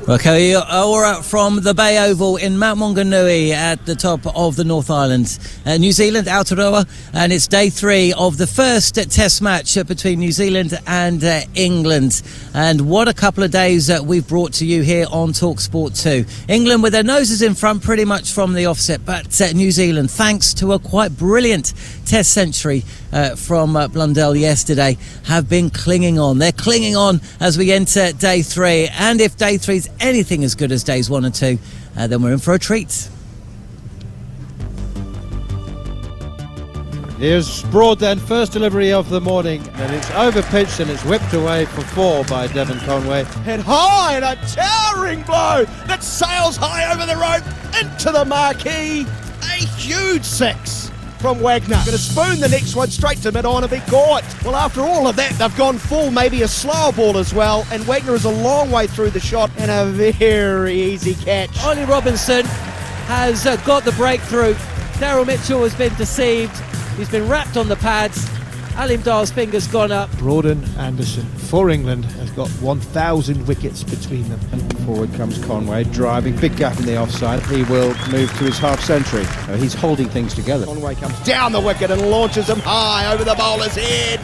Okay, Aura from the Bay Oval in Mount Maunganui at the top of the North Island. New Zealand, Aotearoa, and it's day 3 of the first test match between New Zealand and England. And what a couple of days we've brought to you here on TalkSport 2. England with their noses in front pretty much from the offset, but New Zealand, thanks to a quite brilliant test century from Blundell yesterday, have been clinging on. They're clinging on as we enter day 3, and if day 3's anything as good as days 1 and 2, then we're in for a treat. Here's Broad then, first delivery of the morning, and it's over pitched and it's whipped away for 4 by Devon Conway. Hit high and a towering blow that sails high over the rope into the marquee. A huge 6 from Wagner. Going to spoon the next one straight to mid-on and be caught. Well, after all of that, they've gone full, maybe a slower ball as well, and Wagner is a long way through the shot and a very easy catch. Ollie Robinson has got the breakthrough. Daryl Mitchell has been deceived. He's been wrapped on the pads. Alim Dar's fingers gone up. Broad and Anderson for England has got 1,000 wickets between them. Forward comes Conway, driving, big gap in the offside. He will move to his half century. He's holding things together. Conway comes down the wicket and launches him high over the bowler's head.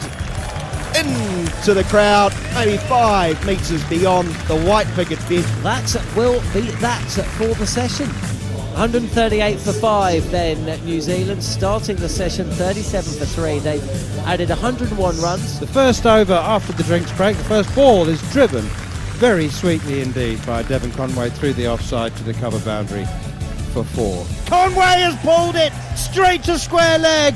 Into the crowd, maybe 5 metres beyond the white picket fence. That will be that for the session. 138 for 5 then New Zealand, starting the session 37 for 3. They added 101 runs. The first over after the drinks break, the first ball is driven very sweetly indeed by Devon Conway through the offside to the cover boundary for 4. Conway has pulled it straight to square leg.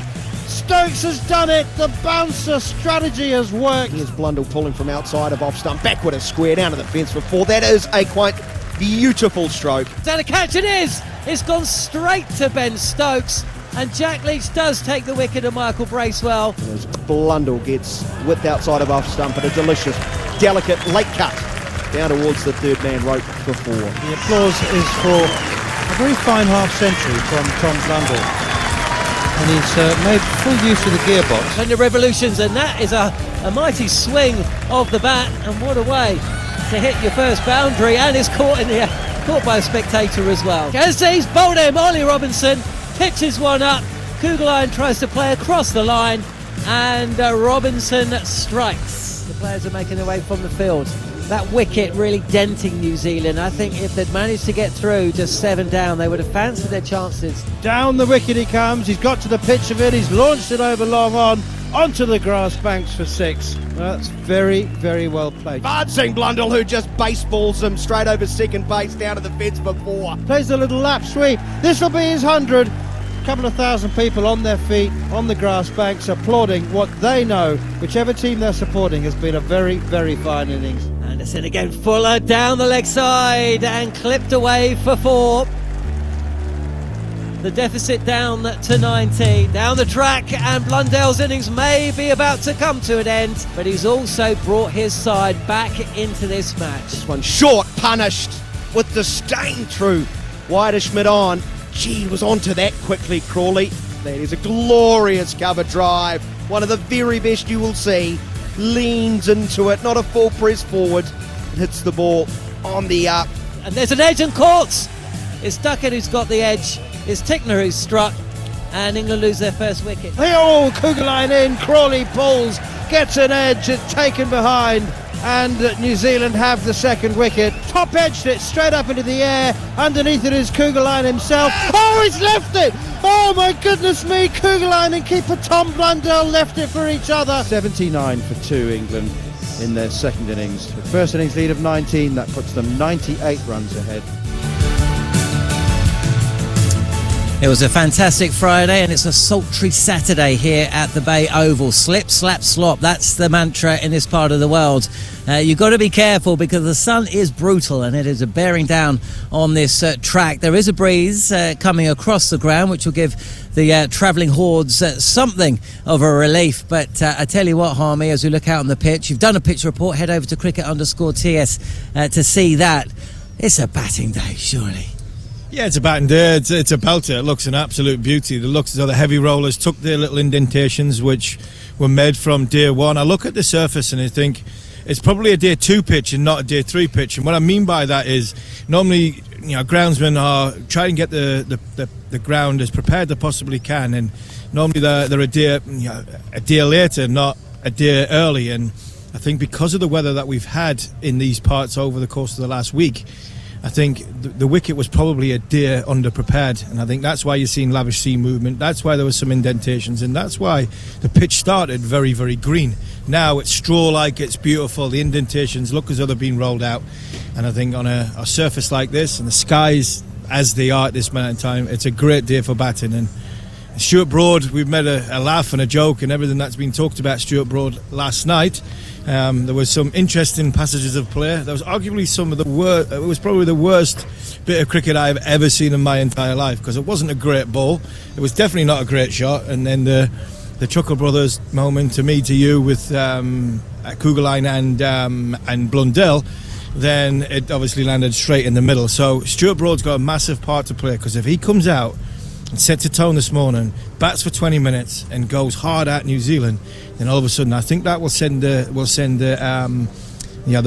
Stokes has done it. The bouncer strategy has worked. Here's Blundell pulling from outside of off stump, backward a square down to the fence for 4. That is a quite beautiful stroke. Is that a catch? It is! It's gone straight to Ben Stokes, and Jack Leach does take the wicket of Michael Bracewell. As Blundell gets whipped outside of off stump, but a delicious, delicate late cut down towards the third man rope for 4. The applause is for a very fine half century from Tom Blundell, and he's made full use of the gearbox. And the revolutions, and that is a mighty swing of the bat, and what a way to hit your first boundary, and it's caught in the air. Caught by a spectator as well. As he's bowled him, Ollie Robinson pitches one up. Kugelheim tries to play across the line, and Robinson strikes. The players are making their way from the field. That wicket really denting New Zealand. I think if they'd managed to get through just 7 down, they would have fancied their chances. Down the wicket he comes. He's got to the pitch of it. He's launched it over long on. Onto the grass banks for 6. Well, that's very, very well played. Advancing Blundell, who just baseballs him straight over second base down to the fence for 4. Plays a little lap sweep. This will be his 100. A couple of thousand people on their feet on the grass banks applauding what they know, whichever team they're supporting, has been a very, very fine innings. Anderson again, Fuller down the leg side and clipped away for 4. The deficit down to 19, down the track, and Blundell's innings may be about to come to an end, but he's also brought his side back into this match. This one short, punished with disdain through wideish mid-on. Gee, was onto that quickly, Crawley. That is a glorious cover drive, one of the very best you will see. Leans into it, not a full press forward, hits the ball on the up. And there's an edge and courts. It's Duckett who's got the edge. It's Tickner who's struck, and England lose their first wicket. Oh, Kugelheim in, Crawley pulls, gets an edge, it's taken behind, and New Zealand have the second wicket. Top edged it straight up into the air. Underneath it is Kugelheim himself. Oh, he's left it! Oh my goodness me, Kugelheim and keeper Tom Blundell left it for each other. 79 for 2 England in their second innings. The first innings lead of 19, that puts them 98 runs ahead. It was a fantastic Friday, and it's a sultry Saturday here at the Bay Oval. Slip, slap, slop. That's the mantra in this part of the world. You've got to be careful because the sun is brutal and it is bearing down on this track. There is a breeze coming across the ground, which will give the travelling hordes something of a relief. But I tell you what, Harmy, as we look out on the pitch, you've done a pitch report. Head over to cricket_TS to see that. It's a batting day, surely. Yeah, it's a batting day. It's a belter. It looks an absolute beauty. It looks as though the heavy rollers took their little indentations which were made from day 1. I look at the surface and I think it's probably a day 2 pitch and not a day 3 pitch. And what I mean by that is normally, groundsmen are trying to get the ground as prepared as they possibly can, and normally they're a day later, not a day early. And I think because of the weather that we've had in these parts over the course of the last week, I think the wicket was probably a day under-prepared, and I think that's why you're seeing lavish sea movement. That's why there was some indentations, and that's why the pitch started very, very green. Now it's straw-like, it's beautiful, the indentations look as though they're being rolled out, and I think on a surface like this, and the skies as they are at this moment in time, it's a great day for batting. And Stuart Broad, we've made a laugh and a joke and everything that's been talked about Stuart Broad last night. There was some interesting passages of play. There was arguably some of the worst. It was probably the worst bit of cricket I've ever seen in my entire life, because it wasn't a great ball. It was definitely not a great shot. And then the Chuckle Brothers moment, to me, to you, with Kugelheim and Blundell, then it obviously landed straight in the middle. So Stuart Broad's got a massive part to play, because if he comes out and sets a tone this morning, bats for 20 minutes and goes hard at New Zealand, then all of a sudden I think that will send the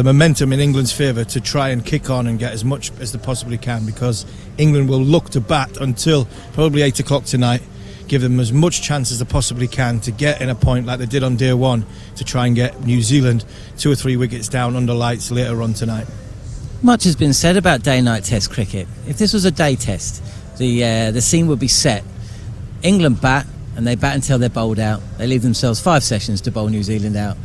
momentum in England's favour to try and kick on and get as much as they possibly can, because England will look to bat until probably 8 o'clock tonight, give them as much chance as they possibly can to get in a point like they did on day 1 to try and get New Zealand 2 or 3 wickets down under lights later on tonight. Much has been said about day-night test cricket. If this was a day test, the scene would be set. England bat, and they bat until they're bowled out. They leave themselves 5 sessions to bowl New Zealand out.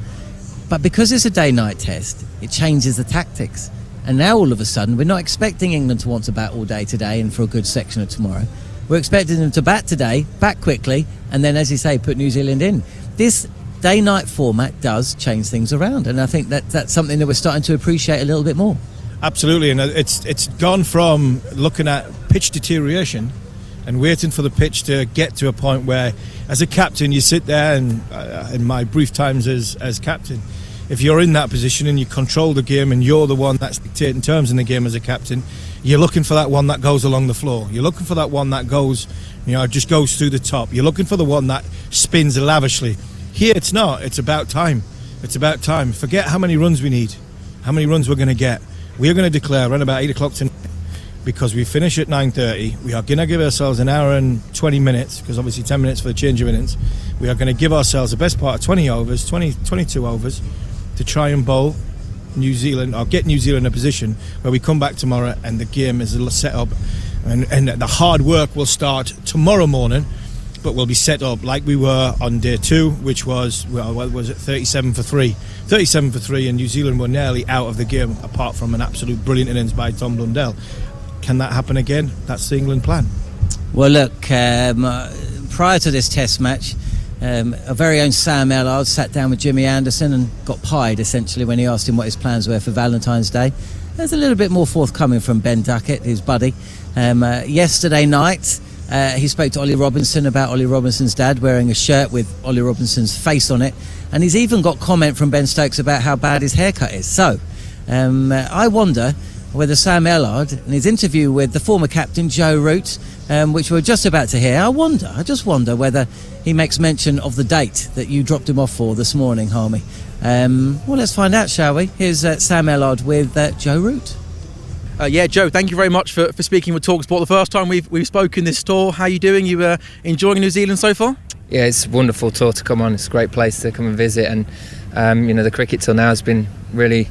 But because it's a day-night test, it changes the tactics. And now all of a sudden, we're not expecting England to want to bat all day today and for a good section of tomorrow. We're expecting them to bat today, bat quickly, and then, as you say, put New Zealand in. This day-night format does change things around, and I think that's something that we're starting to appreciate a little bit more. Absolutely, and it's gone from looking at pitch deterioration and waiting for the pitch to get to a point where, as a captain, you sit there, and in my brief times as captain, if you're in that position and you control the game and you're the one that's dictating terms in the game as a captain, you're looking for that one that goes along the floor. You're looking for that one that goes, just goes through the top. You're looking for the one that spins lavishly. Here it's not. It's about time. It's about time. Forget how many runs we need, how many runs we're going to get. We are going to declare around about 8 o'clock tonight, because we finish at 9:30. We are going to give ourselves an hour and 20 minutes, because obviously 10 minutes for the change of innings. We are going to give ourselves the best part of 22 overs to try and bowl New Zealand, or get New Zealand in a position where we come back tomorrow and the game is set up, and the hard work will start tomorrow morning, but we'll be set up like we were on day 2, which was, what was it, 37 for 3, and New Zealand were nearly out of the game, apart from an absolute brilliant innings by Tom Blundell. Can that happen again? That's the England plan. Well, look, prior to this test match, our very own Sam Ellard sat down with Jimmy Anderson and got pied, essentially, when he asked him what his plans were for Valentine's Day. There's a little bit more forthcoming from Ben Duckett, his buddy. Yesterday night, he spoke to Ollie Robinson about Ollie Robinson's dad wearing a shirt with Ollie Robinson's face on it, and he's even got comment from Ben Stokes about how bad his haircut is. So, I wonder whether Sam Ellard, in his interview with the former captain Joe Root, which we're just about to hear, I just wonder whether he makes mention of the date that you dropped him off for this morning, Harmy. Well, let's find out, shall we? Here's Sam Ellard with Joe Root. Yeah, Joe, thank you very much for speaking with TalkSport. The first time we've spoken this tour. How are you doing? You enjoying New Zealand so far? Yeah, it's a wonderful tour to come on. It's a great place to come and visit, and the cricket till now has been really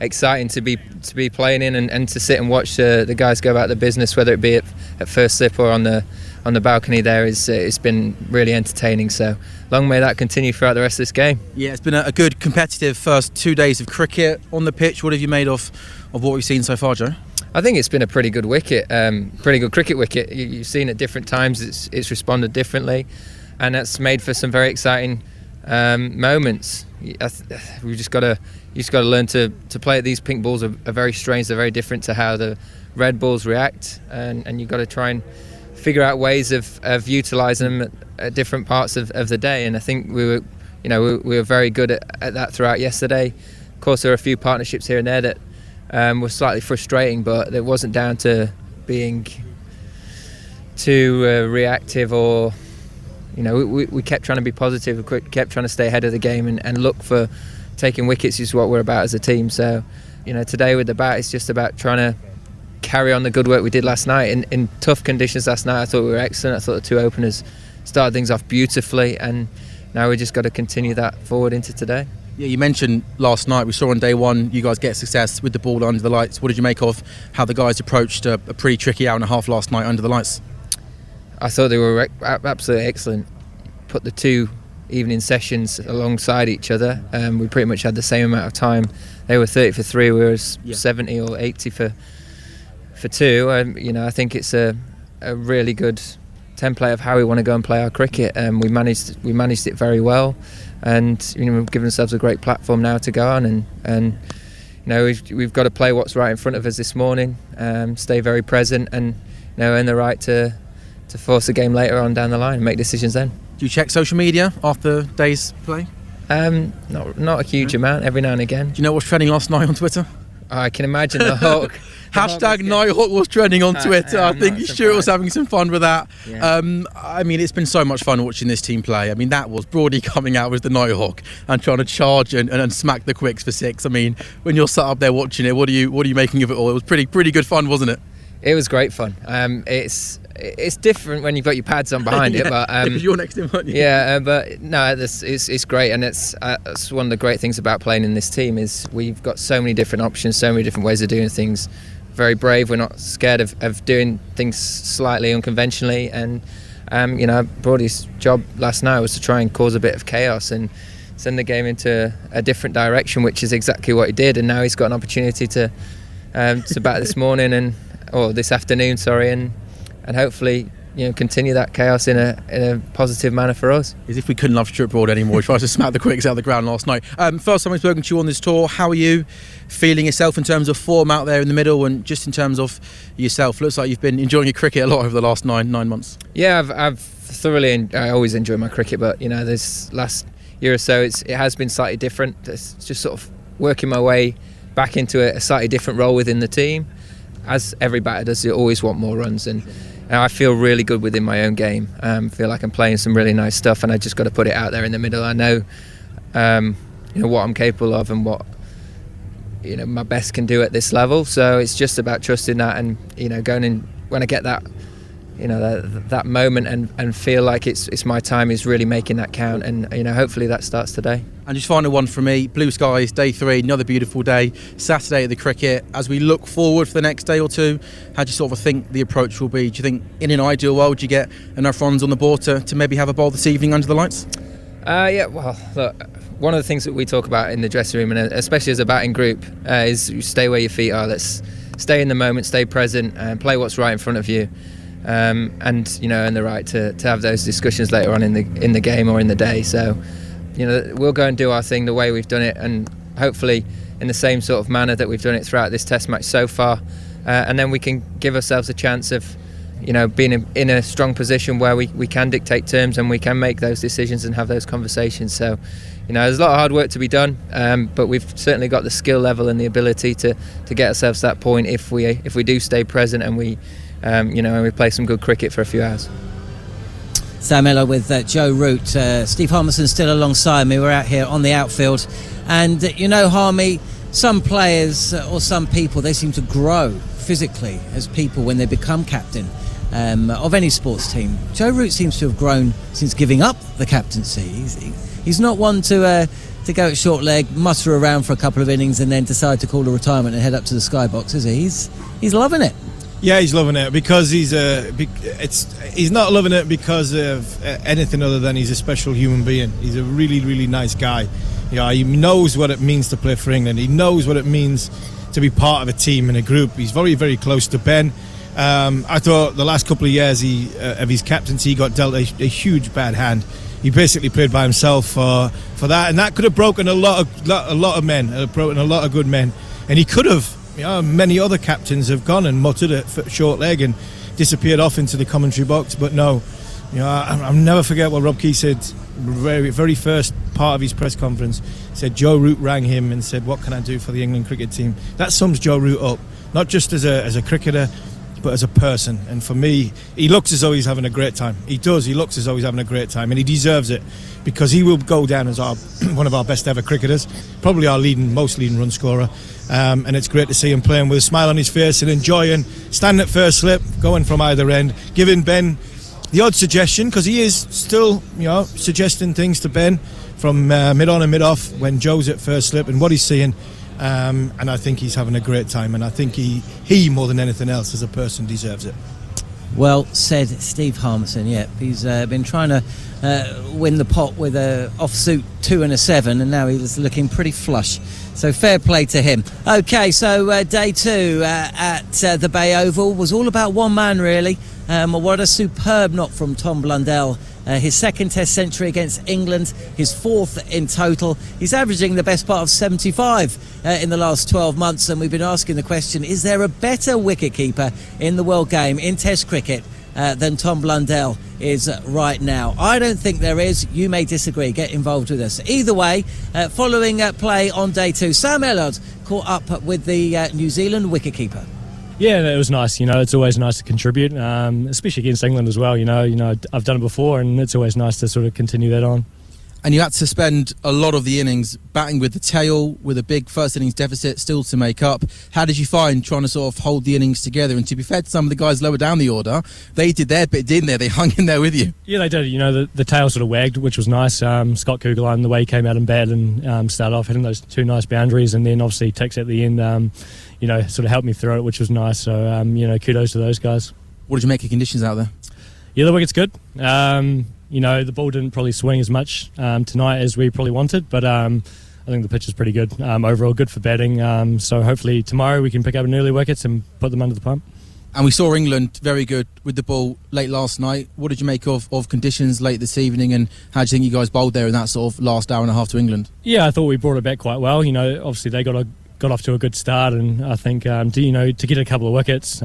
exciting to be playing in, and to sit and watch the guys go about the business, whether it be at first slip or on the balcony there. It's been really entertaining, so long may that continue throughout the rest of this game. Yeah, it's been a good competitive first 2 days of cricket on the pitch. What have you made of what we've seen so far, Joe? I think it's been a pretty good wicket, pretty good cricket wicket. You've seen at different times it's responded differently, and that's made for some very exciting moments. We've just got to learn to play at these pink balls. Are very strange. They're very different to how the red balls react, and you've got to try and figure out ways of utilising them at different parts of the day. And I think we were very good at that throughout yesterday. Of course, there were a few partnerships here and there that were slightly frustrating, but it wasn't down to being too reactive, or we kept trying to be positive. We kept trying to stay ahead of the game and look to taking wickets is what we're about as a team. So, today with the bat, it's just about trying to carry on the good work we did last night. In tough conditions last night, I thought we were excellent. I thought the two openers started things off beautifully, and now we just got to continue that forward into today. Yeah, you mentioned last night, we saw on day one you guys get success with the ball under the lights. What did you make of how the guys approached a pretty tricky hour and a half last night under the lights? I thought they were absolutely excellent. Put the two evening sessions alongside each other. We pretty much had the same amount of time. They were 30 for 3, we were 70 or 80 for 2. I think it's a really good template of how we want to go and play our cricket. We managed it very well, and we've given ourselves a great platform now to go on, and we've got to play what's right in front of us this morning, stay very present, and earn the right to force a game later on down the line and make decisions then. Do you check social media after day's play? Not a huge amount, every now and again. Do you know what's trending last night on Twitter? I can imagine the Hawk. Hashtag Nighthawk was trending on Twitter. I think Stuart was having some fun with that. Yeah. It's been so much fun watching this team play. That was Broady coming out with the Nighthawk and trying to charge and smack the quicks for 6. When you're sat up there watching it, what are you making of it all? It was pretty good fun, wasn't it? It was great fun. It's different when you've got your pads on behind it, but because you're next to him, aren't you? Yeah, but no, it's great, and it's one of the great things about playing in this team is we've got so many different options, so many different ways of doing things. Very brave. We're not scared of doing things slightly unconventionally, and Broady's job last night was to try and cause a bit of chaos and send the game into a different direction, which is exactly what he did. And now he's got an opportunity to bat this morning or this afternoon, and hopefully continue that chaos in a positive manner for us. As if we couldn't love Stuart Broad anymore. He tried to smack the quicks out of the ground last night. First time I've spoken to you on this tour, how are you feeling yourself in terms of form out there in the middle, and just in terms of yourself? Looks like you've been enjoying your cricket a lot over the last nine months. Yeah, I've thoroughly. I always enjoy my cricket, but this last year or so, it has been slightly different. It's just sort of working my way back into a slightly different role within the team. As every batter does, you always want more runs, and I feel really good within my own game. Feel like I'm playing some really nice stuff, and I just got to put it out there in the middle. I know, what I'm capable of and what my best can do at this level. So it's just about trusting that, and going in when I get that, that moment and feel like it's my time, is really making that count, and hopefully that starts today. And just final one from me, blue skies, day 3, another beautiful day, Saturday at the cricket. As we look forward for the next day or two, how do you sort of think the approach will be? Do you think in an ideal world do you get enough runs on the board to maybe have a bowl this evening under the lights? Yeah, well, look, one of the things that we talk about in the dressing room, and especially as a batting group, is you stay where your feet are. Let's stay in the moment, stay present, and play what's right in front of you. And earn the right to have those discussions later on in the game or in the day. So we'll go and do our thing the way we've done it, and hopefully in the same sort of manner that we've done it throughout this test match so far, and then we can give ourselves a chance of being in a strong position where we can dictate terms and we can make those decisions and have those conversations. So there's a lot of hard work to be done, but we've certainly got the skill level and the ability to get ourselves to that point if we do stay present and we and we play some good cricket for a few hours. Sam Miller with Joe Root. Steve Harmison still alongside me. We're out here on the outfield, and Harmy, some players or some people, they seem to grow physically as people when they become captain of any sports team. Joe Root seems to have grown since giving up the captaincy. He's not one to go at short leg, mutter around for a couple of innings and then decide to call a retirement and head up to the skybox, is he? He's loving it. Yeah, he's loving it because he's not loving it because of anything other than he's a special human being. He's a really, really nice guy. He knows what it means to play for England. He knows what it means to be part of a team and a group. He's very, very close to Ben. I thought the last couple of years of his captaincy, he got dealt a huge bad hand. He basically played by himself for that, and that could have broken a lot of men, broken a lot of good men, and he could have. Many other captains have gone and muttered at short leg and disappeared off into the commentary box, but no. I'll never forget what Rob Key said very first part of his press conference. He said Joe Root rang him and said, "What can I do for the England cricket team?" That sums Joe Root up, not just as a cricketer, but as a person. And for me, he looks as though he's having a great time. He does. He looks as though he's having a great time, and he deserves it, because he will go down as one of our best ever cricketers, probably our most leading run scorer. And it's great to see him playing with a smile on his face and enjoying standing at first slip, going from either end, giving Ben the odd suggestion, because he is still, suggesting things to Ben from mid-on and mid-off when Joe's at first slip and what he's seeing. And I think he's having a great time, and I think he more than anything else as a person deserves it. Well said, Steve Harmison. Yeah, he's been trying to win the pot with a off-suit 2 and a 7, and now he's looking pretty flush. So fair play to him. Okay, so day 2 at the Bay Oval was all about one man, really. What a superb knock from Tom Blundell. His second Test century against England, his 4th in total. He's averaging the best part of 75 in the last 12 months, and we've been asking the question, is there a better wicketkeeper in the world game in Test cricket than Tom Blundell is right now? I don't think there is. You may disagree. Get involved with us. Either way, following play on day 2, Sam Ellard caught up with the New Zealand wicketkeeper. Yeah, it was nice. It's always nice to contribute, especially against England as well. I've done it before, and it's always nice to sort of continue that on. And you had to spend a lot of the innings batting with the tail, with a big first innings deficit still to make up. How did you find trying to sort of hold the innings together? And to be fair to some of the guys lower down the order, they did their bit, didn't they? They hung in there with you. Yeah, they did. The tail sort of wagged, which was nice. Scott Kugelheim, the way he came out in bat and started off hitting those 2 nice boundaries, and then obviously Ticks at the end, sort of helped me through it, which was nice. So, kudos to those guys. What did you make of conditions out there? Yeah, the wicket's good. The ball didn't probably swing as much tonight as we probably wanted, but I think the pitch is pretty good. Overall, good for batting. So hopefully tomorrow we can pick up an early wickets and put them under the pump. And we saw England very good with the ball late last night. What did you make of conditions late this evening, and how do you think you guys bowled there in that sort of last hour and a half to England? Yeah, I thought we brought it back quite well. Obviously they got off to a good start, and I think to get a couple of wickets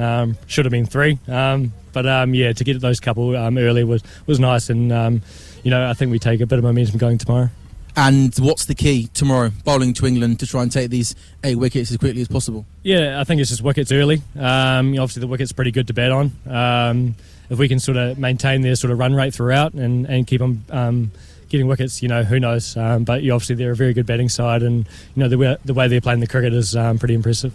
should have been 3. To get those couple early was nice, and I think we take a bit of momentum going tomorrow. And what's the key tomorrow, bowling to England, to try and take these 8 wickets as quickly as possible? Yeah, I think it's just wickets early. Obviously the wicket's pretty good to bat on. If we can sort of maintain their sort of run rate throughout and keep them getting wickets, who knows. But obviously they're a very good batting side, and the way they're playing the cricket is pretty impressive.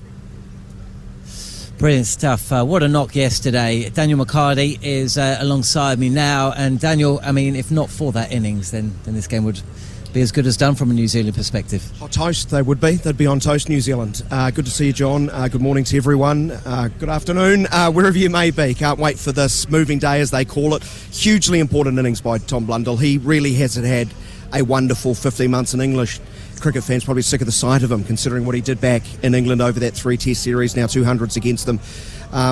Brilliant stuff. What a knock yesterday. Daniel McCarty is alongside me now, and Daniel, if not for that innings, then this game would be as good as done from a New Zealand perspective. Hot toast, they would be. They'd be on toast, New Zealand. Good to see you, John. Good morning to everyone. Good afternoon, wherever you may be. Can't wait for this moving day, as they call it. Hugely important innings by Tom Blundell. He really hasn't had a wonderful 15 months in English. Cricket fans probably sick of the sight of him, considering what he did back in England over that 3-test series, now 200s against them.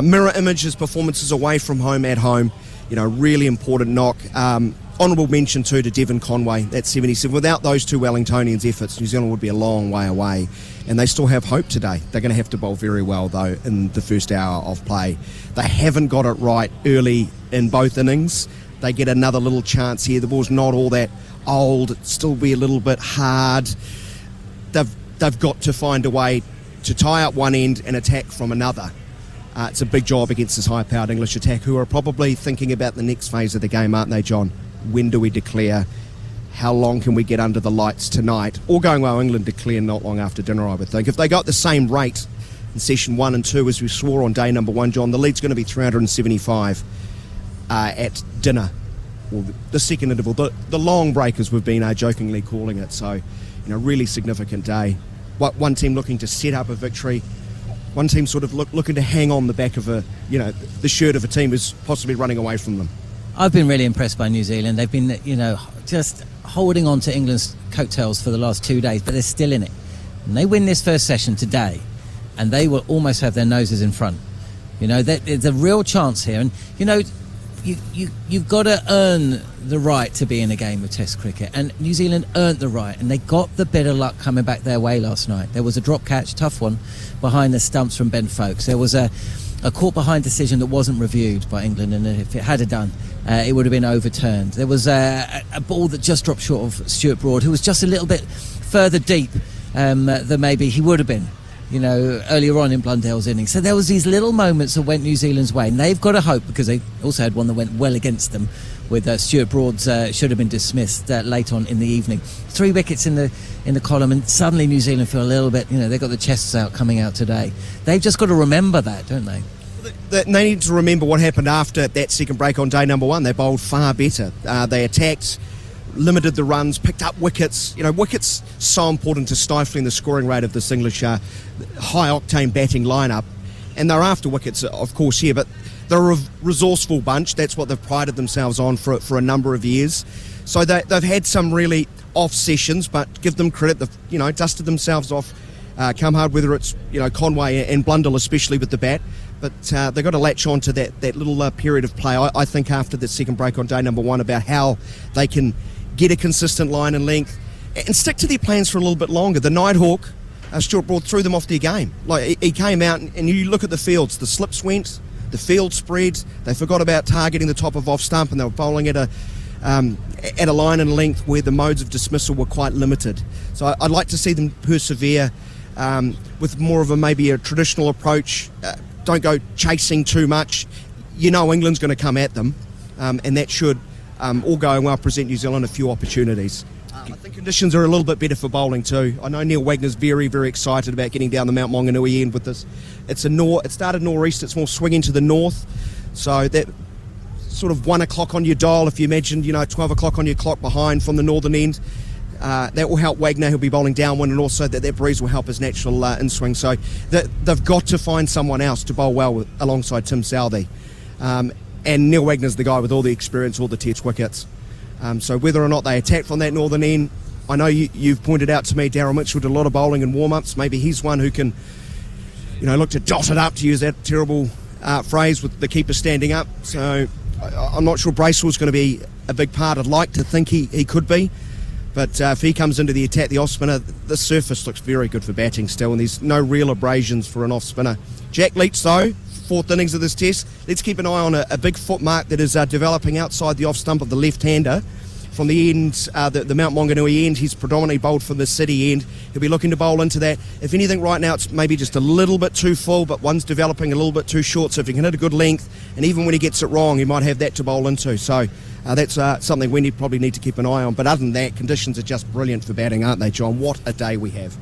Mirror image his performances away from home, at home. Really important knock. Honourable mention too to Devon Conway, that 77. Without those 2 Wellingtonians' efforts, New Zealand would be a long way away, and they still have hope today. They're going to have to bowl very well though in the first hour of play. They haven't got it right early in both innings. They get another little chance here. The ball's not all that old, still be a little bit hard. They've got to find a way to tie up one end and attack from another. It's a big job against this high-powered English attack, who are probably thinking about the next phase of the game, aren't they, John? When do we declare? How long can we get under the lights tonight? All going well, England declare not long after dinner, I would think. If they got the same rate in session 1 and 2 as we swore on day number 1, John, the lead's going to be 375 at dinner. Well, the second interval, the long break, as we've been jokingly calling it. So, really significant day. One team looking to set up a victory. One team sort of looking to hang on the back of the shirt of a team who's possibly running away from them. I've been really impressed by New Zealand. They've been, just holding on to England's coattails for the last 2 days, but they're still in it. And they win this first session today, and they will almost have their noses in front. There's a real chance here, and you've got to earn the right to be in a game of Test cricket, and New Zealand earned the right, and they got the bit of luck coming back their way last night. There was a drop catch, tough one, behind the stumps from Ben Foakes. There was a caught behind decision that wasn't reviewed by England, and if it had done, it would have been overturned. There was a ball that just dropped short of Stuart Broad, who was just a little bit further deep than maybe he would have been earlier on in Blundell's innings. So there was these little moments that went New Zealand's way, and they've got to hope, because they also had one that went well against them with Stuart Broad's should have been dismissed late on in the evening. 3 wickets in the column, and suddenly New Zealand feel a little bit, they've got the chests out coming out today. They've just got to remember that, don't they? They need to remember what happened after that second break on day number 1. They bowled far better. They attacked, limited the runs, picked up wickets. Wickets so important to stifling the scoring rate of this English high-octane batting lineup. And they're after wickets, of course, here, but they're a resourceful bunch. That's what they've prided themselves on for a number of years. So they've had some really off sessions, but give them credit. They've dusted themselves off, come hard, whether it's Conway and Blundell, especially with the bat. But they've got to latch on to that little period of play, I think, after the second break on day number 1, about how they can get a consistent line and length and stick to their plans for a little bit longer. The Nighthawk, Stuart Broad threw them off their game. Like, he came out and you look at the fields, the slips went, the field spread, they forgot about targeting the top of off stump, and they were bowling at a line and length where the modes of dismissal were quite limited. So I'd like to see them persevere with more of maybe a traditional approach. Don't go chasing too much. England's going to come at them, and that should, all going well, present New Zealand a few opportunities. I think conditions are a little bit better for bowling too. I know Neil Wagner's very, very excited about getting down the Mount Maunganui end with this. It started northeast, it's more swinging to the north, so that sort of 1 o'clock on your dial, if you imagine, 12 o'clock on your clock behind from the northern end, that will help Wagner, who'll be bowling downwind, and also that breeze will help his natural in-swing. So they've got to find someone else to bowl well alongside Tim Southey. And Neil Wagner's the guy with all the experience, all the test wickets. So whether or not they attack from that northern end, I know you've pointed out to me Daryl Mitchell did a lot of bowling in warm-ups. Maybe he's one who can, look to dot it up, to use that terrible phrase, with the keeper standing up. So I'm not sure Bracewell's going to be a big part. I'd like to think he could be. But if he comes into the attack, the off-spinner, the surface looks very good for batting still, and there's no real abrasions for an off-spinner. Jack Leach, though, 4th innings of this test. Let's keep an eye on a big foot mark that is developing outside the off-stump of the left-hander. From the end, the Mount Maunganui end, he's predominantly bowled from the city end. He'll be looking to bowl into that. If anything, right now it's maybe just a little bit too full, but one's developing a little bit too short, so if he can hit a good length, and even when he gets it wrong, he might have that to bowl into. So that's something we probably need to keep an eye on. But other than that, conditions are just brilliant for batting, aren't they, John? What a day we have.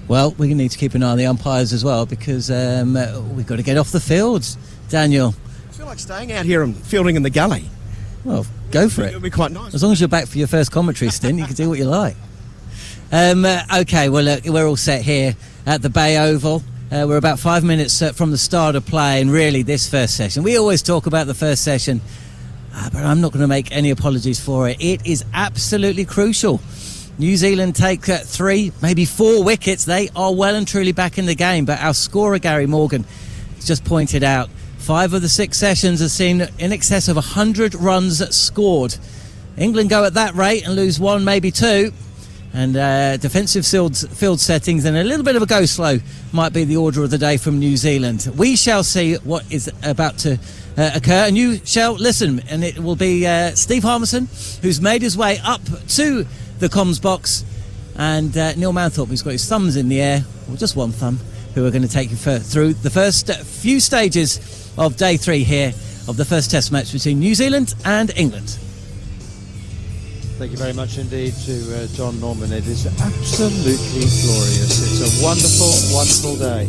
Well, we need to keep an eye on the umpires as well, because we've got to get off the fields. Daniel? I feel like staying out here and fielding in the gully. Well, go for it. It'll be quite nice. As long as you're back for your first commentary stint, you can do what you like. OK, well, look, we're all set here at the Bay Oval. We're about 5 minutes from the start of play, and really this first session. We always talk about the first session, but I'm not going to make any apologies for it. It is absolutely crucial. New Zealand take 3, maybe 4 wickets. They are well and truly back in the game, but our scorer, Gary Morgan, has just pointed out 5 of the 6 sessions have seen in excess of 100 runs scored. England go at that rate and lose 1, maybe 2. And defensive field settings and a little bit of a go slow might be the order of the day from New Zealand. We shall see what is about to occur, and you shall listen. And it will be Steve Harmison, who's made his way up to the comms box, and Neil Manthorpe, who's got his thumbs in the air, or just one thumb, who are going to take you through the first few stages of day 3 here of the first test match between New Zealand and England. Thank you very much indeed to John Norman. It is absolutely glorious. It's a wonderful, wonderful day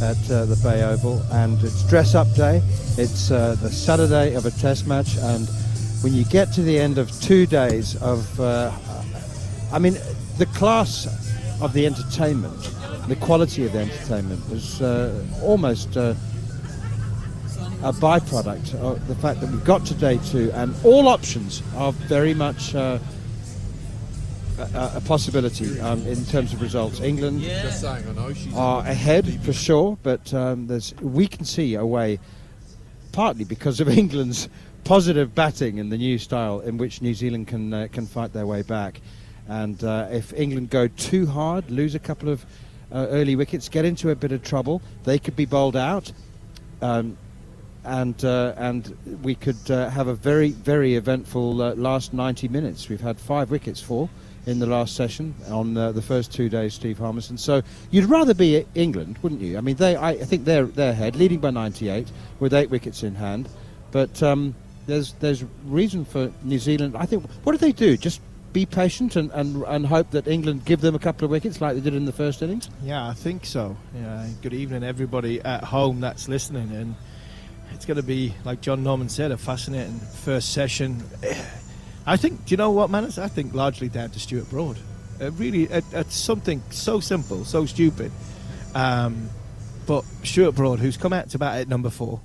at the Bay Oval, and it's dress-up day. It's the Saturday of a test match, and when you get to the end of 2 days of, the class of the entertainment, the quality of the entertainment was almost a byproduct of the fact that we've got to day 2, and all options are very much a possibility in terms of results. England are ahead for sure, but we can see a way, partly because of England's positive batting and the new style in which New Zealand can fight their way back. And if England go too hard, lose a couple of early wickets, get into a bit of trouble, they could be bowled out. And we could have a very, very eventful last 90 minutes. We've had 5 wickets fall in the last session on the first 2 days, Steve Harmison. So you'd rather be England, wouldn't you? I mean, I think they're ahead, leading by 98 with 8 wickets in hand. But there's reason for New Zealand. I think, what do they do? Just be patient and hope that England give them a couple of wickets like they did in the first innings? Yeah, I think so. Yeah, good evening, everybody at home that's listening. And it's going to be, like John Norman said, a fascinating first session. I think, do you know what, Manners? I think largely down to Stuart Broad. Really, it's something so simple, so stupid. But Stuart Broad, who's come out to bat at number 4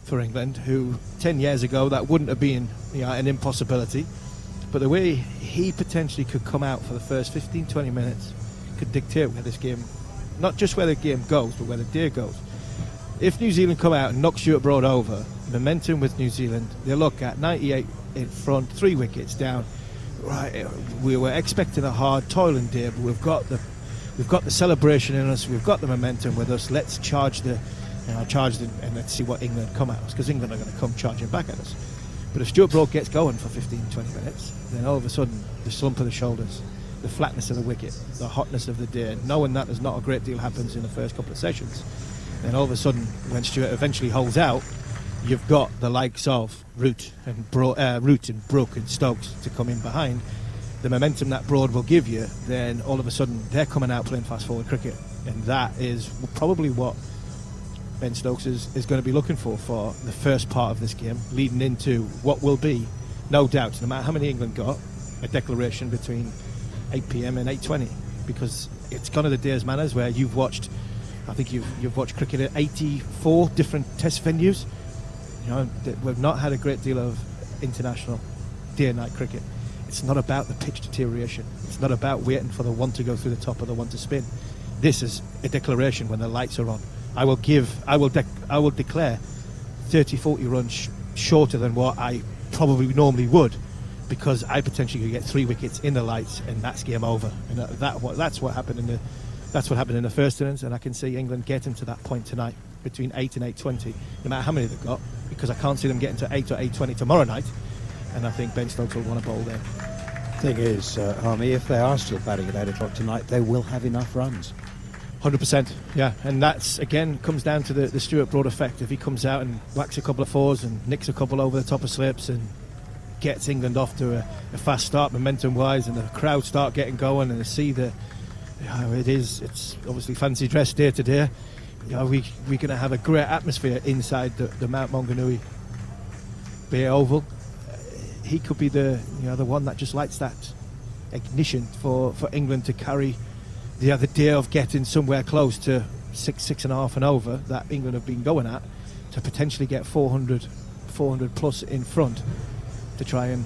for England, who 10 years ago that wouldn't have been an impossibility. But the way he potentially could come out for the first 15, 20 minutes could dictate where this game, not just where the game goes, but where the day goes. If New Zealand come out and knock Stuart Broad over, momentum with New Zealand, they look at 98 in front, 3 wickets down. Right, we were expecting a hard, toiling day, but we've got the celebration in us. We've got the momentum with us. Let's charge and let's see what England come at us, because England are going to come charging back at us. But if Stuart Broad gets going for 15, 20 minutes, then all of a sudden the slump of the shoulders, the flatness of the wicket, the hotness of the day, knowing that there's not a great deal happens in the first couple of sessions, then all of a sudden when Stuart eventually holds out, you've got the likes of Root and Brook and Stokes to come in behind. The momentum that Broad will give you, then all of a sudden they're coming out playing fast forward cricket, and that is probably what Ben Stokes is going to be looking for the first part of this game, leading into what will be, no doubt, no matter how many England got, a declaration between 8 p.m. and 8:20, because it's gone of the days, Manners, where you've watched cricket at 84 different test venues. We've not had a great deal of international day and night cricket. It's not about the pitch deterioration. It's not about waiting for the one to go through the top or the one to spin. This is a declaration when the lights are on. I will declare 30, 40 runs shorter than what I probably normally would, because I potentially could get 3 wickets in the lights, and that's game over. And that's what happened in the first innings, and I can see England getting to that point tonight between 8 and 8:20, no matter how many they've got, because I can't see them getting to 8 or 8:20 tomorrow night, and I think Ben Stokes will want to bowl then. Thing is, Harmy, if they are still batting at 8 o'clock tonight, they will have enough runs. 100%, yeah, and that's again comes down to the Stuart Broad effect. If he comes out and whacks a couple of 4s and nicks a couple over the top of slips and gets England off to a fast start momentum-wise, and the crowd start getting going, and they see it's obviously fancy dress day to day. We're going to have a great atmosphere inside the Mount Maunganui Bay Oval. He could be the one that just lights that ignition for England to carry the other day of getting somewhere close to 6.5 and over that England have been going at, to potentially get 400 plus in front to try and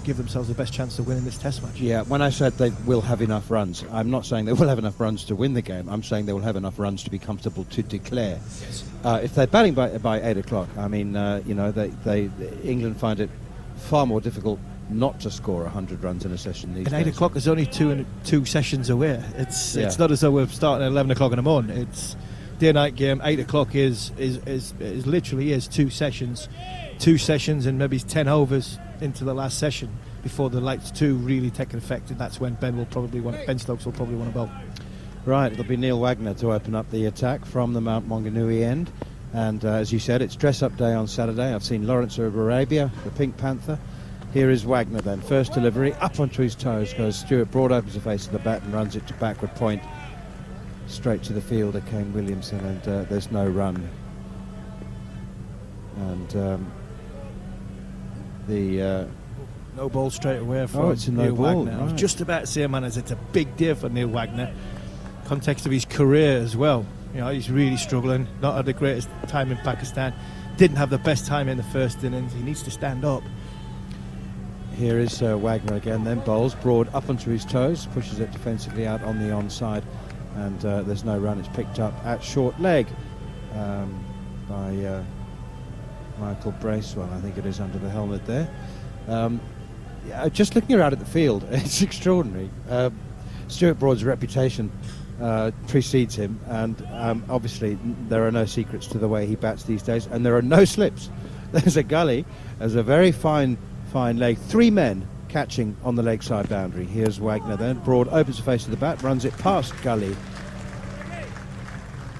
give themselves the best chance to win in this test match. Yeah, when I said they will have enough runs, I'm not saying they will have enough runs to win the game. I'm saying they will have enough runs to be comfortable to declare. Yes. If they're batting by 8 o'clock, I mean, England find it far more difficult not to score 100 runs in a session these days. And 8 o'clock is only two sessions away. It's not as though we're starting at 11 o'clock in the morning. It's day-night game. 8 o'clock is literally 2 sessions, and maybe 10 overs into the last session before the lights 2 really take effect, and that's when Ben Stokes will probably want to bowl. Right, it'll be Neil Wagner to open up the attack from the Mount Maunganui end, and as you said, it's dress-up day on Saturday. I've seen Lawrence of Arabia, the Pink Panther. Here is Wagner then. First delivery, up onto his toes goes Stuart Broad, opens the face of the bat and runs it to backward point. Straight to the fielder, Kane Williamson, and there's no run. And no ball straight away from it's a no Neil ball, Wagner. right. I was just about to say, man, it's a big day for Neil Wagner. Context of his career as well. He's really struggling. Not had the greatest time in Pakistan. Didn't have the best time in the first innings. He needs to stand up. Here is Wagner again, then bowls Broad up onto his toes, pushes it defensively out on the onside, and there's no run. It's picked up at short leg by Michael Bracewell, I think it is, under the helmet there. Just looking around at the field, it's extraordinary. Stuart Broad's reputation precedes him, and obviously there are no secrets to the way he bats these days, and there are no slips. There's a gully, there's a very fine leg. 3 men catching on the leg side boundary. Here's Wagner then. Broad opens the face of the bat, runs it past Gully.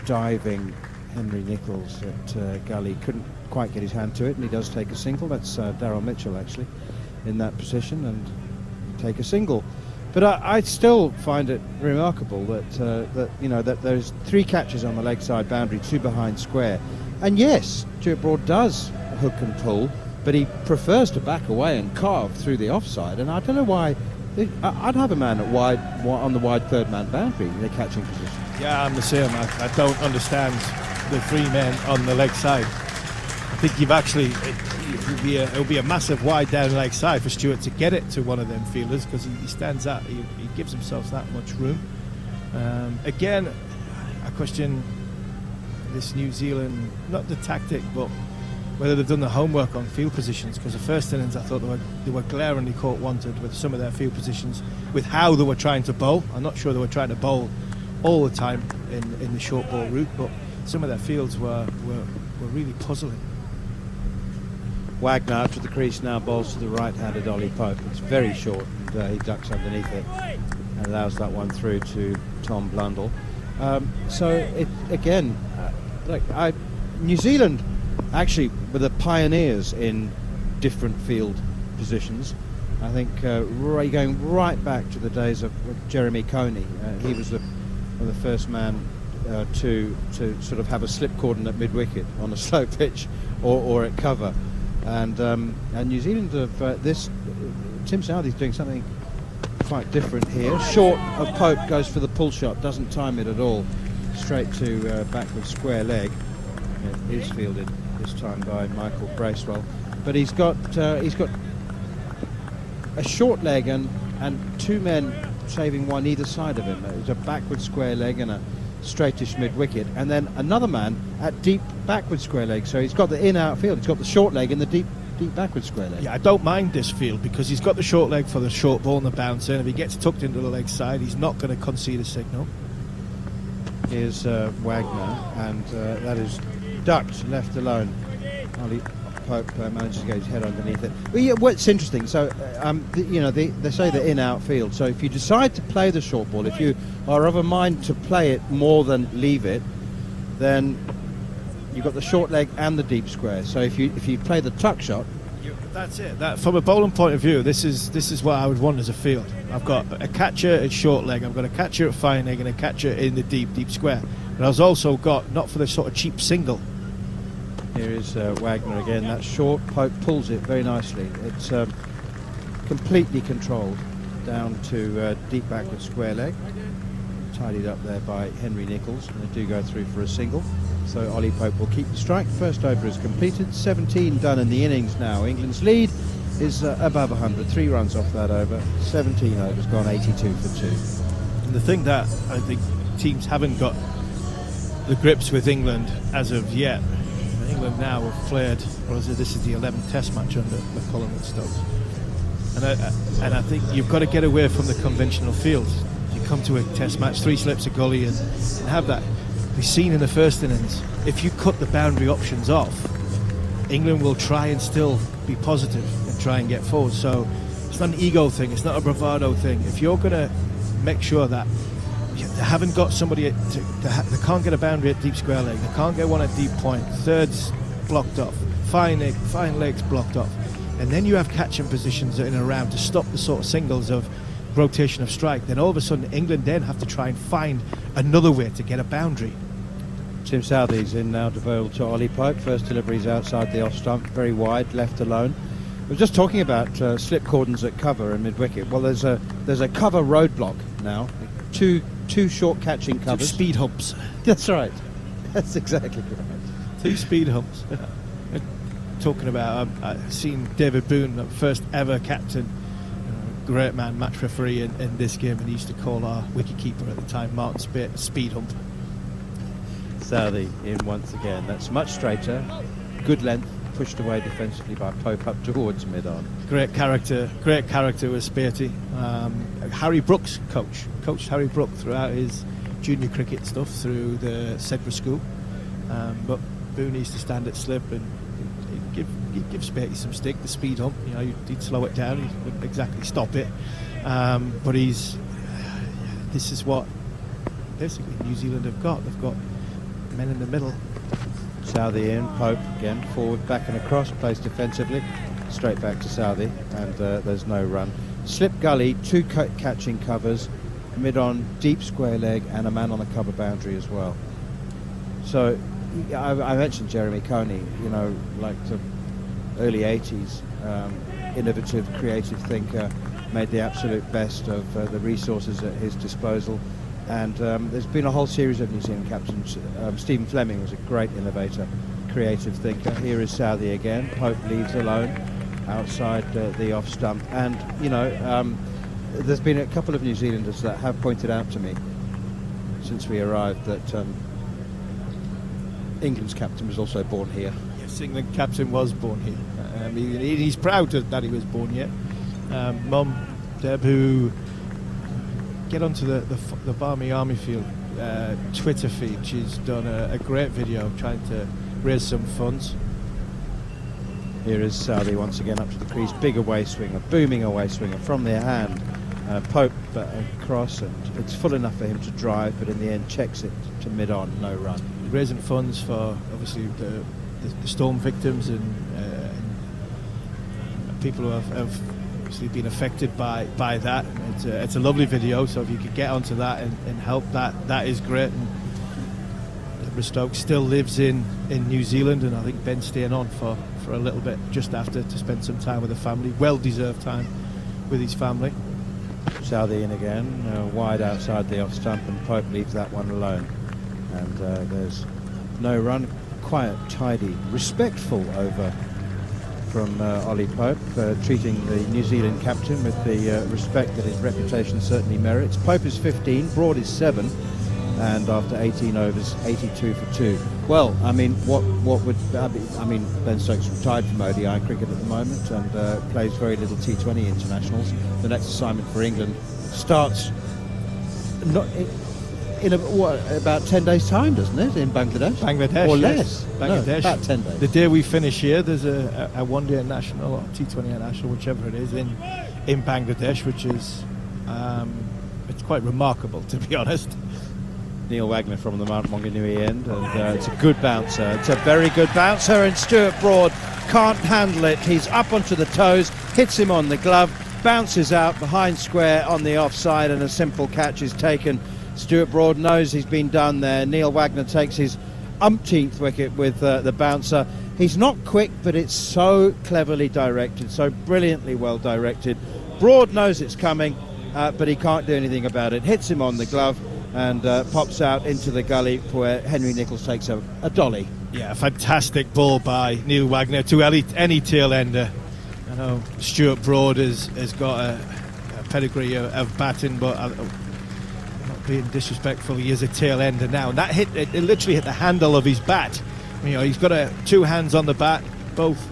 Diving Henry Nichols at Gully. Couldn't quite get his hand to it, and he does take a single. That's Darryl Mitchell actually in that position, and take a single. But I still find it remarkable that there's 3 catches on the leg side boundary, 2 behind square. And yes, Stuart Broad does hook and pull, but he prefers to back away and carve through the offside. And I don't know why. I'd have a man at wide on the wide third man boundary in a catching position. Yeah, I'm the same. I don't understand the 3 men on the leg side. I think it will be a massive wide down leg side for Stuart to get it to one of them fielders, because he stands out. He gives himself that much room. Again, I question this New Zealand, not the tactic, but whether they've done the homework on field positions, because the first innings I thought they were glaringly caught wanted with some of their field positions, with how they were trying to bowl. I'm not sure they were trying to bowl all the time in the short ball route, but some of their fields were really puzzling. Wagner out to the crease now, bowls to the right-handed Ollie Pope. It's very short, and he ducks underneath it and allows that one through to Tom Blundell. New Zealand actually were the pioneers in different field positions. I think going right back to the days of Jeremy Coney. He was the first man to sort of have a slip cordon at mid-wicket on a slow pitch or at cover. And New Zealand have this. Tim Southey's doing something quite different here. Short of Pope, goes for the pull shot, doesn't time it at all, straight to backward square leg. It is fielded this time by Michael Bracewell, but he's got a short leg and 2 men saving one either side of him. It's a backward square leg and a straightish mid-wicket, and then another man at deep backward square leg. So he's got the in-out field. He's got the short leg and the deep backward square leg. Yeah, I don't mind this field because he's got the short leg for the short ball and the bouncer, and if he gets tucked into the leg side, he's not going to concede a signal. Here's Wagner, and that is ducked, left alone. Ollie Pope manages to get his head underneath it. Well, yeah, what's interesting, so they say the in-out field. So if you decide to play the short ball, if you are of a mind to play it more than leave it, then you've got the short leg and the deep square. So if you play the tuck shot, that's it. That from a bowling point of view, this is what I would want as a field. I've got a catcher at short leg, I've got a catcher at fine leg, and a catcher in the deep square. But I've also got, not for the sort of cheap single. Here is Wagner again. That short, Pope pulls it very nicely. It's completely controlled down to deep backward square leg. Tidied up there by Henry Nichols, and they do go through for a single. So Ollie Pope will keep the strike. First over is completed. 17 done in the innings now. England's lead is above 100. 3 runs off that over. 17 overs gone, 82 for 2. And the thing that I think teams haven't got the grips with England as of yet. England now have played, this is the 11th Test match under McCullum and Stokes, and I think you've got to get away from the conventional field. You come to a Test match, 3 slips of gully, and have that. We've seen in the first innings, if you cut the boundary options off, England will try and still be positive and try and get forward. So it's not an ego thing, it's not a bravado thing. If you're going to make sure that they haven't got somebody they can't get a boundary at deep square leg, they can't get one at deep point, thirds blocked off, fine legs blocked off, and then you have catching positions in and around to stop the sort of singles of rotation of strike, then all of a sudden England then have to try and find another way to get a boundary. Tim Southey's in now to bowl to Ollie Pope. First delivery's outside the off stump, very wide, left alone. We were just talking about slip cordons at cover and mid-wicket. Well, there's a cover roadblock now. Two short catching covers. 2 speed humps. That's right. That's exactly right. 2 speed humps. Talking about, I've seen David Boone, first ever captain, great man, match referee in this game, and he used to call our wicketkeeper at the time, Martin Speed Hump. Southey in once again. That's much straighter, good length, pushed away defensively by Pope up towards mid-on. Great character was Spatey. Harry Brook's coached Harry Brook throughout his junior cricket stuff through the Sedgwick School, but Boone used to stand at slip and give Spatey some stick, the speed hump. You know, he'd slow it down. He wouldn't exactly stop it. But this is what basically New Zealand have got. They've got men in the middle. Southey in, Pope again, forward, back and across, plays defensively, straight back to Southey, and there's no run. Slip gully, 2 catching covers, mid-on, deep square leg, and a man on the cover boundary as well. So, I mentioned Jeremy Coney, you know, like the early 80s, innovative, creative thinker, made the absolute best of the resources at his disposal. And there's been a whole series of New Zealand captains. Stephen Fleming was a great innovator, creative thinker. Here is Southey again. Pope leaves alone outside the off stump. And, you know, there's been a couple of New Zealanders that have pointed out to me since we arrived that England's captain was also born here. Yes, England captain was born here. He's proud that he was born here. Mum, Deb, who... get onto the Barmy Army Field Twitter feed. She's done a great video trying to raise some funds. Here is Southey once again up to the crease. Big away swinger, booming away swinger from their hand. Pope across, and it's full enough for him to drive, but in the end checks it to mid-on, no run. Raising funds for obviously the storm victims and people who have obviously been affected by that. It's a lovely video, so if you could get onto that and help, that is great. And Deborah Stokes still lives in New Zealand, and I think Ben's staying on for a little bit just after to spend some time with the family, well-deserved time with his family. Southey in again, wide outside the off stump, and Pope leaves that one alone. And there's no run, quiet, tidy, respectful over from Ollie Pope, treating the New Zealand captain with the respect that his reputation certainly merits. Pope is 15, Broad is 7, and after 18 overs, 82 for 2. Well, I mean, what would I mean? Ben Stokes retired from ODI cricket at the moment and plays very little T20 internationals. The next assignment for England starts not in about 10 days' time, doesn't it? In Bangladesh, or less. Bangladesh. No, about 10 days. The day we finish here, there's a one-day international or T20 international, whichever it is, in Bangladesh, which is it's quite remarkable, to be honest. Neil Wagner from the Mount Maunganui end, and it's a good bouncer. It's a very good bouncer, and Stuart Broad can't handle it. He's up onto the toes, hits him on the glove, bounces out behind square on the offside, and a simple catch is taken. Stuart Broad knows he's been done there. Neil Wagner takes his umpteenth wicket with the bouncer. He's not quick, but it's so cleverly directed, so brilliantly well directed. Broad knows it's coming, but he can't do anything about it. Hits him on the glove and pops out into the gully where Henry Nicholls takes a dolly. Yeah, a fantastic ball by Neil Wagner to any tail ender. I know Stuart Broad has got a pedigree of batting, but I'm not being disrespectful, he is a tail ender now. And that it literally hit the handle of his bat. You know, he's got two hands on the bat, both.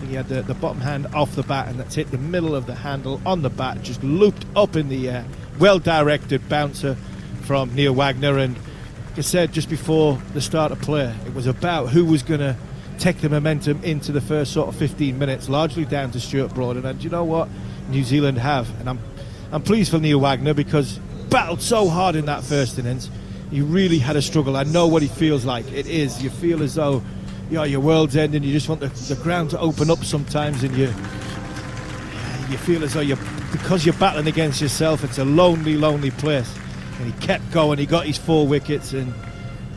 He had the bottom hand off the bat, and that's hit the middle of the handle on the bat, just looped up in the air. Well-directed bouncer from Neil Wagner, and like I said just before the start of play, it was about who was going to take the momentum into the first sort of 15 minutes, largely down to Stuart Broad. And you know what? New Zealand have, and I'm pleased for Neil Wagner because battled so hard in that first innings. He really had a struggle. I know what he feels like. It is. You feel as though your world's ending. You just want the ground to open up sometimes, and you feel as though because you're battling against yourself. It's a lonely place. And he kept going. He got his 4 wickets, and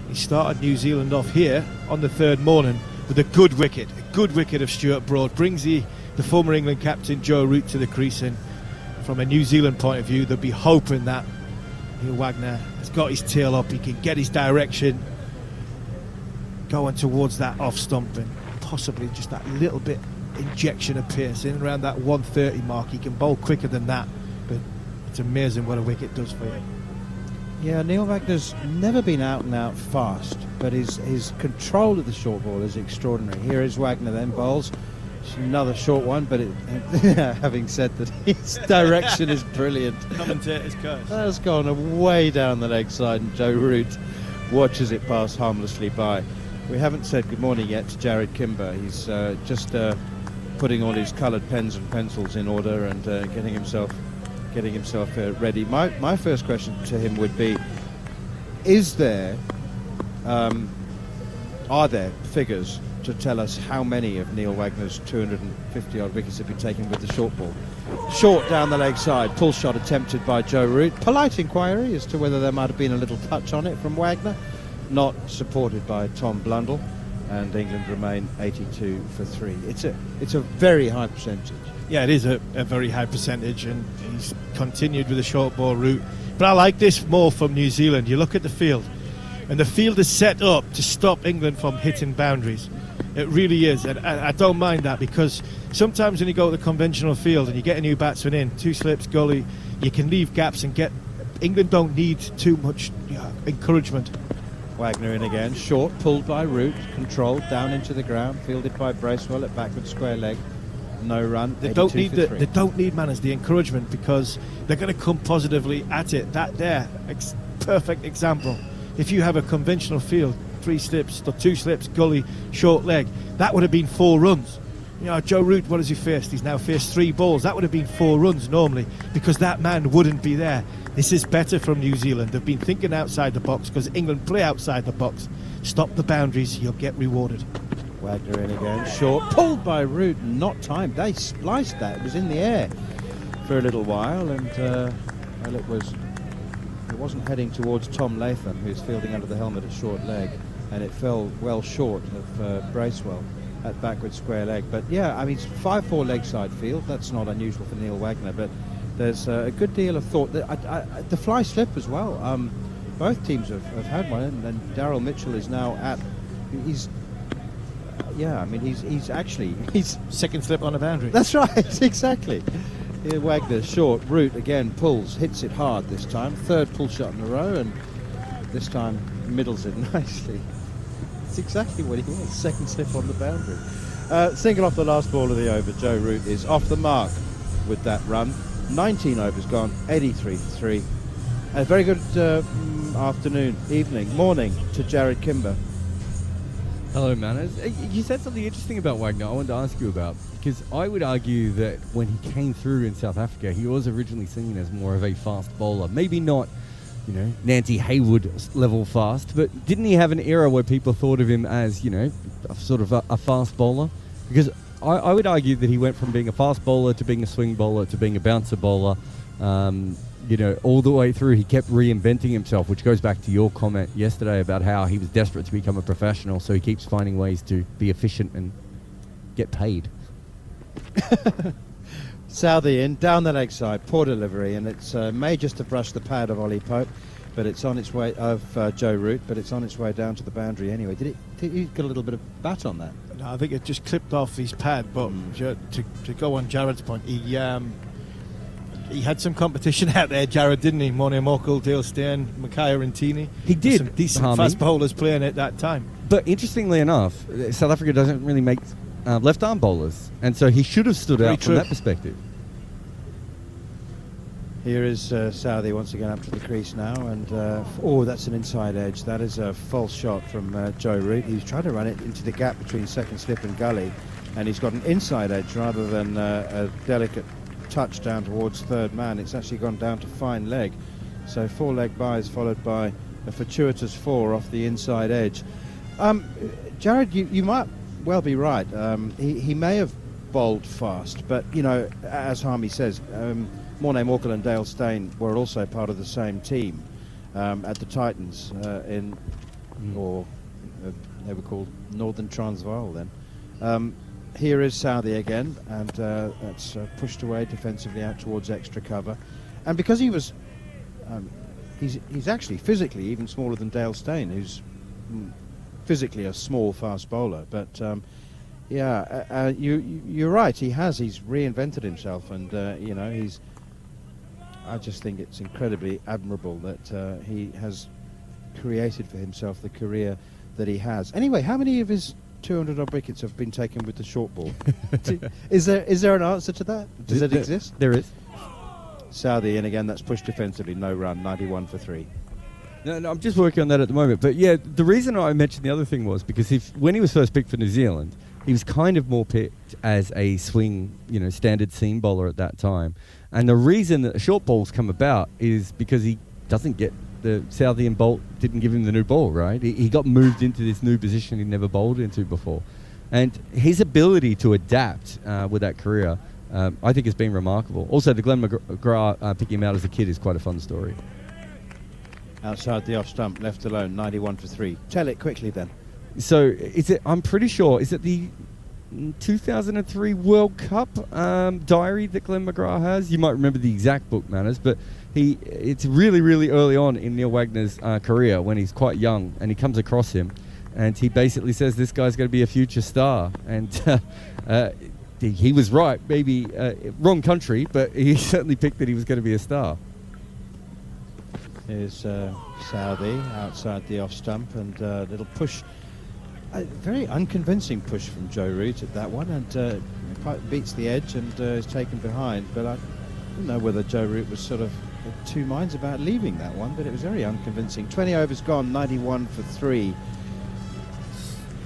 he started New Zealand off here on the third morning with a good wicket of Stuart Broad. Brings the former England captain Joe Root to the crease, and from a New Zealand point of view, they'll be hoping that Neil Wagner has got his tail up. He can get his direction going towards that off stump, and possibly just that little bit injection of pace in around that 130 mark. He can bowl quicker than that, but it's amazing what a wicket does for you. Yeah, Neil Wagner's never been out and out fast, but his control of the short ball is extraordinary. Here is Wagner then, bowls. It's another short one, but having said that, his direction is brilliant. Commentator's curse. That's gone way down the leg side, and Joe Root watches it pass harmlessly by. We haven't said good morning yet to Jared Kimber. He's just putting all his coloured pens and pencils in order and getting himself ready. My first question to him would be: are there figures to tell us how many of Neil Wagner's 250-odd wickets have been taken with the short ball? Short down the leg side, pull shot attempted by Joe Root. Polite inquiry as to whether there might have been a little touch on it from Wagner. Not supported by Tom Blundell, and England remain 82 for 3. It's a very high percentage. Yeah, it is a very high percentage, and he's continued with the short ball route. But I like this more from New Zealand. You look at the field, and the field is set up to stop England from hitting boundaries. It really is, and I don't mind that, because sometimes when you go to the conventional field and you get a new batsman in, 2 slips, gully, you can leave gaps and get... England don't need too much encouragement. Wagner in again, short, pulled by Root, controlled down into the ground, fielded by Bracewell at backward square leg. No run. They don't need the encouragement, because they're going to come positively at it. Perfect example. If you have a conventional field, 3 slips, 2 slips, gully, short leg, that would have been 4 runs. You know, Joe Root, what has he faced? He's now faced 3 balls. That would have been 4 runs normally, because that man wouldn't be there. This is better from New Zealand. They've been thinking outside the box, because England play outside the box. Stop the boundaries, you'll get rewarded. Wagner in again, short, pulled by Root, not timed. They spliced that. It was in the air for a little while, and it wasn't heading towards Tom Latham, who's fielding under the helmet at short leg, and it fell well short of Bracewell at backward square leg. But yeah, I mean, it's 5-4 leg side field. That's not unusual for Neil Wagner, but there's a good deal of thought. The fly slip as well. Both teams have had one, and Daryl Mitchell is now he's second slip on a boundary. That's right, exactly. Here Wagner short, Root again pulls, hits it hard this time. 3rd pull shot in a row, and this time middles it nicely. It's exactly what he wants. 2nd slip on the boundary. Single off the last ball of the over. Joe Root is off the mark with that run. 19 overs gone, 83 for 3. A very good morning to Jared Kimber. Hello, Manners. You said something interesting about Wagner I wanted to ask you about, because I would argue that when he came through in South Africa, he was originally seen as more of a fast bowler. Maybe not, Nancy Haywood level fast, but didn't he have an era where people thought of him as, sort of a fast bowler? Because I would argue that he went from being a fast bowler to being a swing bowler to being a bouncer bowler. All the way through, he kept reinventing himself, which goes back to your comment yesterday about how he was desperate to become a professional, so he keeps finding ways to be efficient and get paid. Southey in, down the leg side, poor delivery, and it's may just have brushed the pad of Ollie Pope, but it's on its way Joe Root, but it's on its way down to the boundary anyway. Did he get a little bit of bat on that? No, I think it just clipped off his pad, but to go on Jared's point, he had some competition out there, Jared, didn't he? Mone Morkel, Dale Steyn, Mackay Rintini. He did. Some decent fast bowlers playing at that time. But interestingly enough, South Africa doesn't really make left-arm bowlers, and so he should have stood out from that perspective. Here is Southey once again up to the crease now, and that's an inside edge. That is a false shot from Joe Root. He's trying to run it into the gap between 2nd slip and gully, and he's got an inside edge rather than a delicate touch down towards 3rd man. It's actually gone down to fine leg. So 4 leg byes followed by a fortuitous 4 off the inside edge. Jared, you might well be right. He may have bowled fast, but as Harmy says, Morne Morkel and Dale Steyn were also part of the same team at the Titans or they were called Northern Transvaal then. Here is Southey again, and that's pushed away defensively out towards extra cover. And because he was, he's actually physically even smaller than Dale Steyn, who's physically a small fast bowler. But you're right. He's reinvented himself, and I just think it's incredibly admirable that he has created for himself the career that he has. Anyway, how many of his 200-odd wickets have been taken with the short ball? Is there an answer to that? Does it exist? There is. Southey in again, that's pushed defensively, no run, 91 for 3. No, I'm just working on that at the moment. But yeah, the reason I mentioned the other thing was because when he was first picked for New Zealand, he was kind of more picked as a swing, standard seam bowler at that time. And the reason that the short balls come about is because he doesn't get the Southian Bolt didn't give him the new ball, right? He got moved into this new position he never bowled into before. And his ability to adapt with that career, I think has been remarkable. Also, the Glenn McGrath picking him out as a kid is quite a fun story. Outside the off stump, left alone, 91 for 3. Tell it quickly then. So, I'm pretty sure, is it the 2003 World Cup diary that Glenn McGrath has? You might remember the exact book, Manners, but it's really, really early on in Neil Wagner's career when he's quite young, and he comes across him, and he basically says this guy's going to be a future star. And he was right, maybe wrong country, but he certainly picked that he was going to be a star. Here's Southey outside the off stump, and a little push. A very unconvincing push from Joe Root at that one, and beats the edge and is taken behind. But I don't know whether Joe Root was sort of of two minds about leaving that one, but it was very unconvincing. 20 overs gone, 91 for 3.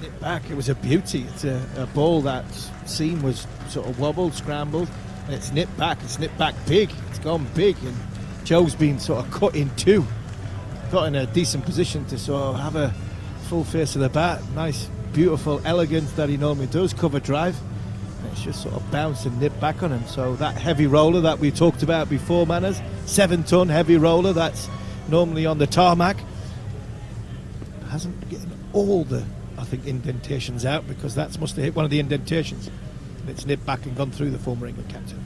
It back, it was a beauty. It's a ball that seam was sort of wobbled, scrambled, and it's nipped back big. It's gone big, and Joe's been sort of cut in two. Got in a decent position to sort of have a full face of the bat. Nice, beautiful elegance that he normally does, cover drive. And it's just sort of bounced and nipped back on him. So that heavy roller that we talked about before, Manners, 7-ton heavy roller that's normally on the tarmac, hasn't gotten all the, I think, indentations out, because that must have hit one of the indentations. And it's nipped back and gone through the former England captain.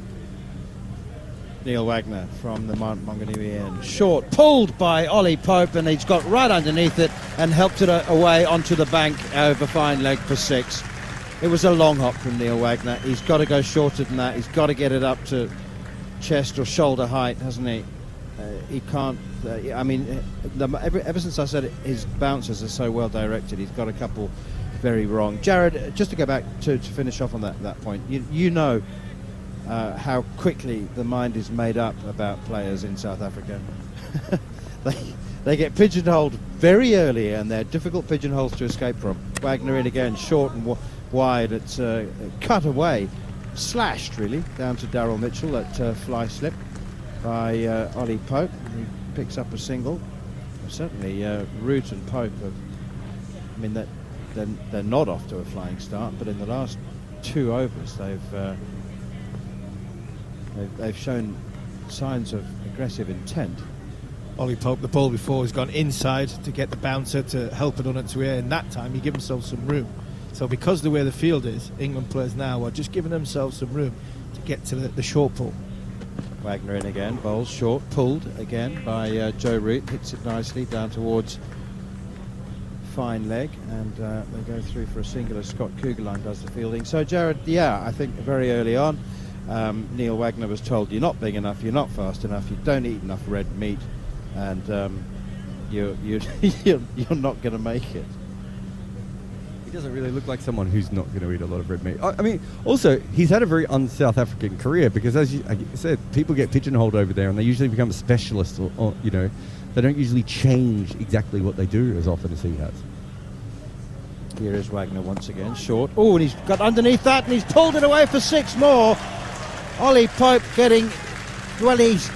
Neil Wagner from the Mount Maunganui end. Short, pulled by Ollie Pope, and he's got right underneath it and helped it away onto the bank over fine leg for 6. It was a long hop from Neil Wagner. He's got to go shorter than that. He's got to get it up to chest or shoulder height, hasn't he? He can't. Ever since I said it, his bounces are so well directed, he's got a couple very wrong. Jared, just to go back to finish off on that point, you know how quickly the mind is made up about players in South Africa. They get pigeonholed very early, and they're difficult pigeonholes to escape from. Wagner in again, short and wide. It's cut away, slashed really, down to Daryl Mitchell at fly slip by Ollie Pope. He picks up a single. Certainly Root and Pope they're not off to a flying start, but in the last 2 overs they've shown signs of aggressive intent. Ollie Pope, the ball before, has gone inside to get the bouncer to help it on its way, and that time he gave himself some room. So because the way the field is, England players now are just giving themselves some room to get to the short pull. Wagner in again, bowls short, pulled again by Joe Root, hits it nicely down towards fine leg, and they go through for a single as Scott Kugelheim does the fielding. So Jared, I think very early on Neil Wagner was told, you're not big enough, you're not fast enough, you don't eat enough red meat, and you're not going to make it. He doesn't really look like someone who's not going to eat a lot of red meat. I mean, also, he's had a very un-South African career, because as you said, people get pigeonholed over there, and they usually become a specialist, or they don't usually change exactly what they do as often as he has. Here is Wagner once again, short. Oh, and he's got underneath that, and he's pulled it away for 6 more. Ollie Pope getting, well, he's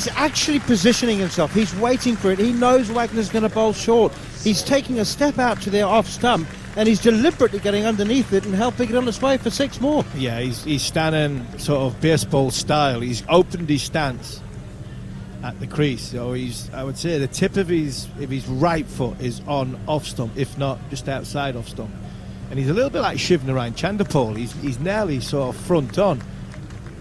actually positioning himself. He's waiting for it. He knows Wagner's going to bowl short. He's taking a step out to the off stump, and he's deliberately getting underneath it and helping it on its way for 6 more. Yeah, he's standing sort of baseball style. He's opened his stance at the crease, so I would say the tip of his right foot is on off stump, if not just outside off stump. And he's a little bit like Shivnarine Chanderpaul. He's nearly sort of front on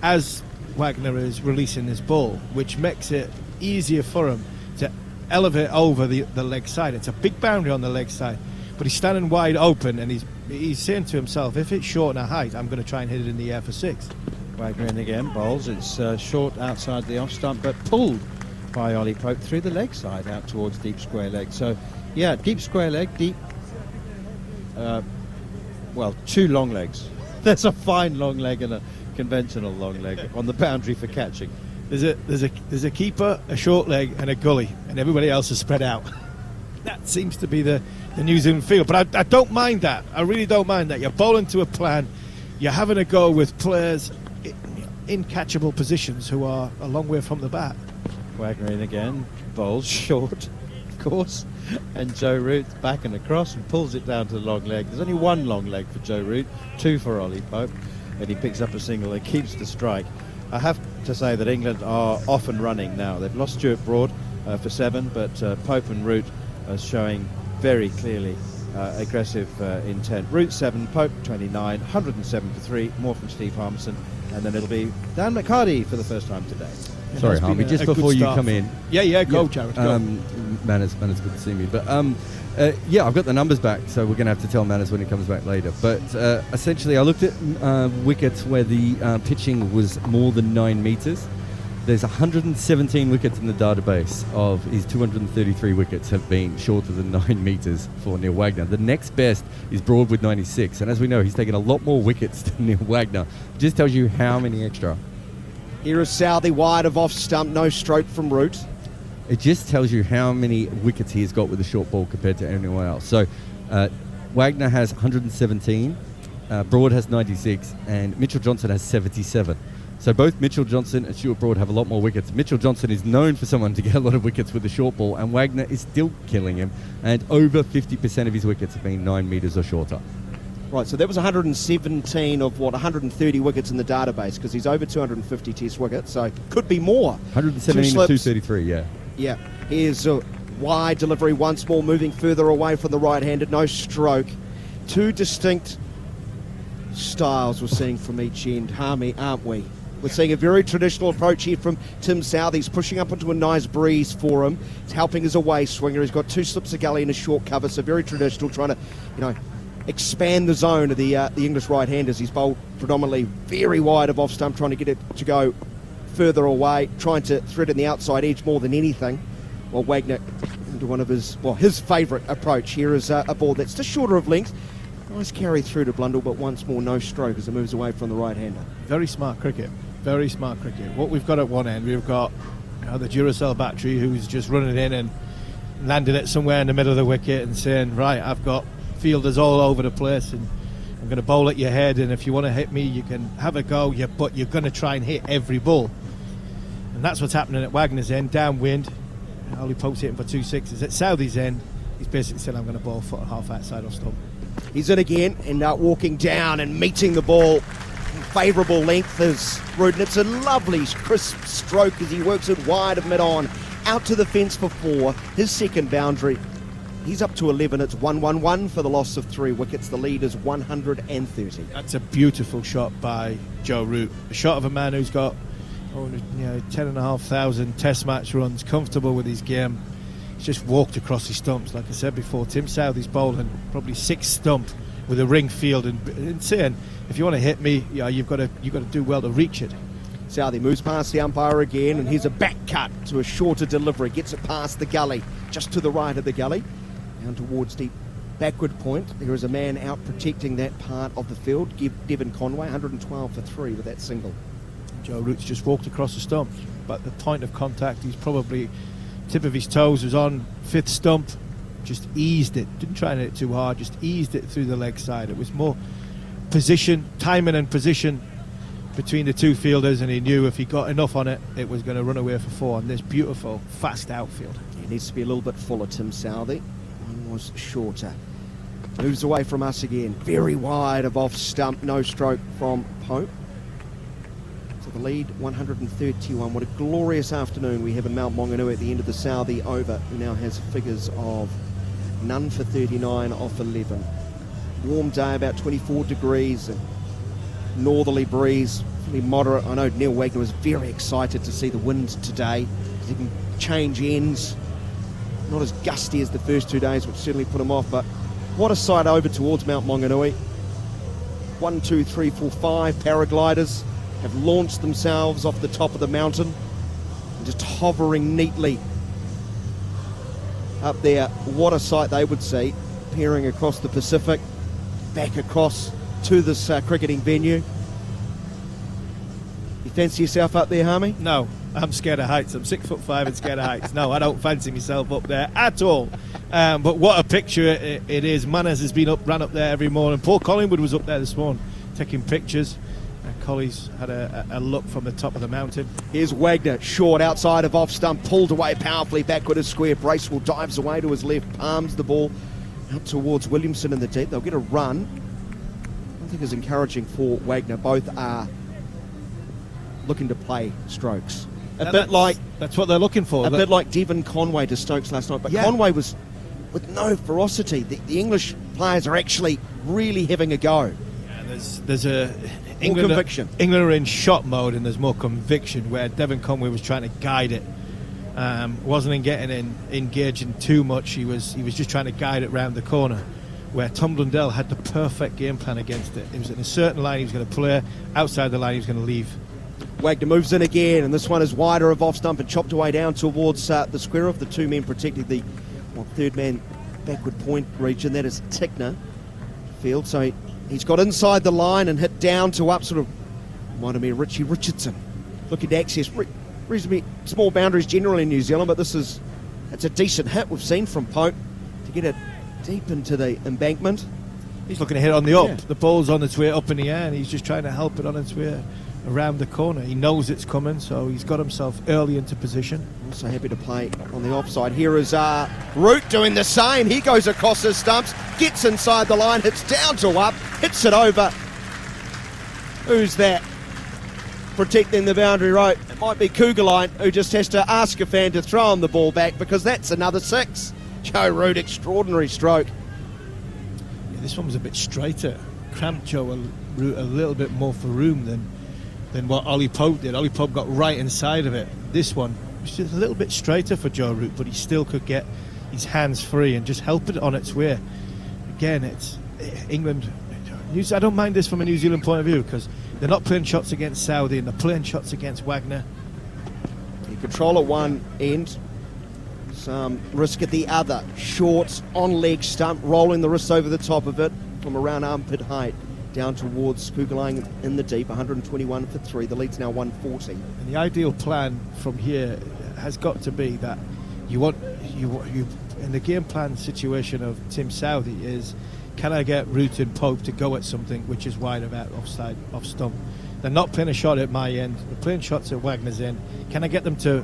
as Wagner is releasing this ball, which makes it easier for him to elevate over the leg side. It's a big boundary on the leg side, but he's standing wide open, and he's saying to himself, if it's short in a height, I'm going to try and hit it in the air for 6. Wagner in again, bowls. It's short outside the off stump, but pulled by Ollie Pope through the leg side out towards deep square leg. So, yeah, deep square leg, deep. 2 long legs. There's a fine long leg and a conventional long leg on the boundary for catching. There's a keeper, a short leg, and a gully, and everybody else is spread out. That seems to be the New Zealand field. But I don't mind that. I really don't mind that. You're bowling to a plan. You're having a go with players in catchable positions who are a long way from the bat. Wagner in again, bowls short, of course, and Joe Root's back and across and pulls it down to the long leg. There's only one long leg for Joe Root, two for Ollie Pope, and he picks up a single and keeps the strike. I have to say that England are off and running now. They've lost Stuart Broad for 7, but Pope and Root are showing very clearly aggressive intent. Root 7, Pope 29, 107 for 3, more from Steve Harmison, and then it'll be Dan McCarty for the first time today. Sorry, Harmy, just before you come in. Go, Jared, go. Manners, good to see me. But I've got the numbers back, so we're going to have to tell Manners when he comes back later. But essentially, I looked at wickets where the pitching was more than 9 metres. There's 117 wickets in the database of his 233 wickets have been shorter than 9 metres for Neil Wagner. The next best is Broad with 96, and as we know, he's taken a lot more wickets than Neil Wagner. It just tells you how many extra. Here is Southey wide of off stump, no stroke from Root. It just tells you how many wickets he has got with the short ball compared to anyone else. So Wagner has 117, Broad has 96, and Mitchell Johnson has 77. So both Mitchell Johnson and Stuart Broad have a lot more wickets. Mitchell Johnson is known for someone to get a lot of wickets with the short ball, and Wagner is still killing him, and over 50% of his wickets have been 9 metres or shorter. Right, so that was 117 of 130 wickets in the database, because he's over 250 test wickets, so could be more. 117 of 233, yeah. Yeah, here's a wide delivery once more, moving further away from the right-handed, no stroke. Two distinct styles we're seeing from each end, Harmy, aren't we? We're seeing a very traditional approach here from Tim South. He's pushing up into a nice breeze for him. He's helping as a way swinger. He's got 2 slips of gully and a short cover, so very traditional, trying to, expand the zone of the English right-handers. He's bowled predominantly very wide of off-stump, trying to get it to go further away, trying to threaten the outside edge more than anything. While Wagner into one of his favourite approach. Here is a ball that's just shorter of length. Nice carry through to Blundell, but once more no stroke as it moves away from the right-hander. Very smart cricket. Very smart cricket. What we've got at one end, we've got the Duracell battery who's just running in and landing it somewhere in the middle of the wicket and saying, right, I've got fielders all over the place and I'm going to bowl at your head, and if you want to hit me you can have a go, but you're going to try and hit every ball. And that's what's happening at Wagner's end, downwind. Ollie Pope's hitting for 2 sixes. At Southey's end, he's basically said, I'm going to bowl 1.5 foot outside off stump. He's in again and walking down and meeting the ball. Favourable length is Root, and it's a lovely crisp stroke as he works it wide of mid-on, out to the fence for 4, his second boundary. He's up to 11. It's 1-1-1 for the loss of 3 wickets. The lead is 130. That's a beautiful shot by Joe Root. A shot of a man who's got 10,500 test match runs, comfortable with his game. He's just walked across his stumps. Like I said before, Tim Southey's bowling probably 6 stump with a ring field and saying, if you want to hit me, you've got to do well to reach it. Southey moves past the umpire again, and here's a back cut to a shorter delivery. Gets it past the gully, just to the right of the gully, down towards deep backward point. There is a man out protecting that part of the field. Devon Conway, 112 for 3 with that single. Joe Root's just walked across the stump, but the point of contact, he's probably tip of his toes was on 5th stump, just eased it, didn't try and hit it too hard, just eased it through the leg side. It was more position, timing and position between the 2 fielders, and he knew if he got enough on it, it was going to run away for 4 on this beautiful fast outfield. He needs to be a little bit fuller, Tim Southey. One was shorter. Moves away from us again, very wide of off stump, no stroke from Pope. So the lead 131. What a glorious afternoon we have in Mount Maunganui at the end of the Southey over, who now has figures of none for 39 off 11. Warm day, about 24 degrees, and northerly breeze, pretty moderate. I know Neil Wagner was very excited to see the wind today, because he can change ends. Not as gusty as the first 2 days, which certainly put him off, but what a sight over towards Mount Maunganui. 1, 2, 3, 4, 5 paragliders have launched themselves off the top of the mountain and just hovering neatly up there. What a sight they would see, peering across the Pacific, back across to this cricketing venue. You Fancy yourself up there, Harmy? No, I'm scared of heights. I'm 6'5" and scared of heights. No, I don't fancy myself up there at all. But what a picture it is. Manners has been ran up there every morning. Paul Collingwood was up there this morning taking pictures. Colley's had a look from the top of the mountain. Here's Wagner, short outside of off stump, pulled away powerfully backward as square. Bracewell dives away to his left, palms the ball out towards Williamson in the deep. They'll get a run. I think is encouraging for Wagner. Both are looking to play strokes. That's what they're looking for. A bit like Devon Conway to Stokes last night, but Conway was with no ferocity. The English players are actually really having a go. Yeah, there's a conviction. England are in shot mode and there's more conviction, where Devon Conway was trying to guide it. Wasn't engaging too much. He was just trying to guide it round the corner, where Tom Blundell had the perfect game plan against it. It was in a certain line he was going to play, outside the line he was going to leave. Wagner moves in again, and this one is wider of off stump and chopped away down towards the square of the two men protecting the third man backward point region. That is Tickner field. So he's got inside the line and hit down to up, sort of reminded me of Richie Richardson. Looking to access reasonably small boundaries generally in New Zealand, but it's a decent hit we've seen from Pope to get it deep into the embankment. He's looking to hit on the up. Yeah. The ball's on its way up in the air and he's just trying to help it on its way around the corner. He knows it's coming, so he's got himself early into position. Also happy to play on the offside. Here is Root doing the same. He goes across his stumps, gets inside the line, hits down to up, hits it over. Who's that protecting the boundary rope? It might be Kugelheim, who just has to ask a fan to throw him the ball back, because that's another 6. Joe Root, extraordinary stroke. Yeah, this one was a bit straighter. Cramped Joe Root a little bit more for room than what Ollie Pope did. Ollie Pope got right inside of it. This one was just a little bit straighter for Joe Root, but he still could get his hands free and just help it on its way. Again, it's England. I don't mind this from a New Zealand point of view, because they're not playing shots against Saudi and they're playing shots against Wagner. You control at one end, some risk at the other. Short on leg stump, rolling the wrist over the top of it from around armpit height down towards Kugelheim in the deep. 121 for 3. The lead's now 140. And the ideal plan from here has got to be that you in the game plan situation of Tim Southey is, can I get Root and Pope to go at something which is wide about offside, off stump? They're not playing a shot at my end. They're playing shots at Wagner's end. Can I get them to,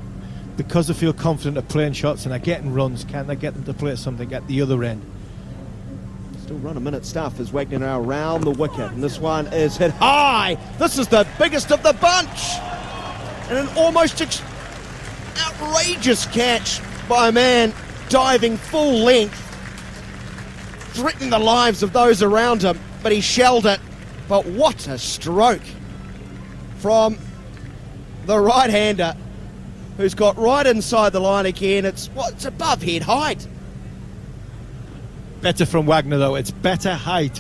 because they feel confident of playing shots and are getting runs, can I get them to play something at the other end? Still run a minute stuff as Wagner now around the wicket, and this one is hit high. This is the biggest of the bunch, and an almost outrageous catch by a man diving full length, threatening the lives of those around him, but he shelled it. But what a stroke from the right-hander, who's got right inside the line again. It's above head height. Better from Wagner though, it's better height.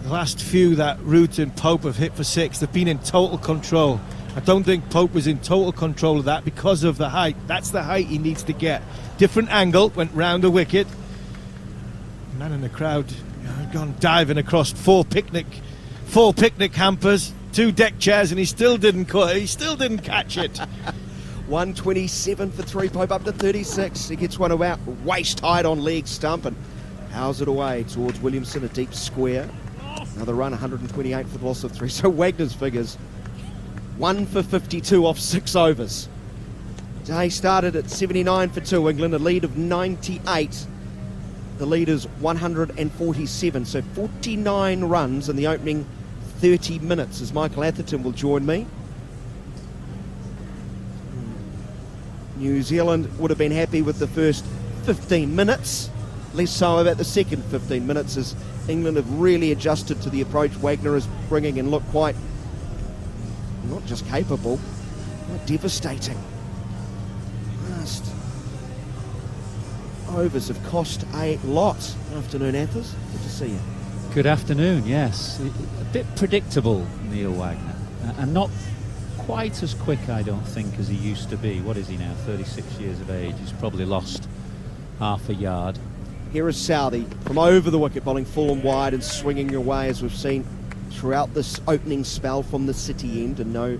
The last few that Root and Pope have hit for 6, they've been in total control. I don't think Pope was in total control of that because of the height. That's the height he needs to get. Different angle, went round the wicket. Man in the crowd gone diving across four picnic hampers, 2 deck chairs, and he still didn't catch it. 127 for 3, Pope up to 36. He gets one about waist height on leg stump and howls it away towards Williamson, a deep square. Another run, 128 for the loss of 3. So Wagner's figures, 1 for 52 off 6 overs. Day started at 79 for 2, England, a lead of 98. The lead is 147, so 49 runs in the opening 30 minutes, as Michael Atherton will join me. New Zealand would have been happy with the first 15 minutes, less so about the second 15 minutes, as England have really adjusted to the approach Wagner is bringing and look quite, not just capable, quite devastating. Last overs have cost a lot. Afternoon, Athers. Good to see you. Good afternoon, yes. A bit predictable, Neil Wagner, and not quite as quick, I don't think, as he used to be. What is he now, 36 years of age? He's probably lost half a yard. Here is Southey from over the wicket, bowling full and wide and swinging away, as we've seen throughout this opening spell from the City end, and no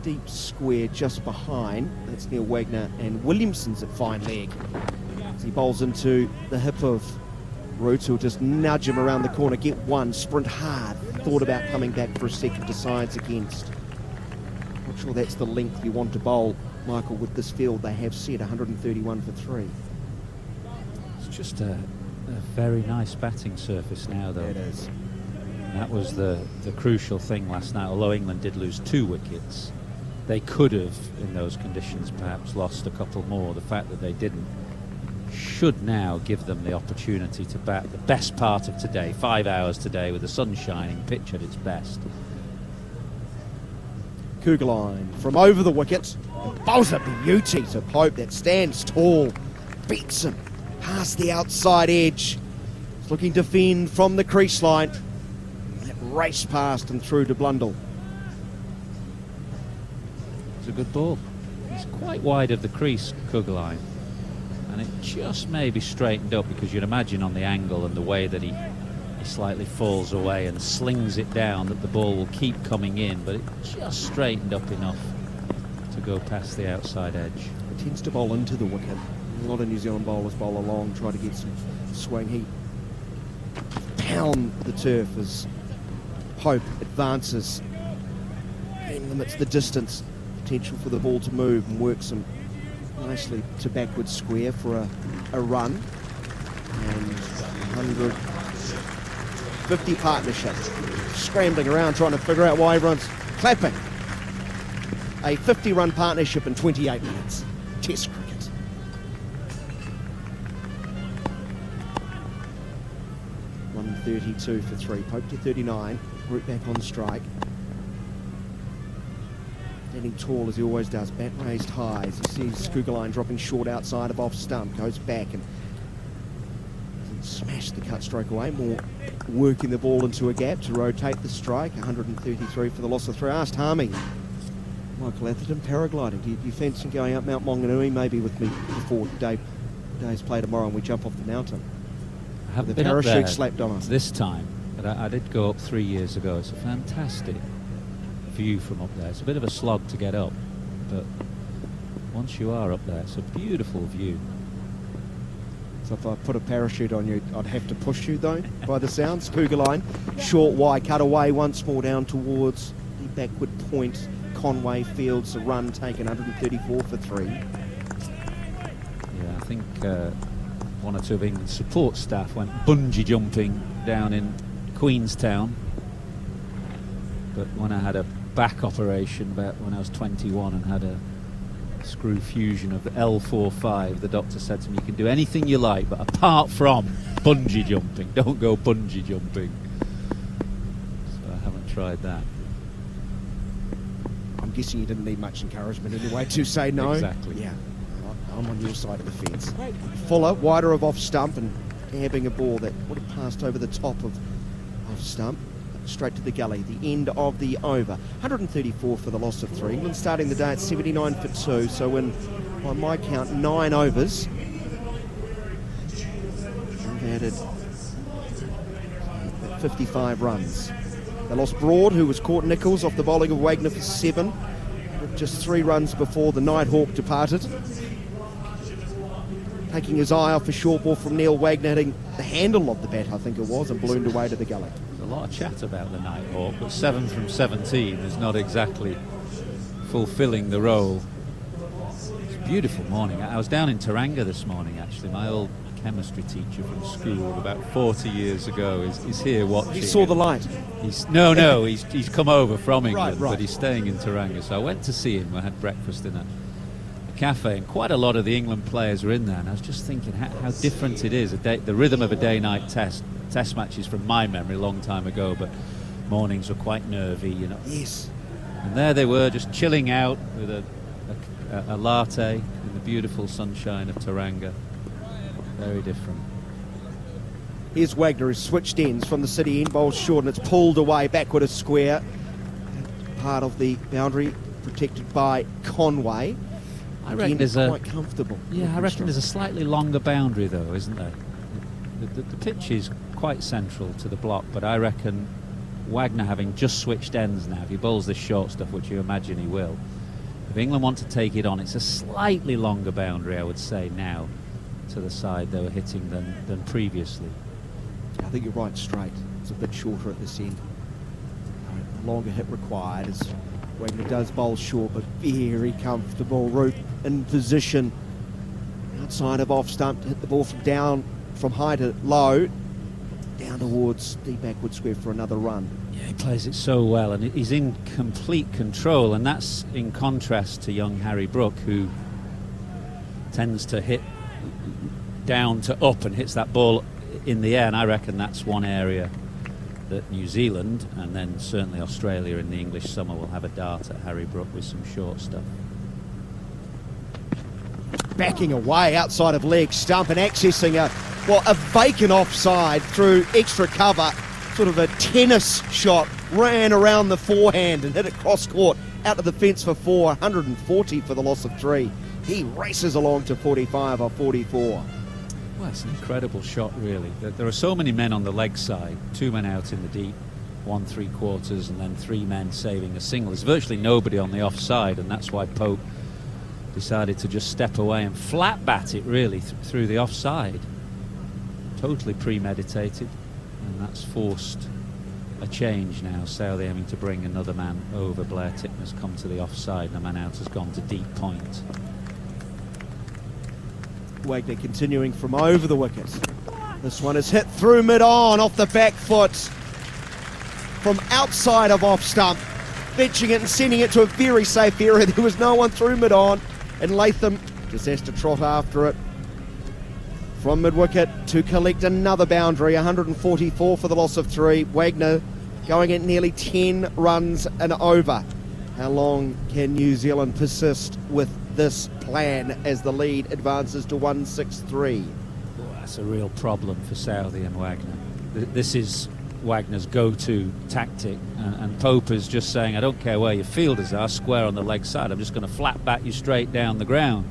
deep square just behind. That's Neil Wagner, and Williamson's at fine leg. As he bowls into the hip of Root, who'll just nudge him around the corner, get one, sprint hard, thought about coming back for a second, decides against. Not sure that's the length you want to bowl, Michael, with this field. They have set 131 for 3. It's just a very nice batting surface now, though. It is. And that was the crucial thing last night. Although England did lose 2 wickets, they could have, in those conditions, perhaps lost a couple more. The fact that they didn't should now give them the opportunity to bat the best part of today, 5 hours today, with the sun shining, pitch at its best. Kugelheim from over the wicket, and bowls a beauty to Pope that stands tall, beats him past the outside edge. He's looking to fend from the crease line. That race past and through to Blundell. It's a good ball. It's quite wide of the crease, Kugelheim, and it just maybe straightened up, because you'd imagine on the angle and the way that he slightly falls away and slings it down that the ball will keep coming in, but it just straightened up enough to go past the outside edge. It tends to bowl into the wicket. A lot of New Zealand bowlers bowl along, try to get some swing. He pound the turf as Pope advances and limits the distance. Potential for the ball to move, and works him nicely to backward square for a run. And 150 partnership. Scrambling around trying to figure out why everyone's clapping. A 50-run partnership in 28 minutes. Test cricket. $132 for 3. Pope to 39. Root back on strike. Standing tall as he always does. Bat raised high as he sees Kugelheim dropping short outside of off stump. Goes back and smash the cut stroke away. More working the ball into a gap to rotate the strike. 133 for the loss of 3. Asked Harmy, Michael Atherton, paragliding. Do you fancy going up Mount Maunganui maybe with me before Day's play tomorrow and we jump off the mountain? I haven't the been up parachute there slapped on us this time, but I did go up 3 years ago. It's a fantastic view from up there. It's a bit of a slog to get up, but once you are up there, it's a beautiful view. So if I put a parachute on you, I'd have to push you though, by the sounds. Kugelheim, short wide, cut away once more down towards the backward point. Conway fields a run taken, 134 for 3. Yeah, I think one or two of England's support staff went bungee jumping down in Queenstown. But when I had a back operation back when I was 21 and had a screw fusion of L45, the doctor said to me, you can do anything you like, but apart from bungee jumping, don't go bungee jumping. So I haven't tried that. I'm guessing you didn't need much encouragement anyway to say no. Exactly. Yeah, I'm on your side of the fence. Fuller, wider of off stump and dabbing a ball that would have passed over the top of stump. Straight to the gully, the end of the over. 134 for the loss of 3. England starting the day at 79 for 2, so in, by my count, 9 overs. They've added 55 runs. They lost Broad, who was caught Nichols off the bowling of Wagner for 7, with just 3 runs before the Nighthawk departed. Taking his eye off a short ball from Neil Wagner, hitting the handle of the bat, I think it was, and ballooned away to the gully. A lot of chat about the Nighthawk, but 7 from 17 is not exactly fulfilling the role. It's a beautiful morning. I was down in Taranga this morning, actually. My old chemistry teacher from school about 40 years ago is here watching. He saw the light. He's come over from England, right. But he's staying in Taranga. So I went to see him. I had breakfast in a cafe, and quite a lot of the England players were in there, and I was just thinking how different it is. The rhythm of a day-night test matches from my memory a long time ago, but mornings were quite nervy, you know. Yes. And there they were, just chilling out with a latte in the beautiful sunshine of Taranga. Very different. Here's Wagner, who's switched ends from the city end, bowls short, and it's pulled away backward a square. Part of the boundary protected by Conway. I reckon there's quite comfortable. Yeah, I reckon there's a slightly longer boundary though, isn't there? The pitch is quite central to the block, but I reckon Wagner having just switched ends now, if he bowls this short stuff, which you imagine he will, if England want to take it on, it's a slightly longer boundary, I would say, now to the side they were hitting than previously. I think you're right, straight. It's a bit shorter at this end. Longer hit required as Wagner does bowl short, but very comfortable. Root in position outside of off stump to hit the ball from high to low, down towards the backward square for another run. Yeah, he plays it so well, and he's in complete control, and that's in contrast to young Harry Brook, who tends to hit down to up and hits that ball in the air, and I reckon that's one area that New Zealand and then certainly Australia in the English summer will have a dart at Harry Brook with some short stuff. Backing away outside of leg stump and accessing a vacant offside through extra cover, sort of a tennis shot, ran around the forehand and hit it cross court out to the fence for 4, 140 for the loss of 3. He races along to 45 or 44. Well, it's an incredible shot, really. There are so many men on the leg side, 2 men out in the deep, 1 3/4, and then 3 men saving a single. There's virtually nobody on the offside, and that's why Pope decided to just step away and flat bat it, really, through the offside. Totally premeditated, and that's forced a change now. Southey aiming to bring another man over. Blair Tickner's come to the offside, and a man out has gone to deep point. Wagner continuing from over the wicket. This one is hit through mid-on off the back foot from outside of off stump, fetching it and sending it to a very safe area. There was no one through mid-on, and Latham just has to trot after it from mid-wicket to collect another boundary. 144 for the loss of 3. Wagner going at nearly 10 runs and over. How long can New Zealand persist with this plan as the lead advances to 163? Well, that's a real problem for Southey and Wagner. This is Wagner's go-to tactic, and Pope is just saying, I don't care where your fielders are, square on the leg side, I'm just going to flat bat you straight down the ground.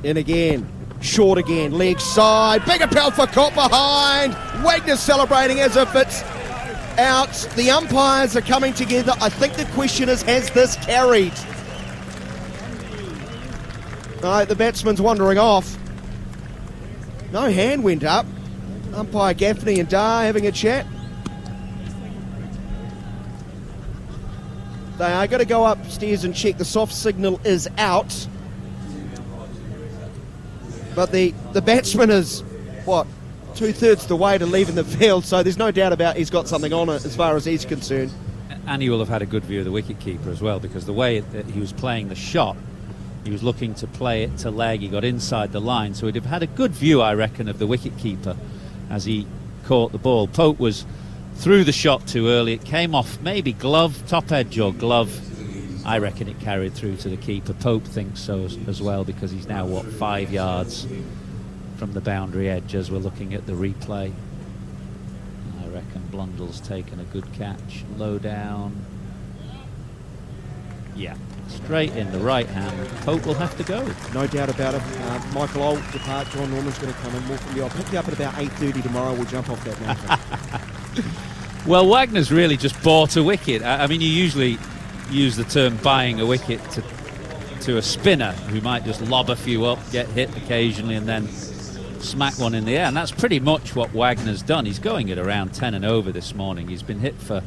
In again, short again, leg side, bigger pelt for caught behind. Wagner celebrating as if it's out. The umpires are coming together. I think the question is, has this carried? No, the batsman's wandering off. No hand went up. Umpire Gaffney and Dar having a chat. They are going to go upstairs and check. The soft signal is out. But the batsman is, what, 2/3 the way to leaving the field, so there's no doubt about he's got something on it as far as he's concerned. And he will have had a good view of the wicketkeeper as well, because the way that he was playing the shot, he was looking to play it to leg. He got inside the line, so he'd have had a good view, I reckon, of the wicketkeeper as he caught the ball. Pope was through the shot too early. It came off maybe glove, top edge or glove. I reckon it carried through to the keeper. Pope thinks so as well, because he's now, 5 yards from the boundary edge as we're looking at the replay. I reckon Blundell's taken a good catch. Low down. Yeah. Straight in the right hand. Pope will have to go. No doubt about it. Michael Old depart. John Norman's going to come in more from you. I'll pick you up at about 8:30 tomorrow. We'll jump off that mountain. Well, Wagner's really just bought a wicket. I mean, you usually use the term buying a wicket to a spinner who might just lob a few up, get hit occasionally, and then smack one in the air. And that's pretty much what Wagner's done. He's going at around 10 and over this morning. He's been hit for,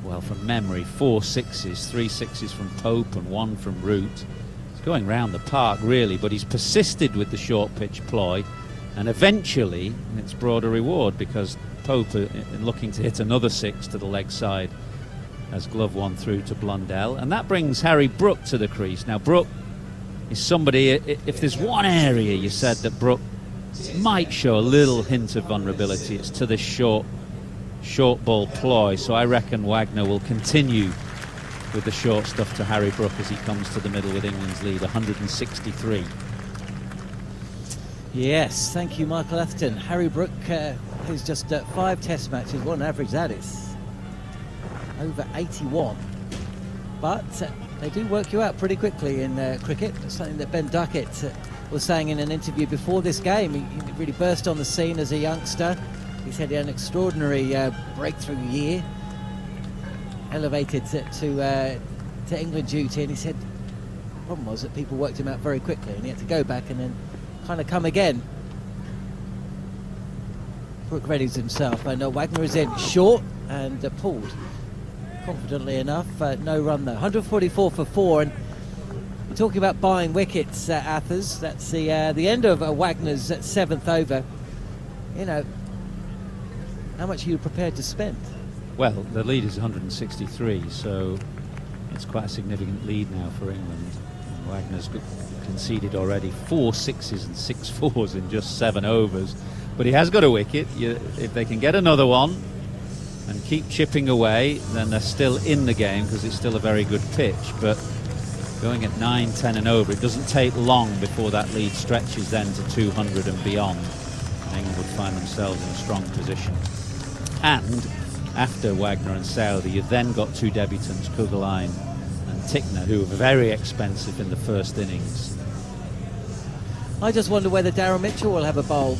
well, from memory, 4 sixes, 3 sixes from Pope and 1 from Root. He's going round the park, really, but he's persisted with the short pitch ploy, and eventually it's brought a reward, because Pope, in looking to hit another 6 to the leg side, has glove 1 through to Blundell, and that brings Harry Brook to the crease. Now, Brook is somebody, if there's one area you said that Brook might show a little hint of vulnerability, it's to this short ball ploy. So I reckon Wagner will continue with the short stuff to Harry Brook as he comes to the middle with England's lead, 163. Yes, thank you, Michael Atherton. Harry Brook, who's just 5 test matches, what an average that is. Over 81. But they do work you out pretty quickly in cricket. Something that Ben Duckett was saying in an interview before this game. He really burst on the scene as a youngster. He's had an extraordinary breakthrough year. elevated to England duty, and he said the problem was that people worked him out very quickly and he had to go back and then kind of come again. Brook readies himself, and Wagner is in short and pulled confidently enough. No run though. 144 for 4, and we're talking about buying wickets, Athers. That's the end of Wagner's 7th over. You know, how much are you prepared to spend? Well, the lead is 163, so it's quite a significant lead now for England. And Wagner's conceded already 4 sixes and 6 fours in just 7 overs. But he has got a wicket. If they can get another one and keep chipping away, then they're still in the game because it's still a very good pitch. But going at 9, 10 and over, it doesn't take long before that lead stretches then to 200 and beyond. And England would find themselves in a strong position. And after Wagner and Southey, you've then got 2 debutants, Kuggeleijn and Tickner, who are very expensive in the first innings. I just wonder whether Darren Mitchell will have a bowl.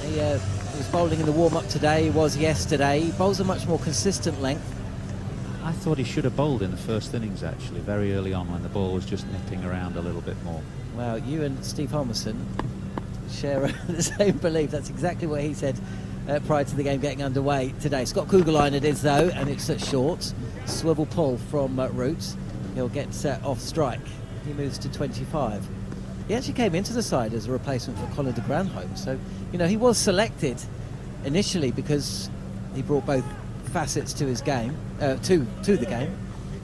He was bowling in the warm-up today, he was yesterday. He bowls a much more consistent length. I thought he should have bowled in the first innings, actually, very early on when the ball was just nipping around a little bit more. Well, you and Steve Homerson share the same belief. That's exactly what he said prior to the game getting underway today. Scott Kuggeleijn it is, though, and it's at short. Swivel pull from Root. He'll get off strike. He moves to 25. He actually came into the side as a replacement for Colin de Granholm, so you know he was selected initially because he brought both facets to his game, to the game,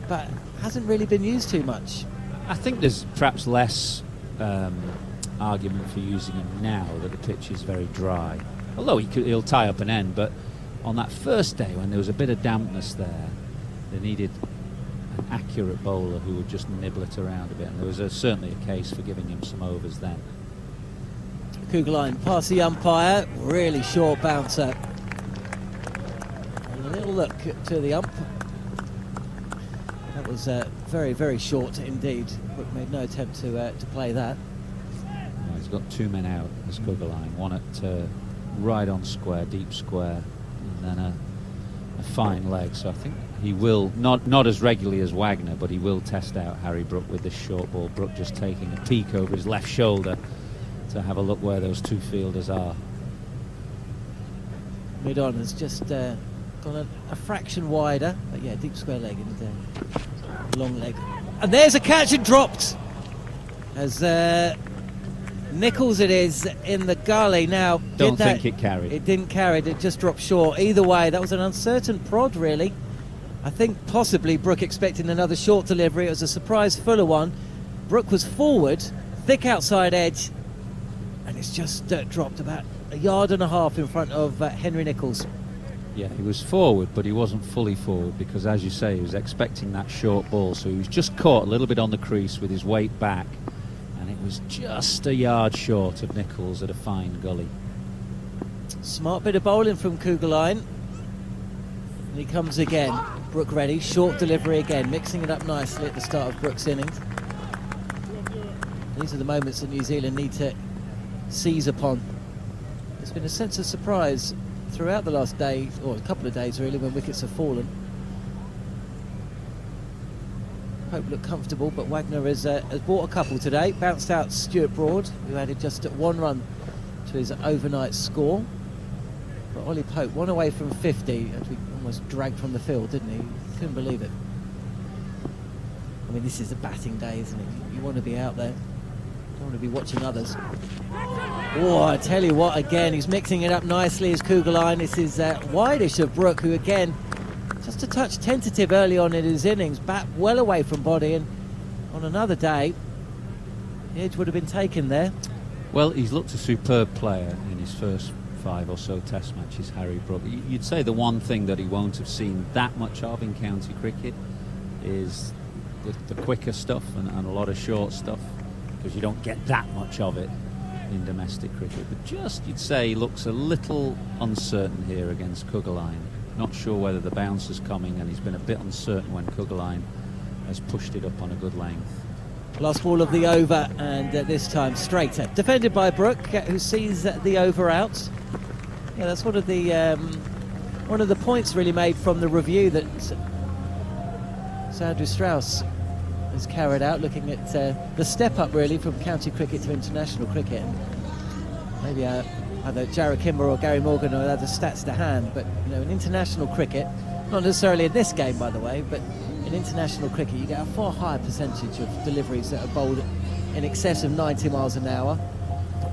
but hasn't really been used too much. I think there's perhaps less argument for using him now that the pitch is very dry. Although he'll tie up an end, but on that first day when there was a bit of dampness there, they needed an accurate bowler who would just nibble it around a bit, and there was certainly a case for giving him some overs then. Kuggeleijn past the umpire, really short bouncer. And a little look to the ump. That was very, very short indeed. Brook made no attempt to play that. Well, he's got 2 men out as Kuggeleijn, one at right on square, deep square, and then a fine leg. So I think he will, not as regularly as Wagner, but he will test out Harry Brook with this short ball. Brook just taking a peek over his left shoulder to have a look where those 2 fielders are. Mid-on has just gone a fraction wider, but yeah, deep square leg and long leg. And there's a catch and dropped as Nichols it is in the gully. Now, don't think it carried. It didn't carry, it just dropped short. Either way, that was an uncertain prod, really. I think possibly Brook expecting another short delivery. It was a surprise fuller one. Brook was forward, thick outside edge, and it's just dropped about 1.5 yards in front of Henry Nichols. Yeah, he was forward, but he wasn't fully forward because, as you say, he was expecting that short ball, so he was just caught a little bit on the crease with his weight back, and it was just 1 yard short of Nichols at a fine gully. Smart bit of bowling from Kuggeleijn. And he comes again. Brook ready, short delivery again, mixing it up nicely at the start of Brook's innings. These are the moments that New Zealand need to seize upon. There's been a sense of surprise throughout the last day, or a couple of days really, when wickets have fallen. Pope looked comfortable, but Wagner has bought a couple today. Bounced out Stuart Broad, who added just 1 run to his overnight score. But Ollie Pope, 1 away from 50, as we almost dragged from the field, didn't he? Couldn't believe it. I mean, this is a batting day, isn't it? You want to be out there. You don't want to be watching others. Oh, I tell you what, again, he's mixing it up nicely as Kuggeleijn. This is wideish of Brook, who again, just a touch tentative early on in his innings, bat well away from body, and on another day, the edge would have been taken there. Well, he's looked a superb player in his first 5 or so test matches, Harry Brook. You'd say the one thing that he won't have seen that much of in county cricket is the quicker stuff and a lot of short stuff, because you don't get that much of it in domestic cricket. But just, you'd say, he looks a little uncertain here against Kuggeleijn. Not sure whether the bounce is coming, and he's been a bit uncertain when Kuggeleijn has pushed it up on a good length. Last ball of the over, and this time straighter. Defended by Brook, who sees the over out. Yeah, that's one of the points really made from the review, that So Andrew Strauss is carried out, looking at the step up really from county cricket to international cricket. Maybe either Jarrah Kimber or Gary Morgan or other stats to hand, but in international cricket, not necessarily in this game by the way, but in international cricket you get a far higher percentage of deliveries that are bowled in excess of 90 miles an hour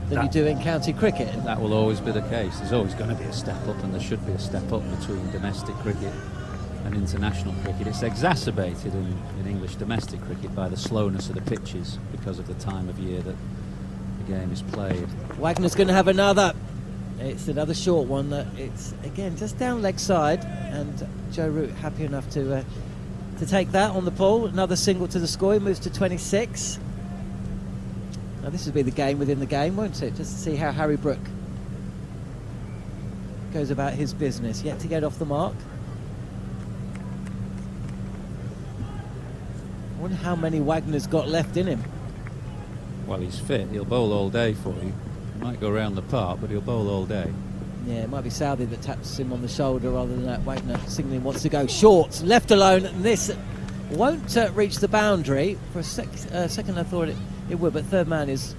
than you do in county cricket. That will always be the case. There's always going to be a step up, and there should be a step up between domestic cricket and international cricket. It's exacerbated in English domestic cricket by the slowness of the pitches because of the time of year that the game is played. Wagner's going to have another. It's another short one. It's again just down leg side, and Joe Root happy enough to take that on the pull. Another single to the score. He moves to 26. Now this will be the game within the game, won't it? Just to see how Harry Brook goes about his business. Yet to get off the mark. I wonder how many Wagner's got left in him. Well, he's fit. He'll bowl all day for you. He might go around the park, but he'll bowl all day. Yeah, it might be Southey that taps him on the shoulder rather than that. Wagner signalling wants to go short, left alone, and this won't reach the boundary. For a second I thought it would, but third man is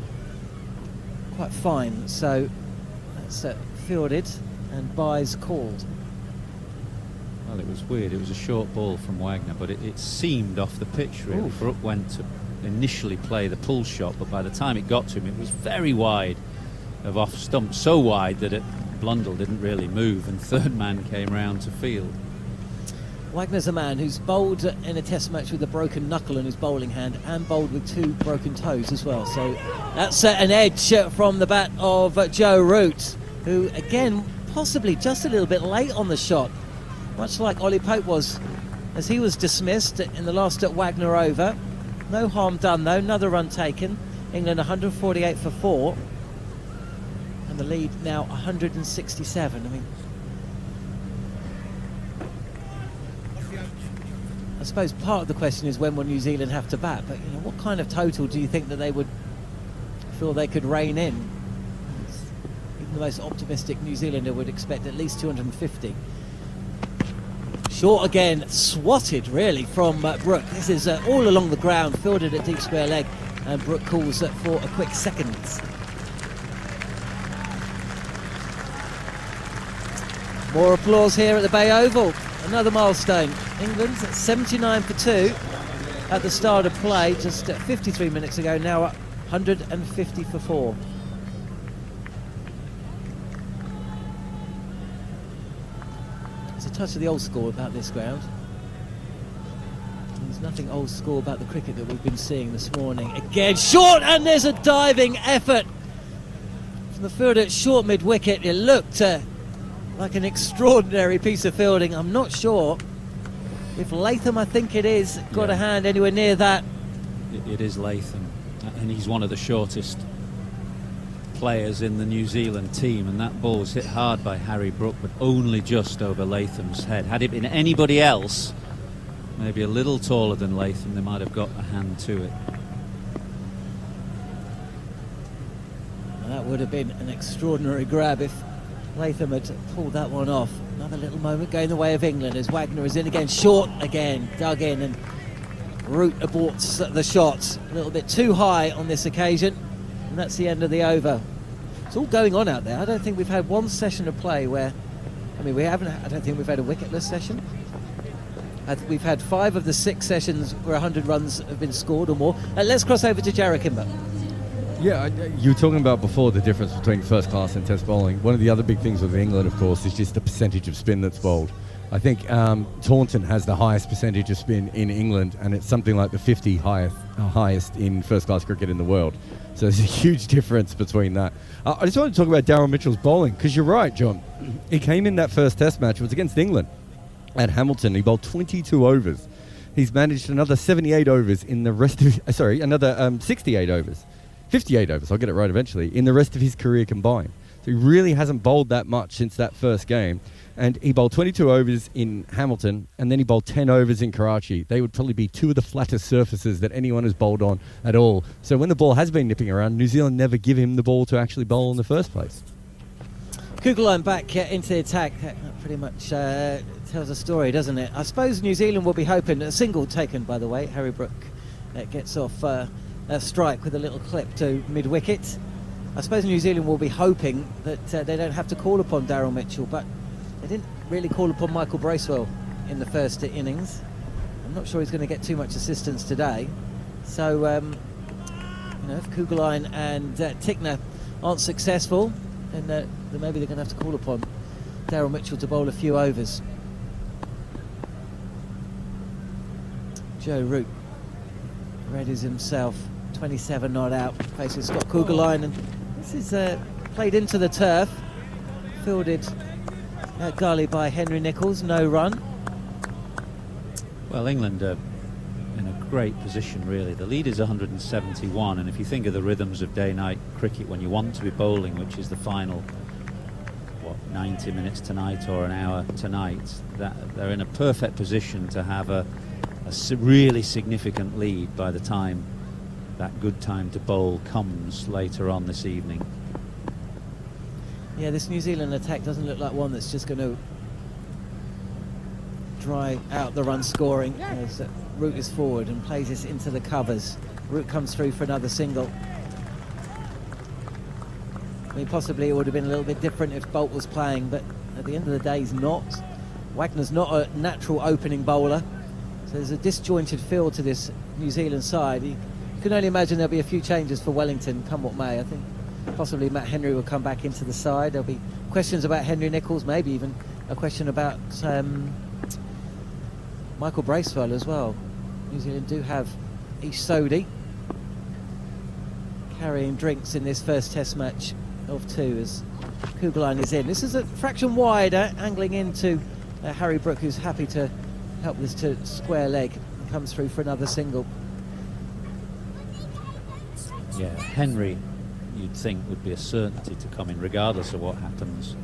quite fine, so that's fielded and byes called. Well, it was weird. It was a short ball from Wagner, but it seemed off the pitch really. Oof. Brook went to initially play the pull shot, but by the time it got to him, it was very wide of off stump, so wide that Blundell didn't really move, and third man came round to field. Wagner's a man who's bowled in a test match with a broken knuckle in his bowling hand and bowled with 2 broken toes as well. So that's an edge from the bat of Joe Root, who again possibly just a little bit late on the shot, much like Ollie Pope was as he was dismissed in the last Wagner over. No harm done though, another run taken. England 148 for 4. And the lead now 167. I mean, I suppose part of the question is when will New Zealand have to bat, but what kind of total do you think that they would feel they could rein in? Even the most optimistic New Zealander would expect at least 250. Short again, swatted really from Brook. This is all along the ground, fielded at deep square leg, and Brook calls for a quick second. More applause here at the Bay Oval. Another milestone. England 79 for 2 at the start of play just 53 minutes ago, now at 150 for 4. There's a touch of the old school about this ground. There's nothing old school about the cricket that we've been seeing this morning. Again, short, and there's a diving effort from the fielder at short mid-wicket. It looked like an extraordinary piece of fielding. I'm not sure if Latham, I think it is, got a hand anywhere near that. It is Latham, and he's one of the shortest players in the New Zealand team, and that ball was hit hard by Harry Brook, but only just over Latham's head. Had it been anybody else, maybe a little taller than Latham, they might have got a hand to it. That would have been an extraordinary grab if Latham had pulled that one off. Another little moment going the way of England as Wagner is in again, short again, dug in, and Root aborts the shot. A little bit too high on this occasion, and that's the end of the over. It's all going on out there. I don't think we've had one session of play where, I don't think we've had a wicketless session. We've had 5 of the 6 sessions where 100 runs have been scored or more. Let's cross over to Jarrah Kimber. Yeah, you were talking about before the difference between first class and test bowling. One of the other big things with England, of course, is just the percentage of spin that's bowled. I think Taunton has the highest percentage of spin in England, and it's something like the 50 highest in first class cricket in the world. So there's a huge difference between that. I just wanted to talk about Daryl Mitchell's bowling, because you're right, John. He came in that first test match, it was against England at Hamilton. He bowled 22 overs. He's managed another 78 overs in the rest of, 68 overs. 58 overs, I'll get it right eventually, in the rest of his career combined. So he really hasn't bowled that much since that first game. And he bowled 22 overs in Hamilton, and then he bowled 10 overs in Karachi. They would probably be 2 of the flattest surfaces that anyone has bowled on at all. So when the ball has been nipping around, New Zealand never give him the ball to actually bowl in the first place. Kugelheim back into the attack, pretty much tells a story, doesn't it? I suppose New Zealand will be hoping, a single taken, by the way, Harry Brook gets off a strike with a little clip to mid-wicket. I suppose New Zealand will be hoping that they don't have to call upon Daryl Mitchell, but they didn't really call upon Michael Bracewell in the first innings. I'm not sure he's going to get too much assistance today. So, if Kugelheim and Tickner aren't successful, then maybe they're going to have to call upon Daryl Mitchell to bowl a few overs. Joe Root readies himself, 27 not out, faces Scott Kugelheim, and this is played into the turf, fielded at gully by Henry Nicholls, no run. Well, England are in a great position, really. The lead is 171, and if you think of the rhythms of day-night cricket when you want to be bowling, which is the final 90 minutes tonight or an hour tonight, that they're in a perfect position to have a really significant lead by the time that good time to bowl comes later on this evening. Yeah, this New Zealand attack doesn't look like one that's just going to dry out the run scoring as Root is forward and plays this into the covers. Root comes through for another single. I mean, possibly it would have been a little bit different if Bolt was playing, but at the end of the day he's not. Wagner's not a natural opening bowler, so there's a disjointed feel to this New Zealand side. You can only imagine there'll be a few changes for Wellington, come what may. I think possibly Matt Henry will come back into the side. There'll be questions about Henry Nicholls, maybe even a question about Michael Bracewell as well. New Zealand do have Ish Sodhi carrying drinks in this first test match of two as Kugelheim is in. This is a fraction wider, angling into Harry Brook, who's happy to help this to square leg and comes through for another single. Yeah, Henry, you'd think, would be a certainty to come in regardless of what happens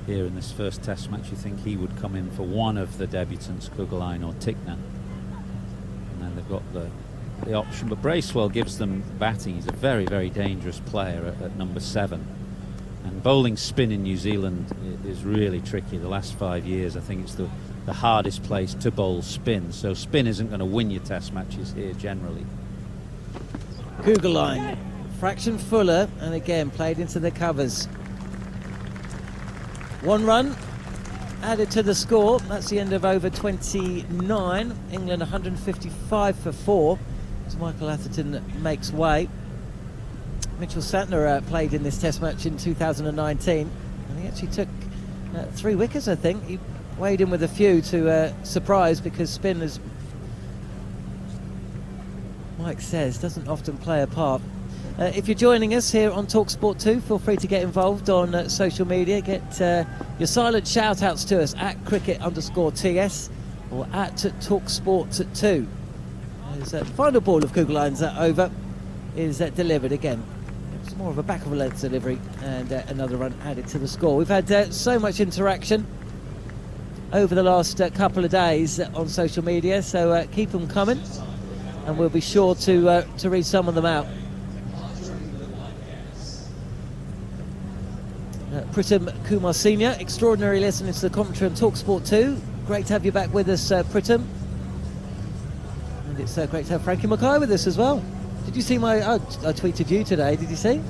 here in this first test match. You think he would come in for one of the debutants, Kugelheim or Tickner, and then they've got the option. But Bracewell gives them batting. He's a very, very dangerous player at number 7, and bowling spin in New Zealand is really tricky. The last 5 years I think it's the hardest place to bowl spin, so spin isn't going to win your test matches here generally. Kugelheim, fraction fuller, and again played into the covers. 1 run added to the score. That's the end of over 29. England 155 for 4 as Michael Atherton makes way. Mitchell Santner played in this test match in 2019, and he actually took 3 wickets, I think. He weighed in with a few to surprise, because spin, as Mike says, doesn't often play a part. If you're joining us here on TalkSport 2, feel free to get involved on social media. Get your silent shout-outs to us at cricket_TS or at TalkSport 2. The final ball of Kugelheim's over is delivered again. It's more of a back-of-the-legs delivery, and another run added to the score. We've had so much interaction over the last couple of days on social media, so keep them coming, and we'll be sure to read some of them out. Pritam Kumar Senior, extraordinary listening to the commentary on TalkSport 2. Great to have you back with us, Pritam. And it's great to have Frankie Mackay with us as well. Did you see I tweeted you today, did you see?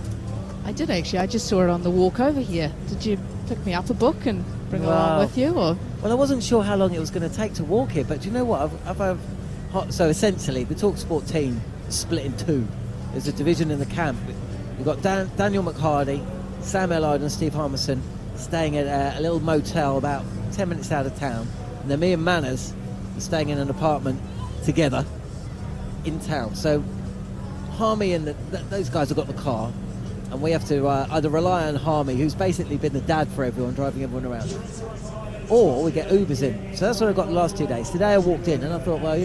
I did actually. I just saw it on the walk over here. Did you pick me up a book and bring it along with you? Or? Well, I wasn't sure how long it was going to take to walk here, but do you know what? So essentially, the TalkSport team is split in 2. There's a division in the camp. We've got Daniel McHardy, Sam Ellard and Steve Harmison staying at a little motel about 10 minutes out of town, and then me and Manners are staying in an apartment together in town. So Harmy and those guys have got the car, and we have to either rely on Harmy, who's basically been the dad for everyone, driving everyone around, or we get Ubers in. So that's what I got the last 2 days. Today I walked in and I thought, well,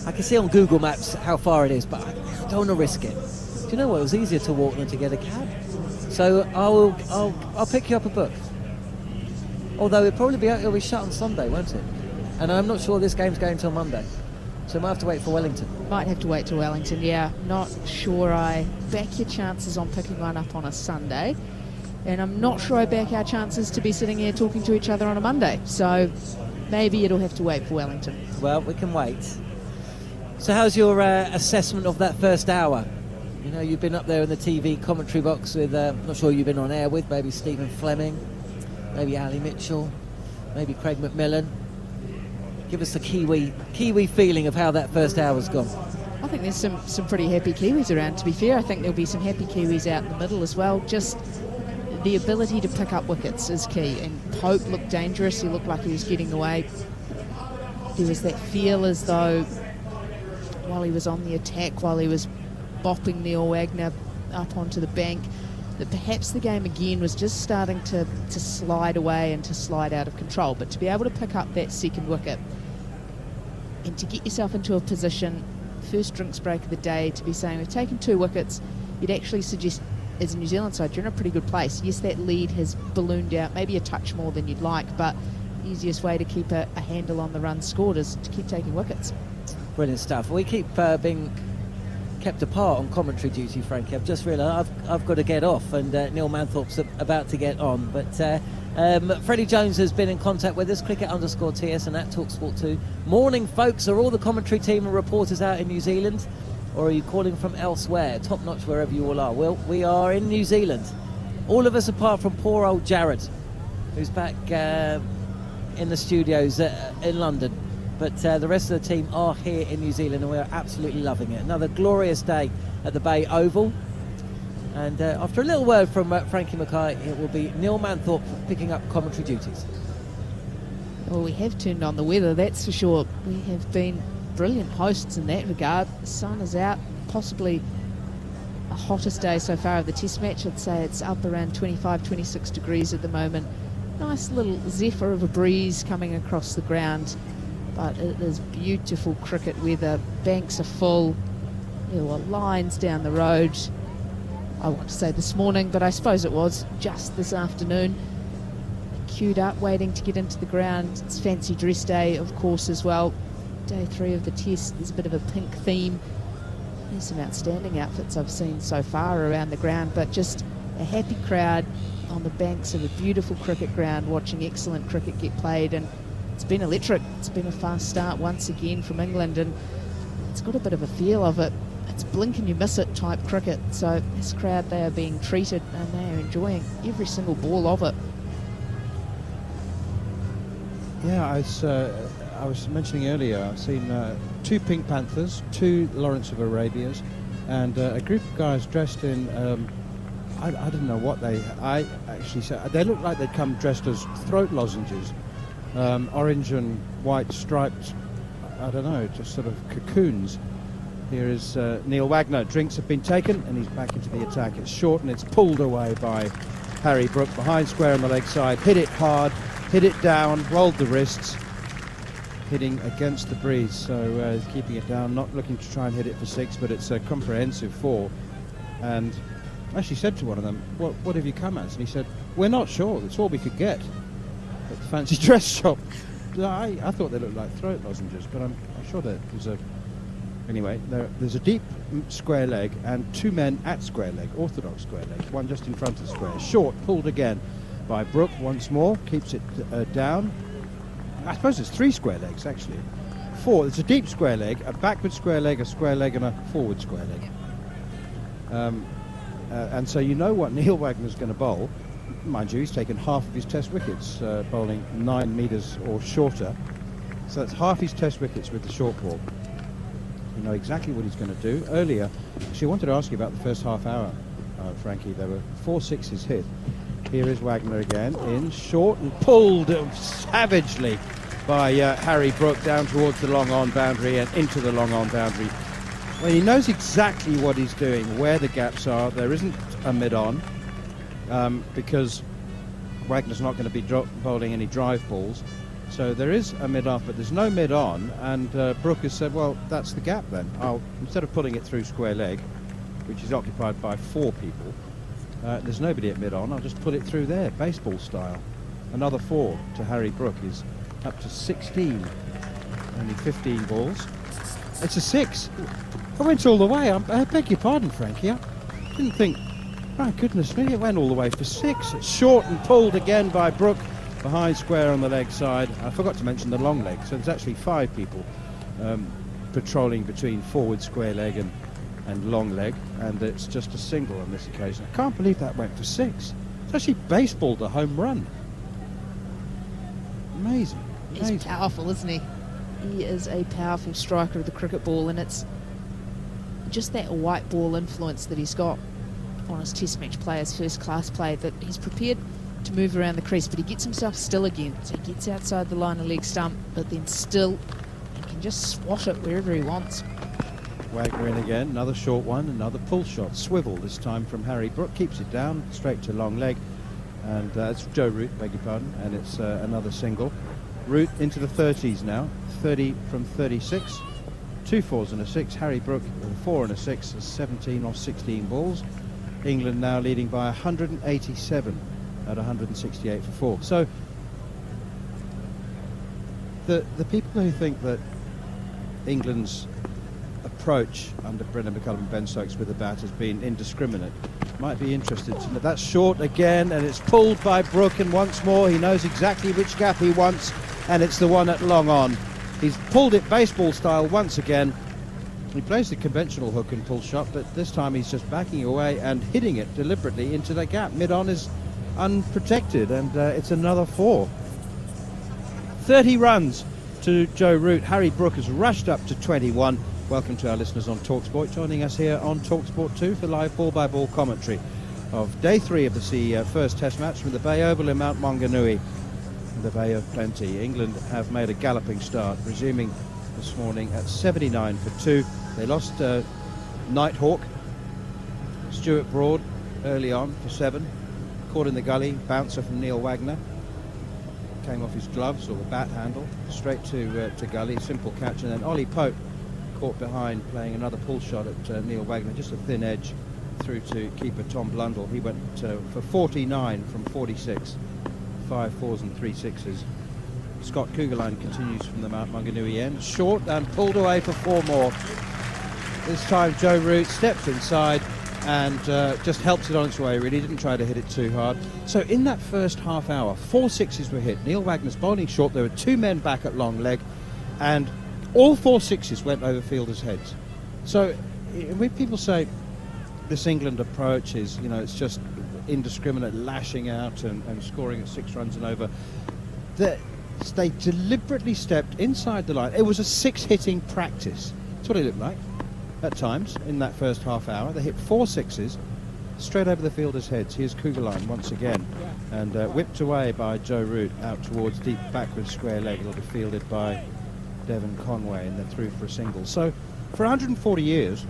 I can see on Google Maps how far it is, but I don't want to risk it. Do you know what? It was easier to walk than to get a cab. So I'll pick you up a book. Although it'll be shut on Sunday, won't it? And I'm not sure this game's going till Monday, so I might have to wait for Wellington. Might have to wait till Wellington. Yeah, not sure I back your chances on picking one up on a Sunday. and I'm not sure I back our chances to be sitting here talking to each other on a Monday. So maybe it'll have to wait for Wellington. Well, we can wait. So how's your assessment of that first hour? You know, you've been up there in the TV commentary box with, not sure you've been on air with, maybe Stephen Fleming, maybe Ali Mitchell, maybe Craig McMillan. Give us the Kiwi feeling of how that first hour's gone. I think there's some pretty happy Kiwis around, to be fair. I think there'll be some happy Kiwis out in the middle as well. Just the ability to pick up wickets is key. And Pope looked dangerous. He looked like he was getting away. There was that feel as though while he was on the attack, while he was bopping Neil Wagner up onto the bank, that perhaps the game again was just starting to slide away and to slide out of control. But to be able to pick up that second wicket and to get yourself into a position, first drinks break of the day, to be saying we've taken 2 wickets, you'd actually suggest as a New Zealand side you're in a pretty good place. Yes, that lead has ballooned out, maybe a touch more than you'd like, but the easiest way to keep a handle on the runs scored is to keep taking wickets. Brilliant stuff. We keep being kept apart on commentary duty, Frankie. I've just realised I've got to get off, and Neil Manthorpe's about to get on. But Freddie Jones has been in contact with us, cricket_TS and at TalkSport 2. Morning, folks. Are all the commentary team and reporters out in New Zealand, or are you calling from elsewhere? Top notch wherever you all are. Well, we are in New Zealand. All of us apart from poor old Jared, who's back in the studios in London. But the rest of the team are here in New Zealand, and we are absolutely loving it. Another glorious day at the Bay Oval. And after a little word from Frankie Mackay, it will be Neil Manthorpe picking up commentary duties. Well, we have turned on the weather, that's for sure. We have been brilliant hosts in that regard. The sun is out, possibly the hottest day so far of the Test match. I'd say it's up around 25, 26 degrees at the moment. Nice little zephyr of a breeze coming across the ground. But it is beautiful cricket weather. Banks are full. There were lines down the road. I want to say this morning, but I suppose it was just this afternoon. Queued up, waiting to get into the ground. It's fancy dress day, of course, as well. Day 3 of the Test. There's a bit of a pink theme. There's some outstanding outfits I've seen so far around the ground, but just a happy crowd on the banks of a beautiful cricket ground, watching excellent cricket get played. And it's been electric. It's been a fast start once again from England, and it's got a bit of a feel of it. It's blink and you miss it type cricket. So this crowd, they are being treated and they are enjoying every single ball of it. Yeah, I was mentioning earlier, I've seen 2 Pink Panthers, 2 Lawrence of Arabias, and a group of guys dressed in, I don't know what I actually said, they looked like they'd come dressed as throat lozenges. Orange and white striped, I don't know, just sort of cocoons. Here is Neil Wagner. Drinks have been taken and he's back into the attack. It's short and it's pulled away by Harry Brook behind square on the leg side. Hit it hard, hit it down, rolled the wrists, hitting against the breeze. So he's keeping it down, not looking to try and hit it for 6, but it's a comprehensive 4. And I actually said to one of them, what have you come as? And he said, we're not sure, that's all we could get at the fancy dress shop. I thought they looked like throat lozenges, but I'm sure that there's a... Anyway, there's a deep square leg and 2 men at square leg, orthodox square leg, one just in front of square. Short, pulled again by Brook once more, keeps it down. I suppose it's 3 square legs actually. 4, there's a deep square leg, a backward square leg, and a forward square leg. And so you know what Neil Wagner's going to bowl. Mind you, he's taken half of his test wickets, bowling 9 metres or shorter. So that's half his test wickets with the short ball. You know exactly what he's going to do. Earlier, actually I wanted to ask you about the first half hour, Frankie. There were 4 sixes hit. Here is Wagner again, in short and pulled savagely by Harry Brook down towards the long-on boundary and into the long-on boundary. Well, he knows exactly what he's doing, where the gaps are. There isn't a mid-on because Wagner's not going to be bowling any drive balls. So there is a mid-off, but there's no mid-on, and Brook has said, well, that's the gap then. Instead of pulling it through square leg, which is occupied by 4 people, there's nobody at mid-on, I'll just pull it through there, baseball style. Another 4 to Harry Brook is up to 16, only 15 balls. It's a 6. I went all the way. I beg your pardon, Frankie. I My goodness me, it went all the way for 6. It's short and pulled again by Brook, behind square on the leg side. I forgot to mention the long leg, so there's actually 5 people patrolling between forward square leg and long leg, and it's just a single on this occasion. I can't believe that went for 6. It's actually baseballed a home run. Amazing. He's powerful, isn't he? He is a powerful striker of the cricket ball, and it's just that white ball influence that he's got on his test match play, his first class play, that he's prepared to move around the crease, but he gets himself still again. So he gets outside the line of leg stump, but then still he can just swat it wherever he wants. Wagner in again, another short one, another pull shot. Swivel this time from Harry Brook, keeps it down, straight to long leg. And it's Joe Root, beg your pardon, and it's another single. Root into the 30s now, 30 from 36. 2 4s and a 6. Harry Brook, 4 and a 6, 17 off 16 balls. England now leading by 187 at 168 for 4. So the people who think that England's approach under Brendan McCullum and Ben Stokes with the bat has been indiscriminate might be interested to know. That's short again, and it's pulled by Brook, and once more he knows exactly which gap he wants, and it's the one at long on. He's pulled it baseball style once again. He plays the conventional hook and pull shot, but this time he's just backing away and hitting it deliberately into the gap. Mid-on is unprotected, and it's another 4. 30 runs to Joe Root. Harry Brook has rushed up to 21. Welcome to our listeners on TalkSport, joining us here on TalkSport 2 for live ball-by-ball commentary of Day 3 of the first Test match from the Bay Oval in Mount Maunganui, the Bay of Plenty. England have made a galloping start, resuming this morning at 79 for 2. They lost Nighthawk, Stuart Broad early on for 7. Caught in the gully, bouncer from Neil Wagner. Came off his gloves or the bat handle, straight to gully, simple catch. And then Ollie Pope caught behind, playing another pull shot at Neil Wagner, just a thin edge through to keeper Tom Blundell. He went for 49 from 46, 5 4s and 3 6s. Scott Kugelheim continues from the Mount Maunganui end, short and pulled away for 4 more. This time Joe Root steps inside and just helps it on its way, really. Didn't try to hit it too hard. So in that first half hour, 4 6s were hit. Neil Wagner's bowling short. There were 2 men back at long leg, and all 4 6s went over fielders' heads. So when people say this England approach is, it's just indiscriminate lashing out and scoring at 6 runs and over, they deliberately stepped inside the line. It was a 6-hitting practice. That's what it looked like at times in that first half hour. They hit 4 6s straight over the fielders' heads. Here's Kugelheim once again, and whipped away by Joe Root out towards deep backwards square leg. It'll be fielded by Devon Conway, and they're through for a single. So for 140 years,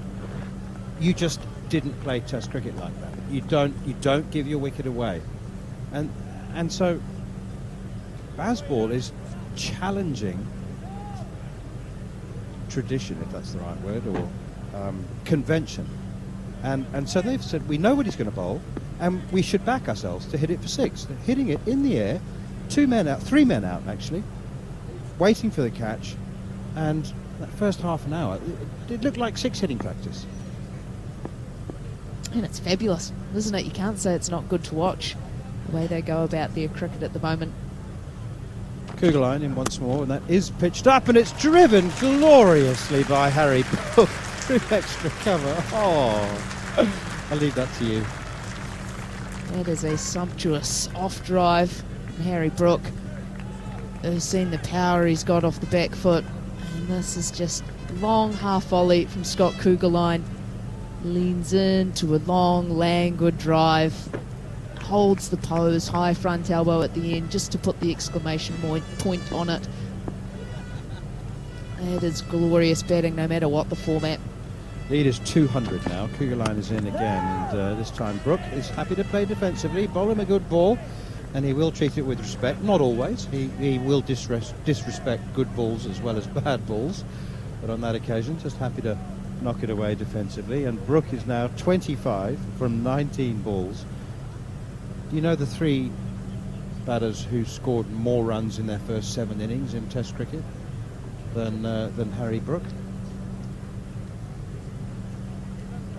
you just didn't play Test cricket like that. You don't give your wicket away, and so Bazball is challenging tradition, if that's the right word, or convention, and so they've said we know what he's going to bowl, and we should back ourselves to hit it for 6. They're hitting it in the air, 2 men out, 3 men out actually, waiting for the catch, and that first half an hour it looked like 6 hitting practice. And it's fabulous, isn't it? You can't say it's not good to watch the way they go about their cricket at the moment. Kugelheim in once more, and that is pitched up, and it's driven gloriously by Harry Brook through extra cover. Oh, I'll leave that to you. That is a sumptuous off drive from Harry Brook, who's seen the power he's got off the back foot, and this is just long half volley from Scott Kugelheim. Leans into a long, languid drive, holds the pose, high front elbow at the end, just to put the exclamation point on it. It is glorious batting, no matter what the format. Lead is 200 now. Kugelheim is in again, and this time Brook is happy to play defensively, bowl him a good ball, and he will treat it with respect. Not always. He will disrespect good balls as well as bad balls, but on that occasion, just happy to knock it away defensively. And Brook is now 25 from 19 balls. Do you know the 3 batters who scored more runs in their first 7 innings in Test cricket than Harry Brook?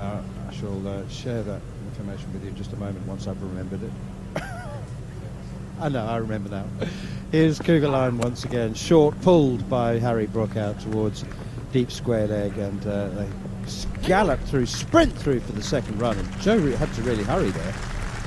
I shall share that information with you in just a moment once I've remembered it. I know, I remember now. Here's Kugelheim once again, short, pulled by Harry Brook out towards deep square leg, and they gallop through, sprint through for the second run, and Joe Root had to really hurry there.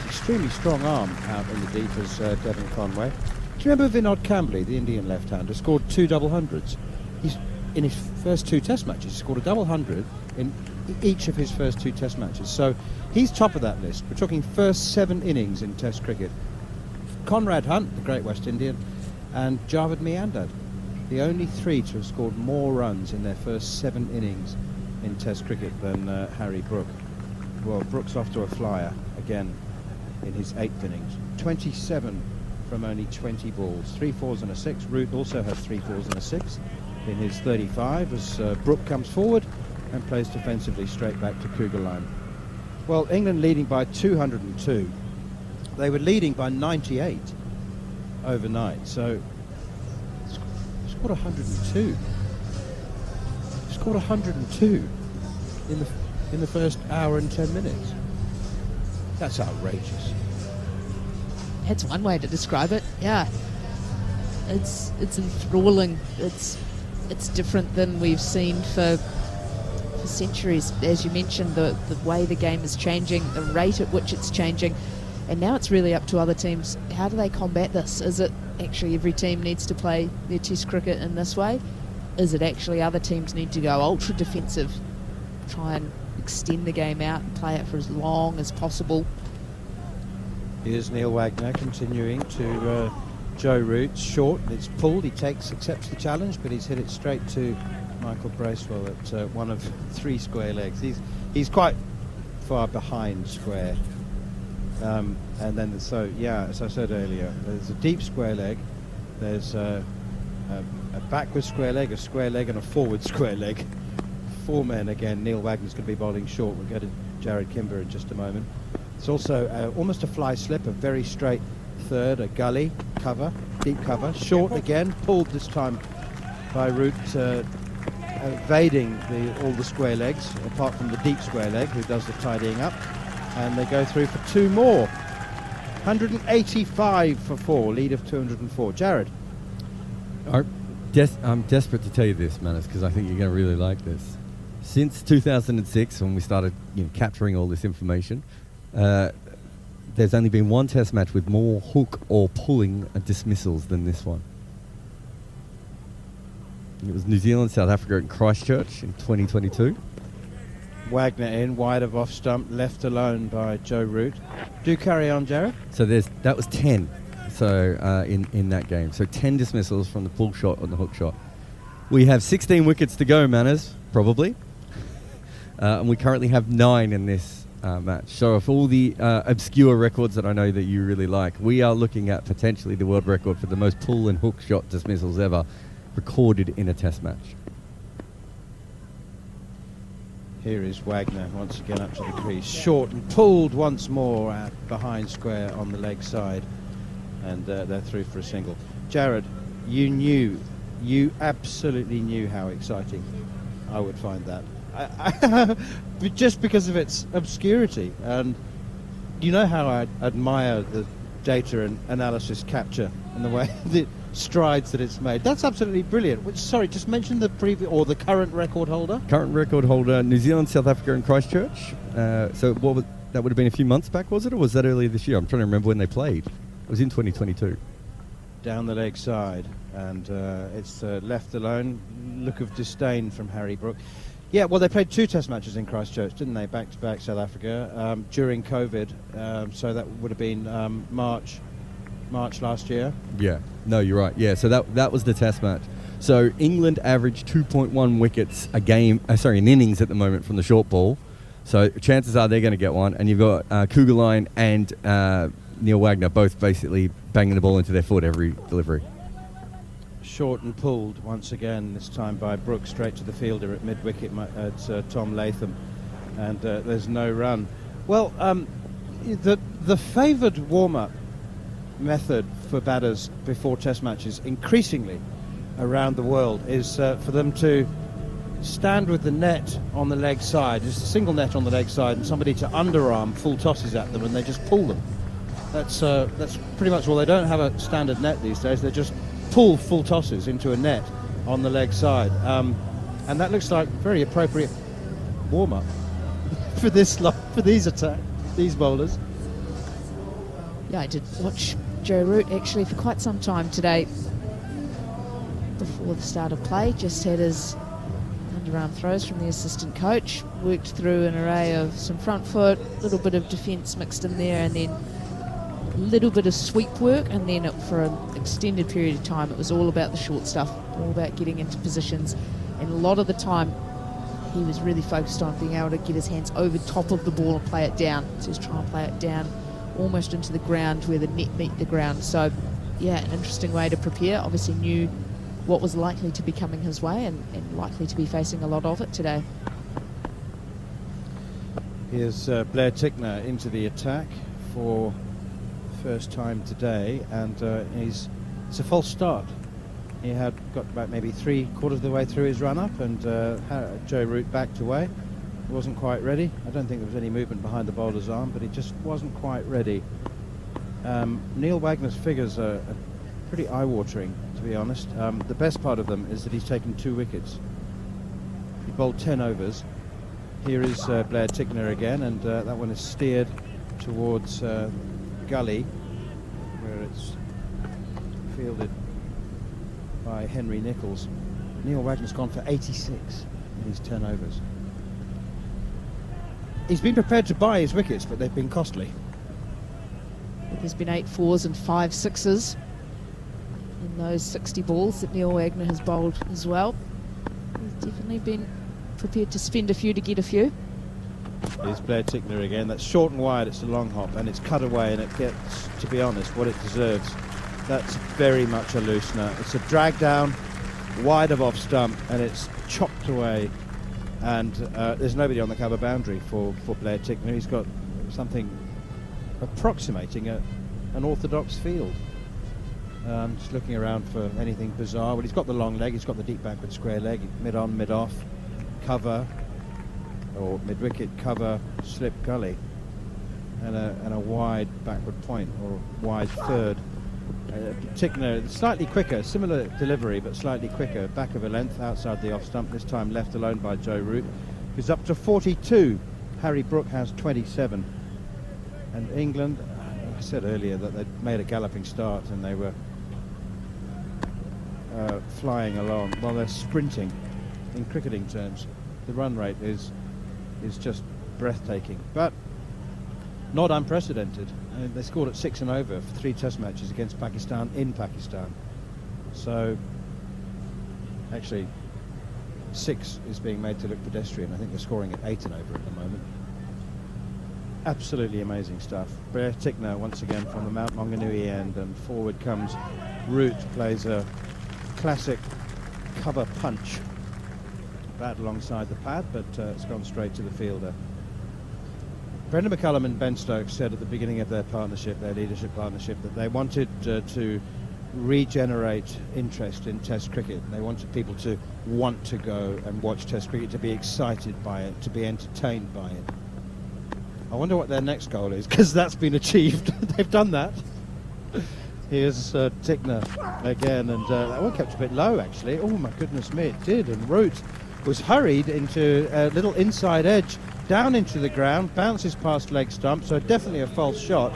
Extremely strong arm out in the deep as Devon Conway. Do you remember Vinod Kambli, the Indian left-hander, scored 2 double hundreds? He's in his first 2 test matches, he scored a double hundred in each of his first 2 test matches. So he's top of that list. We're talking first 7 innings in test cricket. Conrad Hunt, the great West Indian, and Javed Miandad, the only 3 to have scored more runs in their first 7 innings in test cricket than Harry Brook. Well, Brook's off to a flyer again in his 8th innings. 27 from only 20 balls, 3 fours and a 6. Root also has 3 fours and a 6 in his 35 as Brook comes forward and plays defensively straight back to Kugelheim. Well, England leading by 202. They were leading by 98 overnight, so scored 102. Scored 102 in the first hour and 10 minutes. That's outrageous. That's one way to describe it. Yeah, it's enthralling. It's different than we've seen for centuries. As you mentioned, the way the game is changing, the rate at which it's changing. And now it's really up to other teams. How do they combat this? Is it actually every team needs to play their test cricket in this way? Is it actually other teams need to go ultra defensive, try and extend the game out and play it for as long as possible? Here's Neil Wagner continuing to Joe Root. Short, it's pulled, he accepts the challenge, but he's hit it straight to Michael Bracewell at one of 3 square legs. He's quite far behind square. And then, as I said earlier, there's a deep square leg, there's a backward square leg, a square leg, and a forward square leg. 4 men again. Neil Wagner's going to be bowling short. We'll go to Jared Kimber in just a moment. It's also almost a fly slip, a very straight third, a gully cover, deep cover, short again, pulled this time by Root, evading all the square legs, apart from the deep square leg, who does the tidying up. And they go through for 2 more. 185 for 4, lead of 204. Jared. I'm desperate to tell you this, Manus, because I think you're going to really like this. Since 2006, when we started capturing all this information, there's only been 1 test match with more hook or pulling dismissals than this one. It was New Zealand, South Africa in Christchurch in 2022. Wagner in, wide of off stump, left alone by Joe Root. Do carry on, Jared. So that was 10. So in that game, so 10 dismissals from the pull shot and the hook shot. We have 16 wickets to go, Manners, probably, and we currently have 9 in this match. So of all the obscure records that I know that you really like, we are looking at potentially the world record for the most pull and hook shot dismissals ever recorded in a test match. Here is Wagner once again up to the crease, short and pulled once more behind square on the leg side, and they're through for a single. Jared, you absolutely knew how exciting I would find that, just because of its obscurity, and you know how I admire the data and analysis capture and the way the strides that it's made. That's absolutely brilliant. Sorry, just mention the previous or the current record holder. Current record holder, New Zealand, South Africa, and Christchurch. So that would have been a few months back, was it, or was that earlier this year? I'm trying to remember when they played. It was in 2022. Down the leg side, and it's left alone. Look of disdain from Harry Brook. Yeah, well, they played 2 test matches in Christchurch, didn't they? Back to back, South Africa, during COVID. So that would have been March last year. Yeah, no, you're right. Yeah, so that was the test match. So England averaged 2.1 wickets a game, in innings at the moment from the short ball. So chances are they're going to get one. And you've got Kugelheim and Neil Wagner both basically banging the ball into their foot every delivery. Short and pulled once again, this time by Brook, straight to the fielder at mid-wicket at Tom Latham. And there's no run. Well, the favoured warm-up method for batters before test matches increasingly around the world is for them to stand with the net on the leg side, just a single net on the leg side, and somebody to underarm full tosses at them, and they just pull them. That's pretty much all. They don't have a standard net these days. They just pull full tosses into a net on the leg side, and that looks like very appropriate warm-up for these bowlers. Yeah, I did watch Joe Root actually for quite some time today. Before the start of play, just had his underarm throws from the assistant coach, worked through an array of some front foot, a little bit of defence mixed in there, and then a little bit of sweep work, and then for an extended period of time it was all about the short stuff, all about getting into positions, and a lot of the time he was really focused on being able to get his hands over top of the ball and play it down. So he's trying to play it down almost into the ground where the net meet the ground. So yeah, an interesting way to prepare. Obviously knew what was likely to be coming his way and likely to be facing a lot of it today. Here's Blair Tickner into the attack for first time today, and it's a false start. He had got about maybe 3/4 of the way through his run-up, and Joe Root backed away. He wasn't quite ready. I don't think there was any movement behind the bowler's arm, but he just wasn't quite ready. Neil Wagner's figures are pretty eye-watering, to be honest. The best part of them is that he's taken 2 wickets. He bowled 10 overs. Here is Blair Tickner again, and that one is steered towards gully, where it's fielded by Henry Nichols. Neil Wagner's gone for 86 in his 10 overs. He's been prepared to buy his wickets, but they've been costly. There's been 8 4s and 5 6s in those 60 balls that Neil Wagner has bowled as well. He's definitely been prepared to spend a few to get a few. Here's Blair Tickner again. That's short and wide, it's a long hop, and it's cut away, and it gets, to be honest, what it deserves. That's very much a loosener. It's a drag down, wide of off stump, and it's chopped away. And there's nobody on the cover boundary for Blair Tickner. He's got something approximating an orthodox field. Just looking around for anything bizarre. Well, he's got the long leg, he's got the deep backward square leg, mid-on, mid-off, cover, or mid-wicket, cover, slip, gully, and a wide backward point, or wide third. Tickner, slightly quicker, similar delivery, but slightly quicker, back of a length, outside the off stump, this time left alone by Joe Root, who's up to 42. Harry Brook has 27. And England, I said earlier that they'd made a galloping start and they were flying along. Well, they're sprinting in cricketing terms. The run rate is just breathtaking, but not unprecedented. They scored at 6 and over for 3 test matches against Pakistan in Pakistan. So actually 6 is being made to look pedestrian. I think they're scoring at 8 and over at the moment. Absolutely amazing stuff. Blair Tickner once again from the Mount Maunganui end, and forward comes Root, plays a classic cover punch. Bat alongside the pad, but it's gone straight to the fielder. Brendan McCullum and Ben Stokes said at the beginning of their partnership, their leadership partnership, that they wanted to regenerate interest in Test cricket. They wanted people to want to go and watch Test cricket, to be excited by it, to be entertained by it. I wonder what their next goal is, because that's been achieved. They've done that. Here's Tickner again, and that one kept a bit low actually. Oh my goodness me, it did. And Root was hurried into a little inside edge, down into the ground, bounces past leg stump, so definitely a false shot,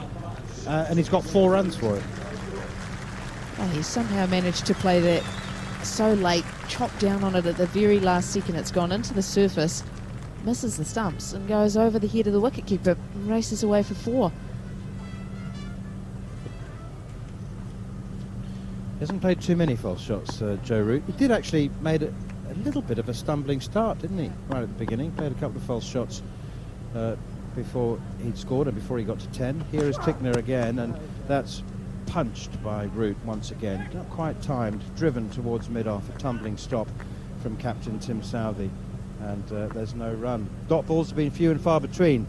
and he's got 4 runs for it. Oh, he somehow managed to play that so late, chopped down on it at the very last second. It's gone into the surface, misses the stumps and goes over the head of the wicketkeeper and races away for 4. He hasn't played too many false shots, Joe Root. He did actually made a little bit of a stumbling start, didn't he? Right at the beginning, played a couple of false shots before he'd scored and before he got to 10. Here is Tickner again, and that's punched by Root once again. Not quite timed, driven towards mid-off, a tumbling stop from captain Tim Southey, and there's no run. Dot balls have been few and far between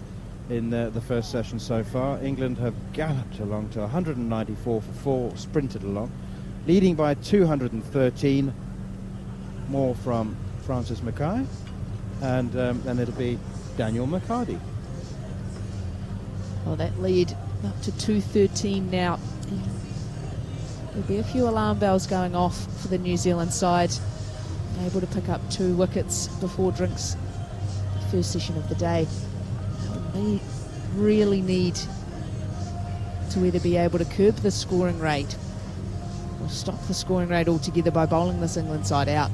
in the first session so far. England have galloped along to 194 for 4, sprinted along, leading by 213. More from Francis Mackay, and it'll be Daniel McCarty. Well, that lead up to 213 now. There'll be a few alarm bells going off for the New Zealand side. Able to pick up 2 wickets before drinks the first session of the day. They really need to either be able to curb the scoring rate or stop the scoring rate altogether by bowling this England side out.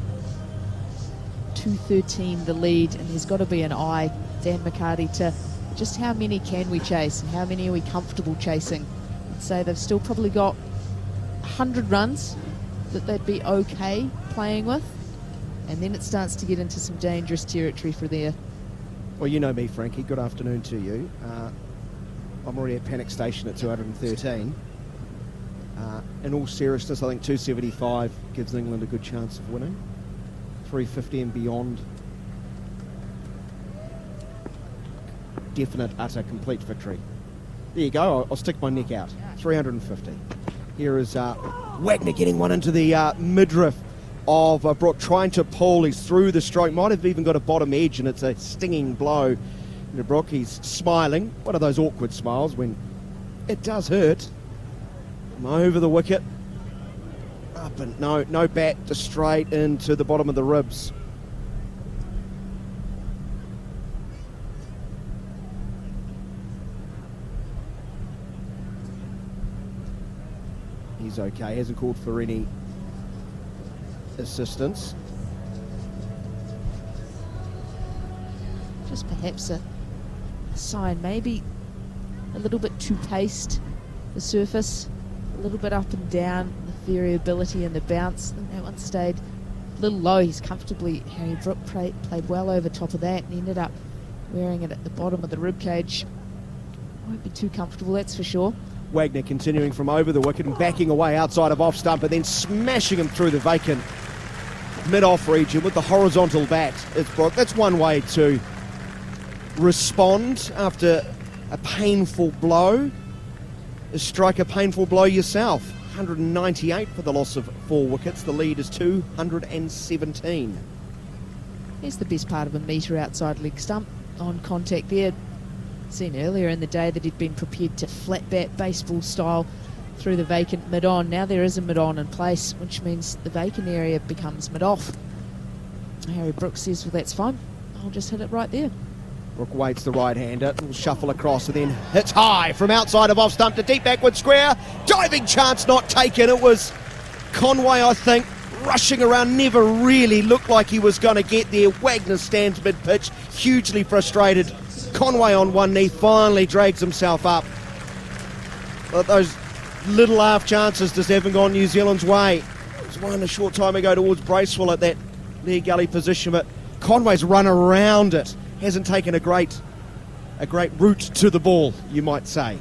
213 the lead, and there's got to be an eye, Dan McCarty, to just how many can we chase and how many are we comfortable chasing. I'd say they've still probably got 100 runs that they'd be okay playing with, and then it starts to get into some dangerous territory for there. Well, you know me, Frankie. Good afternoon to you. I'm already at panic station at 213. In all seriousness, I think 275 gives England a good chance of winning. 350 and beyond. Definite, utter, complete victory. There you go. I'll stick my neck out. 350. Here is Wagner getting one into the midriff of Brook, trying to pull. He's through the stroke, might have even got a bottom edge, and it's a stinging blow to Brook. He's smiling, one of those awkward smiles when it does hurt. From over the wicket, up and no bat, just straight into the bottom of the ribs. He's okay, hasn't called for any assistance. Just perhaps a sign, maybe a little bit too paced, the surface, a little bit up and down, the variability in the bounce. I think that one stayed a little low. He's comfortably, Harry Brook played well over top of that, and he ended up wearing it at the bottom of the rib cage. Won't be too comfortable, that's for sure. Wagner continuing from over the wicket and backing away outside of off stump, and then smashing him through the vacant mid-off region with the horizontal bat. It's Brook. That's one way to respond after a painful blow, is strike a painful blow yourself. 198 for the loss of 4 wickets. The lead is 217. Here's the best part of a metre outside leg stump on contact there. Seen earlier in the day that he'd been prepared to flat bat baseball style through the vacant mid-on. Now there is a mid-on in place, which means the vacant area becomes mid-off. Harry Brook says, well, that's fine, I'll just hit it right there. Brook waits the right-hander, will shuffle across and then hits high from outside of off stump to deep backward square. Diving chance not taken. It was Conway, I think, rushing around, never really looked like he was going to get there. Wagner stands mid-pitch, hugely frustrated. Conway on one knee finally drags himself up. But those little half chances just haven't gone New Zealand's way. There was one a short time ago towards Bracewell at that near gully position, but Conway's run around it. Hasn't taken a great route to the ball, you might say.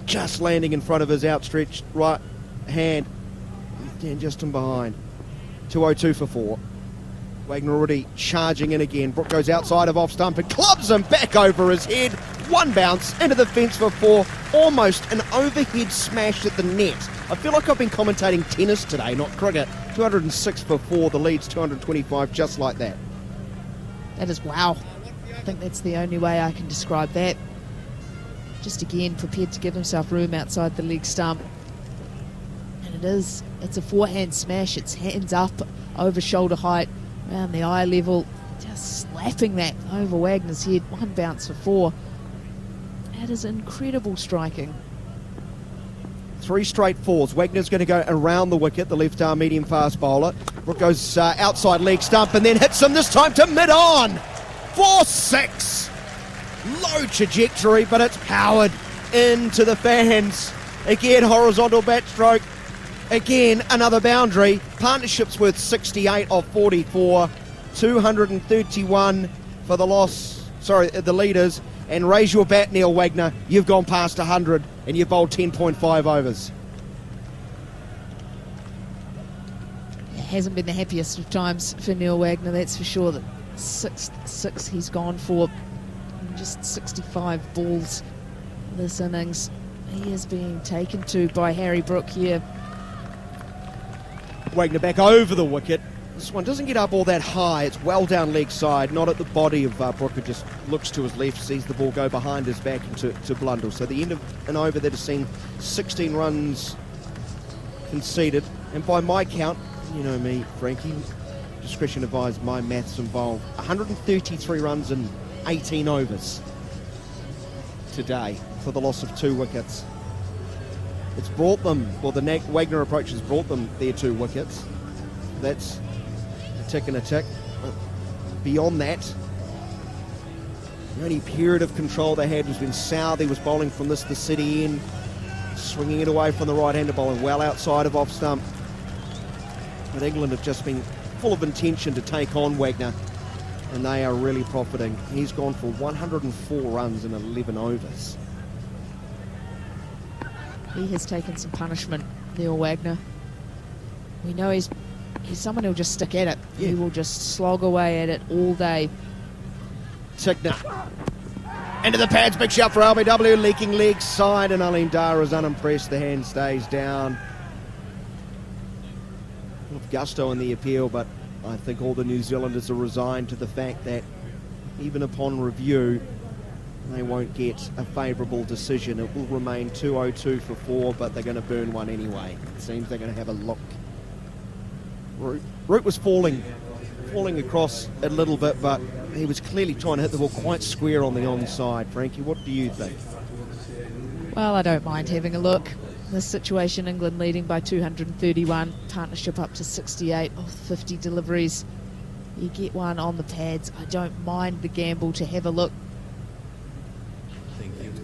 Just landing in front of his outstretched right hand. And just in behind. 202 for 4. Wagner already charging in again. Brook goes outside of off stump and clubs him back over his head. One bounce into the fence for 4. Almost an overhead smash at the net. I feel like I've been commentating tennis today, not cricket. 206 for 4. The lead's 225, just like that. That is wow. I think that's the only way I can describe that. Just again, prepared to give himself room outside the leg stump. And it's a forehand smash. It's hands up, over shoulder height, around the eye level, just slapping that over Wagner's head. One bounce for 4. That is incredible striking. 3 straight 4s. Wagner's going to go around the wicket, the left arm medium fast bowler. Brook goes outside leg stump and then hits him this time to mid-on. 4-6. Low trajectory, but it's powered into the fans. Again, horizontal bat stroke. Again, another boundary. Partnership's worth 68 of 44. 231 for the loss. Sorry, the leaders. And raise your bat, Neil Wagner. You've gone past 100 and you've bowled 10.5 overs. It hasn't been the happiest of times for Neil Wagner, that's for sure. That 6 he's gone for. Just 65 balls this innings. He is being taken to by Harry Brook here. Wagner back over the wicket. This one doesn't get up all that high. It's well down leg side, not at the body of Brook, who just looks to his left, sees the ball go behind his back to Blundell. So the end of an over that has seen 16 runs conceded. And by my count, you know me, Frankie, discretion advised, my maths involved, 133 runs in 18 overs today for the loss of 2 wickets. It's brought them, well, the Wagner approach has brought them their 2 wickets. That's a tick and a tick. Beyond that, the only period of control they had was when Southey was bowling from the city end, swinging it away from the right-hander, bowling well outside of off-stump. But England have just been full of intention to take on Wagner, and they are really profiting. He's gone for 104 runs in 11 overs. He has taken some punishment, Neil Wagner. We know he's someone who'll just stick at it. Yeah. He will just slog away at it all day. Tickner. Into the pads, big shot for LBW, leaking leg side, and Alim Dar is unimpressed. The hand stays down. Of gusto in the appeal, but I think all the New Zealanders are resigned to the fact that even upon review, they won't get a favourable decision. It will remain 202 for 4, but they're going to burn one anyway. It seems they're going to have a look. Root was falling across a little bit, but he was clearly trying to hit the ball quite square on the onside. Frankie, what do you think? Well, I don't mind having a look. This situation, England leading by 231, partnership up to 68 of 50 deliveries. You get one on the pads. I don't mind the gamble to have a look.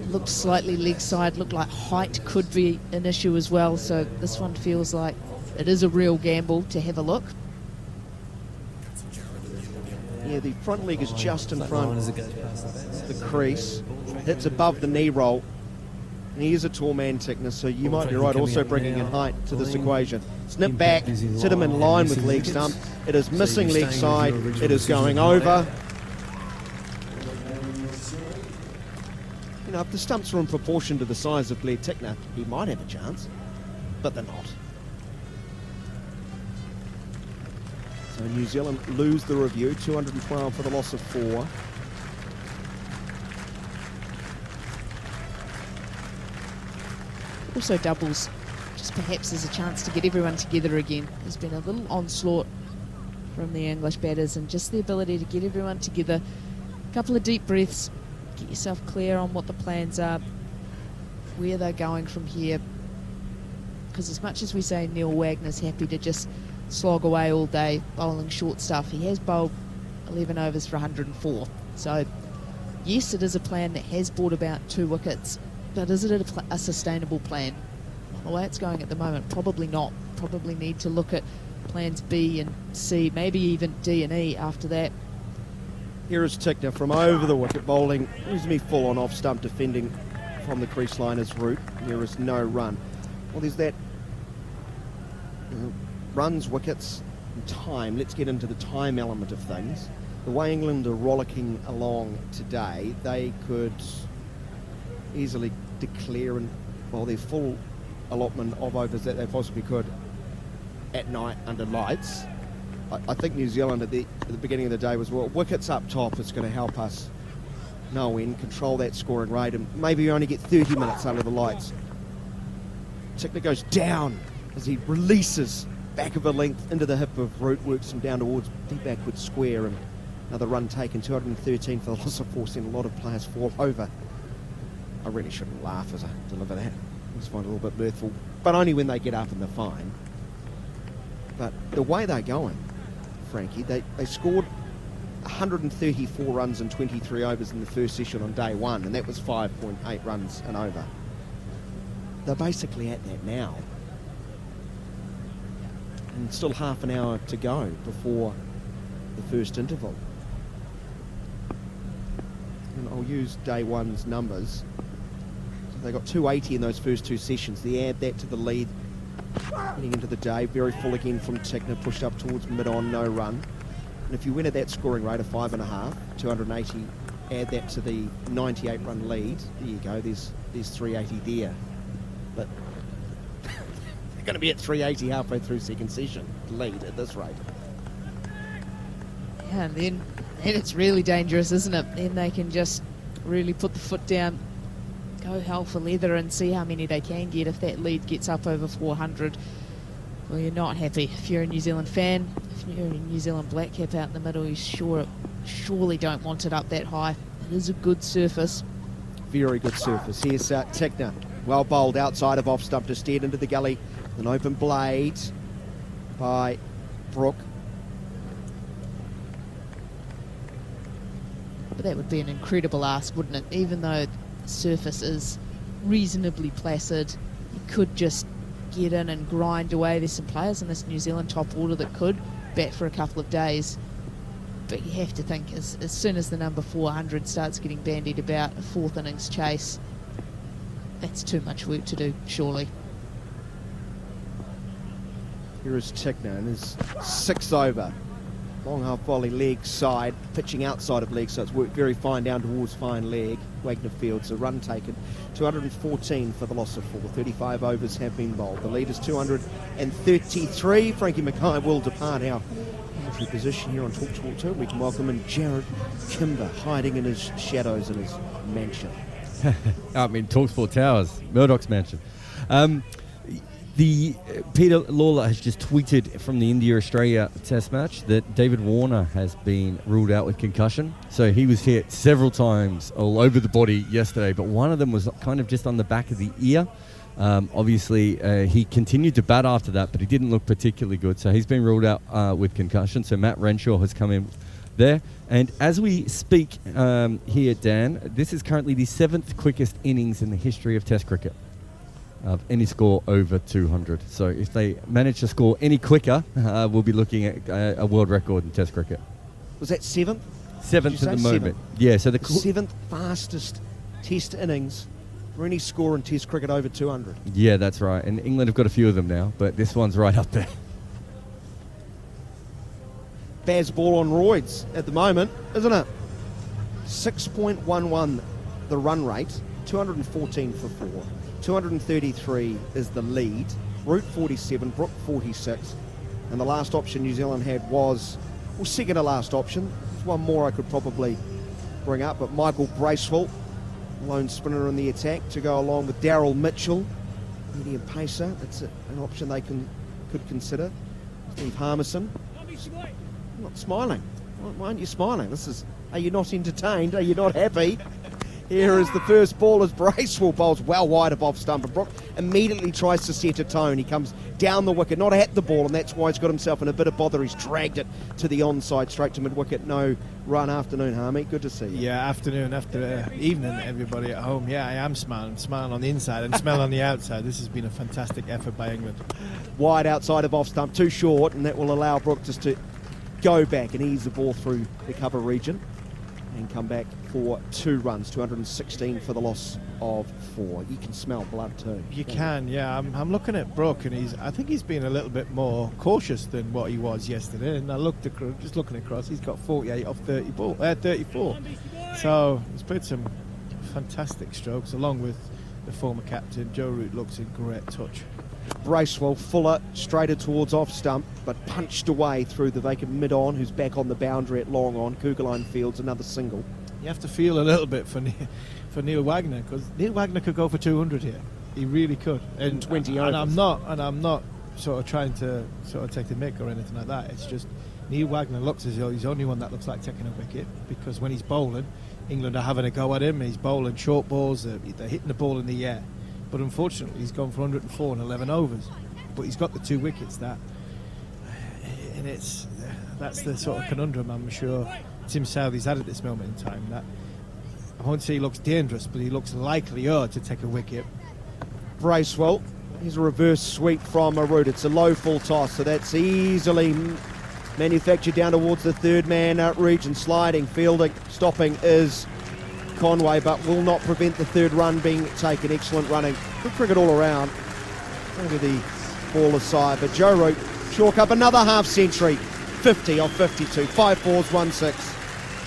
Looked slightly leg side, looked like height could be an issue as well, so this one feels like it is a real gamble to have a look. Yeah, the front leg is just in front of the crease. Hits above the knee roll. And he is a tall man, Tickner, so you might be right also bringing in height to this equation. Snip back, sit him in line with leg stump. It is missing leg side. It is going over. You know, if the stumps were in proportion to the size of Blair Tickner, he might have a chance, but they're not. So New Zealand lose the review, 212 for the loss of 4. Also doubles, just perhaps as a chance to get everyone together again. There's been a little onslaught from the English batters, and just the ability to get everyone together. A couple of deep breaths, get yourself clear on what the plans are, where they're going from here. Because as much as we say Neil Wagner's happy to just slog away all day bowling short stuff, he has bowled 11 overs for 104. So yes, it is a plan that has brought about 2 wickets, but is it a sustainable plan? The way it's going at the moment, probably not. Probably need to look at plans B and C, maybe even D and E after that. Here is Tickner from over the wicket, bowling reasonably full on off stump, defending from the crease line as route. There is no run. Well, there's that runs, wickets, and time. Let's get into the time element of things. The way England are rollicking along today, they could easily declare and their full allotment of overs that they possibly could at night under lights. I think New Zealand at the beginning of the day was, well, wickets up top is going to help us no end, control that scoring rate, and maybe only get 30 minutes under the lights. Tickner goes down as he releases back of a length into the hip of Root, works him down towards deep backward square, and another run taken, 213 for the loss of 4, seen a lot of players fall over. I really shouldn't laugh as I deliver that. I just find it a little bit mirthful, but only when they get up and they're fine. But the way they're going, Frankie, they scored 134 runs in 23 overs in the first session on day 1, and that was 5.8 runs an over. They're basically at that now. And still half an hour to go before the first interval. And I'll use day 1's numbers. So they got 280 in those first 2 sessions. They add that to the lead heading into the day. Very full again from Tickner, pushed up towards mid-on, no run. And if you win at that scoring rate of 5.5, 280, add that to the 98 run lead, there you go, there's 380 there. But they're going to be at 380 halfway through second session, lead at this rate. Yeah, and then it's really dangerous, isn't it? Then they can just really put the foot down, go hell for leather and see how many they can get. If that lead gets up over 400, well, you're not happy. If you're a New Zealand fan, if you're a New Zealand black cap out in the middle, you surely don't want it up that high. It is a good surface. Very good surface. Here's Tigner. Well bowled outside of off stump to steer into the gully. An open blade by Brook. But that would be an incredible ask, wouldn't it? Even though the surface is reasonably placid, you could just get in and grind away. There's some players in this New Zealand top order that could bat for a couple of days. But you have to think as soon as the number 400 starts getting bandied about, a fourth innings chase, that's too much work to do, surely. Here is Tigner in his 6th over. Long half volley leg side, pitching outside of leg, so it's worked very fine down towards fine leg. Wagner fields a run taken, 214 for the loss of 4. 35 overs have been bowled. The lead is 233. Frankie Mackay will depart our commentary position here on TalkSport 2. We can welcome in Jared Kimber, hiding in his shadows in his mansion. I mean, TalkSport Towers, Murdoch's mansion. Peter Lawler has just tweeted from the India-Australia Test match that David Warner has been ruled out with concussion. So he was hit several times all over the body yesterday, but one of them was kind of just on the back of the ear. Obviously, he continued to bat after that, but he didn't look particularly good. So he's been ruled out with concussion. So Matt Renshaw has come in there. And as we speak here, Dan, this is currently the 7th quickest innings in the history of Test cricket. Of any score over 200. So if they manage to score any quicker, we'll be looking at a world record in Test cricket. Was that 7th? 7th at the moment. Yeah, so the 7th fastest Test innings for any score in Test cricket over 200. Yeah, that's right. And England have got a few of them now, but this one's right up there. Baz ball on roids at the moment, isn't it? 6.11 the run rate, 214 for 4. 233 is the lead. Root 47, Brook 46. And the last option New Zealand had was, well, second to last option. There's one more I could probably bring up, but Michael Bracewell, lone spinner in the attack, to go along with Daryl Mitchell, medium pacer. That's an option they could consider. Steve Harmison. I'm not smiling. Why aren't you smiling? Are you not entertained? Are you not happy? Here is the first ball as Bracewell bowls well wide of off stump, and Brook immediately tries to set a tone. He comes down the wicket, not at the ball, and that's why he's got himself in a bit of bother. He's dragged it to the onside, straight to mid-wicket. No run. Afternoon, Harmy. Good to see you. Yeah, afternoon, evening, everybody at home. Yeah, I am smiling on the inside and smelling on the outside. This has been a fantastic effort by England. Wide outside of off stump, too short, and that will allow Brook just to go back and ease the ball through the cover region and come back for 2 runs, 216 for the loss of 4. You can smell blood too. You can, yeah. I'm looking at Brook, and I think he's been a little bit more cautious than what he was yesterday. And I just looking across, he's got 48 off 34. So he's played some fantastic strokes, along with the former captain. Joe Root looks in great touch. Bracewell, Fuller, straighter towards off stump, but punched away through the vacant mid-on, who's back on the boundary at long on. Kugelheim fields another single. You have to feel a little bit for Neil Wagner, because Neil Wagner could go for 200 here. He really could. And 20 overs. And I'm not sort of trying to sort of take the mick or anything like that. It's just Neil Wagner looks as though he's the only one that looks like taking a wicket, because when he's bowling, England are having a go at him. He's bowling short balls. They're hitting the ball in the air. But unfortunately, he's gone for 104 in 11 overs. But he's got the 2 wickets and that's the sort of conundrum I'm sure Tim Southey's had at this moment in time. That I won't say he looks dangerous, but he looks likelier to take a wicket. Bracewell, here's a reverse sweep from a Root. It's a low full toss, so that's easily manufactured down towards the third man region. Sliding, fielding, stopping is Conway, but will not prevent the 3rd run being taken. Excellent running. Good cricket all around. Over the ball aside, but Joe Root chalk up another half century. 50 off 52. 5 fours, 1 6.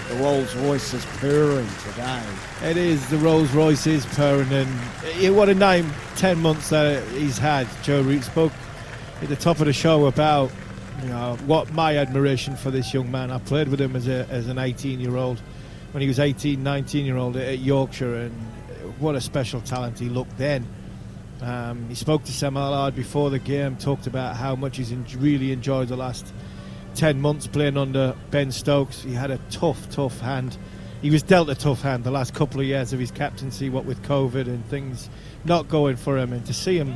The Rolls Royce is purring today. It is. The Rolls Royce is purring, and what a 9-10 months that he's had. Joe Root spoke at the top of the show about what my admiration for this young man. I played with him as an 18-year-old when he was 18, 19-year-old at Yorkshire, and what a special talent he looked then. He spoke to Sam Allard before the game, talked about how much he's really enjoyed the last 10 months playing under Ben Stokes. He had a tough hand. He was dealt a tough hand the last couple of years of his captaincy, what with COVID and things not going for him. And to see him,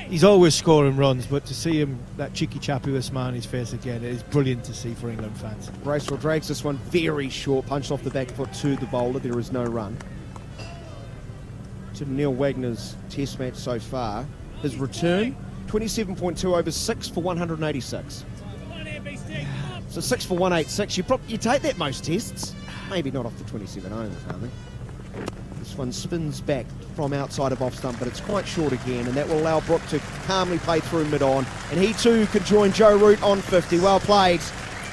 he's always scoring runs, but to see him, that cheeky chap with a smile on his face again, it is brilliant to see for England fans. Bracewell drags this one very short, punched off the back foot to the bowler. There is no run. To Neil Wagner's test match so far. His return, 27.2 overs, 6 for 186. So 6 for 186. You take that most tests. Maybe not off the 27 overs, I think. This one spins back from outside of off stump, but it's quite short again, and that will allow Brook to calmly play through mid-on. And he too can join Joe Root on 50. Well played.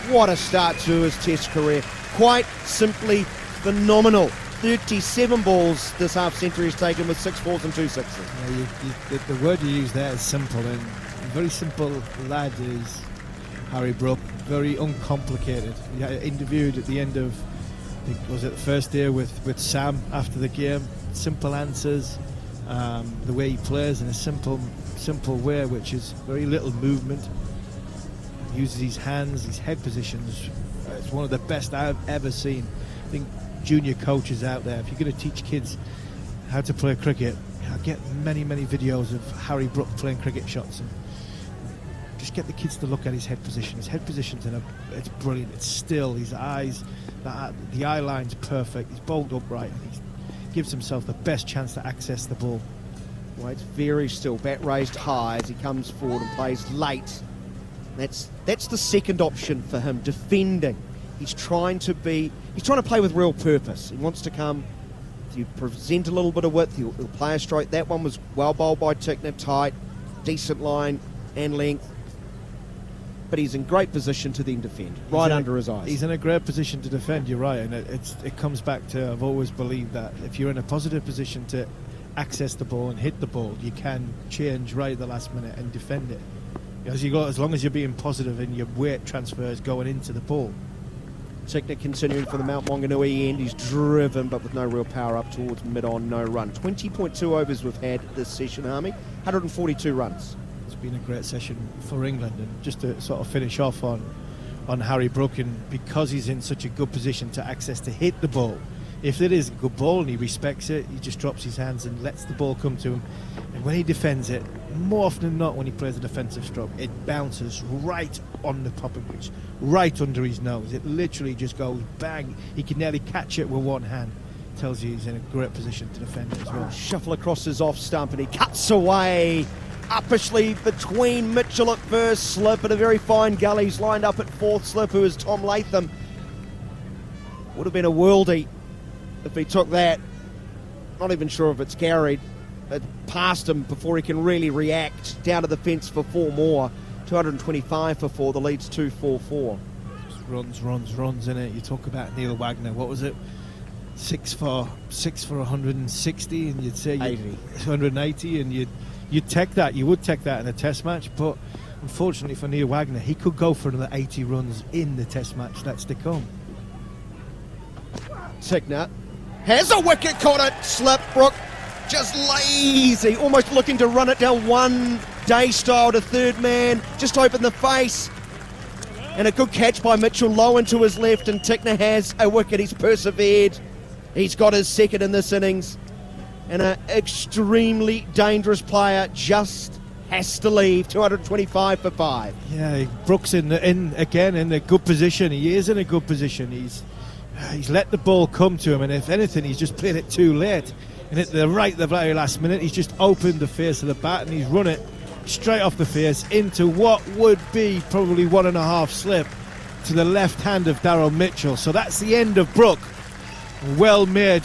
What a start to his test career. Quite simply phenomenal. 37 balls this half-century has taken with 6 fours and 2 sixes. Yeah, the word you use there is simple, and a very simple lad is Harry Brook. Very uncomplicated. He interviewed at the end of, I think, was it the first day with Sam after the game. Simple answers, the way he plays in a simple way, which is very little movement. He uses his hands, his head positions. It's one of the best I've ever seen. I think junior coaches out there, if you're going to teach kids how to play cricket, get many videos of Harry Brook playing cricket shots, and just get the kids to look at his head position. His head position's it's brilliant. It's still, his eyes, the eye line's perfect. He's bowled upright, and he gives himself the best chance to access the ball. Well, it's very still, bat raised high as he comes forward and plays late. That's the second option for him, defending. He's trying to play with real purpose. He wants to come, you present a little bit of width, he'll play a stroke. That one was well bowled by Tickner, tight, decent line and length. But he's in great position to then defend, under his eyes. He's in a great position to defend, you're right, and it comes back to, I've always believed that if you're in a positive position to access the ball and hit the ball, you can change right at the last minute and defend it. As long as you're being positive in your weight transfers going into the ball. Tickner continuing for the Mount Maunganui end. He's driven, but with no real power up towards mid-on, no run. 20.2 overs we've had this session, Army. 142 runs. It's been a great session for England, and just to sort of finish off on Harry Brook, and because he's in such a good position to access to hit the ball, if it is a good ball and he respects it, he just drops his hands and lets the ball come to him. And when he defends it, more often than not when he plays a defensive stroke, it bounces right on the popping pitch, right under his nose. It literally just goes bang. He can nearly catch it with one hand. Tells you he's in a great position to defend it as well. Shuffle across his off stump, and he cuts away uppishly between Mitchell at first slip and a very fine gully. He's lined up at fourth slip, who is Tom Latham. Would have been a worldie if he took that. Not even sure if it's carried. It passed him before he can really react. Down to the fence for 4 more. 225 for 4. The lead's 244. Runs in it. You talk about Neil Wagner. What was it? 6 for 160, and you'd say 180, and you'd take that. You would take that in a Test match, but unfortunately for Neil Wagner, he could go for another 80 runs in the Test match that's to come. Tickner has a wicket, caught it, slip. Brook just lazy, almost looking to run it down one day style to third man, just open the face. And a good catch by Mitchell, low into his left, and Tickner has a wicket. He's persevered. He's got his second in this innings. And an extremely dangerous player just has to leave. 225 for 5. Yeah, Brook's in again in a good position. He is in a good position. He's let the ball come to him, and if anything, he's just played it too late. And at the very last minute, he's just opened the face of the bat, and he's run it straight off the face into what would be probably 1.5 slip to the left hand of Daryl Mitchell. So that's the end of Brook. Well made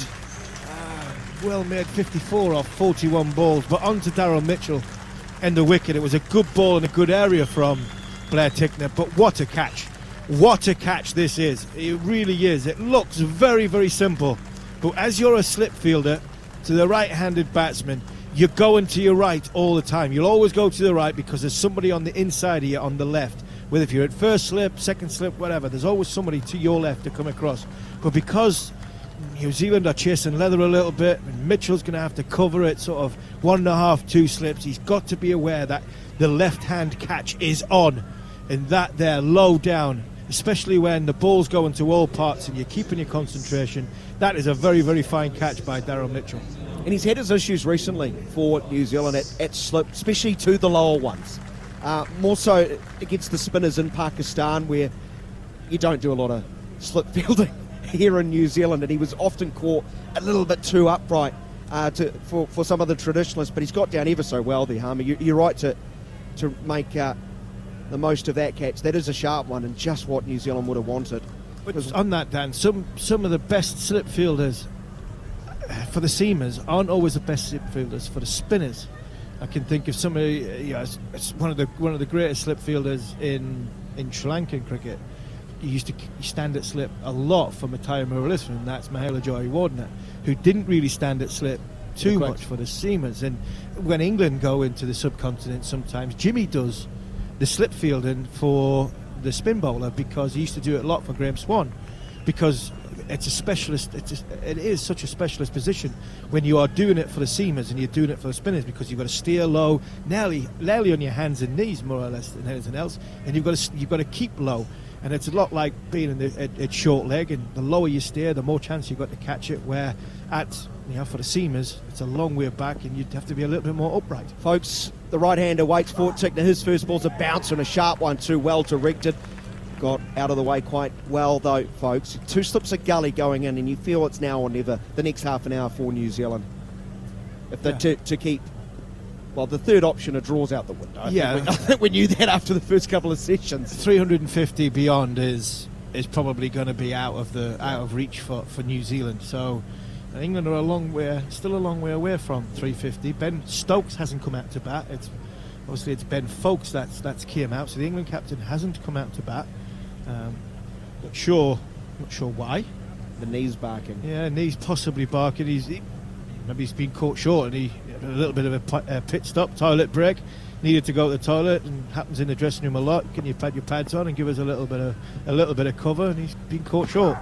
54 off 41 balls, but on to Daryl Mitchell and the wicket. It was a good ball in a good area from Blair Tickner, but what a catch. What a catch this is. It really is. It looks very, very simple, but as you're a slip fielder to the right-handed batsman, you're going to your right all the time. You'll always go to the right because there's somebody on the inside of you on the left whether if you're at first slip, second slip, whatever, there's always somebody to your left to come across. But because New Zealand are chasing leather a little bit, and Mitchell's going to have to cover it sort of 1.5, 2 slips, he's got to be aware that the left-hand catch is on, and that they're low down, especially when the ball's going to all parts and you're keeping your concentration. That is a very, very fine catch by Daryl Mitchell. And he's had his issues recently for New Zealand at slip, especially to the lower ones. More so against the spinners in Pakistan, where you don't do a lot of slip fielding here in New Zealand, and he was often caught a little bit too upright for some of the traditionalists, but he's got down ever so well there, Harmer. You're right to make the most of that catch. That is a sharp one, and just what New Zealand would have wanted. But on that, Dan, some of the best slip fielders for the seamers aren't always the best slip fielders for the spinners. I can think of somebody, it's one of the greatest slip fielders in Sri Lankan cricket. He used to stand at slip a lot for Mataya Muralisa, and that's Mahela Joy Wagner, who didn't really stand at slip too much for the seamers. And when England go into the subcontinent, sometimes Jimmy does the slip fielding for the spin bowler, because he used to do it a lot for Graham Swan, because it's a specialist. It is such a specialist position when you are doing it for the seamers and you're doing it for the spinners, because you've got to steer low, nearly on your hands and knees more or less than anything else, and you've got to keep low. And it's a lot like being at short leg, and the lower you steer, the more chance you've got to catch it. Where for the seamers, it's a long way back, and you'd have to be a little bit more upright. Folks, the right-hander waits for it. Tickner, his first ball's a bouncer and a sharp one too, well directed. Got out of the way quite well though, folks. 2 slips of gully going in, and you feel it's now or never the next half an hour for New Zealand. If they're to keep, well, the third option, it draws out the window. I think we knew that after the first couple of sessions. 350 beyond is probably going to be out of reach for New Zealand. So England are still a long way away from 350. Ben Stokes hasn't come out to bat. It's Ben Foakes that's came out. So the England captain hasn't come out to bat. Not sure why. The knees barking. Yeah, knees possibly barking. Maybe he's been caught short, and he had a little bit of a pit stop, toilet break. Needed to go to the toilet, and happens in the dressing room a lot. Can you pad your pads on and give us a little bit of cover? And he's been caught short.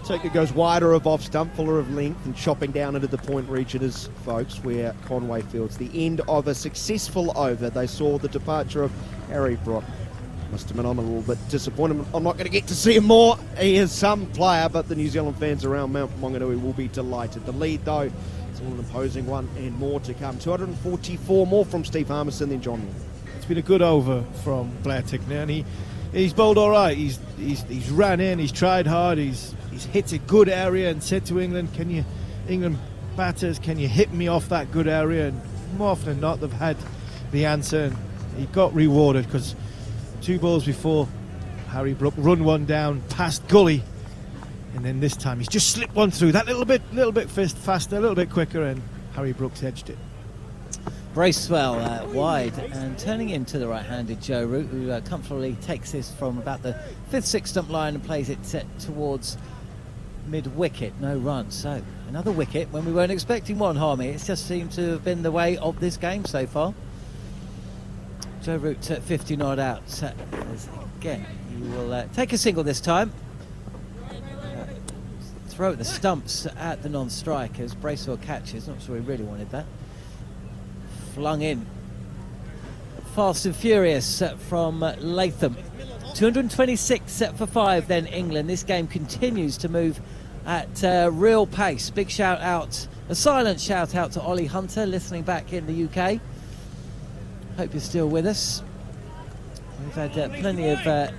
Taker goes wider of off stump, fuller of length, and chopping down into the point regions, folks, where Conway fields. The end of a successful over. They saw the departure of Harry Brook. Must admit, I'm a little bit disappointed. I'm not going to get to see him more. He is some player, but the New Zealand fans around Mount Maunganui will be delighted. The lead, though, is an imposing one, and more to come. 244 more from Steve Harmison, then John Moore. It's been a good over from Blair Tickner, and he's bowled all right. He's ran in, he's tried hard, he's hit a good area, and said to England, England batters, can you hit me off that good area? And more often than not, they've had the answer, and he got rewarded, because 2 balls before, Harry Brook run one down past Gully, and then this time he's just slipped one through that little bit faster, a little bit quicker, and Harry Brooks edged it. Bracewell wide and turning into the right-handed Joe Root, who comfortably takes this from about the 5th, 6th stump line and plays it towards mid-wicket. No run, so another wicket when we weren't expecting one, Harmy. It's just seemed to have been the way of this game so far. Joe Root 50 not out. Again, he will take a single this time. Throw at the stumps at the non-strikers. Bracewell catches. Not sure he really wanted that. Flung in. Fast and furious from Latham. 226 for 5 then England. This game continues to move at real pace. Big shout out, a silent shout out to Ollie Hunter listening back in the UK. Hope you're still with us. We've had plenty of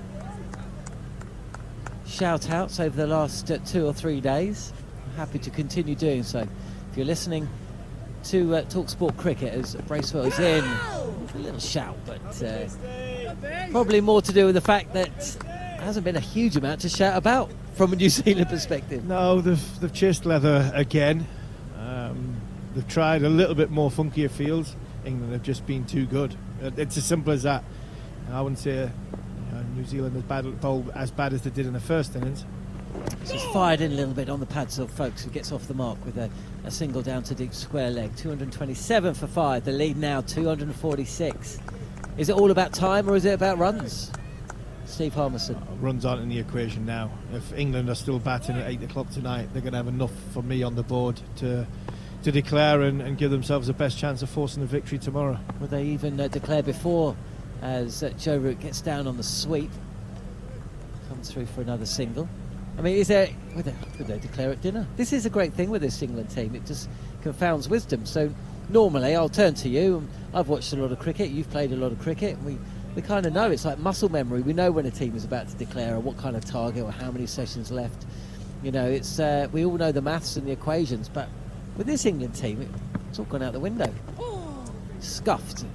shout outs over the last 2 or 3 days. I'm happy to continue doing so. If you're listening to TalkSport Cricket as Bracewell is in, a little shout, but probably more to do with the fact that there hasn't been a huge amount to shout about from a New Zealand perspective. No, they've chased leather again. They've tried a little bit more funkier fields. England have just been too good. It's as simple as that. I wouldn't say New Zealand has bowled as bad as they did in the first innings. He's fired in a little bit on the pads of folks, who gets off the mark with a single down to deep square leg. 227 for 5. The lead now 246. Is it all about time, or is it about runs? Steve Harmison. Runs on in the equation now. If England are still batting at 8 o'clock tonight, they're going to have enough for me on the board to declare and give themselves the best chance of forcing the victory tomorrow. Would they even declare before, as Joe Root gets down on the sweep, comes through for another single? I mean, would they declare at dinner? This is a great thing with this England team. It just confounds wisdom. So normally I'll turn to you. I've watched a lot of cricket. You've played a lot of cricket. We kind of know. It's like muscle memory. We know when a team is about to declare or what kind of target or how many sessions left. You know, it's we all know the maths and the equations, but with this England team, it's all gone out the window. Scuffed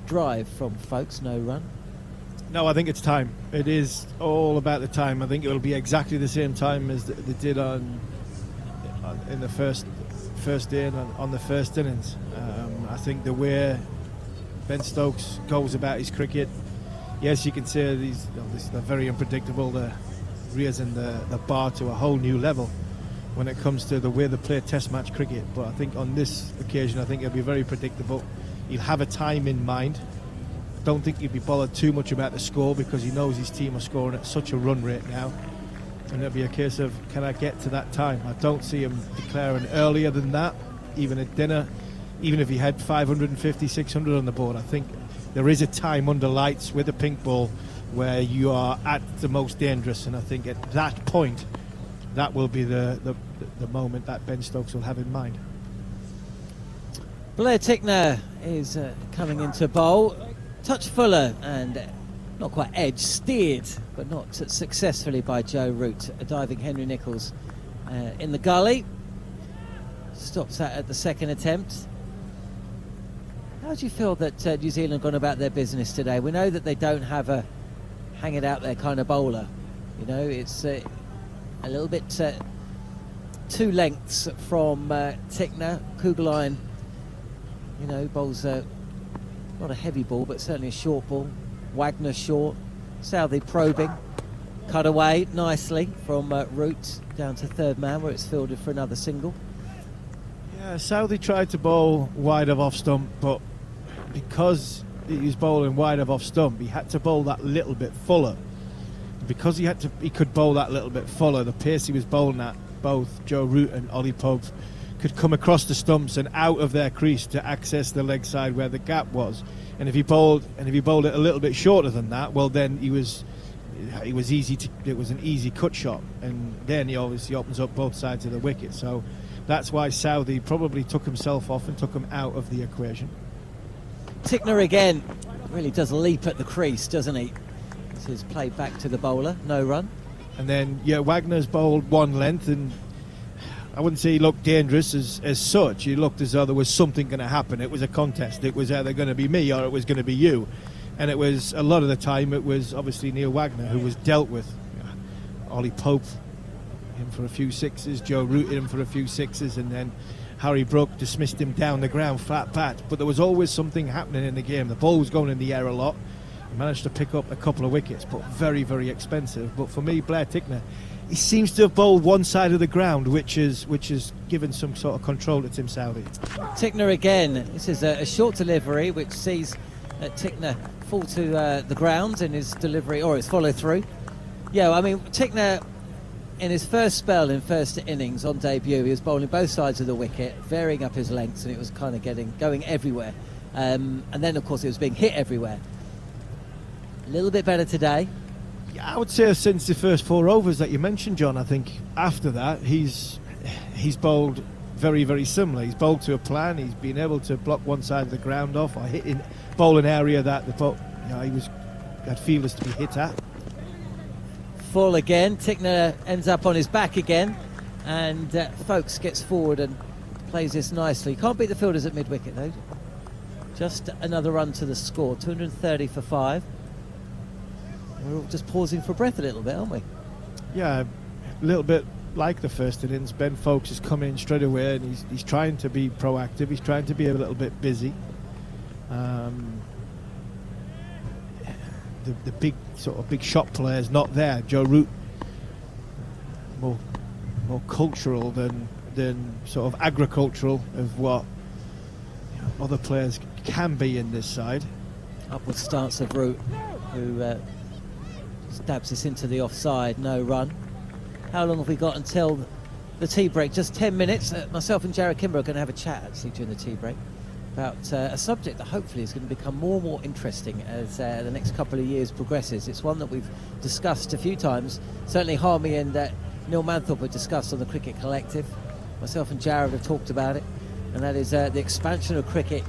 drive from Folkes, no run. No, I think it's time. It is all about the time. I think it will be exactly the same time as they did in the first day and on the first innings. I think the way Ben Stokes goes about his cricket, yes, you can say they're very unpredictable. They're raising the bar to a whole new level when it comes to the way they play Test match cricket. But I think on this occasion, I think it'll be very predictable. He'll have a time in mind. I don't think he'll be bothered too much about the score because he knows his team are scoring at such a run rate now. And it'll be a case of, can I get to that time? I don't see him declaring earlier than that, even at dinner, even if he had 550, 600 on the board. I think there is a time under lights with a pink ball where you are at the most dangerous, and I think at that point, that will be the moment that Ben Stokes will have in mind. Blair Tickner is coming into bowl. Touch fuller and not quite edge, steered, but not successfully by Joe Root. A diving Henry Nicholls in the gully. Stops that at the second attempt. How do you feel that New Zealand gone about their business today? We know that they don't have a hang it out there kind of bowler. You know, it's a little bit 2 lengths from Tickner. Kugelheim, you know, bowls not a heavy ball, but certainly a short ball. Wagner short. Southey probing. Cut away nicely from Root down to third man where it's fielded for another single. Yeah, Southey tried to bowl wide of off stump, but because he was bowling wide of off stump, he had to bowl that little bit fuller. Because he could bowl that little bit fuller, the pace he was bowling at, both Joe Root and Ollie Pope could come across the stumps and out of their crease to access the leg side where the gap was. And if he bowled it a little bit shorter than that, well, then it was an easy cut shot, and then he obviously opens up both sides of the wicket. So that's why Southey probably took himself off and took him out of the equation. Tickner again really does leap at the crease, doesn't he? This is played back to the bowler, no run. And then, yeah, Wagner's bowled one length, and I wouldn't say he looked dangerous as such. He looked as though there was something going to happen. It was a contest. It was either going to be me or it was going to be you. And it was, a lot of the time, it was obviously Neil Wagner who was dealt with. Ollie Pope, him for a few sixes, Joe Root him for a few sixes, and then Harry Brook dismissed him down the ground, flat bat. But there was always something happening in the game. The ball was going in the air a lot. He managed to pick up a couple of wickets, but very, very expensive. But for me, Blair Tickner, he seems to have bowled one side of the ground, which is given some sort of control to Tim Southey. Tickner again. This is a short delivery which sees Tickner fall to the ground in his delivery or his follow through. Yeah, I mean, Tickner in his first spell in first innings on debut, he was bowling both sides of the wicket, varying up his lengths, and it was kind of going everywhere. And then, of course, it was being hit everywhere. A little bit better today. Yeah, I would say since the first 4 overs that you mentioned, John, I think after that he's bowled very, very similar. He's bowled to a plan. He's been able to block one side of the ground off or bowl an area that he had fielders to be hit at. Full again. Tickner ends up on his back again, and Folkes gets forward and plays this nicely. Can't beat the fielders at mid-wicket though. Just another run to the score. 230 for 5. We're all just pausing for breath a little bit, aren't we? Yeah, a little bit like the first innings. Ben Folkes has come in straight away, and he's trying to be proactive. He's trying to be a little bit busy. The big shot players not there. Joe Root more cultural than sort of agricultural of what other players can be in this side. Upward stance of Root, who Stabs this into the offside, no run. How long have we got until the tea break? Just 10 minutes. Myself and Jared Kimber are going to have a chat actually during the tea break about a subject that hopefully is going to become more and more interesting as the next couple of years progresses. It's one that we've discussed a few times. Certainly Harmy and Neil Manthorpe have discussed on the Cricket Collective. Myself and Jared have talked about it, and that is the expansion of cricket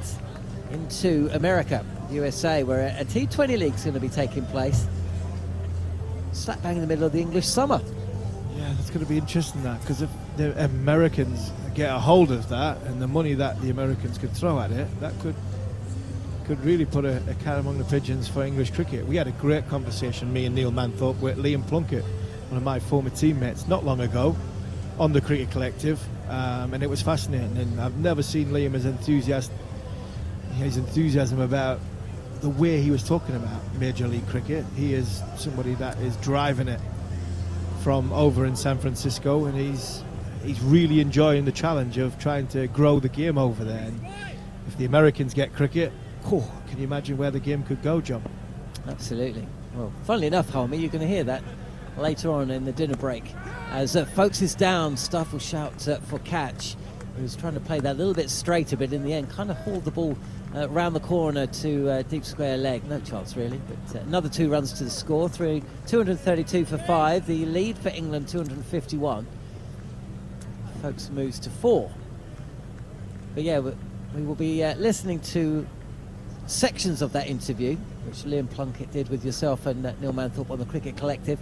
into America, USA, where a T20 league is going to be taking place slap bang in the middle of the English summer. Yeah, that's going to be interesting, that, because if the Americans get a hold of that and the money that the Americans could throw at it, that could really put a cat among the pigeons for English cricket. We had a great conversation, me and Neil Manthorpe, with Liam Plunkett, one of my former teammates, not long ago on the Cricket Collective, and it was fascinating. And I've never seen Liam as his enthusiasm about the way he was talking about Major League Cricket. He is somebody that is driving it from over in San Francisco, and he's really enjoying the challenge of trying to grow the game over there. And if the Americans get cricket, can you imagine where the game could go, John? Absolutely. Well, funnily enough, Harmy, you're going to hear that later on in the dinner break. As Folks is down, Stuff will shout for catch. He was trying to play that a little bit straighter, but in the end kind of hauled the ball round the corner to deep square leg. No chance really, but another 2 runs to the score through 232 for 5. The lead for England 251. Folks moves to 4. But yeah, we will be listening to sections of that interview which Liam Plunkett did with yourself and Neil Manthorpe on the Cricket Collective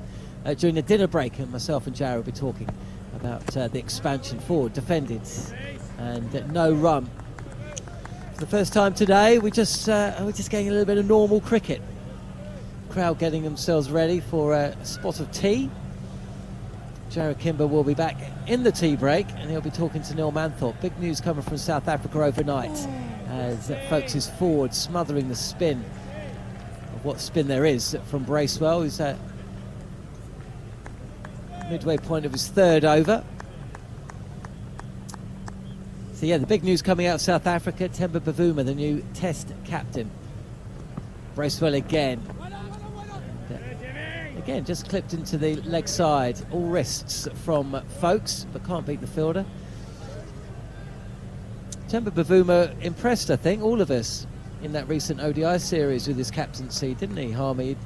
during the dinner break, and myself and Jared will be talking about the expansion forward, defended and no run. For the first time today, we're just getting a little bit of normal cricket. Crowd getting themselves ready for a spot of tea. Jared Kimber will be back in the tea break, and he'll be talking to Neil Manthorpe. Big news coming from South Africa overnight as Folks is forward, smothering the spin of what spin there is from Bracewell, who's at midway point of his 3rd over. So yeah, the big news coming out of South Africa, Temba Bavuma, the new Test captain. Bracewell again. And, again, just clipped into the leg side. All wrists from Folks, but can't beat the fielder. Temba Bavuma impressed, I think, all of us in that recent ODI series with his captaincy, didn't he, Harmy? He'd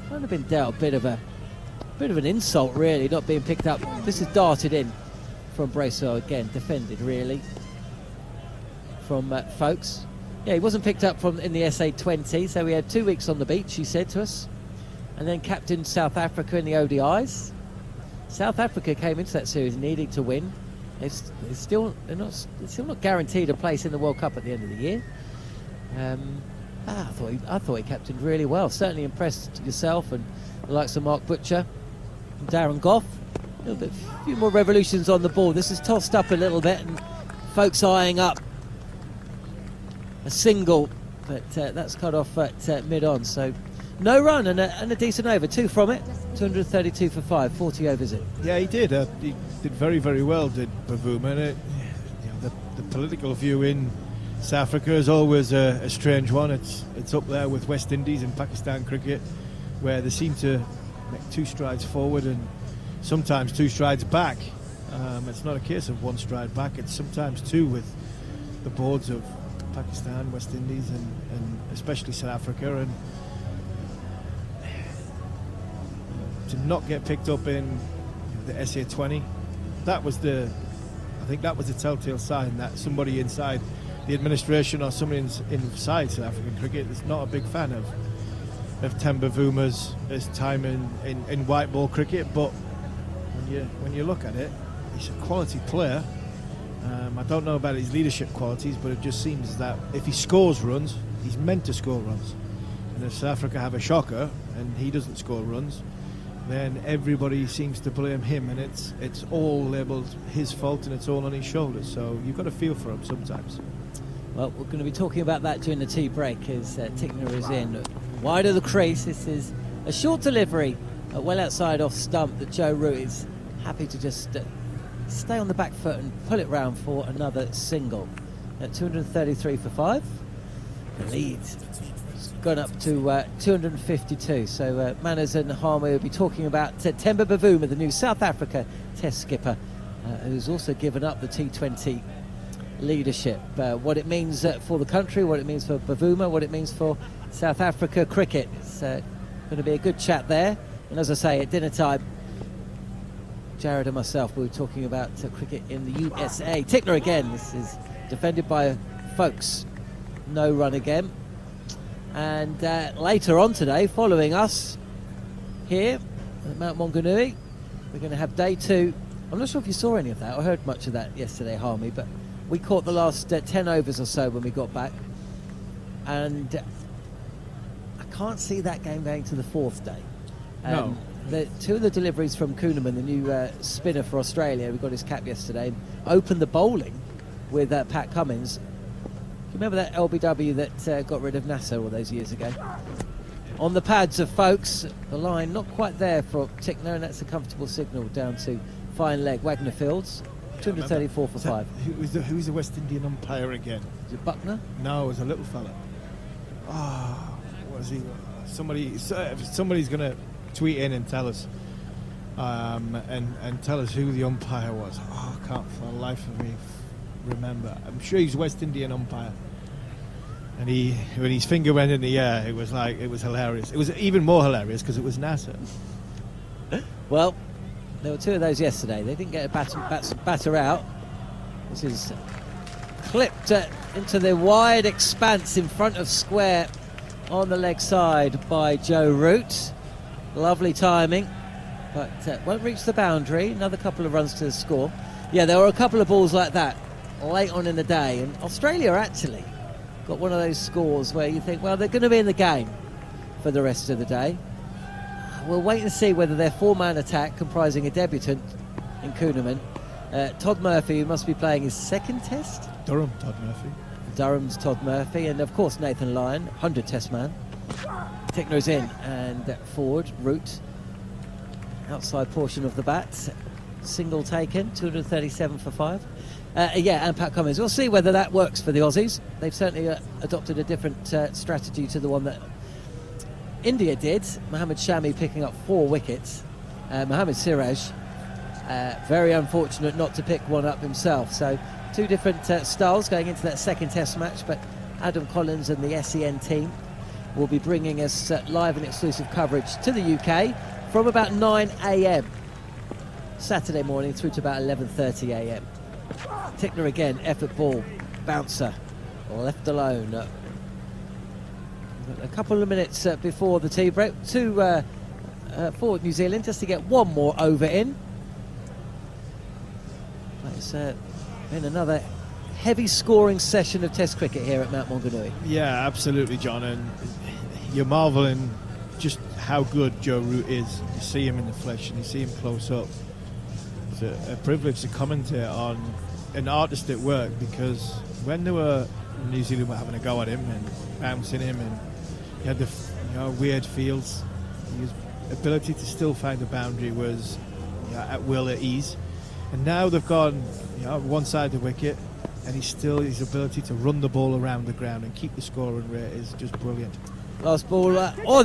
kind of been dealt a bit of an insult, really, not being picked up. This is darted in from Bracewell again, defended really from Folks. Yeah, he wasn't picked up in the SA20, so we had 2 weeks on the beach, he said to us, and then captained South Africa in the ODIs. South Africa came into that series needing to win. They're still not guaranteed a place in the World Cup at the end of the year. I thought he captained really well. Certainly impressed yourself and the likes of Mark Butcher and Darren Goff. A few more revolutions on the ball. This is tossed up a little bit, and Folks eyeing up a single, but that's cut off at mid-on. So no run and a decent over. 2 from it. 232 for 5. 40 overs it. Yeah, he did. He did very, very well, did Bavuma. And the political view in South Africa is always a strange one. It's up there with West Indies and Pakistan cricket, where they seem to make 2 strides forward and sometimes 2 strides back. It's not a case of 1 stride back, it's sometimes 2 with the boards of Pakistan, West Indies and especially South Africa. And to not get picked up in the SA20, I think that was a telltale sign that somebody inside the administration or somebody inside South African cricket is not a big fan of Temba Bavuma's time in white ball cricket. But when you look at it, he's a quality player. I don't know about his leadership qualities, but it just seems that if he scores runs, he's meant to score runs. And if South Africa have a shocker and he doesn't score runs, then everybody seems to blame him, and it's all labelled his fault and it's all on his shoulders. So you've got to feel for him sometimes. Well, we're going to be talking about that during the tea break as Tickner is in. Wide of the crease, this is a short delivery well outside off stump that Joe Root is happy to just stay on the back foot and pull it round for another single. At 233 for 5. The lead has gone up to 252. So Manners and Harmer will be talking about Temba Bavuma, the new South Africa Test skipper, who's also given up the T20 leadership. What it means for the country, what it means for Bavuma, what it means for South Africa cricket. It's going to be a good chat there. And as I say, at dinner time, Jared and myself, we were talking about cricket in the USA. Tickler again. This is defended by Folks. No run again. And later on today, following us here at Mount Maunganui, we're going to have day 2. I'm not sure if you saw any of that or heard much of that yesterday, Harmy, but we caught the last 10 overs or so when we got back. And I can't see that game going to the 4th day. No. The 2 of the deliveries from Kuhnemann, the new spinner for Australia, we got his cap yesterday, opened the bowling with Pat Cummins. Do you remember that LBW that got rid of Nasser all those years ago? On the pads of Folks, the line not quite there for Tickner, and that's a comfortable signal down to fine leg Wagner Fields, 234 for 5. Who's the West Indian umpire again? Is it Buckner? No, it was a little fella. What was he? Somebody's going to tweet in and tell us, and tell us who the umpire was. I can't for the life of me remember. I'm sure he's West Indian umpire. And when his finger went in the air, it was hilarious. It was even more hilarious because it was Nasser. Well, there were 2 of those yesterday. They didn't get a batter out. This is clipped into the wide expanse in front of square on the leg side by Joe Root. Lovely timing, but won't reach the boundary. Another couple of runs to the score. Yeah, there were a couple of balls like that late on in the day, and Australia actually got one of those scores where you think, well, they're going to be in the game for the rest of the day. We'll wait and see whether their 4-man attack, comprising a debutant in Kuhnemann, Todd Murphy, who must be playing his 2nd test. Durham's Todd Murphy, and of course Nathan Lyon, 100 test man. Tickner's in and forward, Root, outside portion of the bat, single taken, 237 for 5. And Pat Cummins. We'll see whether that works for the Aussies. They've certainly adopted a different strategy to the one that India did. Mohammad Shami picking up 4 wickets. Mohammad Siraj, very unfortunate not to pick one up himself. So 2 different styles going into that 2nd test match, but Adam Collins and the SEN team will be bringing us live and exclusive coverage to the UK from about 9 a.m. Saturday morning through to about 11:30 a.m. Tickner again, effort ball, bouncer, left alone. A couple of minutes before the tea break for New Zealand, just to get one more over in. It's been another heavy scoring session of Test cricket here at Mount Maunganui. Yeah, absolutely, John, and you're marvelling just how good Joe Root is. You see him in the flesh and you see him close up. It's a privilege to commentate on an artist at work, because when New Zealand were having a go at him and bouncing him, and he had the weird fields, his ability to still find the boundary was at will, at ease. And now they've gone one side of the wicket, and his ability to run the ball around the ground and keep the scoring rate is just brilliant. Last ball.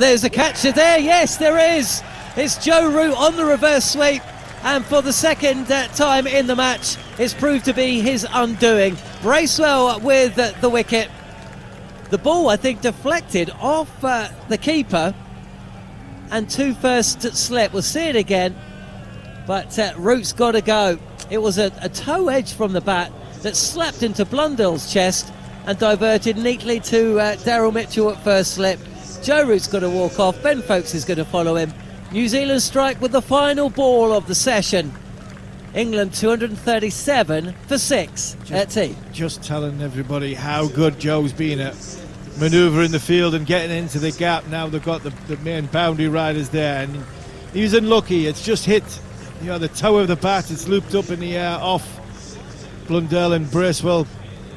There's a catcher there. Yes, there is. It's Joe Root on the reverse sweep, and for the 2nd time in the match, it's proved to be his undoing. Bracewell with the wicket. The ball, I think, deflected off the keeper, and 2 first slip. We'll see it again, but Root's got to go. It was a toe edge from the bat that slapped into Blundell's chest and diverted neatly to Daryl Mitchell at first slip. Joe Root's got to walk off. Ben Folkes is going to follow him. New Zealand strike with the final ball of the session. England 237 for 6 at tea. Just telling everybody how good Joe's been at manoeuvring the field and getting into the gap. Now they've got the main boundary riders there, and he was unlucky. It's just hit the toe of the bat. It's looped up in the air off Blundell, and Bracewell.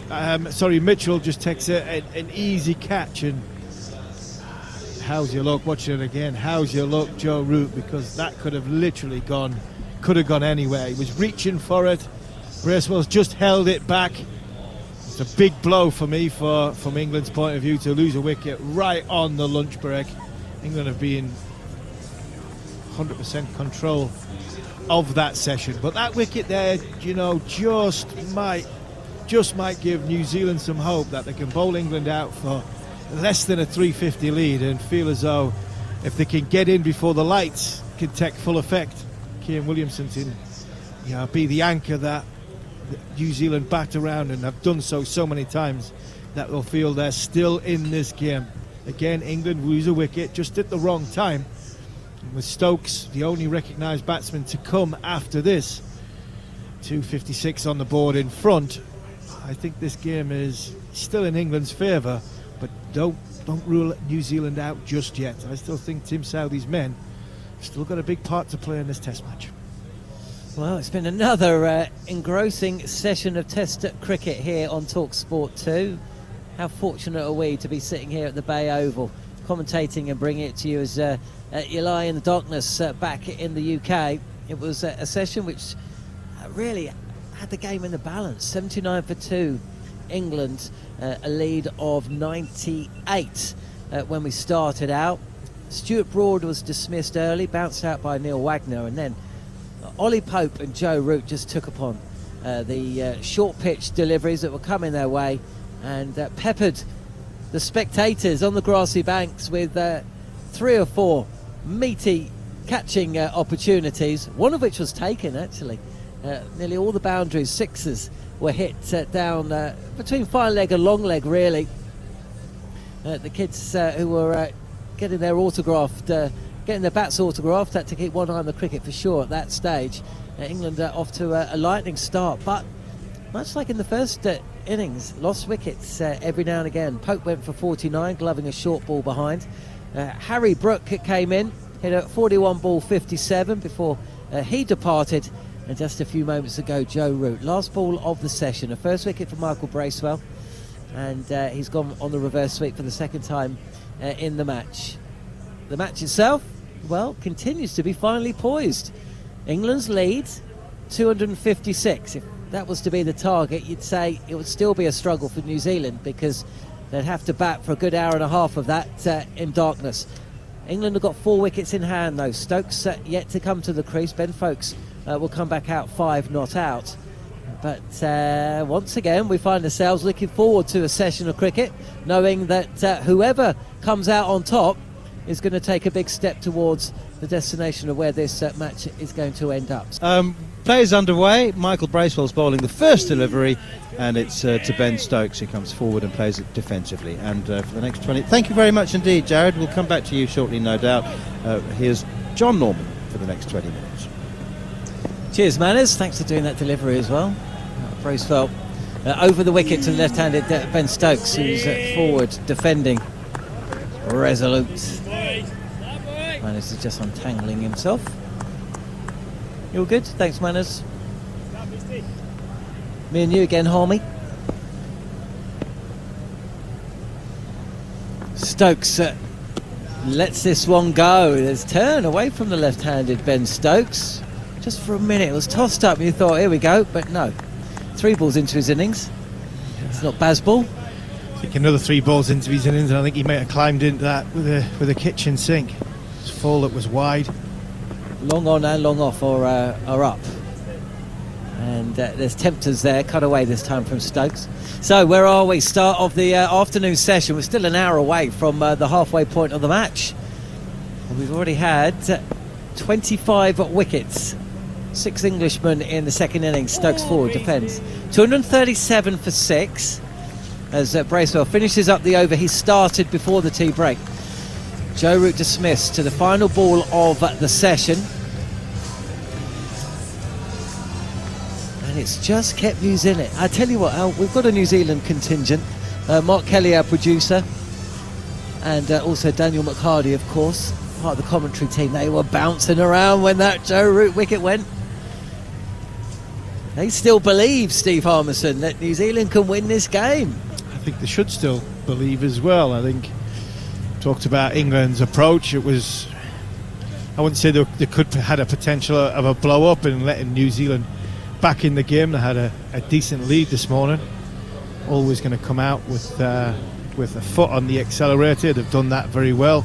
Mitchell just takes an easy catch. And how's your luck? Watching it again. How's your luck, Joe Root? Because that could have literally gone anywhere. He was reaching for it. Bracewell's just held it back. It's a big blow for me from England's point of view to lose a wicket right on the lunch break. England have been 100% control of that session, but that wicket there, you know, just might give New Zealand some hope that they can bowl England out for less than a 350 lead and feel as though if they can get in before the lights can take full effect, Kieran Williamson can be the anchor that New Zealand backed around and have done so many times, that they'll feel they're still in this game. Again, England lose a wicket just at the wrong time. And with Stokes, the only recognised batsman to come after this, 256 on the board in front, I think this game is still in England's favour, but don't rule New Zealand out just yet. I still think Tim Southey's men have still got a big part to play in this Test match. Well, it's been another engrossing session of Test cricket here on Talk Sport 2. How fortunate are we to be sitting here at the Bay Oval, commentating and bringing it to you as you lie in the darkness back in the UK. It was a session which really had the game in the balance. 79 for 2, England, a lead of 98 when we started out. Stuart Broad was dismissed early, bounced out by Neil Wagner, and then Ollie Pope and Joe Root just took upon the short pitch deliveries that were coming their way and peppered the spectators on the grassy banks with 3 or 4 meaty catching opportunities, one of which was taken actually. Nearly all the boundaries, sixes, were hit down between fine leg and long leg really. The kids who were getting their bats autographed had to keep one eye on the cricket for sure at that stage. England off to a lightning start, but much like in the first innings, lost wickets every now and again. Pope went for 49, gloving a short ball behind. Harry Brook came in, hit a 41 ball 57 before he departed. And just a few moments ago, Joe Root, last ball of the session, a first wicket for Michael Bracewell, and he's gone on the reverse sweep for the second time in the match. The match itself, well, continues to be finely poised. England's lead, 256. If that was to be the target, you'd say it would still be a struggle for New Zealand because they'd have to bat for a good hour and a half of that in darkness. England have got 4 wickets in hand though. Stokes yet to come to the crease. Ben Foakes will come back out 5 not out. But once again, we find ourselves looking forward to a session of cricket, knowing that whoever comes out on top is going to take a big step towards the destination of where this match is going to end up. Play is underway. Michael Bracewell's bowling the first delivery, and it's to Ben Stokes, who comes forward and plays it defensively. And for the next 20... Thank you very much indeed, Jared. We'll come back to you shortly, no doubt. Here's John Norman for the next 20 minutes. Cheers, Manners. Thanks for doing that delivery as well. Bracewell over the wicket to the left-handed Ben Stokes, who's forward defending. Resolute. Manners is just untangling himself. You all good? Thanks, Manners. Me and you again, Harmy. Stokes lets this one go. There's turn away from the left-handed Ben Stokes. Just for a minute, it was tossed up and you thought, here we go, but no. 3 balls into his innings. It's not Bazball. I think another 3 balls into his innings, and I think he might have climbed into that with a kitchen sink. It's full, it was wide. Long on and long off are up. And there's tempters there, cut away this time from Stokes. So where are we? Start of the afternoon session. We're still an hour away from the halfway point of the match. And we've already had 25 wickets. 6 Englishmen in the second innings. Stokes forward defends. 237 for 6 as Bracewell finishes up the over he started before the tea break. Joe Root dismissed to the final ball of the session. And it's just kept New Zealand. I tell you what, Al, we've got a New Zealand contingent. Mark Kelly, our producer, and also Daniel McHardy, of course, part of the commentary team. They were bouncing around when that Joe Root wicket went. They still believe, Steve Harmison, that New Zealand can win this game. I think they should still believe as well. I think talked about England's approach. It was, I wouldn't say they could have had a potential of a blow up and letting New Zealand back in the game. They had a decent lead this morning. always going to come out with a foot on the accelerator. They've done that very well.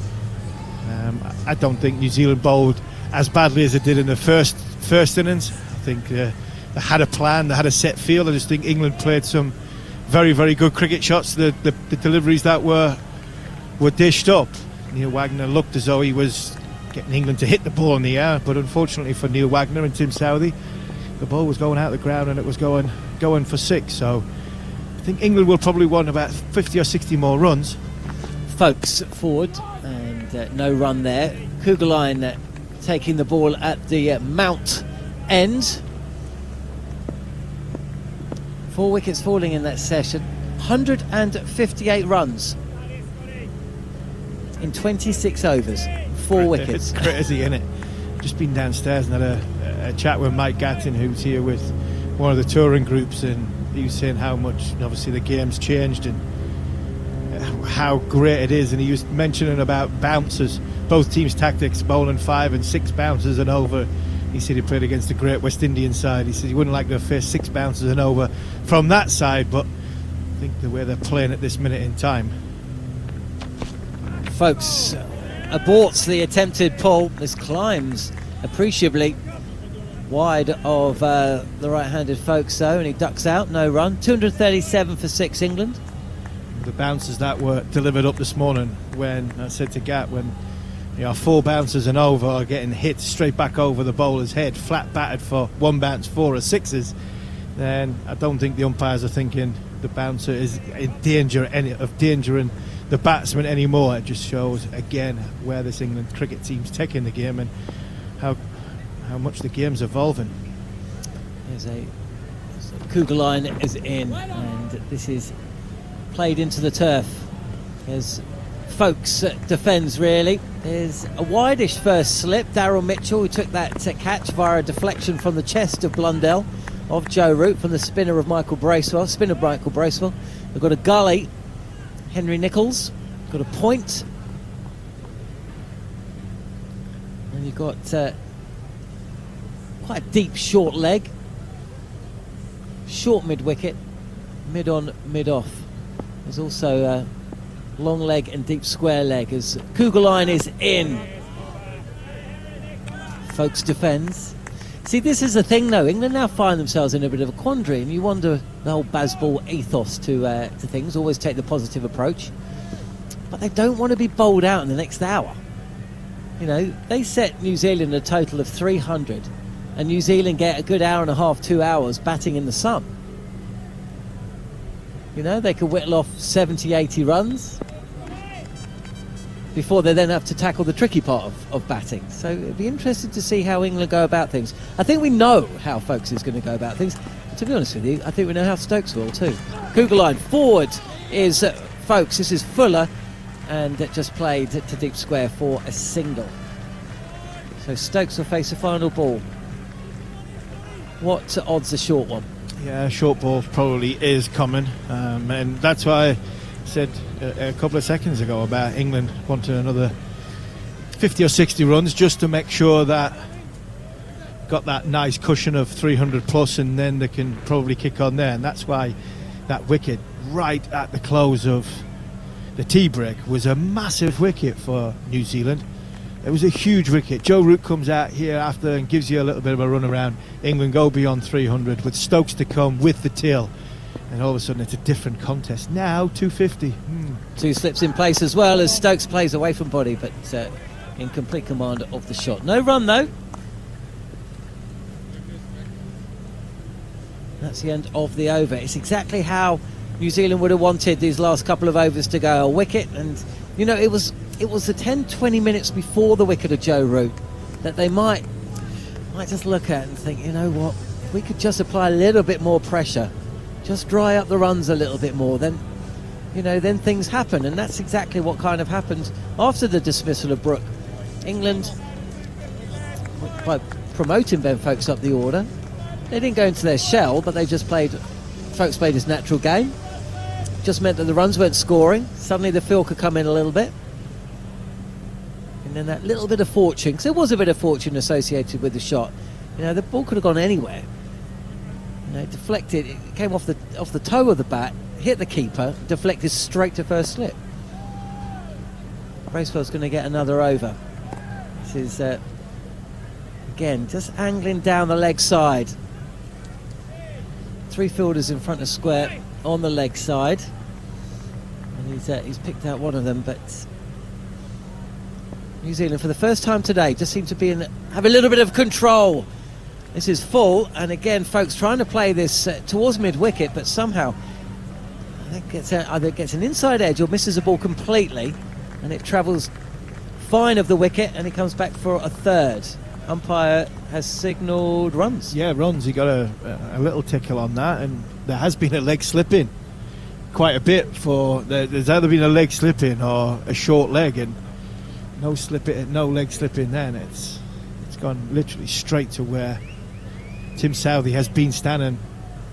I don't think New Zealand bowled as badly as they did in the first innings. I think they had a plan, they had a set field. I just think England played some very, very good cricket shots. The deliveries that were dished up. Neil Wagner looked as though he was getting England to hit the ball in the air, but unfortunately for Neil Wagner and Tim Southey, the ball was going out the ground and it was going for 6. So I think England will probably want about 50 or 60 more runs. Folks forward, and no run there. Kugelheim taking the ball at the Mount end. 4 wickets falling in that session. 158 runs in 26 overs. 4 wickets. It's crazy, isn't it? Just been downstairs and had a chat with Mike Gattin, who's here with one of the touring groups, and he was saying how much obviously the game's changed and how great it is, and he was mentioning about bounces, both teams' tactics, bowling 5 and 6 bounces and over. He said he played against the great West Indian side. He said he wouldn't like to face 6 bounces and over from that side, but I think the way they're playing at this minute in time. Folks aborts the attempted pull. This climbs appreciably wide of the right-handed Folks though, and he ducks out. No run. 237 for 6 England. The bounces that were delivered up this morning, when I said to Gat, when 4 bounces and over are getting hit straight back over the bowler's head, flat batted for 1 bounce, 4 or 6s, then I don't think the umpires are thinking the bouncer is in danger of endangering the batsman anymore. It just shows again where this England cricket team's taking the game and how much the game's evolving. There's a Kugelheim is in, and this is played into the turf as Folks defends really. There's a wideish first slip. Daryl Mitchell, who took that catch via a deflection from the chest of Blundell of Joe Root from the spinner Michael Bracewell. We've got a gully, Henry Nichols, got a point, and you've got quite a deep short leg, short mid wicket, mid on, mid off. There's also long leg and deep square leg as Kugelheim is in. Folks defends. See, this is the thing though, England now find themselves in a bit of a quandary, and you wonder the whole Bazball ethos to things, always take the positive approach, but they don't want to be bowled out in the next hour. They set New Zealand a total of 300, and New Zealand get a good hour and a half, 2 hours batting in the sun. They could whittle off 70, 80 runs before they then have to tackle the tricky part of batting. So it'd be interesting to see how England go about things. I think we know how Folks is going to go about things. To be honest with you, I think we know how Stokes will too. Kugelheim forward is Folks. This is Fuller, and it just played to deep square for a single. So Stokes will face a final ball. What odds a short one? Yeah, short ball probably is coming, and that's why I said a couple of seconds ago about England wanting another 50 or 60 runs just to make sure that got that nice cushion of 300 plus, and then they can probably kick on there. And that's why that wicket right at the close of the tea break was a massive wicket for New Zealand. It was a huge wicket. Joe Root comes out here after and gives you a little bit of a run around. England go beyond 300 with Stokes to come with the tail, and all of a sudden it's a different contest. Now 250. 2 slips in place as well as Stokes plays away from body, but in complete command of the shot. No run though. That's the end of the over. It's exactly how New Zealand would have wanted these last couple of overs to go. A wicket, and it was the 10-20 minutes before the wicket of Joe Root that they might just look at and think, what, if we could just apply a little bit more pressure, just dry up the runs a little bit more, then then things happen. And that's exactly what kind of happened after the dismissal of Brook. England, by promoting Ben Folks up the order, they didn't go into their shell, but they just Folks played his natural game. Just meant that the runs weren't scoring. Suddenly the field could come in a little bit. And then that little bit of fortune, because there was a bit of fortune associated with the shot. The ball could have gone anywhere. It deflected. It came off the toe of the bat, hit the keeper, deflected straight to first slip. Bracewell's going to get another over. This is, again, just angling down the leg side. 3 fielders in front of square on the leg side. And he's picked out one of them, but New Zealand, for the first time today, just seem to have a little bit of control. This is full, and again, folks trying to play this towards mid-wicket, but somehow I think either gets an inside edge or misses the ball completely, and it travels fine of the wicket, and he comes back for a third. Umpire has signalled runs. Yeah, runs. He got a little tickle on that, and there has been a leg slipping quite a bit. There's either been a leg slipping or a short leg, and no leg slipping. Then it's gone literally straight to where Tim Southey has been standing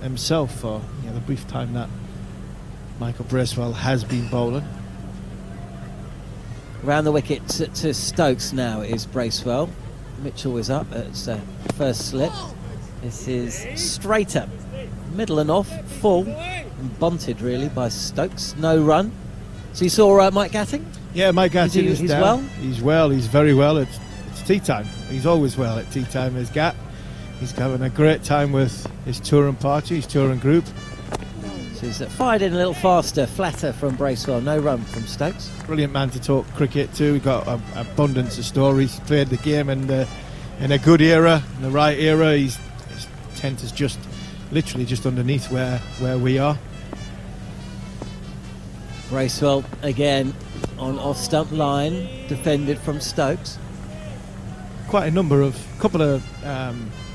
himself for the brief time that Michael Bracewell has been bowling. Round the wicket to Stokes now is Bracewell. Mitchell is up at first slip. This is straighter, middle and off, full, and bunted really by Stokes. No run. So you saw Mike Gatting? Yeah, Mike Gatting is down. Well? He's well. He's very well. It's tea time. He's always well at tea time. Is Gat. He's having a great time with his touring party, his touring group. So he's fired in a little faster, flatter from Bracewell. No run from Stokes. Brilliant man to talk cricket to. We've got an abundance of stories. Played the game in a good era, in the right era. His tent is just literally just underneath where we are. Bracewell again on off stump line, defended from Stokes. Quite a couple of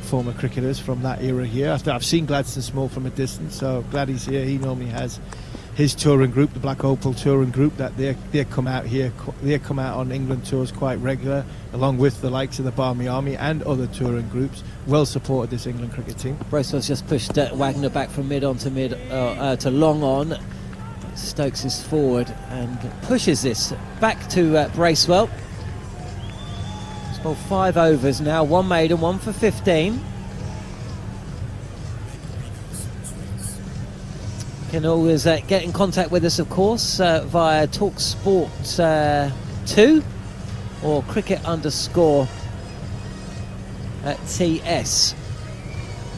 former cricketers from that era here. I've seen Gladstone Small from a distance, so glad he's here. He normally has his touring group, the Black Opal touring group, that they come out here. They come out on England tours quite regular, along with the likes of the Barmy Army and other touring groups. Well supported this England cricket team. Bracewell's just pushed Wagner back from mid on to long on. Stokes is forward and pushes this back to Bracewell. He's bowled 5 overs now, 1 maiden, 1 for 15. You can always get in contact with us, of course, via TalkSport 2 or cricket_ TS.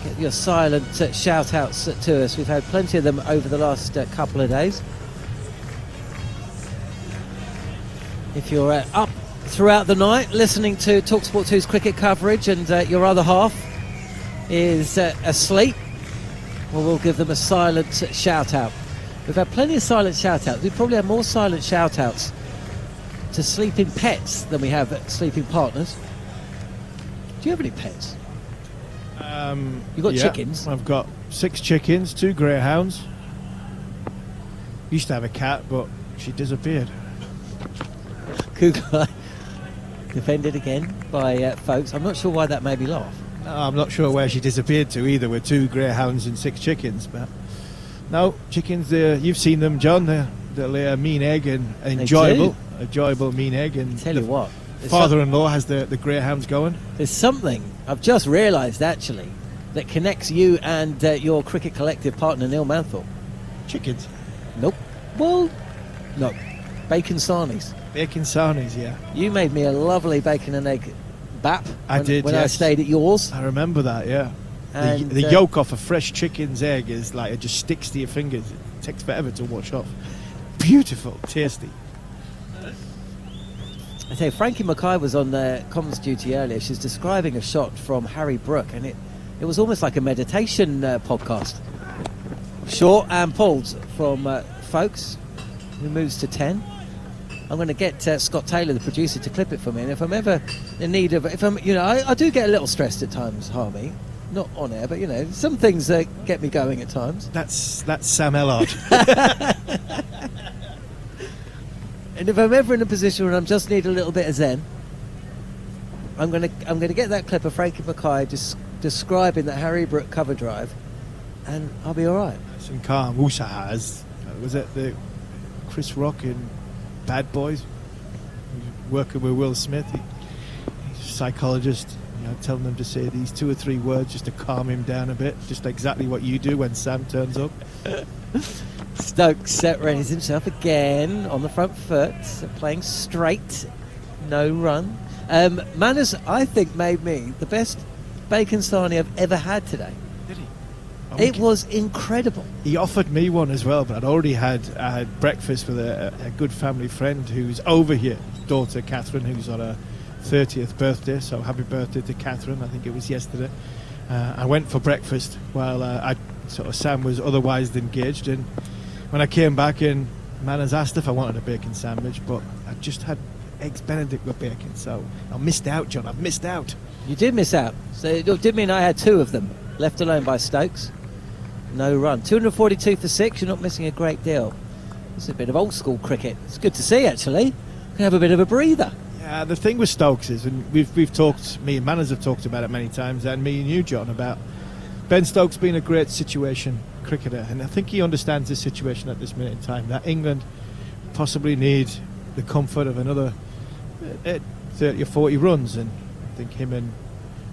Get your silent shout outs to us. We've had plenty of them over the last couple of days. If you're up throughout the night listening to TalkSport 2's cricket coverage and your other half is asleep, well, we'll give them a silent shout out. We've had plenty of silent shout outs. We probably have more silent shout outs to sleeping pets than we have sleeping partners. Do you have any pets? You've got chickens? I've got 6 chickens, 2 greyhounds. Used to have a cat, but she disappeared. Cougar defended again by folks. I'm not sure why that made me laugh. No, I'm not sure where she disappeared to either, with 2 greyhounds and 6 chickens. But no, chickens, you've seen them, John. They lay a mean egg, and enjoyable mean egg. And tell you what, father-in-law has the greyhounds going. There's something I've just realised actually that connects you and your cricket collective partner Neil Manthorpe. Chickens? Nope. Well, no. Bacon sarnies. Bacon sarnies, yeah. You made me a lovely bacon and egg bap. When I yes. stayed at yours. I remember that, yeah. And the yolk off a fresh chicken's egg is like, it just sticks to your fingers. It takes forever to wash off. Beautiful, tasty. I tell you, Frankie Mackay was on comms duty earlier. She's describing a shot from Harry Brook, and it was almost like a meditation podcast. Short and pulled from folks, who moves to 10. I'm going to get Scott Taylor, the producer, to clip it for me. And if I'm ever in need of, I do get a little stressed at times, Harmy. Not on air, but some things get me going at times. That's Sam Ellard. And if I'm ever in a position where I just need a little bit of zen, I'm going to get that clip of Frankie Mackay just describing that Harry Brook cover drive, and I'll be all right. Nice and calm. Wusa has. Was it the Chris Rock in Bad Boys? Working with Will Smith. He's a psychologist, telling them to say these 2 or 3 words just to calm him down a bit. Just exactly what you do when Sam turns up. Stokes readies himself again on the front foot, playing straight, no run. Manners, I think, made me the best bacon sarnie I've ever had today. Did he? It was incredible. He offered me one as well, but I'd already had breakfast with a good family friend who's over here, his daughter Catherine, who's on her 30th birthday, so happy birthday to Catherine. I think it was yesterday. I went for breakfast while Sam was otherwise engaged, and when I came back in, Manners asked if I wanted a bacon sandwich, but I just had eggs Benedict with bacon, so I missed out, John. I've missed out. You did miss out. So it did mean I had 2 of them, left alone by Stokes. No run. 242 for 6. You're not missing a great deal. It's a bit of old school cricket. It's good to see, actually. You can have a bit of a breather. Yeah, the thing with Stokes is, and we've talked, me and Manners have talked about it many times, and me and you, John, about Ben Stokes being a great situation cricketer, and I think he understands this situation at this minute in time, that England possibly need the comfort of another 30 or 40 runs, and I think him and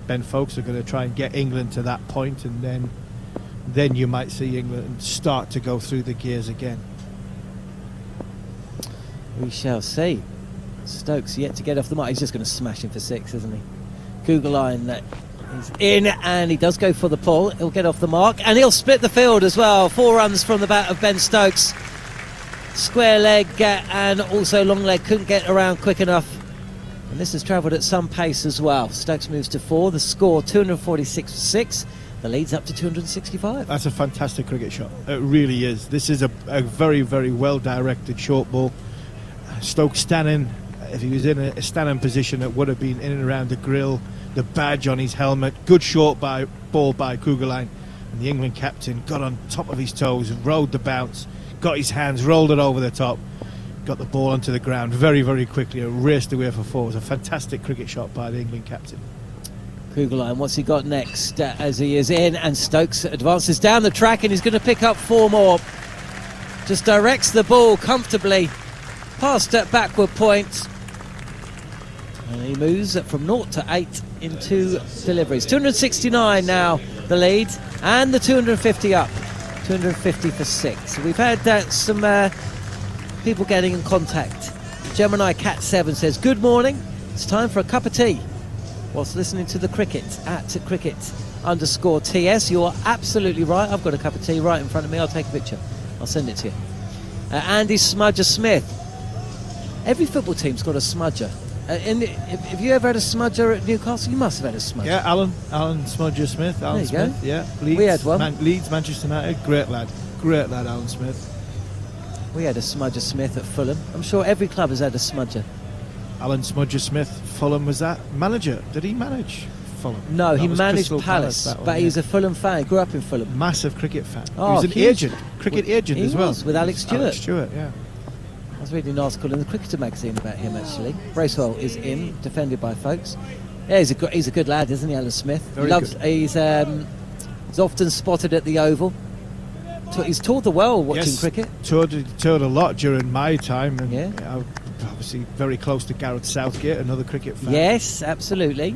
Ben Stokes are going to try and get England to that point, and then you might see England start to go through the gears again. We shall see. Stokes yet to get off the mark. He's just going to smash him for 6, isn't he? Kugelheim, he's in, and he does go for the pull. He'll get off the mark, and he'll split the field as well. 4 runs from the bat of Ben Stokes. Square leg and also long leg couldn't get around quick enough. And this has travelled at some pace as well. Stokes moves to 4. The score 246 for 6. The lead's up to 265. That's a fantastic cricket shot. It really is. This is a very, very well directed short ball. Stokes standing, if he was in a standing position, it would have been in and around the grill, the badge on his helmet. Good short ball by Kugelheim, and the England captain got on top of his toes and rode the bounce, got his hands, rolled it over the top, got the ball onto the ground very, very quickly and raced away for 4. It was a fantastic cricket shot by the England captain. Kugelheim, what's he got next as he is in, and Stokes advances down the track, and he's going to pick up 4 more. Just directs the ball comfortably past that backward point, and he moves from 0 to 8 in 2 deliveries. 269 now the lead, and the 250 up. 250 for 6. We've had some people getting in contact. Gemini Cat 7 says, good morning, it's time for a cup of tea whilst listening to the cricket at cricket_TS. You're absolutely right. I've got a cup of tea right in front of me. I'll take a picture. I'll send it to you. Andy Smudger Smith. Every football team's got a smudger. Have you ever had a smudger at Newcastle? You must have had a smudger. Yeah, Alan Smudger Smith. Alan there you Smith. go. Yeah, Leeds, we had one. Leeds, Manchester United. Great lad, Alan Smith. We had a smudger Smith at Fulham. I'm sure every club has had a smudger. Alan Smudger Smith, Fulham, was that manager? Did he manage Fulham? No, he managed Crystal Palace, that one, but he's a Fulham fan. He grew up in Fulham. Massive cricket fan. Oh, he was an huge. cricket agent as well. He was, with Alex Stewart. Alex Stewart, yeah. I was reading an article in the Cricketer magazine about him, actually. Bracewell is in, defended by folks. Yeah, he's a good lad, isn't he, Alan Smith? Very good. He's often spotted at the Oval. He's toured the world watching cricket. Toured a lot during my time, and yeah. Obviously very close to Gareth Southgate, another cricket fan. Yes, absolutely.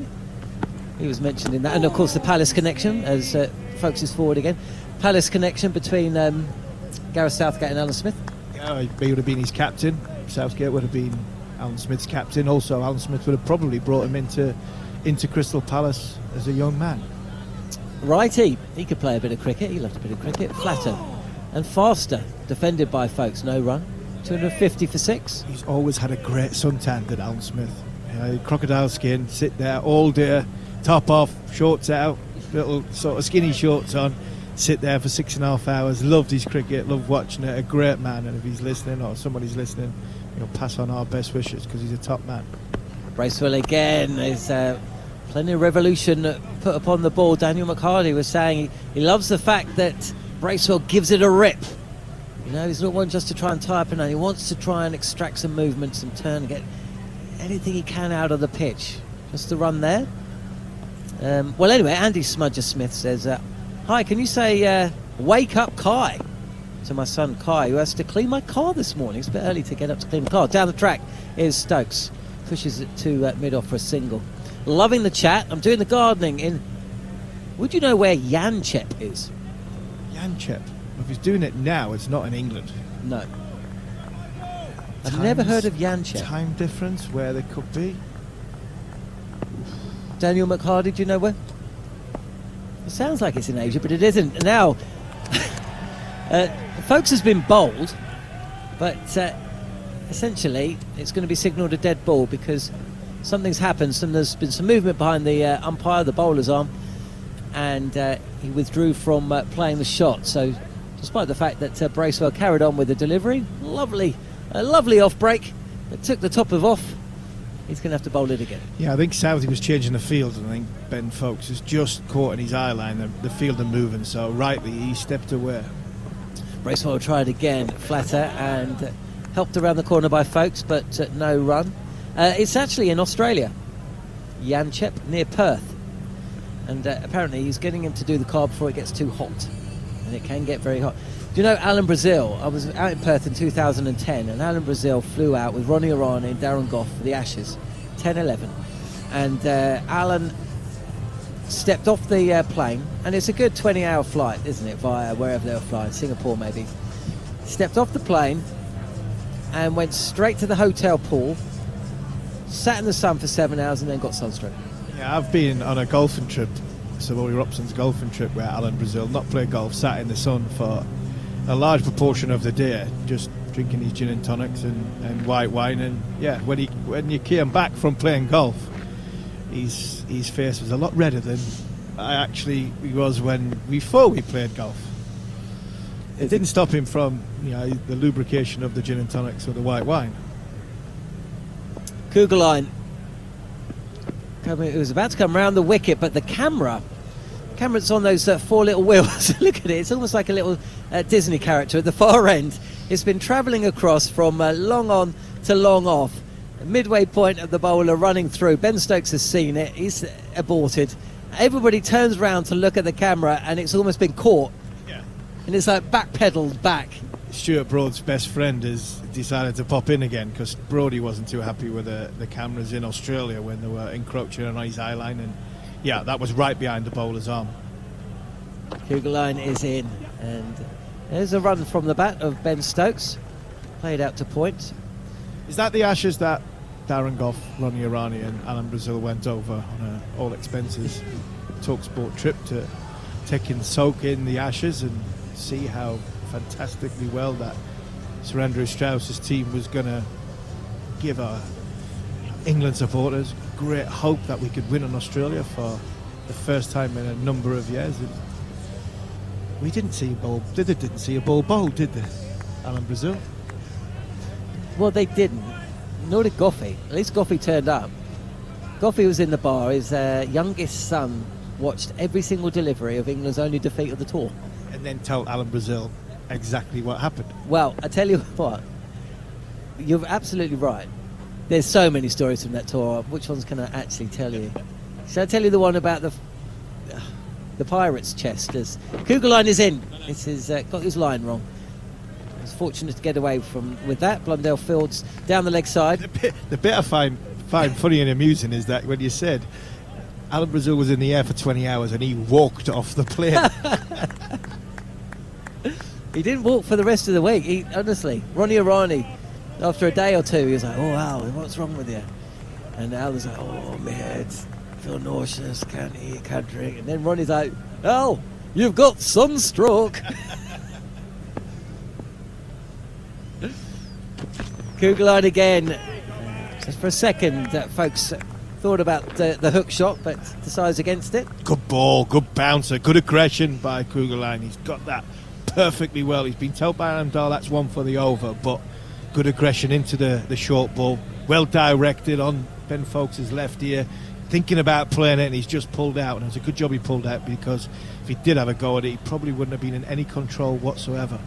He was mentioned in that, and of course the Palace connection, as folks is forward again. Palace connection between Gareth Southgate and Alan Smith. Yeah, he would have been his captain. Southgate would have been Alan Smith's captain. Also, Alan Smith would have probably brought him into Crystal Palace as a young man. Righty, he could play a bit of cricket. He loved a bit of cricket. Flatter and faster, defended by folks. No run. 250 for 6. He's always had a great suntan, did Alan Smith. Crocodile skin, sit there all day, top off, shorts out, little sort of skinny shorts on, sit there for 6.5 hours. Loved his cricket, loved watching it. A great man, and if he's listening or somebody's listening, pass on our best wishes because he's a top man. Bracewell again. There's plenty of revolution put upon the ball. Daniel McHardy was saying he loves the fact that Bracewell gives it a rip. He's not one just to try and tie up and he wants to try and extract some movement, some turn, and get anything he can out of the pitch. Just the run there. Well, anyway, Andy Smudger Smith says, hi, can you say wake up Kai to my son Kai, who has to clean my car this morning. It's a bit early to get up to clean the car. Down the track is Stokes. Pushes it to mid-off for a single. Loving the chat. I'm doing the gardening in... Would you know where Yanchep is? Yanchep? If he's doing it now, it's not in England. No. I've never heard of Yanchep. Time difference where they could be. Daniel McHardy, do you know where? It sounds like it's in Asia, but it isn't. Now, Folks has been bowled, but essentially it's going to be signalled a dead ball because something's happened. There's been some movement behind the umpire, the bowler's arm, and he withdrew from playing the shot. So despite the fact that Bracewell carried on with the delivery, a lovely off break that took the top of off, he's going to have to bowl it again. Yeah, I think Southey was changing the field, and I think Ben Folkes has just caught in his eye line. The field are moving, so rightly he stepped away. Bracewell tried again, flatter, and helped around the corner by Folkes, but no run. It's actually in Australia, Yanchep, near Perth, and apparently he's getting him to do the carb before it gets too hot, and it can get very hot. Do you know Alan Brazil? I was out in Perth in 2010, and Alan Brazil flew out with Ronnie Arani and Darren Gough for the Ashes, 10-11. And Alan stepped off the plane, and it's a good 20-hour flight, isn't it, via wherever they were flying, Singapore maybe. Stepped off the plane and went straight to the hotel pool, sat in the sun for 7 hours, and then got sunstroke. Yeah, I've been on a golfing trip, Sir Willie Robson's golfing trip, where Alan Brazil not played golf, sat in the sun for a large proportion of the day, just drinking his gin and tonics and white wine. And yeah, when you came back from playing golf, his face was a lot redder than he was before we played golf. It didn't stop him from the lubrication of the gin and tonics or the white wine. Kugelheim, it was about to come round the wicket, but the camera's on those four little wheels. Look at it, it's almost like a little Disney character at the far end. It's been travelling across from long on to long off. Midway point of the bowler running through. Ben Stokes has seen it, he's aborted. Everybody turns round to look at the camera, and it's almost been caught. Yeah. And it's like backpedalled back. Stuart Broad's best friend has decided to pop in again because Brodie wasn't too happy with the cameras in Australia when they were encroaching on his eye line, and yeah, that was right behind the bowler's arm. Kugelheim is in, and there's a run from the bat of Ben Stokes, played out to point. Is that the Ashes that Darren Gough, Ronnie Arani and Alan Brazil went over on an all expenses TalkSport trip to soak in the Ashes and see how fantastically well that Sir Andrew Strauss's team was going to give our England supporters great hope that we could win on Australia for the first time in a number of years? And we didn't see a ball bowled, did they, Alan Brazil? Well, they didn't. Nor did Goughy. At least Goughy turned up. Goughy was in the bar. His youngest son watched every single delivery of England's only defeat of the tour. And then told Alan Brazil exactly what happened. Well, I tell you what, you're absolutely right. There's so many stories from that tour. Which ones can I actually tell you? Shall I tell you the one about the Pirates' chest? As Kugelheim is in. This is got his line wrong. I was fortunate to get away with that. Blundell fields down the leg side. The bit I find funny and amusing is that when you said Alan Brazil was in the air for 20 hours and he walked off the plane. He didn't walk for the rest of the week. Honestly, Ronnie Arani, after a day or two, he was like, "Oh, Al, what's wrong with you?" And Al was like, "Oh, my head, feel nauseous, can't eat, can't drink." And then Ronnie's like, "Al, you've got sunstroke." Kugelheim again. Just for a second, folks thought about the hook shot, but decides against it. Good ball, good bouncer, good aggression by Kugelheim. He's got that perfectly well. He's been told by Blundell that's one for the over, but good aggression into the short ball. Well directed on Ben Folkes' left ear, thinking about playing it, and he's just pulled out. And it's a good job he pulled out, because if he did have a go at it, he probably wouldn't have been in any control whatsoever.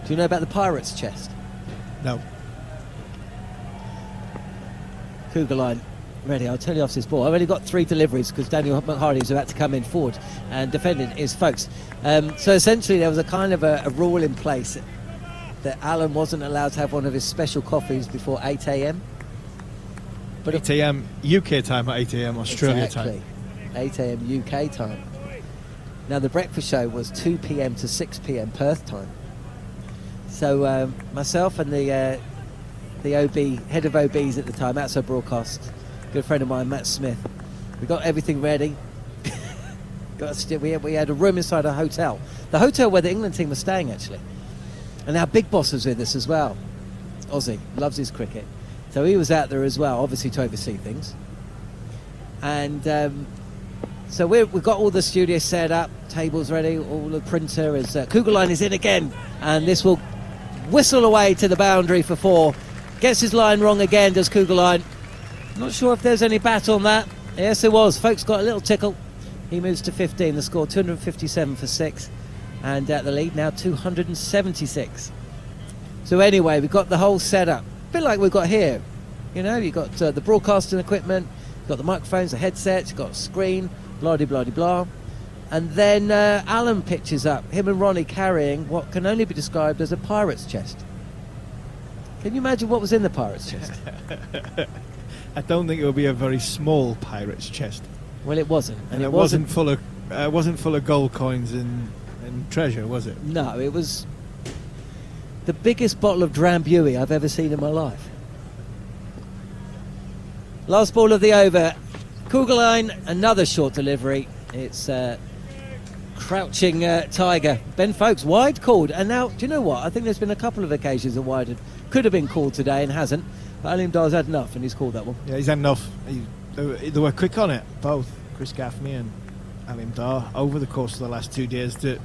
Do you know about the Pirates' chest? No. Kugelheim ready. I'll tell you off this ball. I've only got 3 deliveries because Daniel McHardy is about to come in forward, and defending is Folkes. So essentially there was a kind of a rule in place that Alan wasn't allowed to have one of his special coffees before 8 a.m. But 8 a.m. UK time or 8 a.m. Australia time? 8 a.m. UK time. Now, the breakfast show was 2 p.m. to 6 p.m. Perth time. So myself and the OB, head of OBs at the time, outside broadcast, good friend of mine, Matt Smith, we got everything ready. We had a room inside a hotel. The hotel where the England team was staying, actually. And our big boss was with us as well. Ozzy, loves his cricket. So he was out there as well, obviously to oversee things. And so we've got all the studio set up, tables ready, all the printer is... Kugelheim is in again, and this will whistle away to the boundary for 4. Gets his line wrong again, does Kugelheim. Not sure if there's any bat on that. Yes, there was. Folks got a little tickle. He moves to 15. The score 257 for 6. And the lead now 276. So anyway, we've got the whole setup. A bit like we've got here. You know, you've got the broadcasting equipment, you've got the microphones, the headsets, you've got a screen, blah-de-blah-de-blah. And then Alan pitches up, him and Ronnie carrying what can only be described as a pirate's chest. Can you imagine what was in the pirate's chest? I don't think it would be a very small pirate's chest. Well, it wasn't, and it wasn't full of gold coins and treasure, was it? No, it was the biggest bottle of Drambuie I've ever seen in my life. Last ball of the over. Kugelheim, another short delivery. It's crouching tiger. Ben Folkes, wide called. And now, do you know what? I think there's been a couple of occasions that wide could have been called today and hasn't. But Alim Dar's had enough and he's called that one. Yeah, he's had enough. They were quick on it, both Chris Gaffney and Alim Dar, over the course of the last 2 days to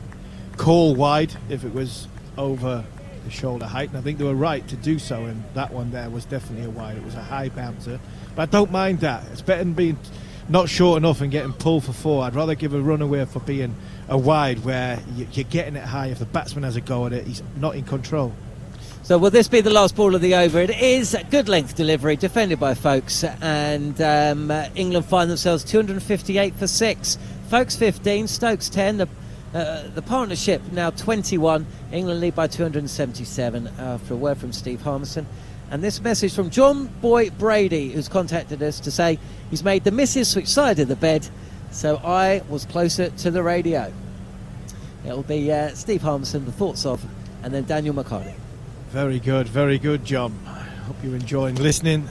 call wide if it was over the shoulder height. And I think they were right to do so. And that one there was definitely a wide. It was a high bouncer. But I don't mind that. It's better than being not short enough and getting pulled for 4. I'd rather give a run away for being a wide where you're getting it high. If the batsman has a go at it, he's not in control. So will this be the last ball of the over? It is a good length delivery, defended by Folkes, and England find themselves 258 for 6. Folkes 15, Stokes 10. The partnership now 21. England lead by 277 after a word from Steve Harmison. And this message from John Boy Brady, who's contacted us to say he's made the missus switch side of the bed, so I was closer to the radio. It'll be Steve Harmison, the thoughts of, and then Daniel McCarty. Very good, John. I hope you're enjoying listening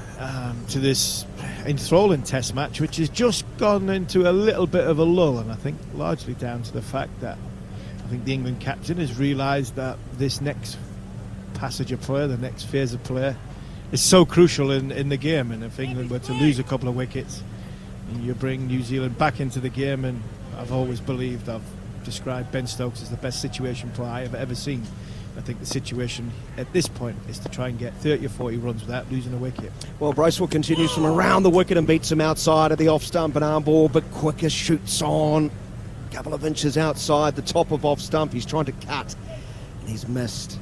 to this enthralling test match, which has just gone into a little bit of a lull, and I think largely down to the fact that I think the England captain has realised that this next passage of play, the next phase of play, is so crucial in the game. And if England were to lose a couple of wickets, you bring New Zealand back into the game, and I've always believed, I've described Ben Stokes as the best situation player I have ever seen. I think the situation at this point is to try and get 30 or 40 runs without losing a wicket. Well, Bracewell continues from around the wicket and beats him outside of the off-stump and arm ball, but Quicker shoots on a couple of inches outside the top of off-stump. He's trying to cut, and he's missed.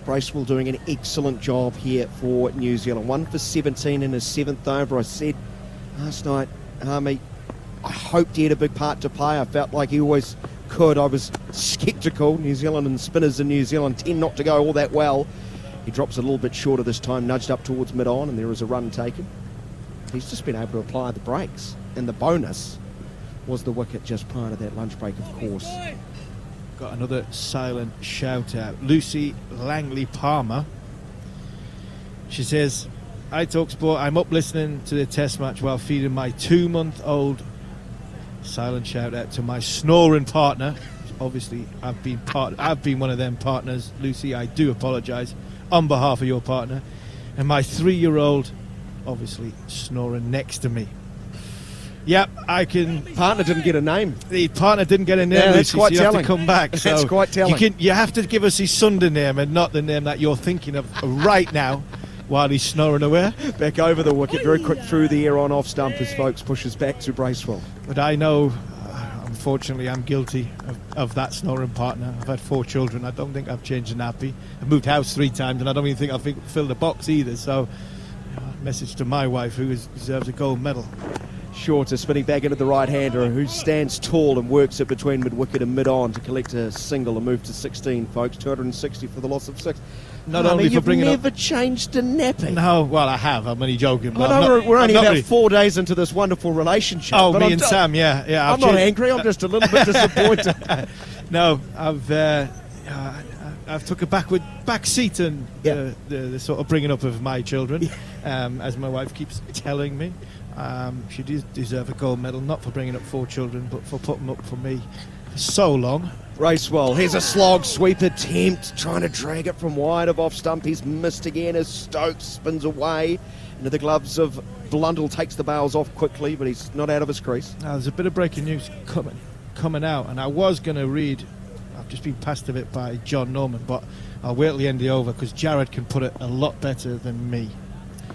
Bracewell doing an excellent job here for New Zealand. 1 for 17 in his 7th over. I said last night, Army, I hoped he had a big part to play. I felt like he always could. I was sceptical. New Zealand and spinners in New Zealand tend not to go all that well. He drops a little bit shorter this time, nudged up towards mid-on, and there is a run taken. He's just been able to apply the brakes, and the bonus was the wicket just prior to that lunch break, of course. Got another silent shout out. Lucy Langley Palmer. She says, "Hi Talksport, I'm up listening to the test match while feeding my 2-month-old." Silent shout out to my snoring partner. Obviously, I've been one of them partners. Lucy, I do apologise on behalf of your partner. And my 3-year-old, obviously snoring next to me. Yep, I can. Partner didn't get a name. The partner didn't get a name. Yeah, that's Lucy, quite so you telling. have to come back. That's so quite telling. You have to give us his Sunday name and not the name that you're thinking of right now while he's snoring away. Back over the wicket, very quick through the air on off stump as Folkes pushes back to Bracewell. But I know, unfortunately, I'm guilty of that snoring partner. I've had 4 children. I don't think I've changed a nappy. I've moved house 3 times, and I don't even think I've filled a box either. So, message to my wife, who deserves a gold medal. Shorter, spinning back into the right-hander, who stands tall and works it between mid-wicket and mid-on to collect a single and move to 16, folks. 260 for the loss of 6. not only for you've bringing never changed a nappy. No, well, I have. I'm only joking. I But know I'm not- we're only I'm not about really- 4 days into this wonderful relationship. Oh, but me I'm and d- Sam, yeah. I'm not angry. I'm just a little bit disappointed. No, I've took a back seat in the sort of bringing up of my children, as my wife keeps telling me. She does deserve a gold medal, not for bringing up 4 children, but for putting up for me for so long. Racewell, here's a slog sweep attempt, trying to drag it from wide of off stump. He's missed again as Stokes spins away into the gloves of Blundell, takes the bails off quickly, but he's not out of his crease. Now, there's a bit of breaking news coming out, and I was going to read, I've just been passed a bit by John Norman, but I'll wait till the end of the over because Jared can put it a lot better than me.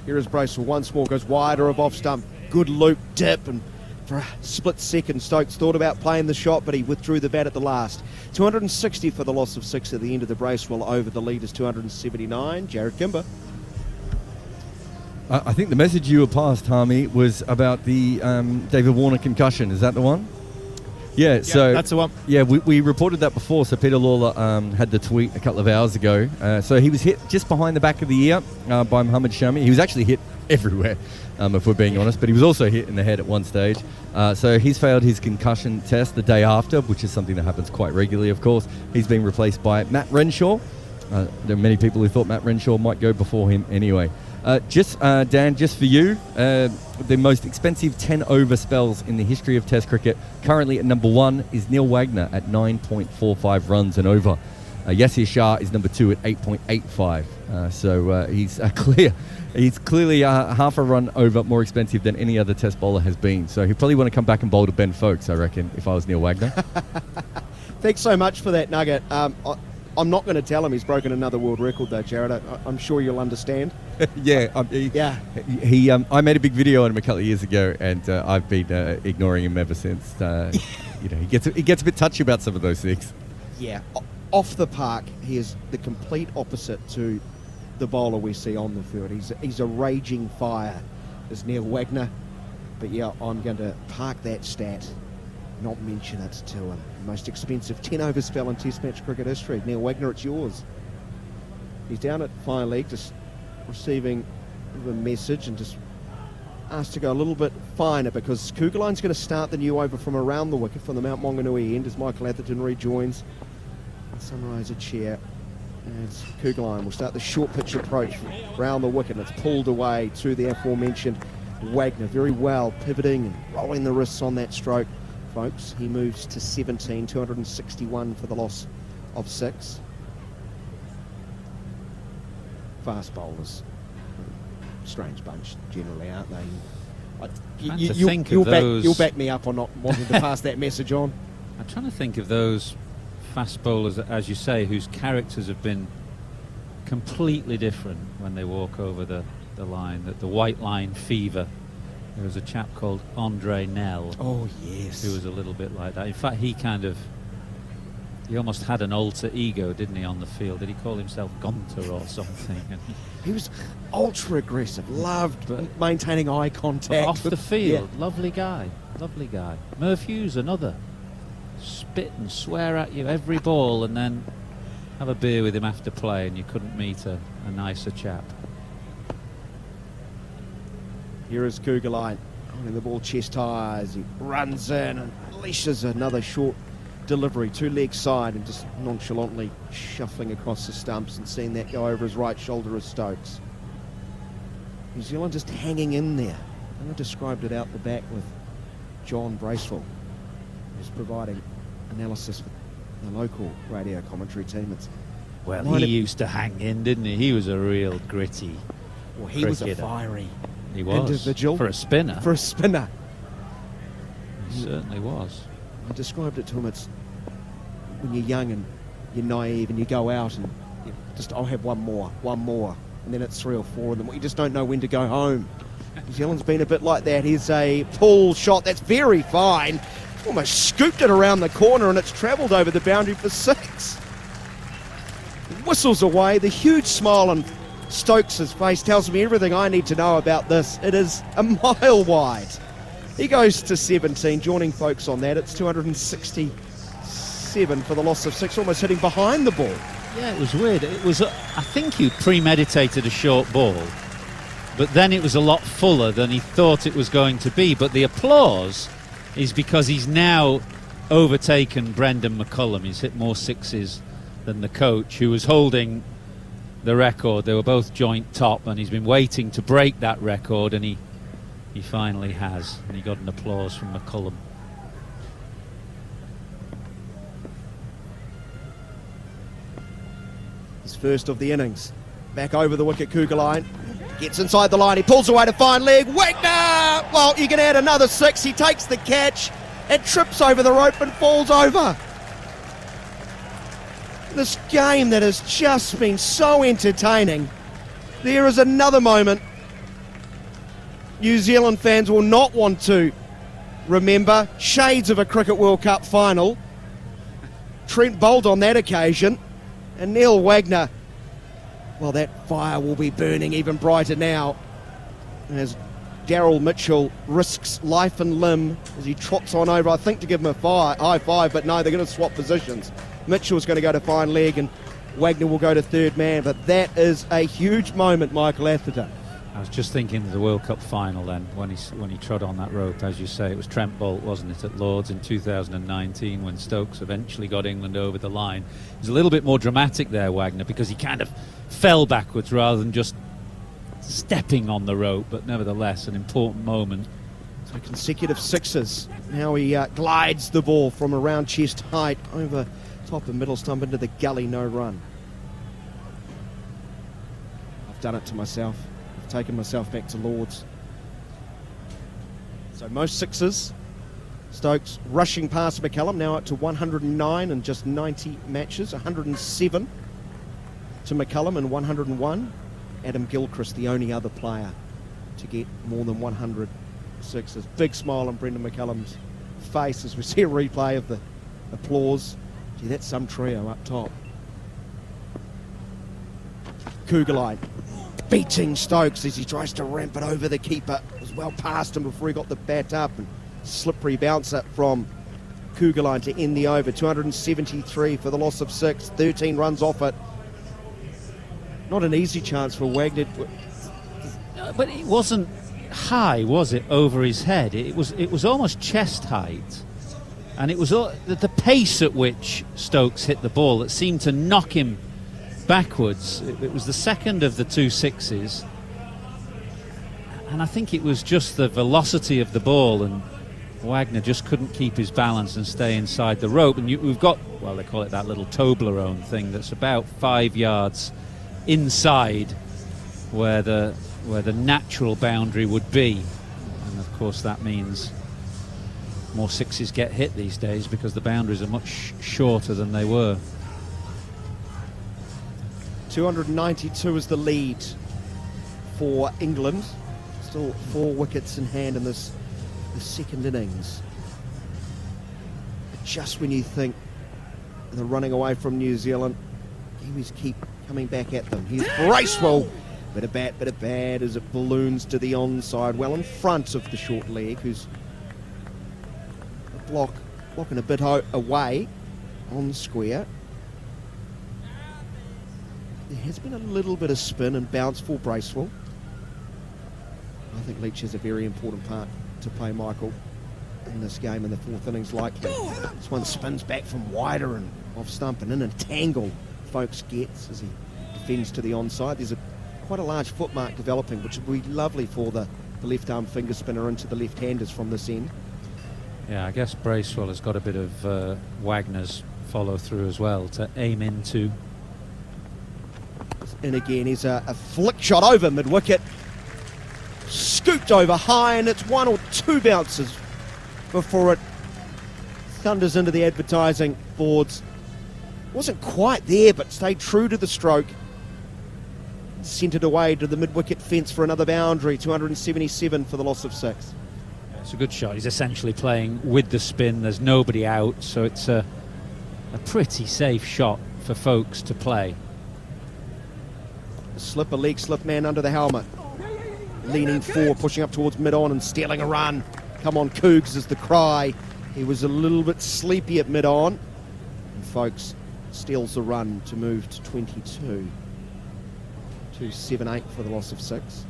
Here is Bracewell once more, goes wider of off stump. Good loop dip, and for a split second Stokes thought about playing the shot, but he withdrew the bat at the last. 260 for the loss of 6 at the end of the Bracewell over. The lead is 279. Jared Kimber. I think the message you were passed, Harmy, was about the David Warner concussion. Is that the one? Yeah, so that's the one. Yeah, we reported that before. So Peter Lawler had the tweet a couple of hours ago. So he was hit just behind the back of the ear by Mohamed Shami. He was actually hit everywhere, if we're being honest, but he was also hit in the head at one stage. So he's failed his concussion test the day after, which is something that happens quite regularly, of course. He's been replaced by Matt Renshaw. There are many people who thought Matt Renshaw might go before him anyway. Dan, just for you, the most expensive 10-over spells in the history of Test cricket. Currently at number 1 is Neil Wagner at 9.45 runs and over. Yasir Shah is number 2 at 8.85. So he's clearly half a run over more expensive than any other Test bowler has been. So he'd probably want to come back and bowl to Ben Foakes, I reckon, if I was Neil Wagner. Thanks so much for that nugget. I'm not going to tell him he's broken another world record, though, Jared. I'm sure you'll understand. I made a big video on him a couple of years ago, and I've been ignoring him ever since. He gets a bit touchy about some of those things. Yeah, off the park, he is the complete opposite to the bowler we see on the field. He's a raging fire, is Neil Wagner. But yeah, I'm going to park that stat, not mention it to him. Most expensive 10-over spell in Test match cricket history. Neil Wagner, it's yours. He's down at fire leg, just receiving a message and just asked to go a little bit finer because Kugeline's going to start the new over from around the wicket from the Mount Maunganui end as Michael Atherton rejoins the Sunriser chair. And Kugeline will start the short pitch approach around the wicket, and it's pulled away to the aforementioned Wagner. Very well pivoting and rolling the wrists on that stroke, folks. He moves to 17, 261 for the loss of 6. Fast bowlers, strange bunch generally, aren't they? You'll back me up on not wanting to pass that message on. I'm trying to think of those fast bowlers, as you say, whose characters have been completely different when they walk over the line. The white line fever. There was a chap called Andre Nell. Oh yes, who was a little bit like that. In fact, he almost had an alter ego, didn't he, on the field? Did he call himself Gunter or something? And he was ultra aggressive, loved maintaining eye contact. Off the field, lovely guy. Merv Hughes, another. Spit and swear at you every ball and then have a beer with him after play, and you couldn't meet a nicer chap. Here is Kugeline holding the ball chest high as he runs in and unleashes another short delivery, 2 leg side, and just nonchalantly shuffling across the stumps and seeing that go over his right shoulder as Stokes. New Zealand just hanging in there. And I described it out the back with John Bracewell, who's providing analysis for the local radio commentary team. He used to hang in, didn't he? He was a real gritty he was a fiery individual. For a spinner. He certainly was. I described it to him, it's when you're young and you're naive and you go out and you just, I'll have one more, and then it's 3 or 4 of them. You just don't know when to go home. New Zealand's been a bit like that. Here's a pull shot that's very fine. Almost scooped it around the corner and it's travelled over the boundary for 6. Whistles away. The huge smile on Stokes' face tells me everything I need to know about this. It is a mile wide. He goes to 17, joining folks on that. It's 267 for the loss of 6, almost hitting behind the ball. Yeah, it was weird. It was, I think he premeditated a short ball, but then it was a lot fuller than he thought it was going to be. But the applause is because he's now overtaken Brendan McCullum. He's hit more sixes than the coach, who was holding the record. They were both joint top, and he's been waiting to break that record, and he finally has, and he got an applause from McCullum. His first of the innings. Back over the wicket, Kugelijn. Gets inside the line, he pulls away to fine leg. Wagner! Well, you can add another 6. He takes the catch and trips over the rope and falls over. This game that has just been so entertaining. There is another moment New Zealand fans will not want to remember. Shades of a Cricket World Cup final. Trent bowled on that occasion, and Neil Wagner, well, that fire will be burning even brighter now as Daryl Mitchell risks life and limb as he trots on over, I think, to give him a high five, but no, they're going to swap positions. Mitchell's going to go to fine leg and Wagner will go to third man, but that is a huge moment, Michael Atherton. I was just thinking of the World Cup final then, when he trod on that rope, as you say. It was Trent Boult, wasn't it, at Lords in 2019 when Stokes eventually got England over the line. It was a little bit more dramatic there, Wagner, because he kind of fell backwards rather than just stepping on the rope, but nevertheless an important moment. So consecutive sixes. Now he glides the ball from around chest height over top of middle stump into the gully, no run. I've done it to myself. I've taken myself back to Lords. So most sixes. Stokes rushing past McCullum, now up to 109 in just 90 matches, 107 to McCullum and 101. Adam Gilchrist, the only other player to get more than 100 sixes. Big smile on Brendan McCullum's face as we see a replay of the applause. Gee, that's some trio up top. Kugelijn beating Stokes as he tries to ramp it over the keeper. It was well past him before he got the bat up, and slippery bouncer from Kugelijn to end the over. 273 for the loss of 6, 13 runs off it. Not an easy chance for Wagner. But it wasn't high, was it, over his head? It was almost chest height. And it was the pace at which Stokes hit the ball that seemed to knock him backwards. It was the second of the 2 sixes. And I think it was just the velocity of the ball, and Wagner just couldn't keep his balance and stay inside the rope. And we've got, well, they call it that little Toblerone thing that's about 5 yards inside where the natural boundary would be. And of course that means more sixes get hit these days because the boundaries are much shorter than they were. 292 is the lead for England. Still 4 wickets in hand in the second innings. But just when you think they're running away from New Zealand, Kiwis keep coming back at them. Here's Bracewell. Bit of bad as it balloons to the onside, well in front of the short leg, who's blocking a bit away on square. There has been a little bit of spin and bounce for Bracewell. I think Leach has a very important part to play, Michael, in this game in the 4th innings likely. This one spins back from wider and off stump and in a tangle Folks gets as he defends to the onside. There's quite a large footmark developing, which would be lovely for the left arm finger spinner into the left-handers from this end. Yeah, I guess Bracewell has got a bit of Wagner's follow through as well to aim into. And again, he's a flick shot over mid-wicket. Scooped over high, and it's 1 or 2 bounces before it thunders into the advertising boards. Wasn't quite there, but stayed true to the stroke. Centred away to the mid-wicket fence for another boundary. 277 for the loss of 6. It's a good shot. He's essentially playing with the spin. There's nobody out, so it's a pretty safe shot for Folks to play. A leg slip man under the helmet. Leaning forward, pushing up towards mid-on and stealing a run. Come on, Cougs is the cry. He was a little bit sleepy at mid-on. And Folks steals the run to move to 22. 278 for the loss of 6.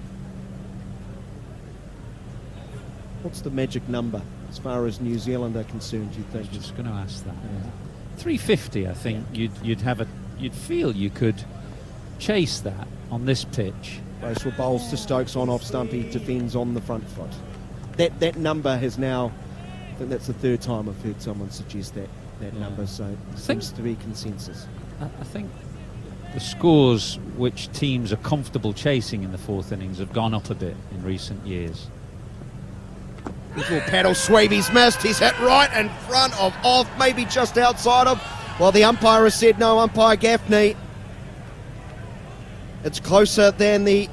What's the magic number as far as New Zealand are concerned, you think? I was just going to ask that. Yeah. 350, I think you'd feel you could chase that on this pitch. Bracewell bowls to Stokes on off stump. He defends on the front foot. That number has now, I think that's the third time I've heard someone suggest that number, so it seems to be consensus. I think the scores which teams are comfortable chasing in the fourth innings have gone up a bit in recent years. Little paddle sweep, he's missed. He's hit right in front of off, maybe just outside of. Well, the umpire has said no, umpire Gaffney. It's closer than the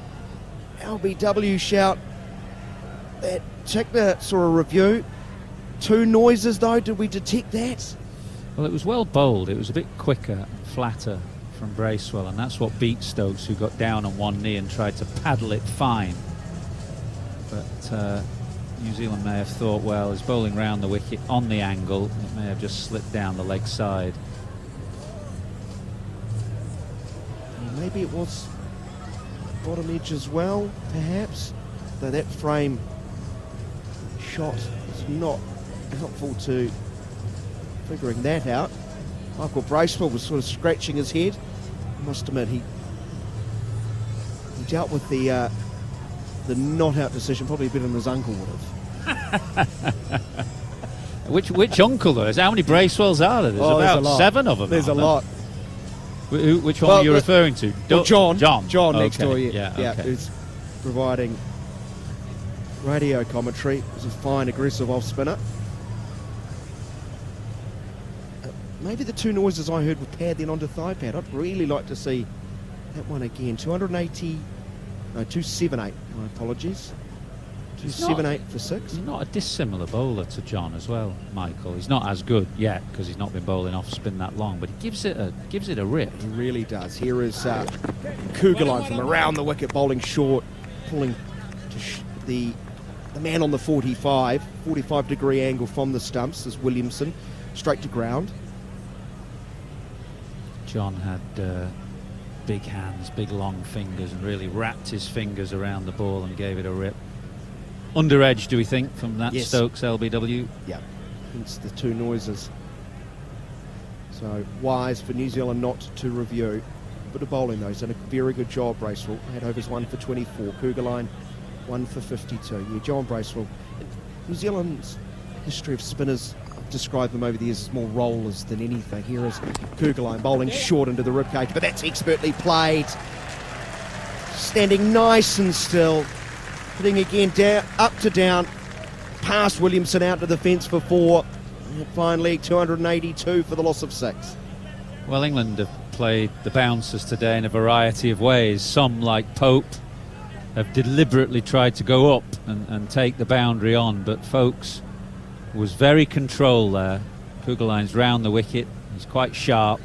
LBW shout. That Tickner saw a review. 2 noises though, did we detect that? Well, it was well bowled. It was a bit quicker and flatter from Bracewell, and that's what beat Stokes, who got down on one knee and tried to paddle it fine. But New Zealand may have thought, well, he's bowling round the wicket on the angle. It may have just slipped down the leg side. Maybe it was bottom edge as well, perhaps. Though that frame shot is not helpful to figuring that out. Michael Bracewell was sort of scratching his head. I must admit, he dealt with the not out decision probably better than his uncle would have. Which uncle though? How many Bracewells are there? There's about 7 of them. There's a lot. Which one are you referring to? John Okay. next door. Yeah, okay. Who's providing radio commentary. It was a fine, aggressive off spinner. Maybe the 2 noises I heard with pad then onto thigh pad. I'd really like to see that one again. 278. My apologies. 278 for 6. He's not a dissimilar bowler to John as well, Michael. He's not as good yet because he's not been bowling off spin that long, but he gives it a rip. He really does. Here is Kugelheim from around the wicket, bowling short, pulling to the man on the 45 degree angle from the stumps is Williamson, straight to ground. John had big hands, big long fingers, and really wrapped his fingers around the ball and gave it a rip. Under edge, do we think, from that Yes. Stokes LBW? Yeah, hence the 2 noises. So wise for New Zealand not to review. Bit of bowling though, he's done a very good job, Bracewell. Had overs 1 for 24, Kugelheim 1 for 52. Yeah, John Bracewell. New Zealand's history of spinners, I've described them over the years as more rollers than anything. Here is Kugelheim bowling short into the ribcage, but that's expertly played. Standing nice and still. Hitting again down, up to down, past Williamson out to the fence for 4. And finally, 282 for the loss of 6. Well, England have played the bouncers today in a variety of ways. Some, like Pope, have deliberately tried to go up and take the boundary on, but Folkes was very controlled there. Kugelheim's round the wicket, he's quite sharp,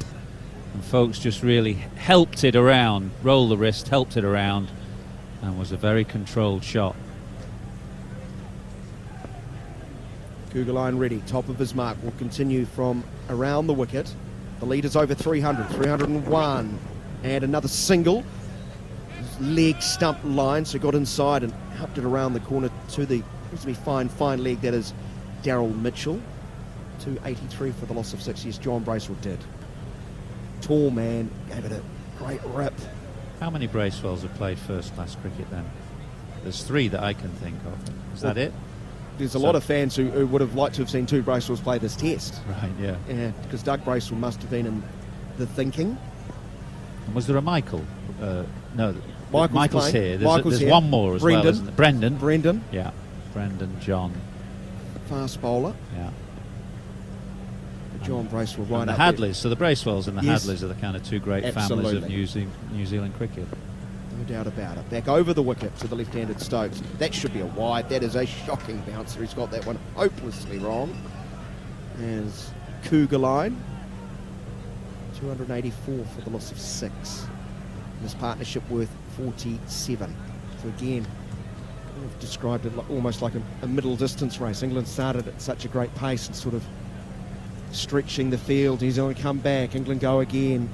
and Folkes just really helped it around, rolled the wrist, helped it around, and was a very controlled shot. Kugelheim ready, top of his mark, will continue from around the wicket. The lead is over 300, 301, and another single. His leg stump line, so got inside and helped it around the corner to the fine leg. That is Daryl Mitchell. 283 for the loss of 6. Yes, John Bracewell did. Tall man, gave it a great rip. How many Bracewells have played first-class cricket then? There's 3 that I can think of. Is that it? There's a lot of fans who would have liked to have seen 2 Bracewells play this test. Right, yeah. Yeah, because Doug Bracewell must have been in the thinking. And was there a Michael? No, Michael's here. Michael's There's here. one more as well, isn't there? Brendan. Yeah, Brendan, John. Fast bowler. Yeah. John Bracewell right And the up Hadleys, there. so the Bracewells and the Yes. Hadleys are the kind of 2 great Absolutely. families of New Zealand cricket. No doubt about it. Back over the wicket to the left-handed Stokes. That should be a wide. That is a shocking bouncer. He's got that one hopelessly wrong. As Kugelheim, 284 for the loss of 6. This partnership worth 47. So again, I've described it almost like a middle distance race. England started at such a great pace and sort of stretching the field. He's going to come back. England go again.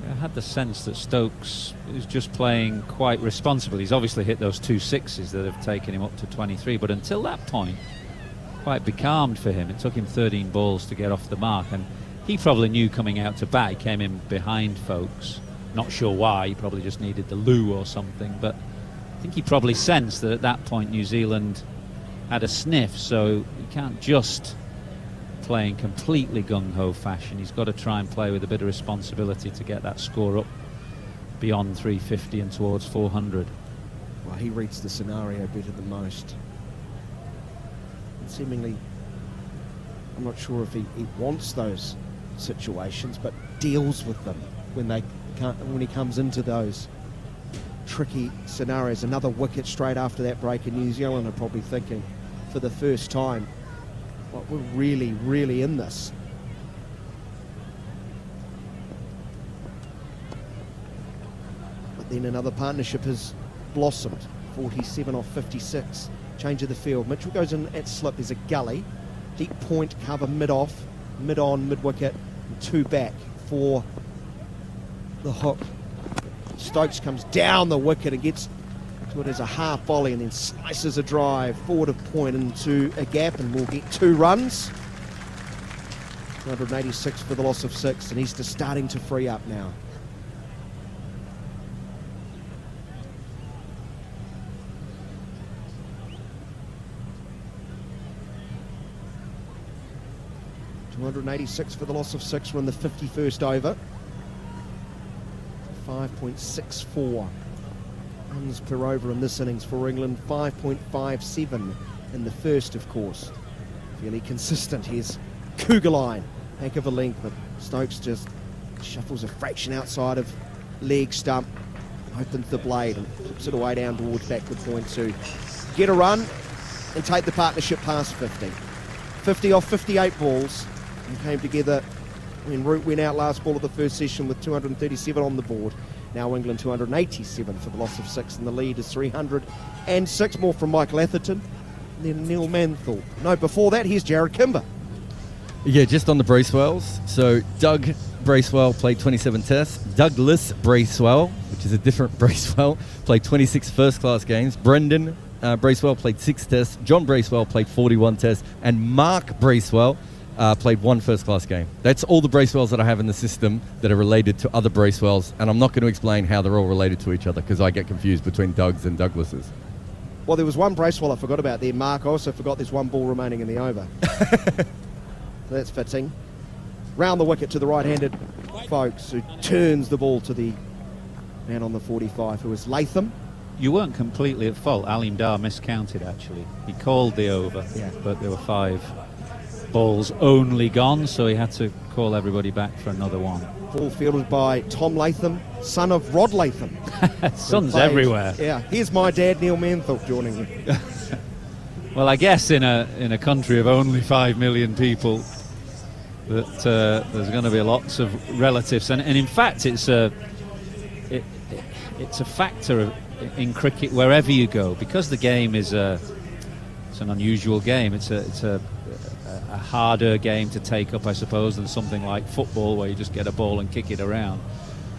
I had the sense that Stokes is just playing quite responsible. He's obviously hit those 2 sixes that have taken him up to 23, but until that point, quite becalmed for him. It took him 13 balls to get off the mark, and he probably knew coming out to bat. He came in behind folks. Not sure why. He probably just needed the loo or something, but I think he probably sensed that at that point New Zealand had a sniff, so you can't just play in completely gung-ho fashion. He's got to try and play with a bit of responsibility to get that score up beyond 350 and towards 400. Well, he reads the scenario better than most. And seemingly, I'm not sure if he wants those situations, but deals with them when he comes into those tricky scenarios. Another wicket straight after that break, in New Zealand are probably thinking for the first time, well, we're really, really in this. But then another partnership has blossomed. 47 off 56. Change of the field. Mitchell goes in at slip. There's a gully. Deep point cover mid-off, mid-on, mid-wicket, and 2 back for the hook. Stokes comes down the wicket and gets to it as a half volley and then slices a drive forward of point into a gap, and will get 2 runs. 286 for the loss of 6, and he's just starting to free up now. .286 for the loss of 6. We're in the 51st over. 5.64 runs per over in this innings for England. 5.57 in the first, of course. Fairly consistent. Here's Kugelheim, heck of a length, but Stokes just shuffles a fraction outside of leg stump, opens the blade and flips it away down towards backward point to get a run and take the partnership past 50. 50 off 58 balls, and came together when Root went out last ball of the first session with 237 on the board. Now England 287 for the loss of 6, and the lead is 306. More from Michael Atherton, and then Neil Manthorpe. No, before that, here's Jared Kimber. Yeah, just on the Bracewells. So Doug Bracewell played 27 tests. Douglas Bracewell, which is a different Bracewell, played 26 first-class games. Brendan Bracewell played 6 tests. John Bracewell played 41 tests. And Mark Bracewell played 1 first-class game. That's all the Bracewells that I have in the system that are related to other Bracewells, and I'm not going to explain how they're all related to each other because I get confused between Dougs and Douglases. Well, there was one Bracewell I forgot about there, Mark. I also forgot there's 1 ball remaining in the over. So that's fitting. Round the wicket to the right-handed folks, who turns the ball to the man on the 45, who is Latham. You weren't completely at fault. Alim Dar miscounted, actually. He called the over, but there were 5 balls only gone, so he had to call everybody back for another one. Ball fielded by Tom Latham, son of Rod Latham. Sons everywhere. Yeah, here's my dad, Neil Manthorpe, joining me. Well, I guess in a country of only 5 million people, that there's going to be lots of relatives, and in fact, it's a factor in cricket wherever you go, because the game is it's an unusual game. It's a harder game to take up, I suppose, than something like football, where you just get a ball and kick it around.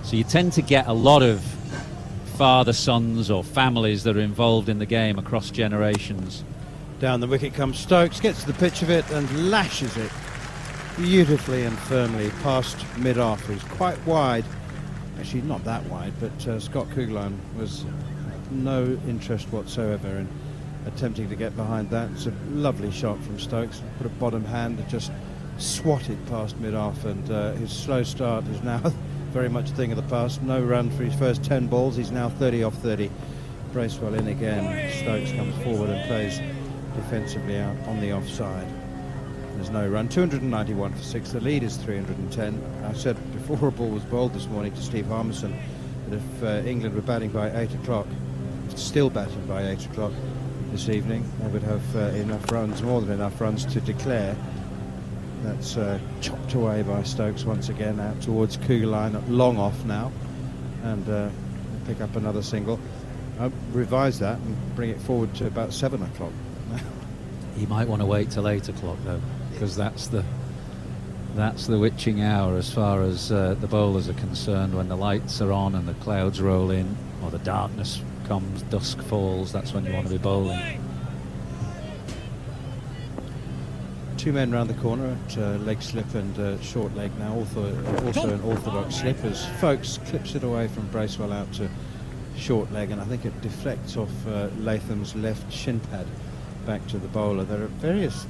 So you tend to get a lot of father-sons or families that are involved in the game across generations. Down the wicket comes Stokes, gets to the pitch of it and lashes it beautifully and firmly past mid-off. It was quite wide, actually not that wide, but Scott Kugelheim was no interest whatsoever in attempting to get behind that. It's a lovely shot from Stokes. Put a bottom hand and just swatted past mid-off, and his slow start is now very much a thing of the past. No run for his first 10 balls. He's now 30 off 30. Bracewell in again. Stokes comes forward and plays defensively out on the offside. There's no run. 291 for 6. The lead is 310. I said before a ball was bowled this morning to Steve Harmison that if England were batting by 8 o'clock, still batting by 8 o'clock this evening, they would have enough runs, more than enough runs to declare. That's chopped away by Stokes once again out towards Kugelheim, long off now, and pick up another single. I'll revise that and bring it forward to about 7 o'clock. He might want to wait till 8 o'clock though, because that's the That's the witching hour as far as the bowlers are concerned. When the lights are on and the clouds roll in, or the darkness comes, dusk falls, that's when you want to be bowling. Two men round the corner at leg slip and short leg now, also an orthodox slip, as Folkes clips it away from Bracewell out to short leg, and I think it deflects off Latham's left shin pad back to the bowler. There are various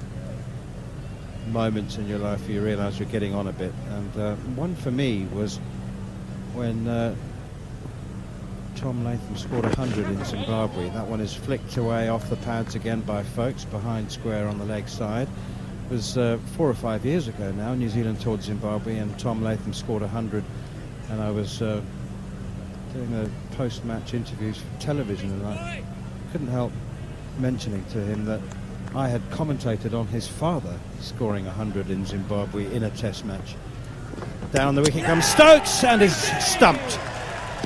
moments in your life where you realise you're getting on a bit, and one for me was when Tom Latham scored 100 in Zimbabwe. That one is flicked away off the pads again by Folkes behind square on the leg side. It was 4 or 5 years ago now. New Zealand toured Zimbabwe and Tom Latham scored 100, and I was doing the post-match interviews for television, and I couldn't help mentioning to him that I had commentated on his father scoring 100 in Zimbabwe in a test match. Down the wicket comes Stokes and is stumped.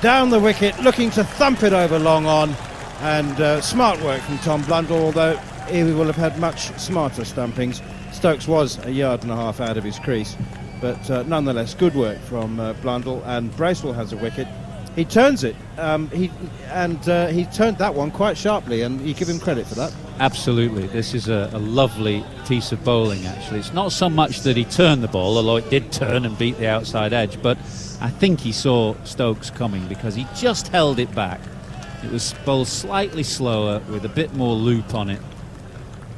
Down the wicket, looking to thump it over long on, and smart work from Tom Blundell, although he will have had much smarter stumpings. Stokes was a yard and a half out of his crease, but nonetheless good work from Blundell, and Bracewell has a wicket. He turns it, he turned that one quite sharply, and you give him credit for that. Absolutely, this is a lovely piece of bowling actually. It's not so much that he turned the ball, although it did turn and beat the outside edge, but I think he saw Stokes coming because he just held it back. It was bowled slightly slower with a bit more loop on it,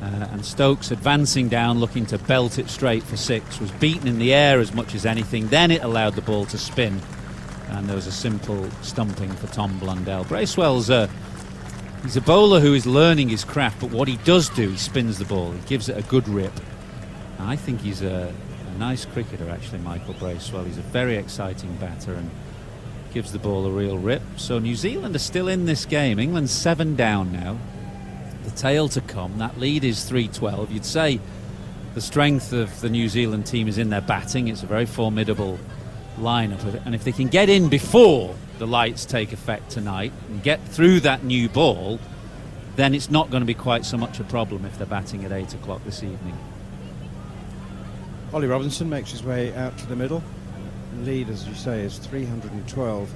and Stokes advancing down looking to belt it straight for 6, was beaten in the air as much as anything. Then it allowed the ball to spin, and there was a simple stumping for Tom Blundell. Bracewell's he's a bowler who is learning his craft, but what he does do, he spins the ball, he gives it a good rip. I think he's a nice cricketer actually, Michael Bracewell. He's a very exciting batter and gives the ball a real rip. So New Zealand are still in this game. England's 7 down now. The tail to come. That lead is 3-12. You'd say the strength of the New Zealand team is in their batting. It's a very formidable lineup of it, and if they can get in before the lights take effect tonight and get through that new ball, then it's not going to be quite so much a problem if they're batting at 8 o'clock this evening. Ollie Robinson makes his way out to the middle. Lead, as you say, is 312.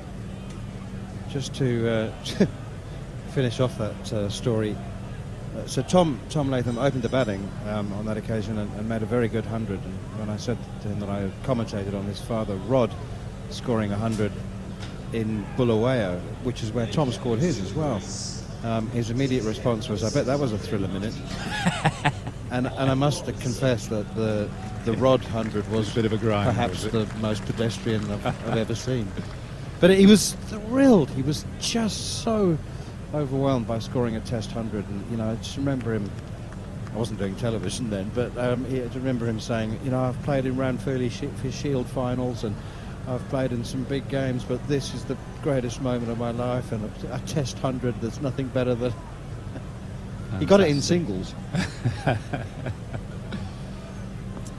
Just to finish off that story, so Tom Latham opened the batting on that occasion and made a very good 100. And when I said to him that I had commentated on his father Rod scoring 100 in Bulawayo, which is where Tom scored his as well, his immediate response was, "I bet that was a thriller minute." and I must confess that the Rod 100 was a bit of a grind, perhaps the most pedestrian I've ever seen. But he was thrilled. He was just so overwhelmed by scoring a Test 100, and I just remember him. I wasn't doing television then, but I remember him saying, "I've played in Ranfurly Shield finals, and I've played in some big games, but this is the greatest moment of my life, and a Test 100. There's nothing better than." He got it in singles.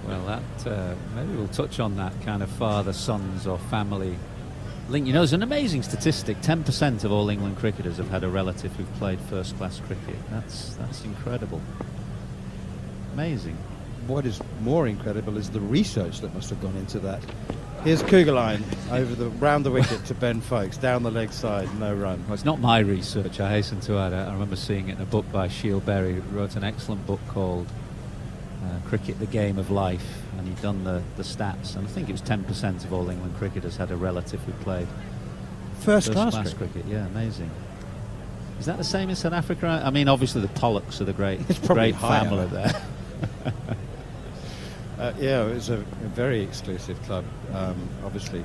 Well, that maybe we'll touch on that kind of father-sons or family link. There's an amazing statistic. 10% of all England cricketers have had a relative who've played first-class cricket. That's incredible. Amazing. What is more incredible is the research that must have gone into that. Here's Kugelheim round the wicket to Ben Folkes, down the leg side, no run. Well, it's not my research, I hasten to add. I remember seeing it in a book by Shield Berry, who wrote an excellent book called Cricket, the Game of Life, and he'd done the stats, and I think it was 10% of all England cricketers had a relative who played first-class cricket. Yeah, amazing. Is that the same in South Africa? I mean, obviously the Pollocks are the great family there. Yeah, it was a very exclusive club, obviously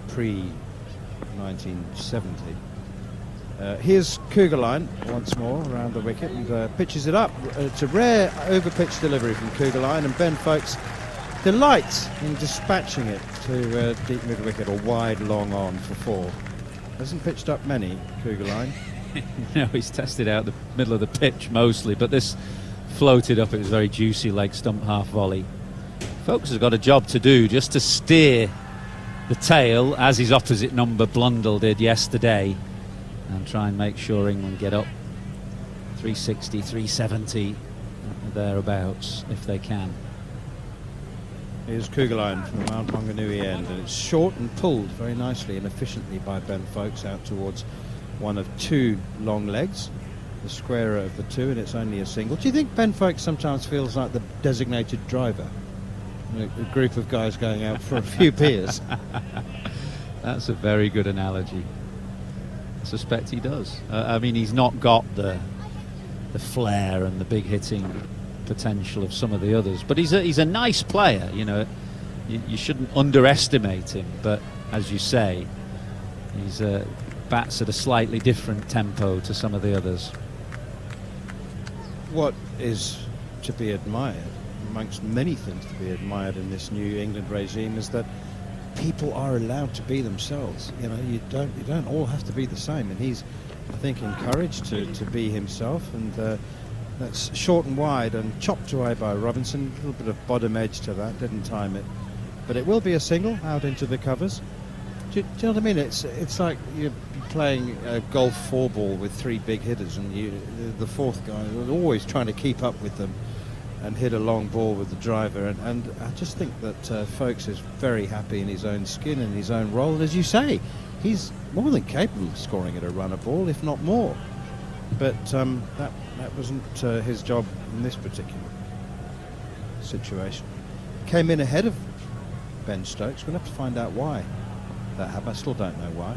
pre-1970. Here's Kugelheim once more around the wicket and pitches it up. It's a rare over-pitch delivery from Kugelheim, and Ben Folkes delights in dispatching it to deep mid-wicket or wide long on for 4. Hasn't pitched up many, Kugelheim. He's tested out the middle of the pitch mostly, but this floated up. It was very juicy leg stump half volley. Folkes has got a job to do just to steer the tail, as his opposite number Blundell did yesterday, and try and make sure England get up 360, 370 thereabouts if they can. Here's Kugelheim from the Mount Maunganui end, and it's short and pulled very nicely and efficiently by Ben Folkes out towards one of two long legs, the squarer of the two, and it's only a single. Do you think Ben Folkes sometimes feels like the designated driver? A group of guys going out for a few beers. That's a very good analogy. I suspect he does. I mean, he's not got the flair and the big hitting potential of some of the others, but he's a nice player. You know, you shouldn't underestimate him. But as you say, he's bats at a slightly different tempo to some of the others. What is to be admired, amongst many things to be admired in this New England regime, is that people are allowed to be themselves. You know, you don't all have to be the same, and he's, I think, encouraged to be himself. And that's short and wide and chopped away by Robinson. A little bit of bottom edge to that, didn't time it, but it will be a single out into the covers. Do you know what I mean? It's like you're playing a golf 4-ball with three big hitters, and the fourth guy was always trying to keep up with them and hit a long ball with the driver. And I just think that Folkes is very happy in his own skin and his own role. And as you say, he's more than capable of scoring at a runner ball, if not more. But that wasn't his job in this particular situation. Came in ahead of Ben Stokes. We'll have to find out why that happened. I still don't know why.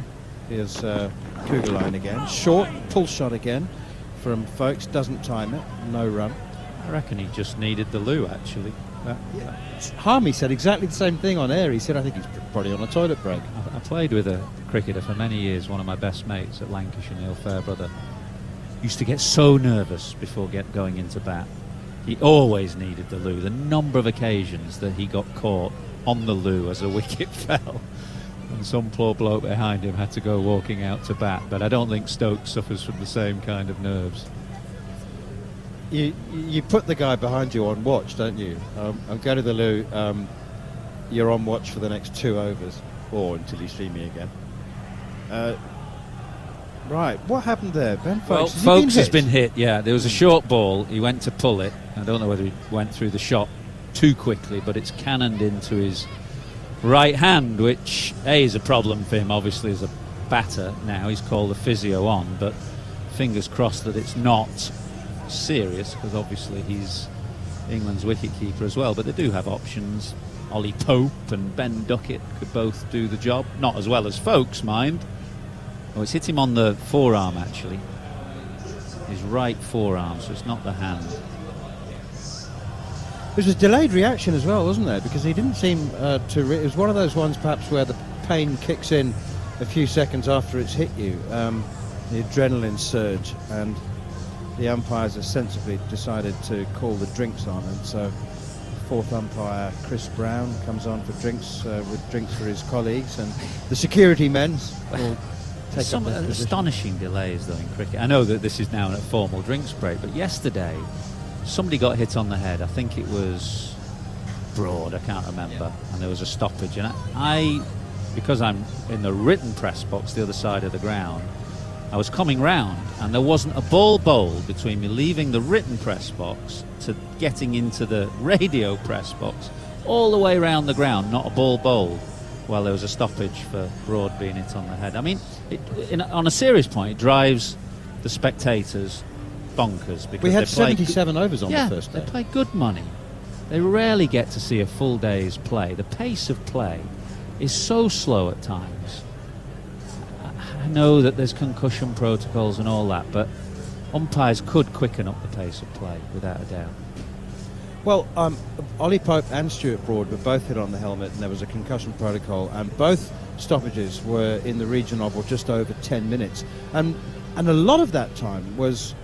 Here's Kugelheim again. Short, pull shot again from Folkes. Doesn't time it. No run. I reckon he just needed the loo, actually. Harmy said exactly the same thing on air. He said, I think he's probably on a toilet break. I played with a cricketer for many years, one of my best mates at Lancashire, Neil Fairbrother. Used to get so nervous before going into bat. He always needed the loo. The number of occasions that he got caught on the loo as a wicket fell, and some poor bloke behind him had to go walking out to bat. But I don't think Stokes suffers from the same kind of nerves. You put the guy behind you on watch, don't you? I'm going to the loo. You're on watch for the next 2 overs, or until you see me again. Right, what happened there? Ben Folkes, well, Folkes has been hit, yeah. There was a short ball. He went to pull it. I don't know whether he went through the shot too quickly, but it's cannoned into his right hand, which, A, is a problem for him, obviously, as a batter now. He's called the physio on, but fingers crossed that it's not serious, because obviously he's England's wicketkeeper as well. But they do have options. Ollie Pope and Ben Duckett could both do the job. Not as well as Folkes, mind. Oh, it's hit him on the forearm, actually. His right forearm, so it's not the hand. There was a delayed reaction as well, wasn't there? Because he didn't seem to... It was one of those ones, perhaps, where the pain kicks in a few seconds after it's hit you. The adrenaline surge, and the umpires have sensibly decided to call the drinks on, and so fourth umpire Chris Brown comes on for drinks with drinks for his colleagues, and the security men will take some up their position. astonishing delays though in cricket. I know that this is now a formal drinks break, but yesterday somebody got hit on the head. I think it was Broad, I can't remember, and there was a stoppage, and I because I'm in the written press box the other side of the ground, I was coming round, and there wasn't a ball bowled between me leaving the written press box to getting into the radio press box. All the way around the ground, not a ball bowled. Well, there was a stoppage for Broad being hit on the head. I mean, on a serious point, it drives the spectators bonkers. Because we had 77 overs on the first day. They play good money. They rarely get to see a full day's play. The pace of play is so slow at times. I know that there's concussion protocols and all that, but umpires could quicken up the pace of play, without a doubt. Well, Ollie Pope and Stuart Broad were both hit on the helmet, and there was a concussion protocol, and both stoppages were in the region of, or just over 10 minutes. And a lot of that time was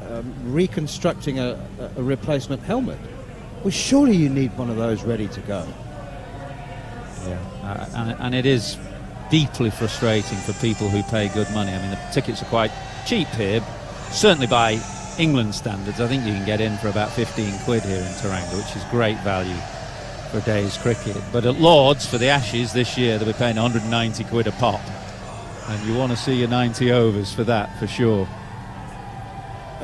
reconstructing a replacement helmet. Well, surely you need one of those ready to go. Yeah, and it is deeply frustrating for people who pay good money. I mean, the tickets are quite cheap here, certainly by England standards. I think you can get in for about 15 quid here in Tauranga, which is great value for a day's cricket. But at Lord's, for the Ashes this year, they'll be paying 190 quid a pop, and you want to see your 90 overs for that, for sure.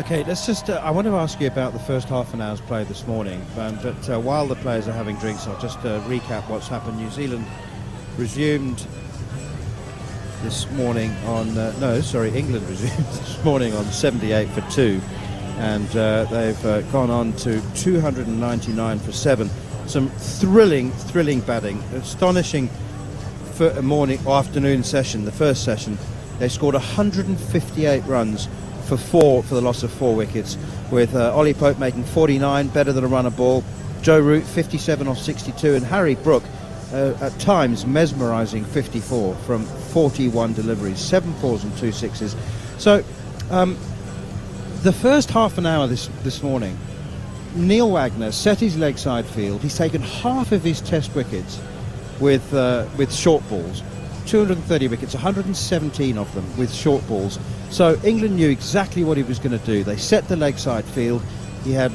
Okay, let's just. I want to ask you about the first half an hour's play this morning. But while the players are having drinks, I'll just recap what's happened. New Zealand resumed this morning on. England resumed this morning on 78 for 2, and they've gone on to 299 for 7. Some thrilling batting, astonishing for a afternoon session. The first session, they scored 158 runs. For the loss of 4 wickets, with Ollie Pope making 49, better than a run a ball, Joe Root 57 off 62, and Harry Brook at times mesmerising 54 from 41 deliveries, 7 fours and 2 sixes. So the first half an hour this morning, Neil Wagner set his leg side field. He's taken half of his test wickets with short balls. 230 wickets, 117 of them with short balls. So England knew exactly what he was going to do. They set the leg side field. He had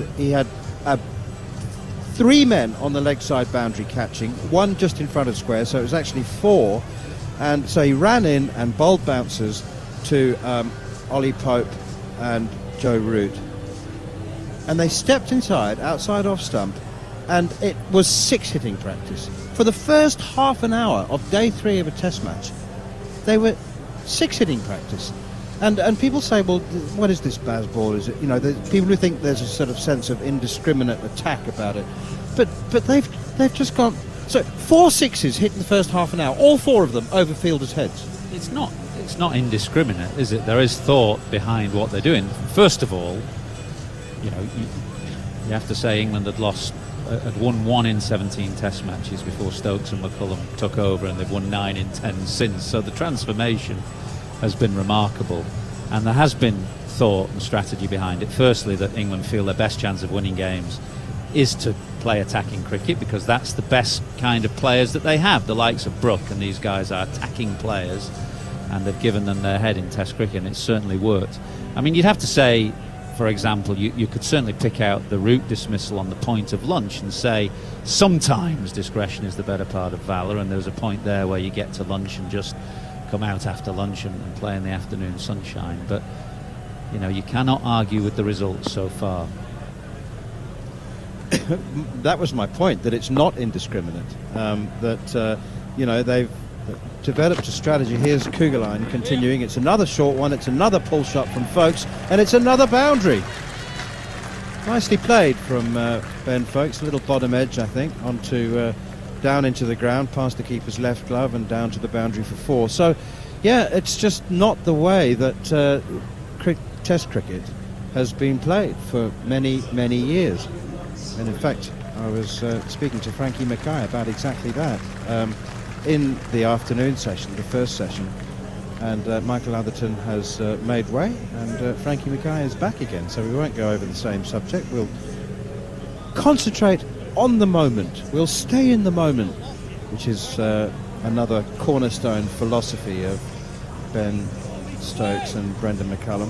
3 men on the leg side boundary catching, 1 just in front of square, so it was actually 4. And so he ran in and bowled bouncers to Ollie Pope and Joe Root. And they stepped outside off stump, and it was 6 hitting practice. For the first half an hour of day 3 of a test match, they were 6 hitting practice. And people say, well, what is this Bazball? Is it, there's people who think there's a sort of sense of indiscriminate attack about it. But they've just gone. So 4 sixes hit in the first half an hour, all 4 of them over fielders' heads. It's not indiscriminate, is it? There is thought behind what they're doing. First of all, you have to say England had won 1 in 17 test matches before Stokes and McCullum took over, and they've won 9 in 10 since. So the transformation has been remarkable, and there has been thought and strategy behind it. Firstly, that England feel their best chance of winning games is to play attacking cricket, because that's the best kind of players that they have. The likes of Brook and these guys are attacking players, and they've given them their head in test cricket, and it's certainly worked. I mean, you'd have to say, for example, you could certainly pick out the Root dismissal on the point of lunch and say sometimes discretion is the better part of valour, and there was a point there where you get to lunch and just come out after lunch and play in the afternoon sunshine. But you cannot argue with the results so far. That was my point, that it's not indiscriminate, they've developed a strategy. Here's Kugelheim continuing. It's another short one, it's another pull shot from Folkes, and it's another boundary. Nicely played from Ben Folkes, a little bottom edge, I think, onto down into the ground, past the keeper's left glove and down to the boundary for 4. So, yeah, it's just not the way that Test cricket has been played for many, many years. And in fact, I was speaking to Frankie Mackay about exactly that in the afternoon session, the first session. And Michael Atherton has made way, and Frankie Mackay is back again. So we won't go over the same subject. We'll concentrate on the moment. We'll stay in the moment, which is another cornerstone philosophy of Ben Stokes and Brendan McCullum.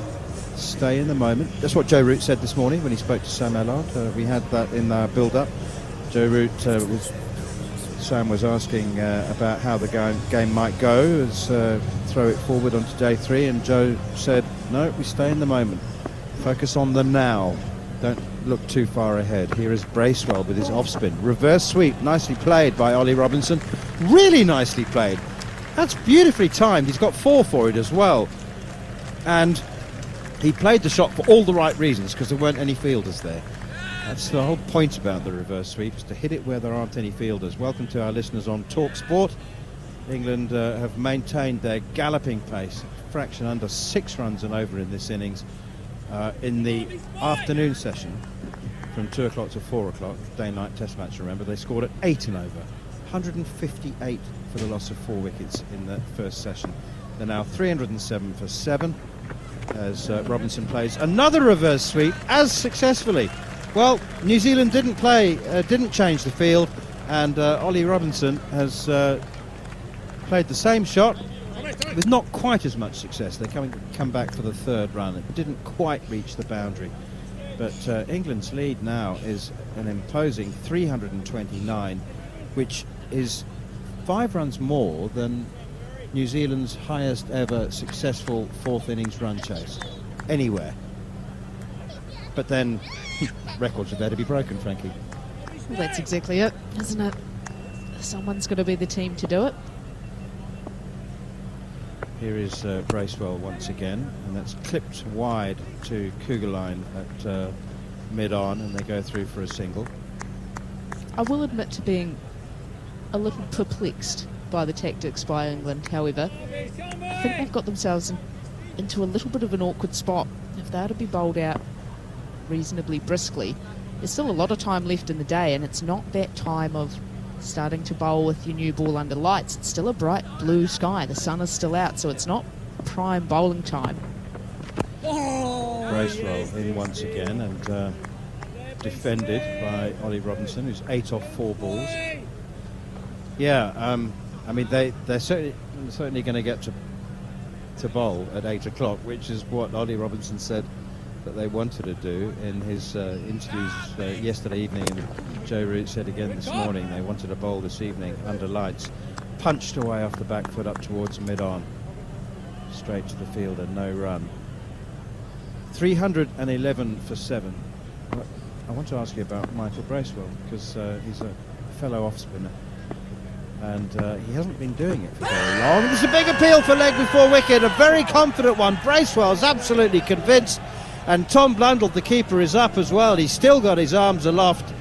Stay in the moment. That's what Joe Root said this morning when he spoke to Sam Allard. We had that in our build-up. Joe Root Sam was asking about how the game might go as throw it forward onto day 3, and Joe said, no, we stay in the moment. Focus on the now. Don't look too far ahead. Here is Bracewell with his off-spin. Reverse sweep, nicely played by Ollie Robinson. Really nicely played. That's beautifully timed. He's got 4 for it as well. And he played the shot for all the right reasons, because there weren't any fielders there. That's the whole point about the reverse sweep, is to hit it where there aren't any fielders. Welcome to our listeners on Talk Sport. England have maintained their galloping pace, a fraction under 6 runs and over in this innings. In the afternoon session, from 2 o'clock to 4 o'clock, day-night test match, remember, they scored at 8 and over. 158 for the loss of 4 wickets in the first session. They're now 307 for 7, as Robinson plays another reverse sweep as successfully. Well, New Zealand didn't change the field, and Ollie Robinson has played the same shot with not quite as much success. They come back for the 3rd run. It didn't quite reach the boundary, but England's lead now is an imposing 329, which is 5 runs more than New Zealand's highest ever successful 4th innings run chase anywhere. But then, records are there to be broken, Frankie. Well, that's exactly it, isn't it? Someone's got to be the team to do it. Here is Bracewell once again, and that's clipped wide to Kugelheim at mid-on, and they go through for a single. I will admit to being a little perplexed by the tactics by England, however. I think they've got themselves into a little bit of an awkward spot. If they are to be bowled out reasonably briskly, there's still a lot of time left in the day, and it's not that time of starting to bowl with your new ball under lights. It's still a bright blue sky. The sun is still out, so it's not prime bowling time. Bracewell in once again, and defended by Ollie Robinson, who's 8 off 4 balls. Yeah, I mean, they're certainly going to get to bowl at 8 o'clock, which is what Ollie Robinson said that they wanted to do in his interviews yesterday evening, and Joe Root said again this morning they wanted to bowl this evening under lights. Punched away off the back foot up towards mid-on, straight to the fielder, no run. 311 for 7. I want to ask you about Michael Bracewell, because he's a fellow off-spinner, and he hasn't been doing it for very long. There's a big appeal for leg before wicket, a very confident one. Bracewell's absolutely convinced, and Tom Blundell, the keeper, is up as well. He's still got his arms aloft,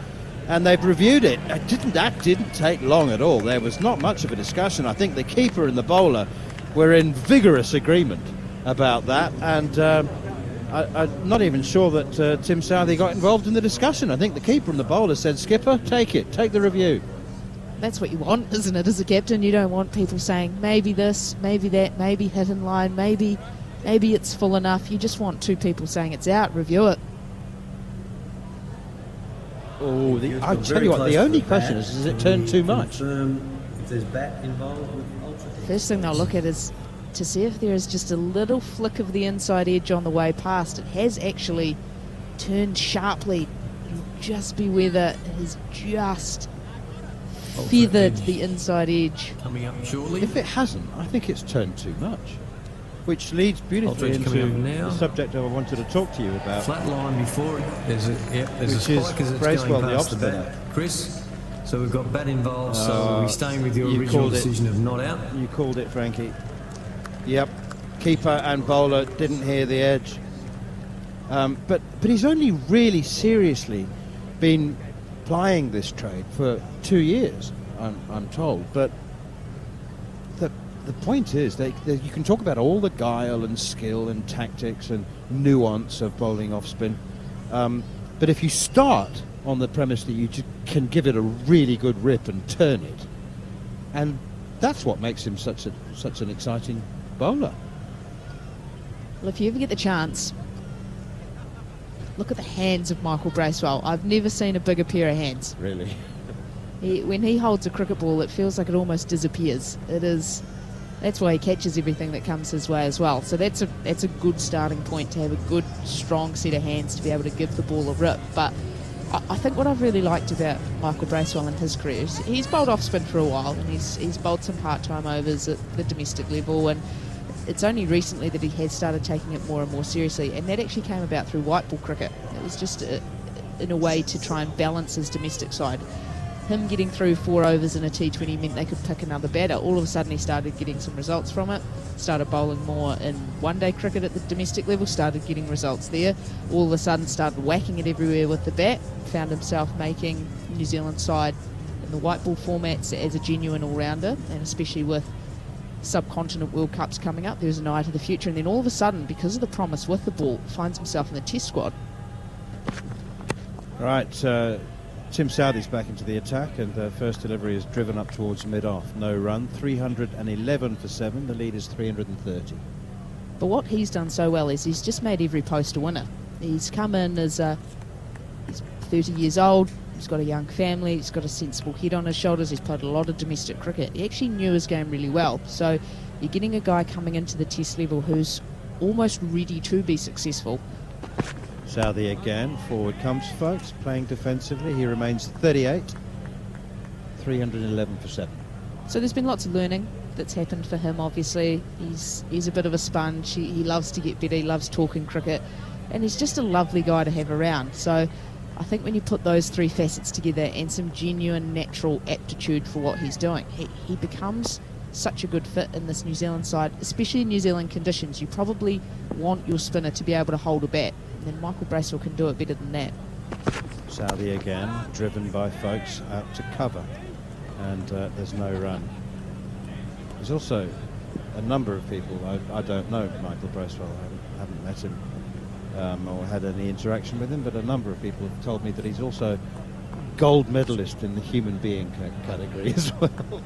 and they've reviewed it. That didn't take long at all. There was not much of a discussion. I think the keeper and the bowler were in vigorous agreement about that, and I'm not even sure that Tim Southey got involved in the discussion. I think the keeper and the bowler said, "Skipper, take the review." That's what you want, isn't it, as a captain? You don't want people saying, maybe this, maybe that, maybe hit in line, maybe it's full enough. You just want 2 people saying it's out, review it. Oh, I tell you what, the only question is, does it turn too much? If there's bat involved with ultra. First thing they'll look at is to see if there is just a little flick of the inside edge on the way past. It has actually turned sharply. You'll just be whether it has just feathered the inside edge. Coming up shortly. If it hasn't, I think it's turned too much. Which leads beautifully into the subject I wanted to talk to you about. Flat line before it. There's a spike as it's Bracewell, going past the the bat. Chris, so we've got bat involved, so are we staying with your original decision of not out? You called it, Frankie. Yep. Keeper and bowler didn't hear the edge. But he's only really seriously been plying this trade for 2 years, I'm told. But the point is that you can talk about all the guile and skill and tactics and nuance of bowling off spin, but if you start on the premise that you can give it a really good rip and turn it, and that's what makes him such an exciting bowler. Well, if you ever get the chance, look at the hands of Michael Bracewell. I've never seen a bigger pair of hands. Really? When he holds a cricket ball, it feels like it almost disappears. That's why he catches everything that comes his way as well. So that's a good starting point, to have a good, strong set of hands to be able to give the ball a rip. But I think what I've really liked about Michael Bracewell in his career is he's bowled off spin for a while, and he's bowled some part-time overs at the domestic level, and it's only recently that he has started taking it more and more seriously, and that actually came about through white ball cricket. It was just in a way to try and balance his domestic side. Him getting through 4 overs in a T20 meant they could pick another batter. All of a sudden he started getting some results from it, started bowling more in one-day cricket at the domestic level, started getting results there. All of a sudden started whacking it everywhere with the bat, found himself making New Zealand side in the white ball formats as a genuine all-rounder, and especially with subcontinent World Cups coming up, there's an eye to the future. And then all of a sudden, because of the promise with the ball, finds himself in the test squad. Right, Tim Southey's back into the attack, and first delivery is driven up towards mid-off. No run, 311 for 7. The lead is 330. But what he's done so well is he's just made every post a winner. He's come in as he's 30 years old, he's got a young family, he's got a sensible head on his shoulders, he's played a lot of domestic cricket. He actually knew his game really well. So you're getting a guy coming into the test level who's almost ready to be successful. Southey again, forward comes folks, playing defensively. He remains 38, 311 for 7. So there's been lots of learning that's happened for him, obviously. He's a bit of a sponge. He loves to get better, he loves talking cricket. and he's just a lovely guy to have around. So I think when you put those three facets together and some genuine natural aptitude for what he's doing, he becomes such a good fit in this New Zealand side, especially in New Zealand conditions. You probably want your spinner to be able to hold a bat, and then Michael Bracewell can do it better than that. Southey again, driven by folks out to cover, and there's no run. There's also a number of people, I don't know Michael Bracewell, I haven't met him or had any interaction with him, but a number of people have told me that he's also gold medalist in the human being category as well.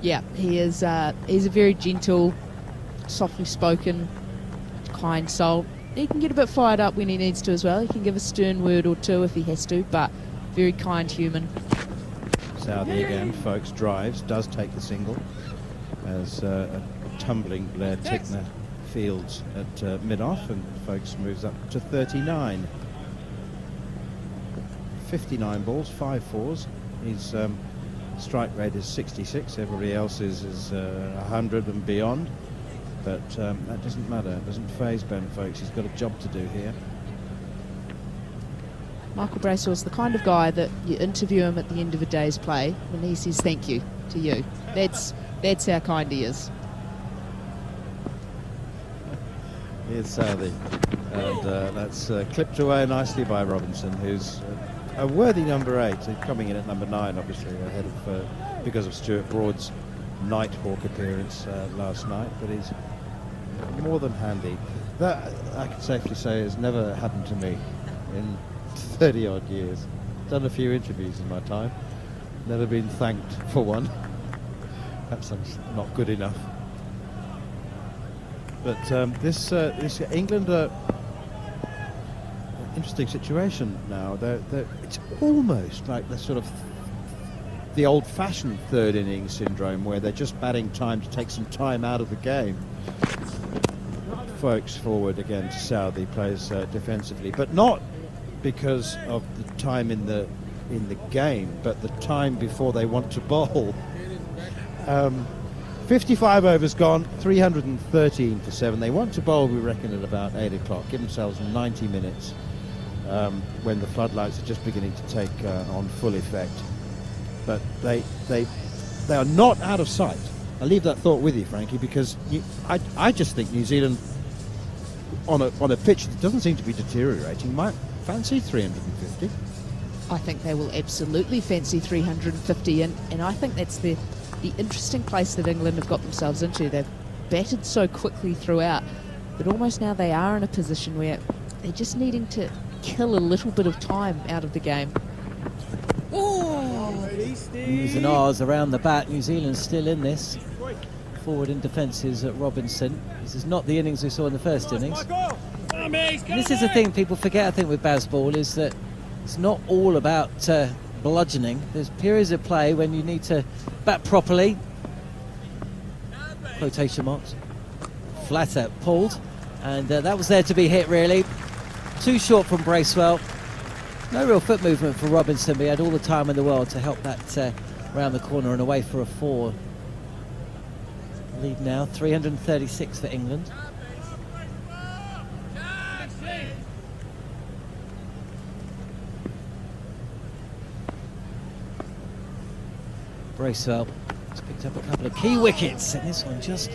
Yeah, he is. He's a very gentle, softly spoken, kind soul. He can get a bit fired up when he needs to as well. He can give a stern word or two if he has to, but very kind human. Southey again, folks, drives, does take the single as a tumbling Blair Tickner fields at mid-off, and folks moves up to 39. 59 balls, 5 fours. His strike rate is 66. Everybody else is 100 and beyond. But that doesn't matter. It doesn't faze Ben, folks. He's got a job to do here. Michael Bracewell's the kind of guy that you interview him at the end of a day's play and he says thank you to you. That's how kind he is. Here's Southey, and that's clipped away nicely by Robinson, who's a worthy number 8. He's coming in at number 9, obviously, ahead of because of Stuart Broad's Nighthawk appearance last night, but he's more than handy. That, I can safely say, has never happened to me in 30-odd years. Done a few interviews in my time, never been thanked for one. Perhaps I'm not good enough. But this England interesting situation now. It's almost like the sort of the old-fashioned third innings syndrome, where they're just batting time to take some time out of the game. Folks forward again to Southey, plays defensively, but not because of the time in the game, but the time before they want to bowl. 55 overs gone, 313 for 7. They want to bowl, we reckon, at about 8 o'clock. Give themselves 90 minutes when the floodlights are just beginning to take on full effect. But they are not out of sight. I'll leave that thought with you, Frankie, because I just think New Zealand, on a pitch that doesn't seem to be deteriorating, might fancy 350. I think they will absolutely fancy 350, and I think that's the interesting place that England have got themselves into. They've batted so quickly throughout, but almost now they are in a position where they're just needing to kill a little bit of time out of the game. U's and R's around the bat. New Zealand's still in this. Forward in defences at Robinson. This is not the innings we saw in the first innings. And this is the thing people forget, I think, with Bazball, is that it's not all about bludgeoning. There's periods of play when you need to bat properly. Quotation marks. Flatter pulled, and that was there to be hit, really. Too short from Bracewell. No real foot movement for Robinson, but he had all the time in the world to help that round the corner and away for a 4. Lead now, 336 for England. Bracewell has picked up a couple of key wickets, and this one just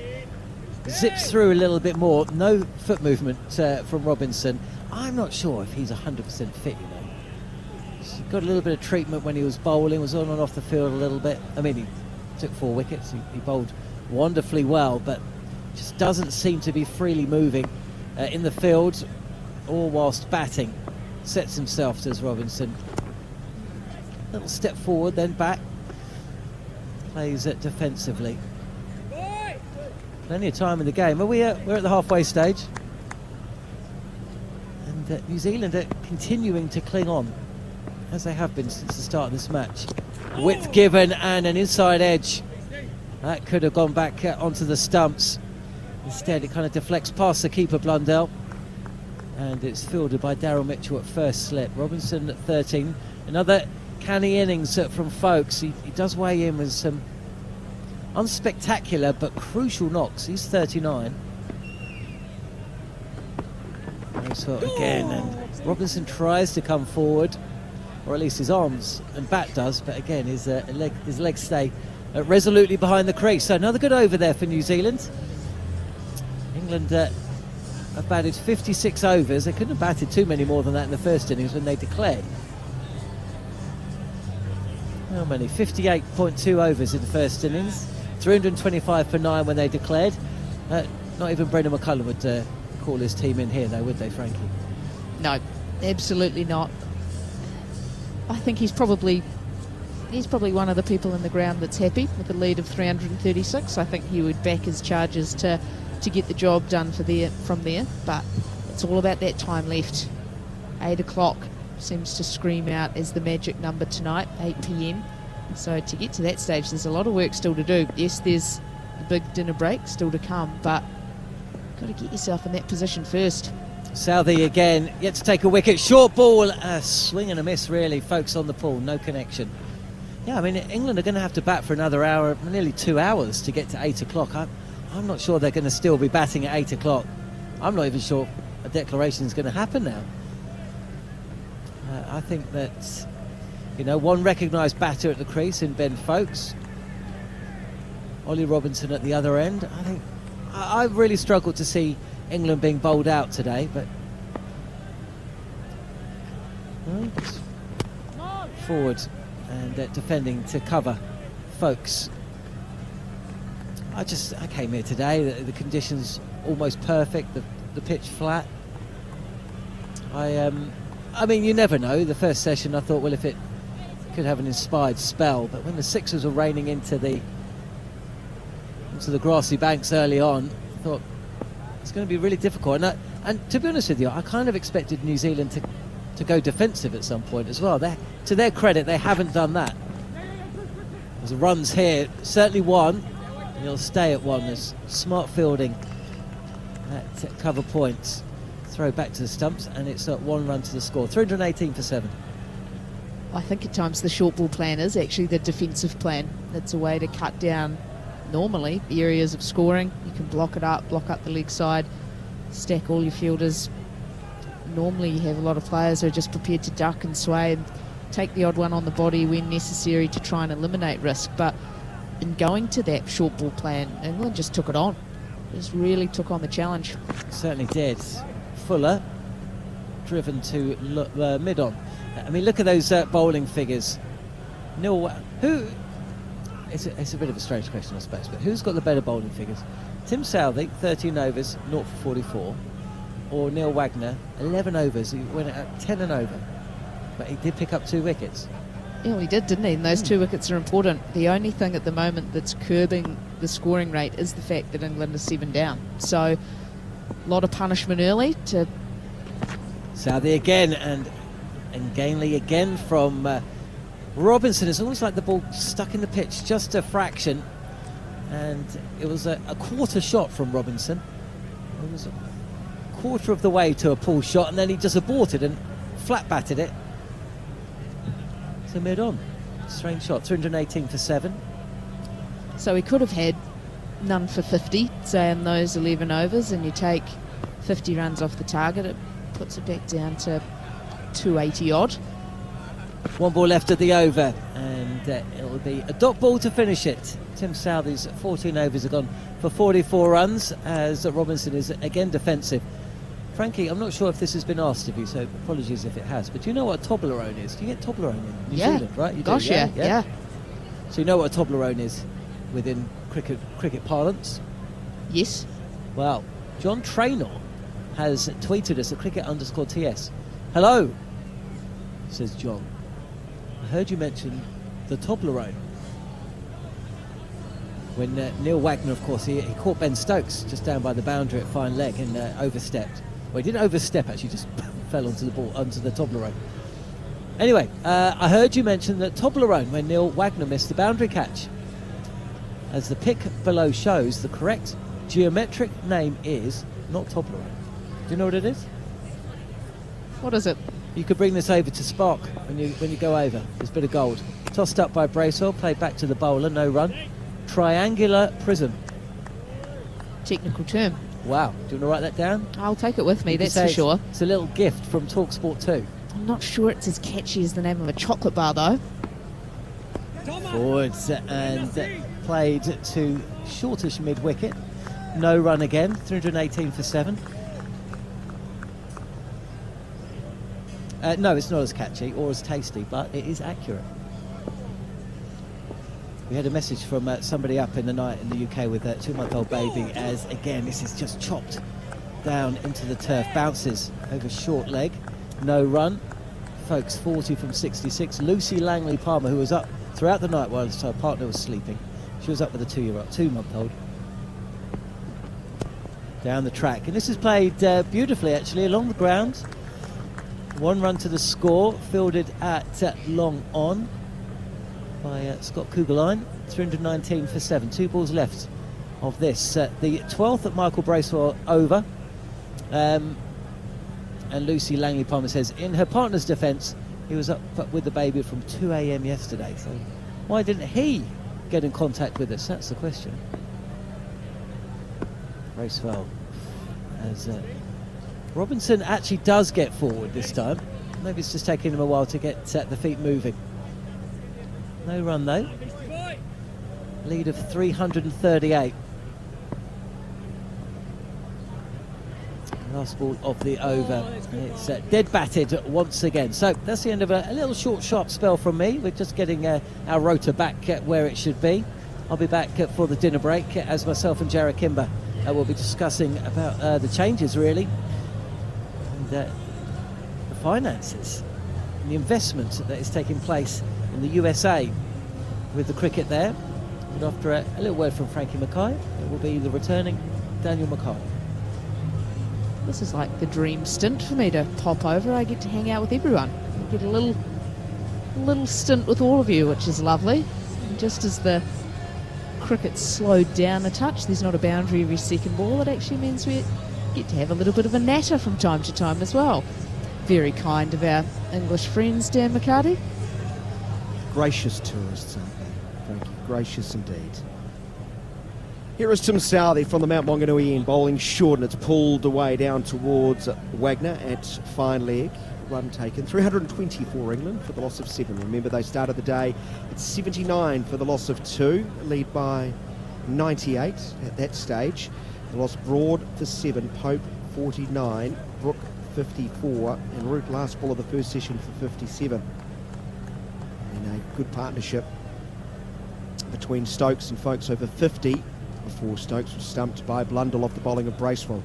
zips through a little bit more. No foot movement from Robinson. I'm not sure if he's 100% fit, you know. He got a little bit of treatment when he was bowling, was on and off the field a little bit. I mean, he took 4 wickets, he bowled wonderfully well, but just doesn't seem to be freely moving in the field or whilst batting. Sets himself, does Robinson. Little step forward, then back. Plays it defensively. Plenty of time in the game. We're at the halfway stage. And New Zealand are continuing to cling on, as they have been since the start of this match. Width given and an inside edge. That could have gone back onto the stumps. Instead, it kind of deflects past the keeper, Blundell. And it's fielded by Daryl Mitchell at first slip. Robinson at 13. Another canny innings from Folkes. He does weigh in with some unspectacular but crucial knocks. He's 39. So again, and Robinson tries to come forward, or at least his arms and bat does, but again his legs stay resolutely behind the crease. So another good over there for New Zealand. England have batted 56 overs. They couldn't have batted too many more than that in the first innings when they declared. How many? 58.2 overs in the first innings, 325 for 9 when they declared. Not even Brendan McCullum would call his team in here, though, would they, Frankie? No, absolutely not. I think he's probably one of the people in the ground that's happy with the lead of 336. I think he would back his charges to get the job done from there, but it's all about that time left. 8 o'clock seems to scream out as the magic number tonight, 8 p.m. So to get to that stage, there's a lot of work still to do. Yes, there's the big dinner break still to come, but got to get yourself in that position first. Southey again, yet to take a wicket. Short ball, a swing and a miss really, folks, on the pool, no connection. Yeah, I mean, England are going to have to bat for another hour, nearly 2 hours to get to 8 o'clock. I'm not sure they're going to still be batting at 8 o'clock. I'm not even sure a declaration is going to happen now. I think that, one recognised batter at the crease in Ben Foakes. Ollie Robinson at the other end. I think I've really struggled to see England being bowled out today, but forward and defending to cover Foakes. I came here today, the conditions almost perfect, the pitch flat. I mean, you never know. The first session I thought, well, if it could have an inspired spell, but when the sixers were raining into the grassy banks early on, I thought it's going to be really difficult. And to be honest with you, I kind of expected New Zealand to go defensive at some point as well. To their credit, they haven't done that. There's runs here, certainly one, and he'll stay at one. There's smart fielding at cover points. Throw back to the stumps, and it's 1 run to the score. 318 for 7. I think at times the short ball plan is actually the defensive plan. It's a way to cut down, normally, the areas of scoring. You can block up the leg side, stack all your fielders. Normally you have a lot of players who are just prepared to duck and sway and take the odd one on the body when necessary to try and eliminate risk. But in going to that short ball plan, England just took it on. Just really took on the challenge. Certainly did. Fuller driven to mid-on. I mean, look at those bowling figures. It's a bit of a strange question, I suppose, but who's got the better bowling figures? Tim Southey, 13 overs, 0 for 44, or Neil Wagner, 11 overs, he went at 10 and over, but he did pick up 2 wickets. Yeah, he did, didn't he? And those 2 wickets are important. The only thing at the moment that's curbing the scoring rate is the fact that England is 7 down. So a lot of punishment early to Southey again, and Gainley again from Robinson. It's almost like the ball stuck in the pitch just a fraction, and it was a quarter shot from Robinson. It was a quarter of the way to a pull shot, and then he just aborted and flat batted it to mid-on. Strange shot. 318 for 7. So he could have had none for 50, say, in those 11 overs, and you take 50 runs off the target, it puts it back down to 280 odd. 1 ball left of the over, and it'll be a dot ball to finish it. Tim Southey's 14 overs have gone for 44 runs, as Robinson is again defensive. Frankie, I'm not sure if this has been asked of you, so apologies if it has, but do you know what a Toblerone is? Do you get Toblerone in New Zealand, right? You Gosh, do, yeah. So you know what a Toblerone is within cricket parlance? Yes. Well, John Traynor has tweeted us at cricket_TS. Hello, says John. I heard you mention the Toblerone. When Neil Wagner, of course, he caught Ben Stokes just down by the boundary at fine leg and overstepped. Well, he didn't overstep, actually, just fell onto the ball, onto the Toblerone. Anyway, I heard you mention that Toblerone when Neil Wagner missed the boundary catch. As the pic below shows, the correct geometric name is not Toblerone. Do you know what it is? What is it? You could bring this over to Spark when you go over. This bit of gold. Tossed up by Bracewell, played back to the bowler, no run. Triangular prism. Technical term. Wow. Do you want to write that down? I'll take it with me, You could that's say for sure. It's a little gift from TalkSport 2. I'm not sure it's as catchy as the name of a chocolate bar, though. Forwards and played to shortish mid-wicket. No run again, 318 for 7. No, it's not as catchy or as tasty, but it is accurate. We had a message from somebody up in the night in the UK with a 2-month-old baby, as again this is just chopped down into the turf, bounces over short leg, no run. Folks, 40 from 66. Lucy Langley Palmer, who was up throughout the night while her partner was sleeping, she was up with a 2-month-old. Down the track, and this is played beautifully actually along the ground. 1 run to the score, fielded at long on by Scott Kugelheim. 319 for 7. 2 balls left of this. The 12th at Michael Bracewell over. And Lucy Langley Palmer says, in her partner's defence, he was up with the baby from 2 a.m. yesterday. So why didn't he get in contact with us? That's the question. Bracewell as Robinson actually does get forward this time. Maybe it's just taking him a while to get the feet moving. No run though. Lead of 338. Last ball of the over. It's dead batted once again. So that's the end of a little short, sharp spell from me. We're just getting our rotor back where it should be. I'll be back for the dinner break as myself and Jarrah Kimber will be discussing about the changes really, and the finances and the investment that is taking place in the USA with the cricket there. And after a little word from Frankie Mackay, it will be the returning Daniel Mackay. This is like the dream stint for me to pop over. I get to hang out with everyone. I get a little stint with all of you, which is lovely. And just as the cricket's slowed down a touch, there's not a boundary every second ball. It actually means we get to have a little bit of a natter from time to time as well. Very kind of our English friends, Dan McCarty. Gracious tourists, aren't they? Thank you. Gracious indeed. Here is Tim Southey from the Mount Maunganui end, bowling short, and it's pulled away down towards Wagner at fine leg. Run taken. 320 for England for the loss of 7. Remember, they started the day at 79 for the loss of 2, lead by 98 at that stage. They lost Broad for 7, Pope 49, Brook 54, and Root last ball of the first session for 57. And a good partnership between Stokes and folks over 50 before Stokes was stumped by Blundell off the bowling of Bracewell.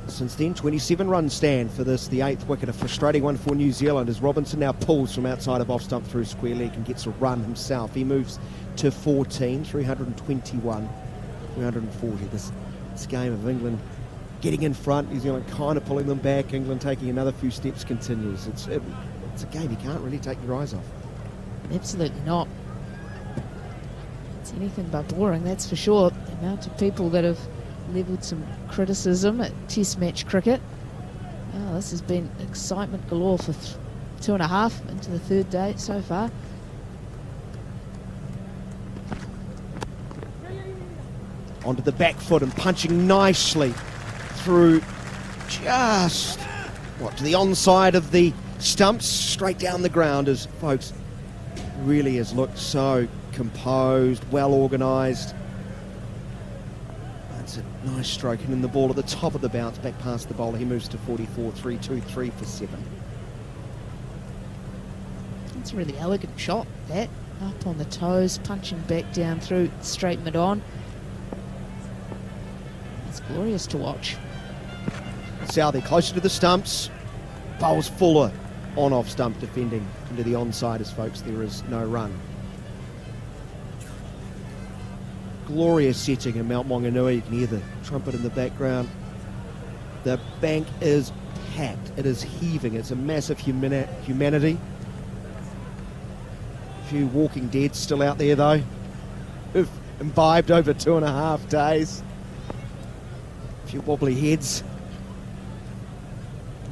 Since then, 27 run stand for this, the 8th wicket, a frustrating one for New Zealand as Robinson now pulls from outside of off stump through square leg and gets a run himself. He moves to 14, 321, 340. This game of England getting in front, New Zealand kind of pulling them back, England taking another few steps continues. It's a game you can't really take your eyes off. Absolutely not. It's anything but boring, that's for sure. The amount of people that have levelled some criticism at Test match cricket. Oh, this has been excitement galore for 2.5 into the 3rd day so far. Onto the back foot and punching nicely through just, to the onside of the stumps, straight down the ground as folks really has looked so composed, well organised. That's a nice stroke, and in the ball at the top of the bounce, back past the bowler. He moves to 44, 3-2-3 for 7. It's a really elegant shot, that. Up on the toes, punching back down through, straight mid-on. It's glorious to watch. Southey closer to the stumps. Bowls Fuller on off stump, defending into the onside as folks, there is no run. Glorious setting in Mount Maunganui. You can hear the trumpet in the background. The bank is packed. It is heaving. It's a massive humanity. A few Walking Dead still out there though, who've imbibed over 2.5 days. A few wobbly heads.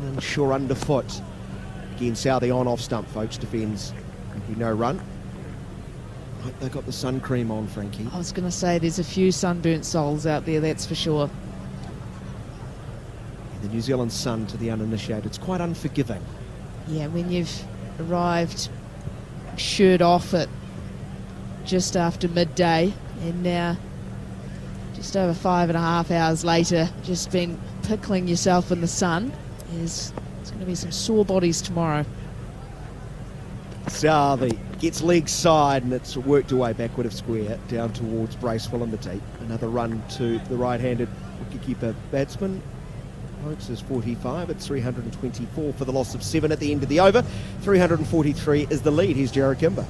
Unsure underfoot. Again, Southey on off stump, folks, defends. No run. Hope they got the sun cream on, Frankie. I was going to say there's a few sunburnt souls out there, that's for sure. The New Zealand sun, to the uninitiated, it's quite unforgiving. Yeah, when you've arrived shirt off at just after midday, and now just over 5.5 hours later, just been pickling yourself in the sun, there's going to be some sore bodies tomorrow. Southey gets leg side, and it's worked away backward of square down towards Bracewell in the deep. Another run to the right-handed wicketkeeper batsman. Oakes is 45 at 324 for the loss of 7 at the end of the over. 343 is the lead. Here's Jared Kimber.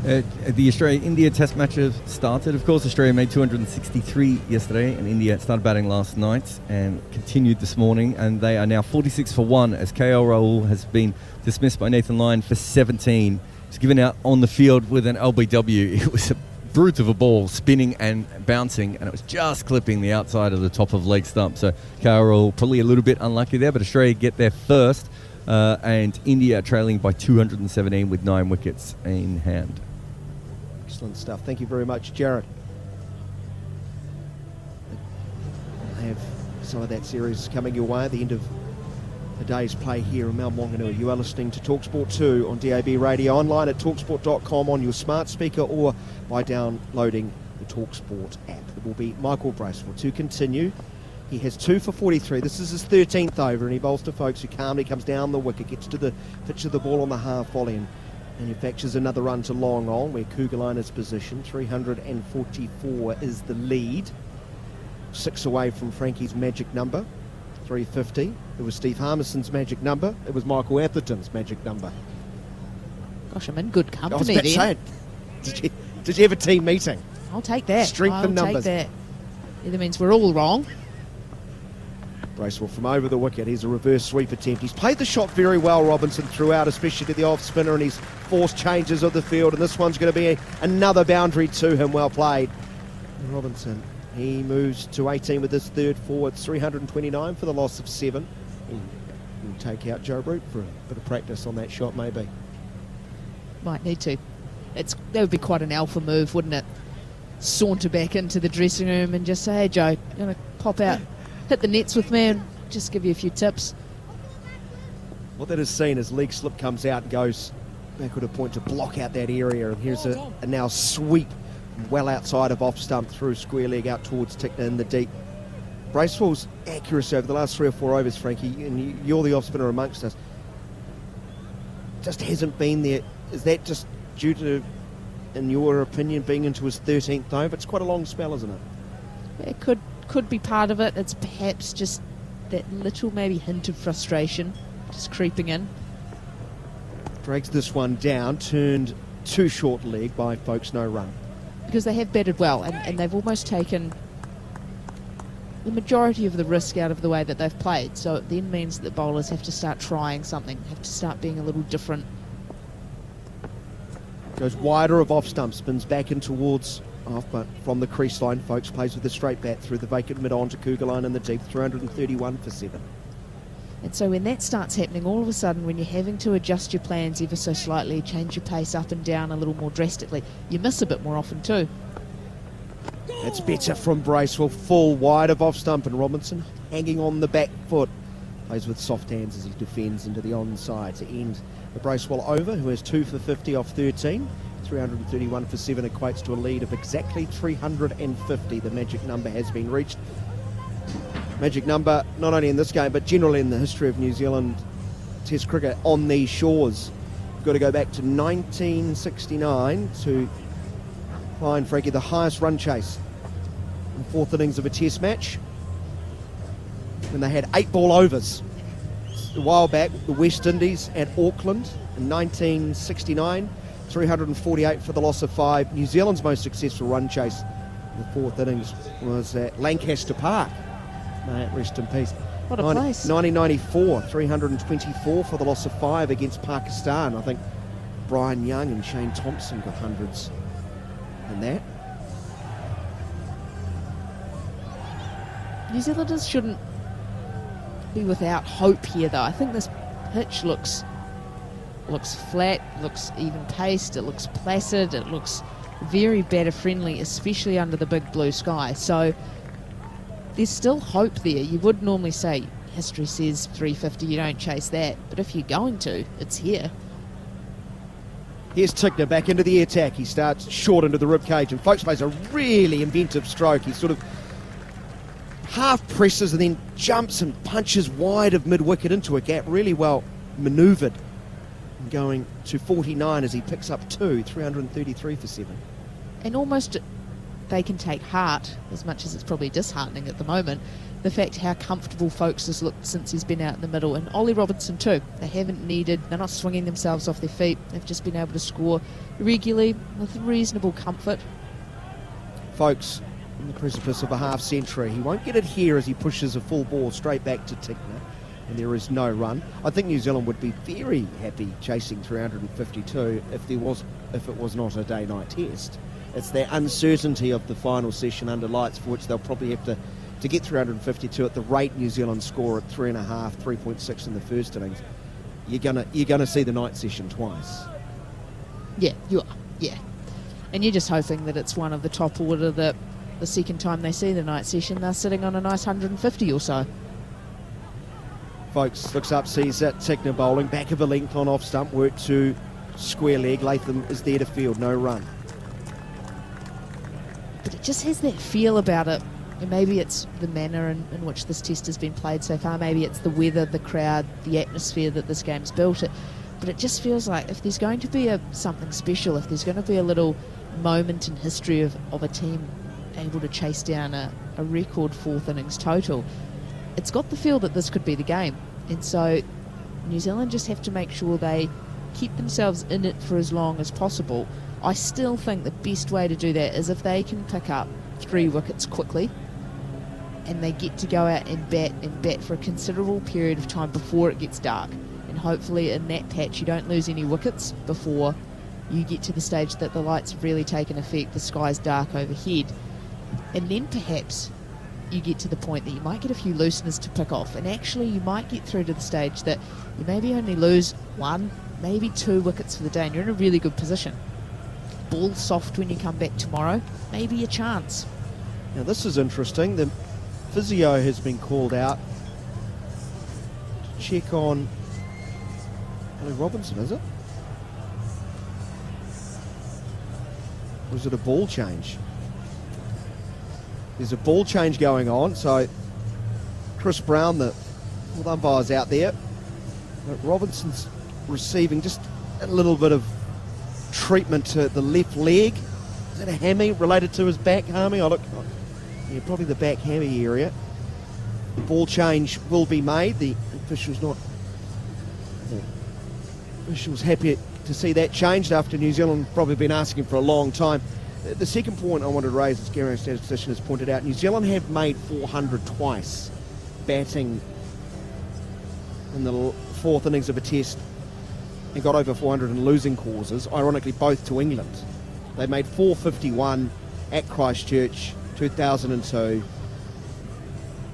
The Australia-India test match has started. Of course, Australia made 263 yesterday, and India started batting last night and continued this morning, and they are now 46 for 1 as KL Rahul has been dismissed by Nathan Lyon for 17. He's given out on the field with an LBW. It was a brute of a ball, spinning and bouncing, and it was just clipping the outside of the top of leg stump. So KL Rahul probably a little bit unlucky there, but Australia get there first, and India trailing by 217 with 9 wickets in hand. Excellent stuff. Thank you very much, Jared. We'll have some of that series coming your way at the end of the day's play here in Mount Maunganui. You are listening to TalkSport 2 on DAB Radio, online at talksport.com on your smart speaker or by downloading the TalkSport app. It will be Michael Bracewell to continue. He has 2 for 43. This is his 13th over, and he bowls to Folks, who calmly comes down the wicket, gets to the pitch of the ball on the half volley, and manufactures another run to long on, where Kugelin is positioned. 344 is the lead. 6 away from Frankie's magic number, 350. It was Steve Harmison's magic number. It was Michael Atherton's magic number. Gosh, I'm in good company. I was about to say, did you have a team meeting? I'll take that. Strength in numbers. I'll take that. Either means we're all wrong. Bracewell from over the wicket. Here's a reverse sweep attempt. He's played the shot very well, Robinson, throughout, especially to the off spinner, and he's forced changes of the field, and this one's going to be another boundary to him. Well played. And Robinson, he moves to 18 with his third four. It's 329 for the loss of 7. He'll take out Joe Brook for a bit of practice on that shot, maybe. Might need to. That would be quite an alpha move, wouldn't it? Saunter back into the dressing room and just say, hey, Joe, you want to pop out, hit the nets with me and just give you a few tips. What that is seen as leg slip comes out and goes backward a point to block out that area, and here's a now sweep well outside of off stump through square leg out towards Tickner in the deep. Bracewell's accuracy over the last 3 or 4 overs, Frankie, and you're the off spinner amongst us, just hasn't been there. Is that just due to, in your opinion, being into his 13th over? It's quite a long spell, isn't it? It could be part of it. It's perhaps just that little maybe hint of frustration just creeping in. Drags this one down, turned too short leg by Folks, no run. Because they have batted well, and they've almost taken the majority of the risk out of the way that they've played. So it then means that the bowlers have to start trying something, have to start being a little different. Goes wider of off stump, spins back in towards off, but from the crease line, Folks plays with a straight bat through the vacant mid-on to Kugelin in the deep, 331 for 7. And so when that starts happening, all of a sudden, when you're having to adjust your plans ever so slightly, change your pace up and down a little more drastically, you miss a bit more often too. That's better from Bracewell, full wide of off stump, and Robinson hanging on the back foot. Plays with soft hands as he defends into the onside to end the Bracewell over, who has 2 for 50 off 13. 331 for 7 equates to a lead of exactly 350. The magic number has been reached. Magic number not only in this game but generally in the history of New Zealand Test cricket on these shores. We've got to go back to 1969 to find, Frankie, the highest run chase in the 4th innings of a Test match, when they had 8 ball overs. A while back, the West Indies at Auckland in 1969, 348 for the loss of 5. New Zealand's most successful run chase in the 4th innings was at Lancaster Park. May it rest in peace. What a place. 1994, 324 for the loss of 5 against Pakistan. I think Brian Young and Shane Thompson got hundreds in that. New Zealanders shouldn't be without hope here, though. I think this pitch looks flat, looks even paced, it looks placid, it looks very batter friendly, especially under the big blue sky. So there's still hope there. You would normally say history says 350, you don't chase that, but if you're going to, it's here. Here's Tigner back into the attack. He starts short into the ribcage, and Folks plays a really inventive stroke. He sort of half presses and then jumps and punches wide of mid-wicket into a gap. Really well manoeuvred. Going to 49 as he picks up 333 for 7. And almost they can take heart, as much as it's probably disheartening at the moment, the fact how comfortable Folks has looked since he's been out in the middle. And Ollie Robinson too. They haven't needed, they're not swinging themselves off their feet. They've just been able to score regularly with reasonable comfort. Folks on the precipice of a half century. He won't get it here as he pushes a full ball straight back to Tigner. And there is no run. I think New Zealand would be very happy chasing 352 if it was not a day-night test. It's that uncertainty of the final session under lights for which they'll probably have to get 352 at the rate New Zealand score at 3.5, 3.6 in the first innings. You're gonna see the night session twice. Yeah, you are. Yeah, and you're just hoping that it's one of the top order that the second time they see the night session they're sitting on a nice 150 or so. Folks looks up, sees that Tigner bowling, back of a length on off stump, work to square leg. Latham is there to field, no run. But it just has that feel about it. And maybe it's the manner in which this test has been played so far. Maybe it's the weather, the crowd, the atmosphere that this game's built it. But it just feels like if there's going to be something special, if there's going to be a little moment in history of a team able to chase down a record fourth innings total, it's got the feel that this could be the game. And so New Zealand just have to make sure they keep themselves in it for as long as possible. I still think the best way to do that is if they can pick up 3 wickets quickly and they get to go out and bat for a considerable period of time before it gets dark. And hopefully in that patch you don't lose any wickets before you get to the stage that the lights have really taken effect, the sky's dark overhead. And then perhaps you get to the point that you might get a few looseners to pick off, and actually you might get through to the stage that you maybe only lose 1, maybe 2 wickets for the day, and you're in a really good position. Ball soft when you come back tomorrow, maybe a chance. Now this is interesting. The physio has been called out to check on Ollie Robinson, is it? Or is it a ball change? There's a ball change going on, so Chris Brown, the umpire's out there. But Robinson's receiving just a little bit of treatment to the left leg. Is that a hammy related to his back, Harmy? Yeah, probably the back hammy area. The ball change will be made. The official's happy to see that changed after New Zealand probably been asking for a long time. The second point I wanted to raise, as Gary, statistician, has pointed out, New Zealand have made 400 twice, batting in the fourth innings of a test, and got over 400 in losing causes, ironically both to England. They made 451 at Christchurch, 2002.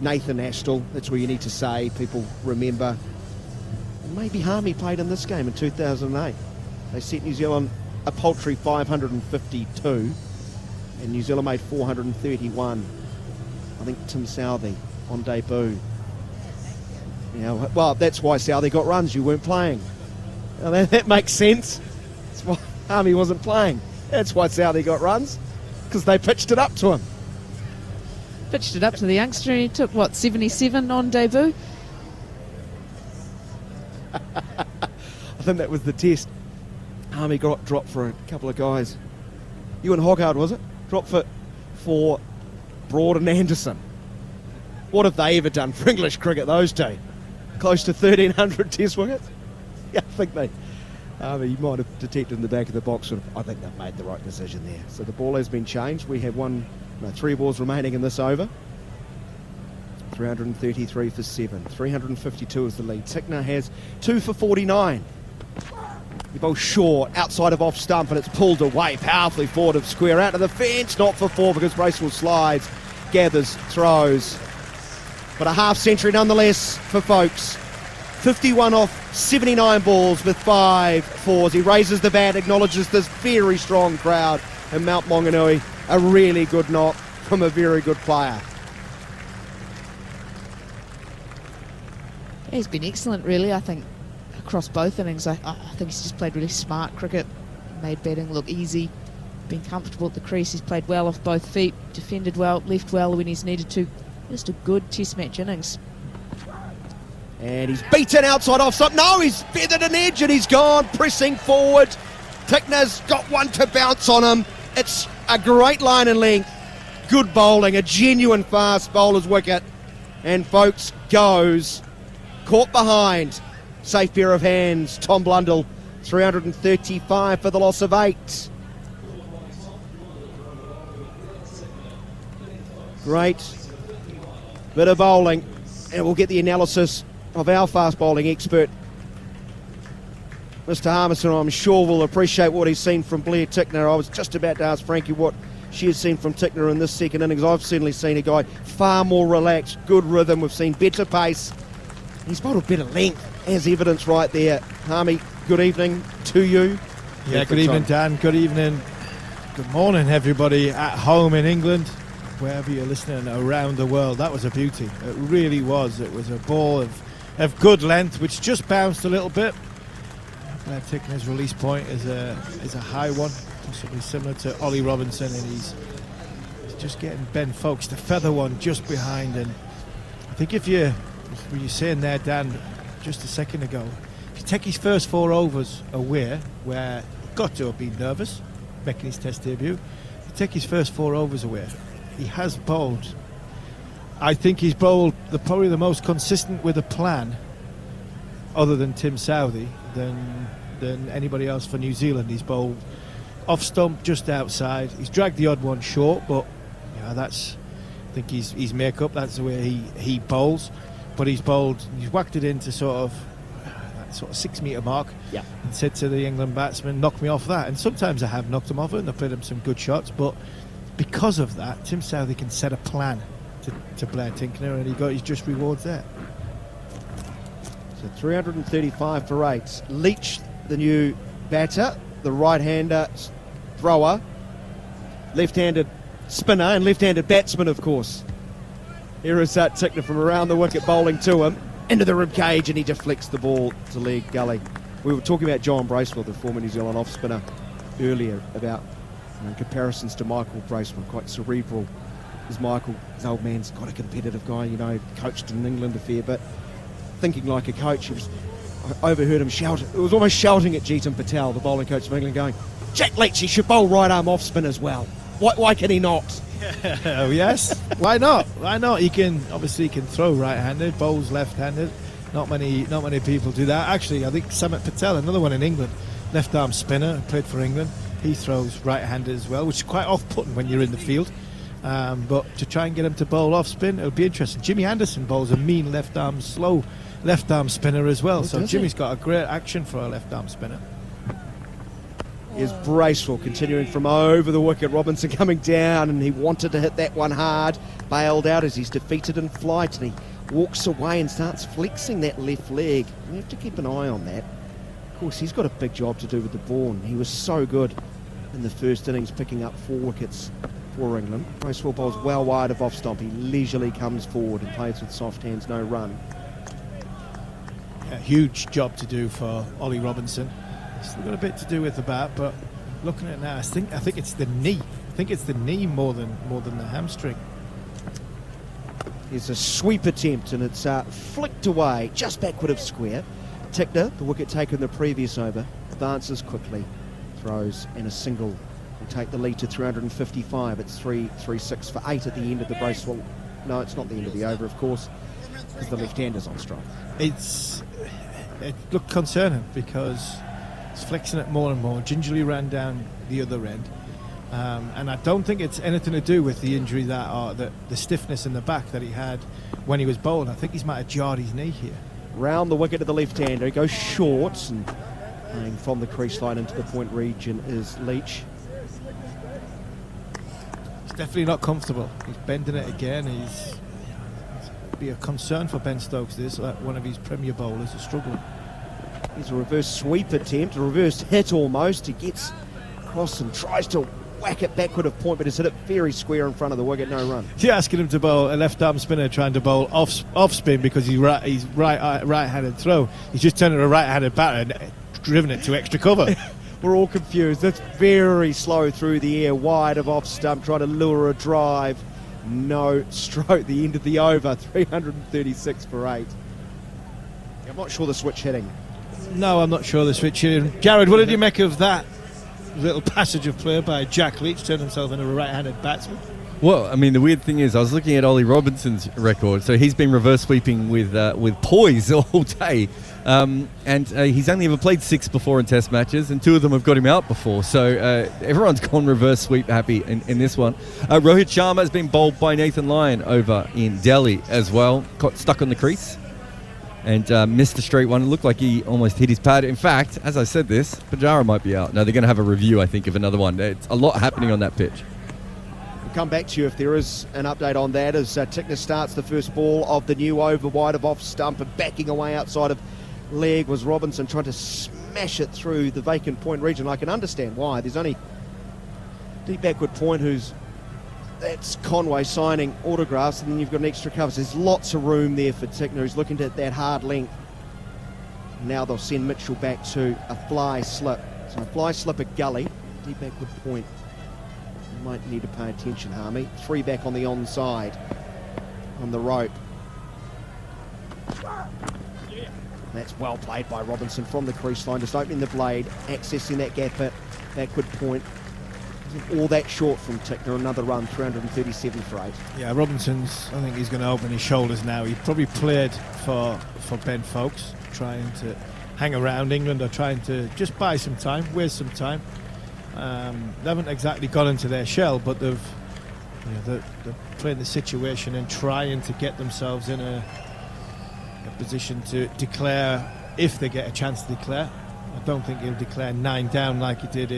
Nathan Astle, that's where you need to say, people remember. And maybe Harmy played in this game in 2008. They set New Zealand a paltry 552, and New Zealand made 431. I think Tim Southey on debut. Well, that's why Southey got runs. You weren't playing. Now, that makes sense. That's why Harmy wasn't playing. That's why Southey got runs, because they pitched it up to him. Pitched it up to the youngster, and he took, 77 on debut? I think that was the test. Harmy got dropped for a couple of guys. Ewan Hoggard, was it? Dropped for Broad and Anderson. What have they ever done for English cricket, those two? Close to 1,300 test wickets? Yeah, I think you might have detected in the back of the box. I think they've made the right decision there. So the ball has been changed. We have 3 balls remaining in this over. 333 for 7. 352 is the lead. Tigner has 2 for 49. He bowls short, outside of off stump, and it's pulled away powerfully forward of square, out to the fence, not for 4 because Bracewell slides, gathers, throws. But a half century nonetheless for Folks. 51 off 79 balls with 5 fours. He raises the bat, acknowledges this very strong crowd. and Mount Maunganui, a really good knock from a very good player. Yeah, he's been excellent, really, I think, across both innings. I think he's just played really smart cricket, made batting look easy, been comfortable at the crease. He's played well off both feet, defended well, left well when he's needed to. Just a good Test match innings. And he's beaten outside off stump. No, he's feathered an edge and he's gone, pressing forward. Tickner's got one to bounce on him. It's a great line and length. Good bowling, a genuine fast bowler's wicket. And folks, goes, caught behind. Safe pair of hands, Tom Blundell, 335 for the loss of 8. Great bit of bowling, and we'll get the analysis of our fast bowling expert, Mr. Harmison. I'm sure will appreciate what he's seen from Blair Tickner. I was just about to ask Frankie what she has seen from Tickner in this second innings. I've certainly seen a guy far more relaxed, good rhythm. We've seen better pace. He's bowled a better length, as evidence right there. Harmy, good evening to you. Yeah, good evening, Dan. Good evening. Good morning, everybody at home in England, wherever you're listening around the world. That was a beauty. It really was. It was a ball of good length, which just bounced a little bit. Tickner's release point is a high one, possibly similar to Ollie Robinson, and he's just getting Ben Foakes to feather one just behind. And I think if you were saying there, Dan, just a second ago, if you take his first 4 overs away, where he got to have been nervous making his Test debut, if you take his first 4 overs away, he has bowled. I think he's bowled probably the most consistent with a plan, other than Tim Southey, than anybody else for New Zealand. He's bowled off stump, just outside. He's dragged the odd one short, but that's, I think he's make-up. That's the way he bowls. But he's whacked it into sort of 6 metre mark, and said to the England batsman, knock me off that. And sometimes I have knocked him off it, and I've played him some good shots, but because of that, Tim Southey can set a plan to Blair Tinkner, and he got his just rewards there. So 335 for 8. Leach, the new batter, the right-hander thrower, left-handed spinner and left-handed batsman, of course. Here is Tickner from around the wicket, bowling to him, into the rib cage, and he deflects the ball to leg gully. We were talking about John Bracewell, the former New Zealand off-spinner, earlier, about comparisons to Michael Bracewell, quite cerebral. As Michael, his old man's quite a competitive guy, coached in England a fair bit. Thinking like a coach, I overheard him shout. It was almost shouting at Jeetan Patel, the bowling coach of England, going, Jack Leach, he should bowl right arm off spin as well. Why can he not? Oh, yes. Why not? Why not? He can throw right-handed, bowls left-handed. Not many people do that. Actually, I think Samit Patel, another one in England, left-arm spinner, played for England. He throws right-handed as well, which is quite off-putting when you're in the field. But to try and get him to bowl off spin, it'll be interesting. Jimmy Anderson bowls a mean slow left-arm spinner as well. So Jimmy's got a great action for a left-arm spinner. Here's Bracewell continuing from over the wicket. Robinson coming down, and he wanted to hit that one hard. Bailed out as he's defeated in flight, and he walks away and starts flexing that left leg. We have to keep an eye on that. Of course, he's got a big job to do with the ball, and he was so good in the first innings, picking up 4 wickets for England. Bracewell bowls well wide of off stomp. He leisurely comes forward and plays with soft hands, no run. A huge job to do for Ollie Robinson. Still got a bit to do with the bat, but looking at it now, I think it's the knee. I think it's the knee more than the hamstring. Here's a sweep attempt, and it's flicked away just backward of square. Tickner, the wicket taken the previous over, advances quickly, throws, and a single will take the lead to 355. It's 3-6 for 8 at the end of the Bracewell. No, it's not the end of the over, of course, because the left-hander's on strike. It looked concerning because it's flexing it more and more. Gingerly ran down the other end, and I don't think it's anything to do with the injury the stiffness in the back that he had when he was bowling. I think he's might have jarred his knee here. Round the wicket to the left-hander, he goes short, and playing from the crease line into the point region is Leach. He's definitely not comfortable. He's bending it again. It'd be a concern for Ben Stokes, this, that one of his premier bowlers is struggling. Here's a reverse sweep attempt, a reverse hit almost. He gets across and tries to whack it backward of point, but has hit it very square in front of the wicket, no run. You're asking him to bowl a left-arm spinner trying to bowl off spin because he's right-handed throw. He's just turned it to a right-handed batter and driven it to extra cover. We're all confused. That's very slow through the air, wide of off stump, trying to lure a drive. No stroke, the end of the over, 336 for 8. I'm not sure the switch hitting. No, I'm not sure the switch hitting. Jared, what did you make of that little passage of play by Jack Leach, turned himself into a right-handed batsman? Well, I mean, the weird thing is, I was looking at Ollie Robinson's record. So he's been reverse sweeping with poise all day. And he's only ever played 6 before in Test matches, and 2 of them have got him out before. So everyone's gone reverse sweep happy in this one. Rohit Sharma has been bowled by Nathan Lyon over in Delhi as well. Got stuck on the crease and missed a straight one. It looked like he almost hit his pad. In fact, as I said this, Pujara might be out. No, they're going to have a review, I think, of another one. It's a lot happening on that pitch. We'll come back to you if there is an update on that as Tickner starts the first ball of the new over, wide of off stump and backing away outside of leg was Robinson, trying to smash it through the vacant point region. I can understand why. There's only deep backward point that's Conway signing autographs, and then you've got an extra cover. So there's lots of room there for Tickner, who's looking at that hard length. Now they'll send Mitchell back to a fly slip. So a fly slip, a gully, deep backward point. You might need to pay attention, Harmy. 3 back on the onside, on the rope. That's well played by Robinson from the crease line, just opening the blade, accessing that gap at backward point. Isn't all that short from Tickner. Another run, 337 for 8. Yeah, Robinson's, I think he's going to open his shoulders now. He probably played for Ben Foakes, trying to hang around England or trying to just buy some time, waste some time. They haven't exactly got into their shell, but they're playing the situation and trying to get themselves in a position to declare, if they get a chance to declare. I don't think he'll declare 9 down like he did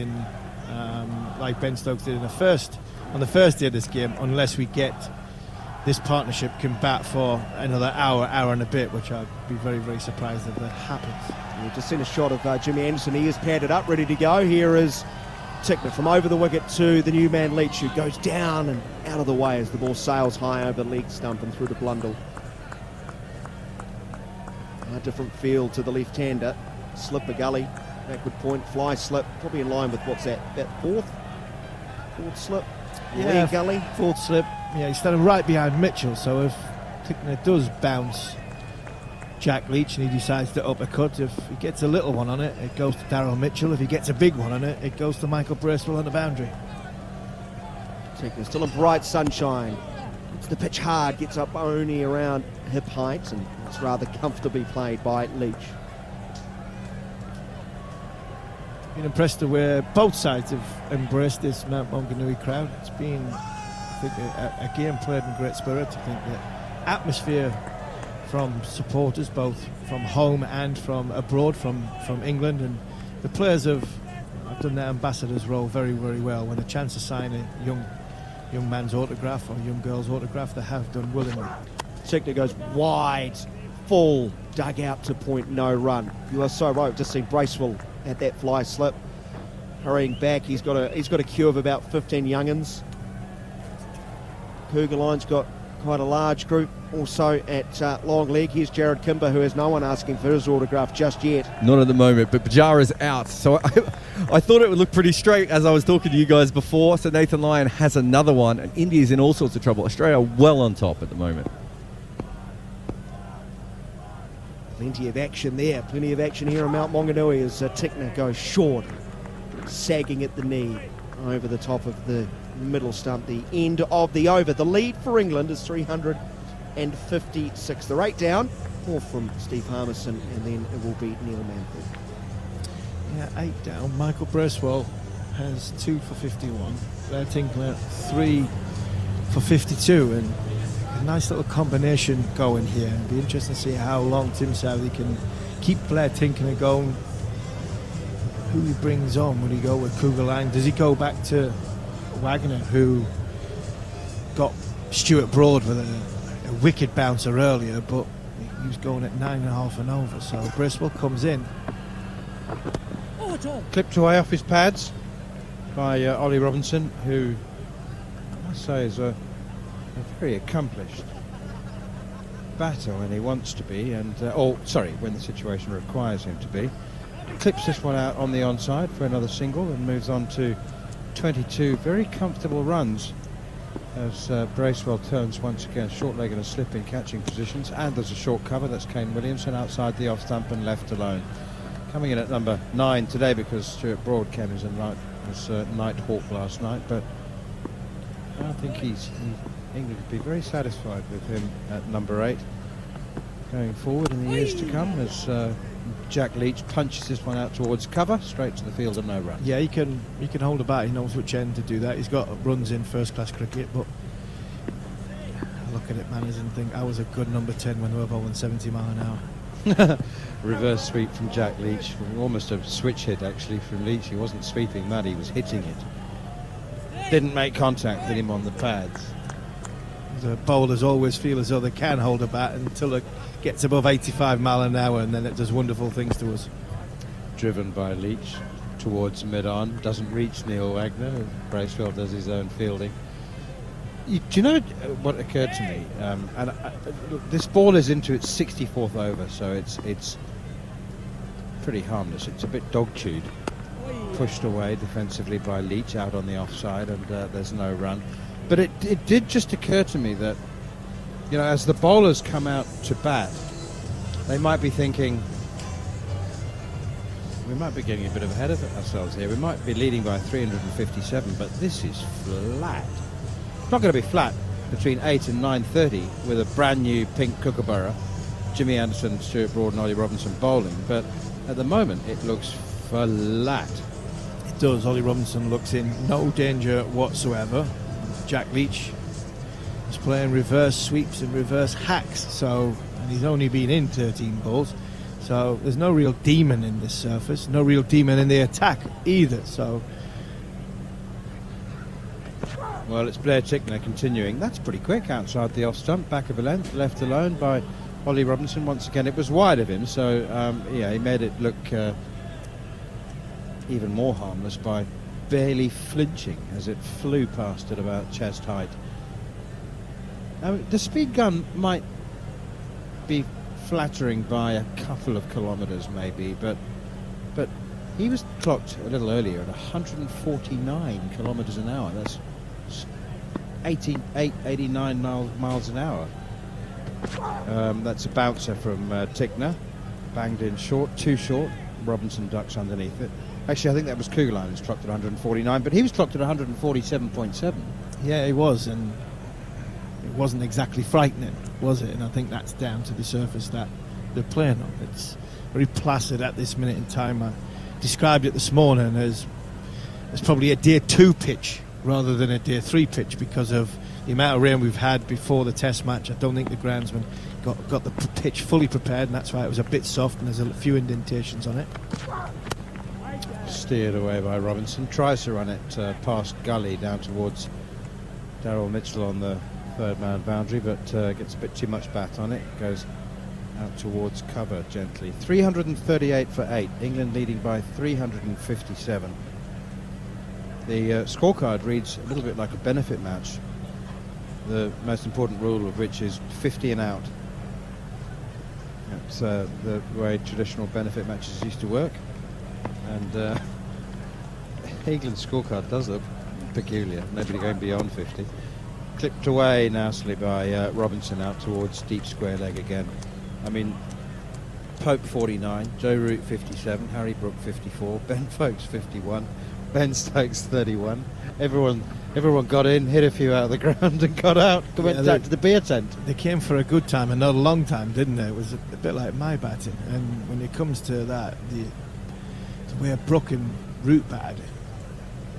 like Ben Stokes did on the first day of this game, unless we get this partnership can bat for another hour and a bit, which I'd be very, very surprised if that happens. We've just seen a shot of Jimmy Anderson. He is padded up, ready to go. Here is Tickner from over the wicket to the new man Leach, who goes down and out of the way as the ball sails high over the leg stump and through to Blundell. A different feel to the left-hander. Slip a gully, backward point, fly slip, probably in line with what's that fourth slip? Yeah, leg gully? 4th slip. Yeah, he's standing right behind Mitchell, so if Tickner does bounce Jack Leach and he decides to uppercut, if he gets a little one on it, it goes to Darryl Mitchell. If he gets a big one on it, it goes to Michael Bracewell on the boundary. Tickner still in bright sunshine. It's the pitch hard, gets up only around hip height, and it's rather comfortably played by Leach. Been impressed the way both sides have embraced this Mount Maunganui crowd. It's been, I think, a game played in great spirit. I think the atmosphere from supporters, both from home and from abroad, from England, and the players have done their ambassador's role very, very well. When a chance to sign a young man's autograph or young girl's autograph, they have done willingly. Tickner goes wide, full, dug out to point, no run. You are so right. Just seen Bracewell at that fly slip, hurrying back. He's got a queue of about 15 young'uns. Cougar Line's got quite a large group also at long leg. Here's Jared Kimber, who has no one asking for his autograph just yet. Not at the moment, but Pujara's out. So I thought it would look pretty straight as I was talking to you guys before. So Nathan Lyon has another one, and India's in all sorts of trouble. Australia well on top at the moment. Plenty of action there. Plenty of action here in Mount Maunganui as Tickner goes short, sagging at the knee over the top of the middle stump. The end of the over. The lead for England is 356. The rate down, 4 from Steve Harmison, and then it will be Neil Manfield. Yeah, 8 down. Michael Bracewell has 2 for 51. Blair Tinkler 3 for 52, and a nice little combination going here. It'll be interesting to see how long Tim Southey can keep Blair Tinkler going. Who he brings on? Would he go with Cougar Line? Does he go back to Wagner, who got Stuart Broad with a wicked bouncer earlier, but he was going at 9.5 and over, so Bracewell comes in. Clipped away off his pads. by Ollie Robinson, who I must say is a very accomplished batter when he wants to be, and when the situation requires him to be. Clips this one out on the onside for another single and moves on to 22 very comfortable runs as Bracewell turns once again short leg and a slip in catching positions, and there's a short cover. That's Kane Williamson outside the off stump and left alone. Coming in at number 9 today because Stuart Broad came as a Nighthawk last night, but I think England would be very satisfied with him at number 8 going forward in the years to come as Jack Leach punches this one out towards cover, straight to the field and no run. Yeah, he can hold a bat. He knows which end to do that. He's got runs in first-class cricket, but I look at it, manners, and think I was a good number 10 when we were bowling 70 mile an hour. Reverse sweep from Jack Leach, almost a switch hit actually from Leach. He wasn't sweeping that, he was hitting it. Didn't make contact with him on the pads. The bowlers always feel as though they can hold a bat until it gets above 85 mile an hour, and then it does wonderful things to us. Driven by Leach towards mid-on, doesn't reach Neil Wagner. Bracewell does his own fielding. Do you know what occurred to me? This ball is into its 64th over, so it's pretty harmless. It's a bit dog-chewed. Pushed away defensively by Leach out on the offside, and there's no run. But it did just occur to me that, you know, as the bowlers come out to bat, they might be thinking, we might be getting a bit ahead of ourselves here. We might be leading by 357, but this is flat. It's not going to be flat between 8 and 9:30 with a brand new pink kookaburra, Jimmy Anderson, Stuart Broad and Ollie Robinson bowling, but at the moment it looks flat. It does. Ollie Robinson looks in no danger whatsoever. Jack Leach is playing reverse sweeps and reverse hacks, and he's only been in 13 balls, so there's no real demon in this surface, no real demon in the attack either. So, well, it's Blair Tickner continuing. That's pretty quick outside the off stump, back of a length, left alone by Ollie Robinson. Once again, it was wide of him, so he made it look even more harmless by barely flinching as it flew past at about chest height. The speed gun might be flattering by a couple of kilometres maybe, but he was clocked a little earlier at 149 kilometres an hour. That's 89 miles an hour. That's a bouncer from Tickner, banged in short, too short. Robinson ducks underneath it. Actually, I think that was Kugelheim who's clocked at 149, but he was clocked at 147.7. Yeah, he was, and it wasn't exactly frightening, was it? And I think that's down to the surface that they're playing on. It's very placid at this minute in time. I described it this morning as probably a Tier 2 pitch rather than a Tier 3 pitch because of the amount of rain we've had before the Test match. I don't think the groundsman got the pitch fully prepared, and that's why it was a bit soft and there's a few indentations on it. Steered away by Robinson, tries to run it past Gully down towards Darryl Mitchell on the third man boundary, but gets a bit too much bat on it, goes out towards cover gently. 338 for 8, England leading by 357. The scorecard reads a little bit like a benefit match, the most important rule of which is 50 and out. That's the way traditional benefit matches used to work. And England's scorecard does look peculiar. Nobody going beyond 50. Clipped away nicely by Robinson out towards deep square leg again. I mean, Pope 49, Joe Root 57, Harry Brook 54, Ben Folkes 51, Ben Stokes 31. Everyone got in, hit a few out of the ground and got out. Went back to the beer tent. They came for a good time and not a long time, didn't they? It was a bit like my batting. And when it comes to that, the way Brook and Root batted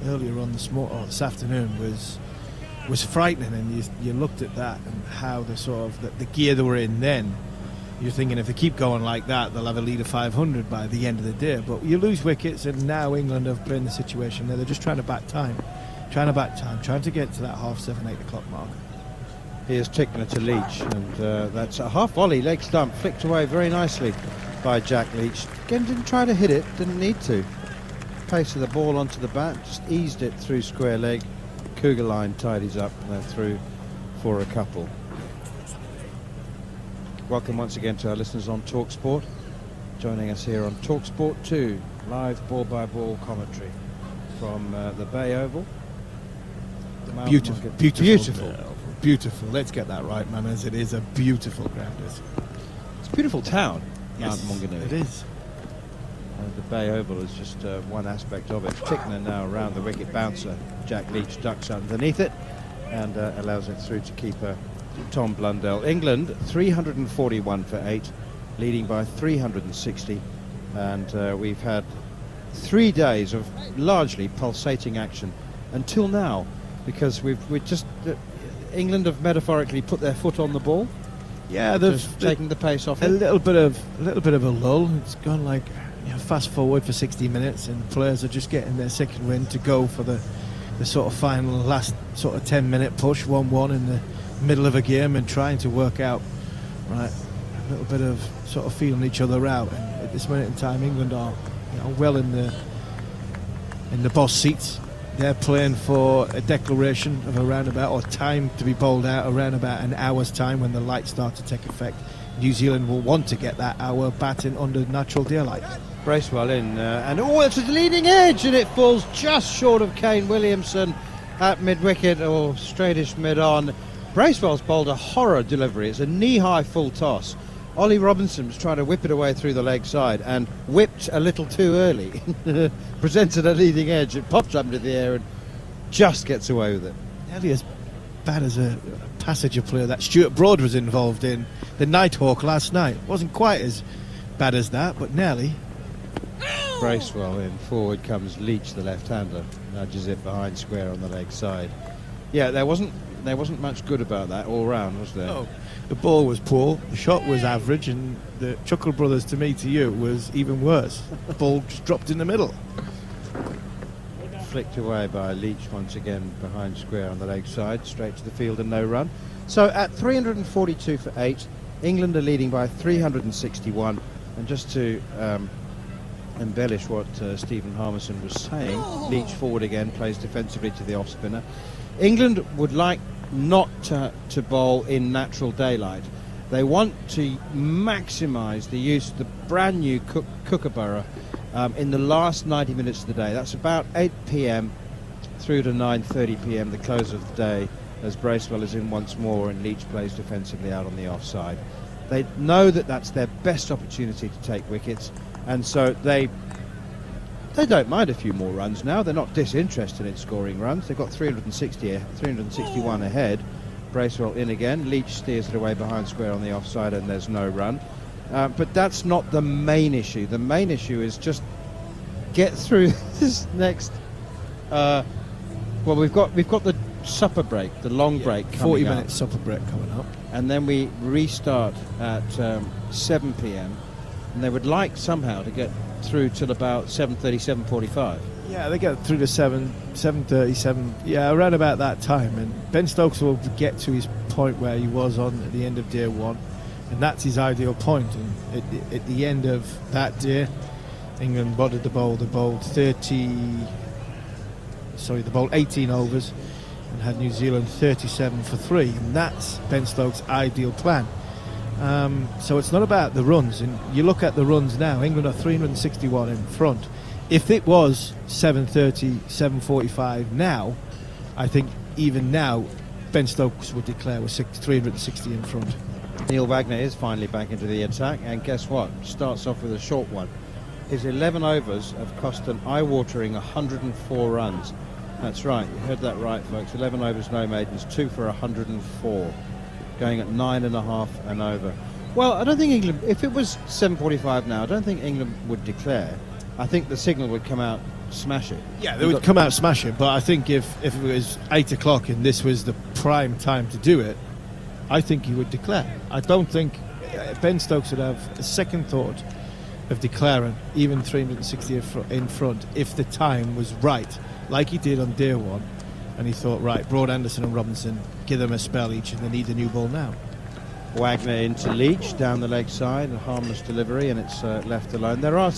earlier on this afternoon was frightening, and you looked at that and how the gear they were in then. You're thinking if they keep going like that, they'll have a lead of 500 by the end of the day. But you lose wickets, and now England have been in the situation there. They're just trying to bat time, trying to get to that 7:30, 8 o'clock mark. Here's Tickner to Leach, and that's a half volley leg stump, flicked away very nicely by Jack Leach. Again, didn't try to hit it, didn't need to. pace of the ball onto the bat, just eased it through square leg. Kugelheim tidies up and they're through for a couple. Welcome once again to our listeners on TalkSport. Joining us here on TalkSport 2, live ball-by-ball commentary from the Bay Oval. Beautiful. Beautiful. Let's get that right, man, as it is a beautiful ground. It's a beautiful town, Yes, Mount Maunganui. it is. The Bay Oval is just one aspect of it. Tickner now around the wicket bouncer. Jack Leach ducks underneath it and allows it through to keeper Tom Blundell. England 341 for 8, leading by 360, and we've had 3 days of largely pulsating action until now, because we've just England have metaphorically put their foot on the ball. Yeah, they've taken the pace off a it. little bit of a lull. It's gone like fast forward for 60 minutes, and players are just getting their second wind to go for the sort of final last sort of 10-minute push, 1-1 in the middle of a game, and trying to work out a little bit of sort of feeling each other out. And at this minute in time, England are well in the boss seats. They're playing for a declaration of around about, or time to be bowled out around about an hour's time when the lights start to take effect. New Zealand will want to get that hour batting under natural daylight. Bracewell in, and it's at the leading edge, and it falls just short of Kane Williamson at mid-wicket, or straightish mid-on. Bracewell's bowled a horror delivery. It's a knee-high full toss. Ollie Robinson was trying to whip it away through the leg side and whipped a little too early. Presented a leading edge. It pops up into the air and just gets away with it. Nearly as bad as a passenger player that Stuart Broad was involved in, the Nighthawk last night. Wasn't quite as bad as that, but nearly. Bracewell in. Forward comes Leach, the left-hander. Nudges it behind square on the leg side. Yeah, there wasn't much good about that all round, was there? No. The ball was poor, the shot was average, and the Chuckle Brothers to me, to you, was even worse. The ball just dropped in the middle. Flicked away by Leach once again behind square on the leg side, straight to the field and no run. So at 342 for 8, England are leading by 361. And just to embellish what Stephen Harmison was saying, Leach forward again, plays defensively to the off-spinner. England would like not to bowl in natural daylight. They want to maximise the use of the brand new Kookaburra in the last 90 minutes of the day. That's about 8 p.m. through to 9:30 p.m, the close of the day, as Bracewell is in once more and Leach plays defensively out on the offside. They know that that's their best opportunity to take wickets, and so they don't mind a few more runs now. They're not disinterested in scoring runs. They've got 361 ahead. Bracewell in again. Leach steers it away behind square on the offside, and there's no run. But that's not the main issue. The main issue is just get through this next. Well, we've got the supper break, the long break coming 40-minute supper break coming up, and then we restart at 7 p.m. and they would like somehow to get through till about 7:30, 7:45. Yeah, they get through to 7:37. Yeah, around about that time. And Ben Stokes will get to his point where he was on at the end of day one, and that's his ideal point. And at the end of that day, England bowled the bowl. They bowled 18 overs and had New Zealand 37 for 3, and that's Ben Stokes' ideal plan. So it's not about the runs, and you look at the runs now, England are 361 in front. If it was 7:30, 7:45 now, I think even now Ben Stokes would declare we're 360 in front. Neil Wagner is finally back into the attack, and guess what? Starts off with a short one. His 11 overs have cost an eye-watering 104 runs. That's right, you heard that right, folks. 11 overs, no maidens, 2 for 104. Going at 9.5 and over. Well, I don't think England, if it was 7:45 now, I don't think England would declare. I think the signal would come out, smash it. Yeah, they would come out smash it, but I think if it was 8 o'clock and this was the prime time to do it, I think he would declare. I don't think Ben Stokes would have a second thought of declaring even 360 in front if the time was right, like he did on day one, and he thought, right, Broad, Anderson and Robinson, give them a spell each and they need a new ball now. Wagner into Leach down the leg side, a harmless delivery, and it's left alone. There are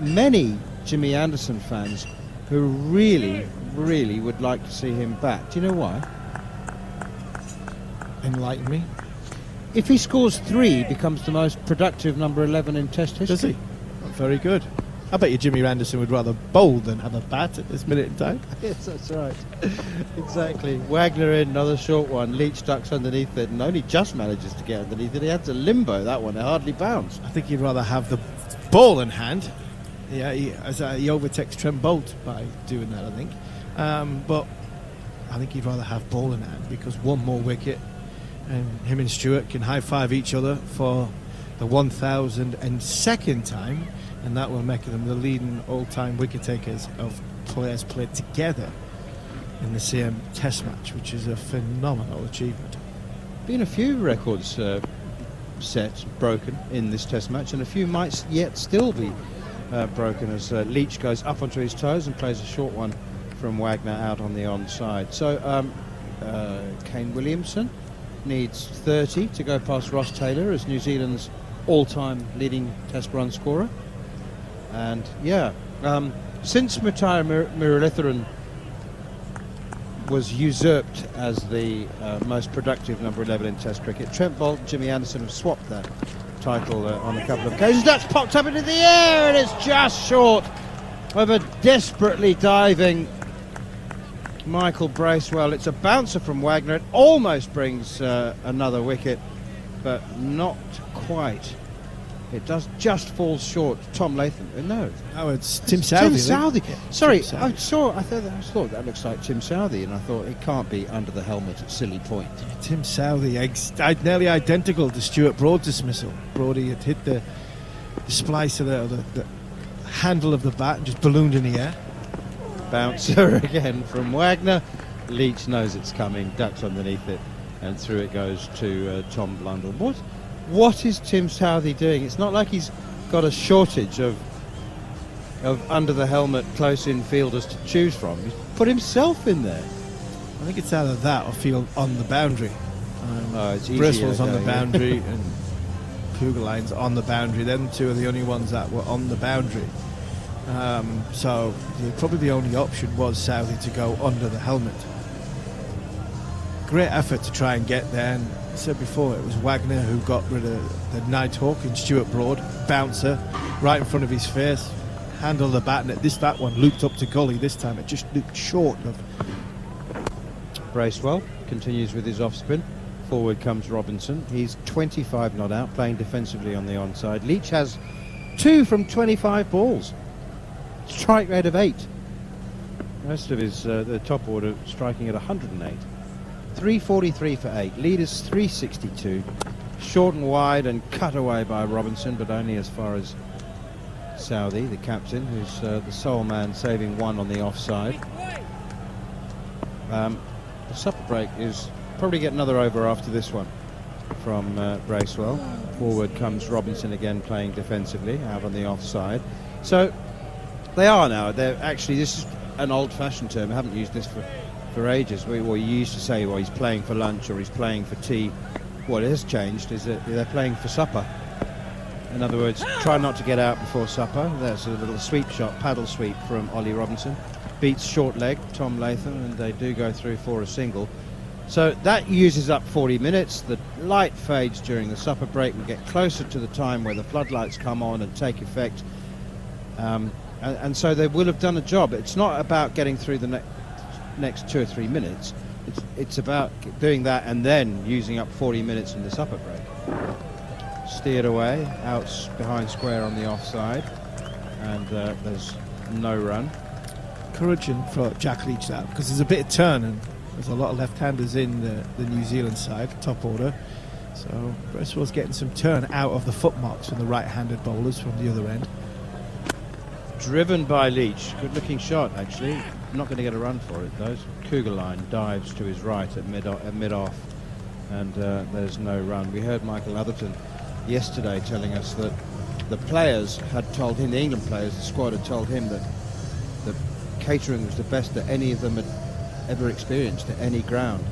many Jimmy Anderson fans who really, really would like to see him back. Do you know why? Enlighten me. If he scores 3, he becomes the most productive number 11 in Test history. Does he? Very good. I bet you Jimmy Anderson would rather bowl than have a bat at this minute in time. Yes, that's right. Exactly. Wagner in, another short one. Leach ducks underneath it and only just manages to get underneath it. He had to limbo that one. It hardly bounced. I think he'd rather have the ball in hand. Yeah, he overtakes Trent Bolt by doing that, I think. But I think he'd rather have ball in hand because one more wicket and him and Stewart can high-five each other for the 1,002nd time, and that will make them the leading all-time wicket takers of players played together in the same Test match, which is a phenomenal achievement. Been a few records set broken in this Test match, and a few might yet still be broken as Leach goes up onto his toes and plays a short one from Wagner out on the onside. So Kane Williamson needs 30 to go past Ross Taylor as New Zealand's all-time leading Test run scorer. And since Muttiah Muralitharan was usurped as the most productive number 11 in Test cricket, Trent Bolt and Jimmy Anderson have swapped that title on a couple of occasions. That's popped up into the air and it's just short of a desperately diving Michael Bracewell. It's a bouncer from Wagner. It almost brings another wicket, but not quite. It does just fall short. Tom Latham. No. Oh, it's Tim Southey. Tim Southey. Sorry, Tim Southey. I thought that looks like Tim Southey, and I thought it can't be under the helmet at Silly Point. Tim Southey, nearly identical to Stuart Broad's dismissal. Brody had hit the splice of the handle of the bat and just ballooned in the air. Bouncer again from Wagner. Leach knows it's coming, ducks underneath it, and through it goes to Tom Blundell. What is Tim Southey doing? It's not like he's got a shortage of under the helmet close in fielders to choose from. He's put himself in there. I think it's either that or field on the boundary. It's Bristol's on the boundary and Kugelein's on the boundary. Them two are the only ones that were on the boundary. So probably the only option was Southey to go under the helmet. Great effort to try and get there, and I said before it was Wagner who got rid of the Nighthawk and Stuart Broad, bouncer right in front of his face, handled the bat, and that one looped up to gully. This time it just looped short of. Bracewell continues with his off spin. Forward comes Robinson. He's 25 not out, playing defensively on the onside. Leach has 2 from 25 balls. Strike rate of 8. Most of his the top order striking at 108. 343 for 8. Lead is 362. Short and wide and cut away by Robinson, but only as far as Southey, the captain, who's the sole man saving 1 on the offside. The supper break is probably get another over after this one from Bracewell. Forward comes Robinson again, playing defensively out on the offside. So they are now. They're actually, this is an old-fashioned term. I haven't used this for ages. You used to say, well, he's playing for lunch or he's playing for tea. What has changed is that they're playing for supper. In other words, try not to get out before supper. There's a little sweep shot, paddle sweep from Ollie Robinson. Beats short leg, Tom Latham, and they do go through for a single. So that uses up 40 minutes. The light fades during the supper break. We get closer to the time where the floodlights come on and take effect. And so they will have done a job. It's not about getting through the next 2 or 3 minutes. It's about doing that and then using up 40 minutes in the supper break. Steered away, out behind square on the offside, and there's no run. Encouraging for Jack Leach that, because there's a bit of turn and there's a lot of left-handers in the New Zealand side, top order. So Bracewell's getting some turn out of the footmarks from the right-handed bowlers from the other end. Driven by Leach. Good-looking shot, actually. Not going to get a run for it, though. Kugelijn dives to his right at mid-off, and there's no run. We heard Michael Atherton yesterday telling us that the players had told him, the England players, the squad had told him that the catering was the best that any of them had ever experienced at any ground.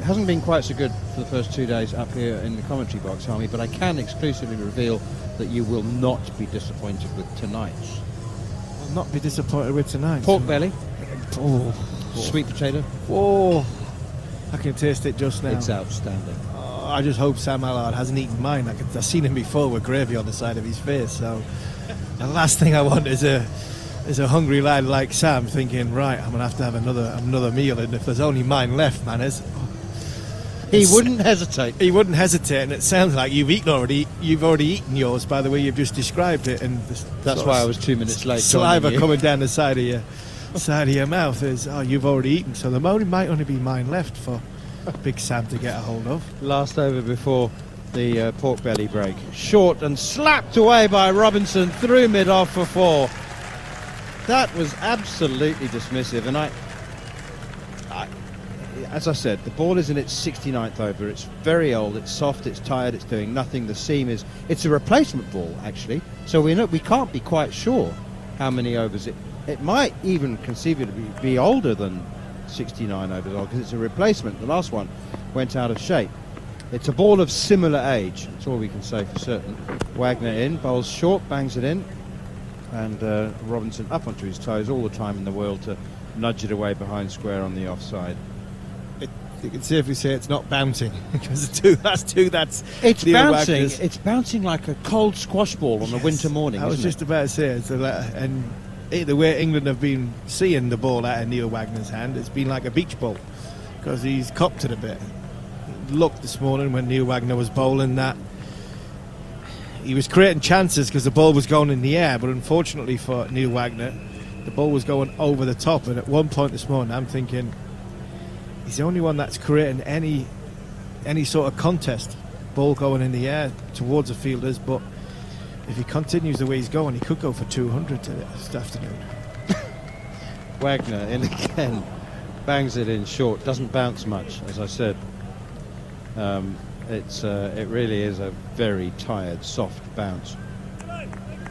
hasn't been quite so good for the first 2 days up here in the commentary box, Harmy, but I can exclusively reveal that you will not be disappointed with tonight's. I'll not be disappointed with tonight. Pork belly. Oh. Sweet potato. Oh. I can taste it just now. It's outstanding. Oh, I just hope Sam Allard hasn't eaten mine. I've seen him before with gravy on the side of his face. So the last thing I want is a hungry lad like Sam thinking, right, I'm gonna have to have another meal, and if there's only mine left, man, he wouldn't hesitate. He wouldn't hesitate, and it sounds like you've already eaten yours by the way you've just described it, and that's why I was 2 minutes late. Saliva coming down the side of your mouth is, you've already eaten, so there might only be mine left for Big Sam to get a hold of. Last over before the pork belly break. Short and slapped away by Robinson through mid-off for 4. That was absolutely dismissive, and I, as I said, the ball is in its 69th over. It's very old, it's soft, it's tired, it's doing nothing. The seam it's a replacement ball, actually, so we can't be quite sure how many overs it might even conceivably be older than 69 overs old, because it's a replacement. The last one went out of shape. It's a ball of similar age, that's all we can say for certain. Wagner in, bowls short, bangs it in, and Robinson up onto his toes all the time in the world to nudge it away behind square on the offside. You can safely say it's not bouncing, because it's bouncing. Wagner's. It's bouncing like a cold squash ball on a winter morning. I was just about to say, and the way England have been seeing the ball out of Neil Wagner's hand, it's been like a beach ball, because he's copped it a bit. Looked this morning when Neil Wagner was bowling that he was creating chances because the ball was going in the air, but unfortunately for Neil Wagner, the ball was going over the top. And at one point this morning, I'm thinking, he's the only one that's creating any sort of contest. Ball going in the air towards the fielders, but if he continues the way he's going, he could go for 200 this afternoon. Wagner in again, bangs it in short, doesn't bounce much, as I said. It really is a very tired, soft bounce,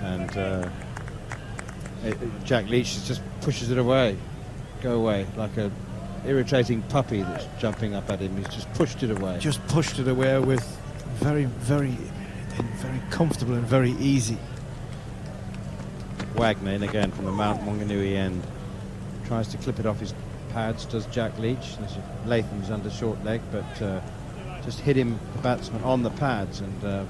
and Jack Leach just pushes it away. Go away, like a irritating puppy that's jumping up at him. He's just pushed it away. Just pushed it away with very, very comfortable and very easy. Wagner in again from the Mount Maunganui end. Tries to clip it off his pads, does Jack Leach. Latham's under short leg, but just hit him, the batsman, on the pads and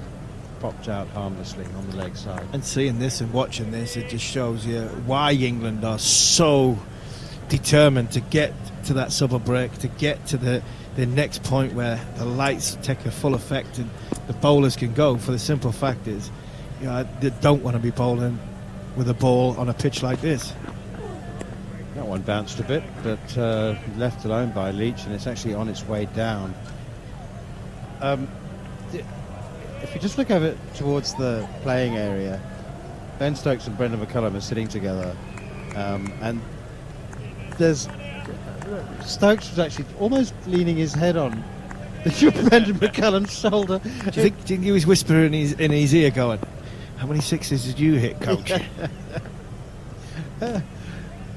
popped out harmlessly on the leg side. And seeing this and watching this, it just shows you why England are so determined to get to that summer break, to get to the next point where the lights take a full effect and the bowlers can go. For the simple fact is, they don't want to be bowling with a ball on a pitch like this. That one bounced a bit, but left alone by Leach, and it's actually on its way down. If you just look over towards the playing area, Ben Stokes and Brendan McCullum are sitting together, and there's Stokes was actually almost leaning his head on Brendan McCullum's shoulder. Do you think he was whispering in his ear going, how many sixes did you hit, coach?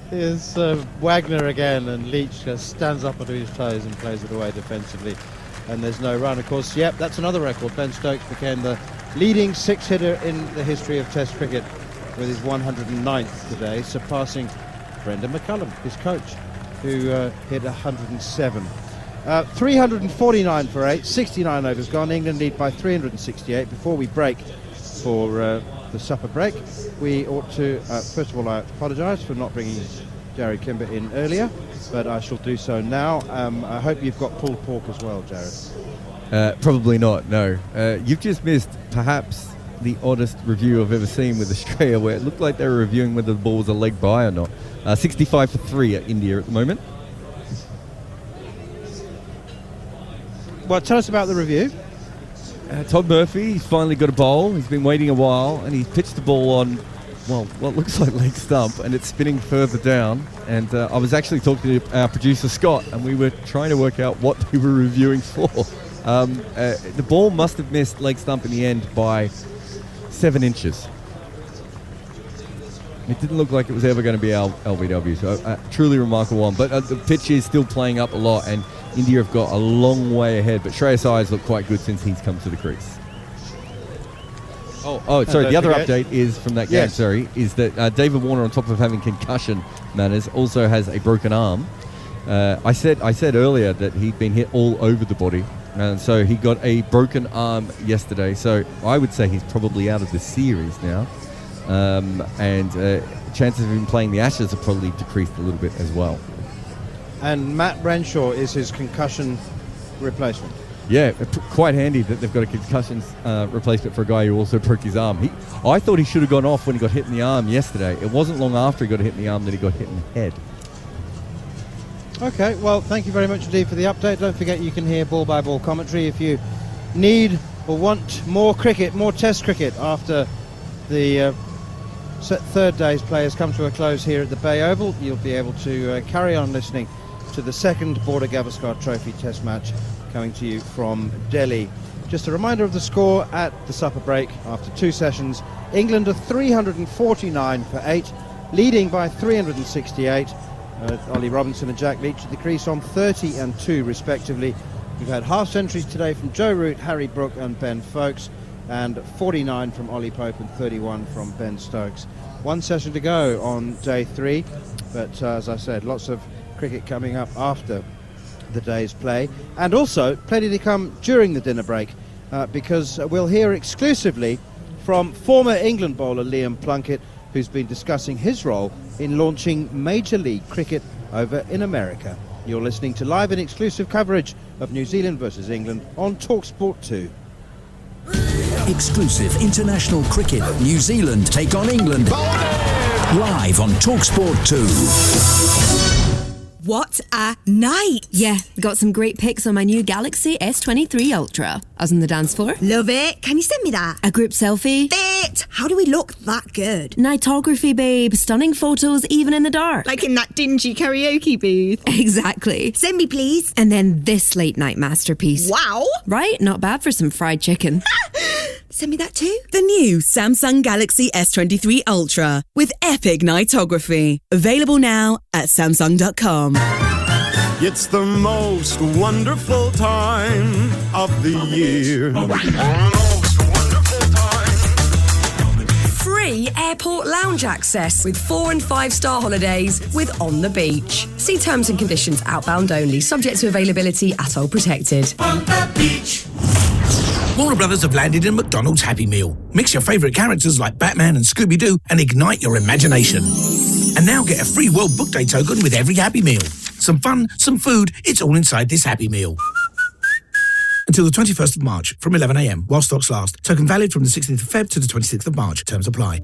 Here's Wagner again, and Leach just stands up onto his toes and plays it away defensively, and there's no run. Of course, yep, that's another record. Ben Stokes became the leading six-hitter in the history of Test cricket with his 109th today, surpassing Brendan McCullum, his coach, who hit 107. 349 for 8, 69 overs gone. England lead by 368. Before we break for the supper break, we ought to, first of all, I apologise for not bringing Jared Kimber in earlier, but I shall do so now. I hope you've got pulled pork as well, Jared. Probably not, no. You've just missed perhaps the oddest review I've ever seen with Australia, where it looked like they were reviewing whether the ball was a leg by or not. 65 for 3 at India at the moment. Well, tell us about the review. Todd Murphy, he's finally got a bowl. He's been waiting a while, and he's pitched the ball on, well, what looks like leg stump, and it's spinning further down. And I was actually talking to our producer, Scott, and we were trying to work out what they were reviewing for. The ball must have missed leg stump in the end by 7 inches. It didn't look like it was ever going to be LBW, so a truly remarkable one. But the pitch is still playing up a lot, and India have got a long way ahead, but Shreyas Iyer's looked quite good since he's come to the crease. Sorry, the other update is from that game, is that David Warner, on top of having concussion matters, also has a broken arm. I said earlier that he'd been hit all over the body, and so he got a broken arm yesterday. So I would say he's probably out of the series now, and chances of him playing the Ashes have probably decreased a little bit as well. And Matt Renshaw is his concussion replacement. Yeah, quite handy that they've got a concussion replacement for a guy who also broke his arm. I thought he should have gone off when he got hit in the arm yesterday. It wasn't long after he got hit in the arm that he got hit in the head. Okay, well, thank you very much indeed for the update. Don't forget you can hear ball-by-ball commentary if you need or want more cricket, more Test cricket after the third day's play has come to a close here at the Bay Oval. You'll be able to carry on listening to the second Border Gavaskar Trophy Test match coming to you from Delhi. Just a reminder of the score at the supper break after 2 sessions. England are 349 for 8, leading by 368. Ollie Robinson and Jack Leach at the crease on 30 and 2 respectively. We've had half centuries today from Joe Root, Harry Brook and Ben Foakes, and 49 from Ollie Pope and 31 from Ben Stokes. 1 session to go on day 3, but as I said, lots of cricket coming up after the day's play, and also plenty to come during the dinner break, because we'll hear exclusively from former England bowler Liam Plunkett, who's been discussing his role in launching Major League Cricket over in America. You're listening to live and exclusive coverage of New Zealand versus England on TalkSport 2. Exclusive international cricket. New Zealand take on England. Live on TalkSport 2. What a night! Yeah, got some great pics on my new Galaxy S23 Ultra. I was on the dance floor. Love it. Can you send me that? A group selfie. Fit! How do we look that good? Nightography, babe. Stunning photos even in the dark. Like in that dingy karaoke booth. Exactly. Send me, please. And then this late night masterpiece. Wow! Right? Not bad for some fried chicken. Send me that too. The new Samsung Galaxy S23 Ultra with epic nightography. Available now at Samsung.com. It's the most wonderful time of the year. Free airport lounge access with 4- and 5-star holidays with On the Beach. See terms and conditions outbound only, subject to availability at all protected. On the beach. Warner Brothers have landed in McDonald's Happy Meal. Mix your favourite characters like Batman and Scooby-Doo and ignite your imagination. And now get a free World Book Day token with every Happy Meal. Some fun, some food, it's all inside this Happy Meal. Until the 21st of March from 11 a.m. while stocks last. Token valid from the 16th of Feb to the 26th of March. Terms apply.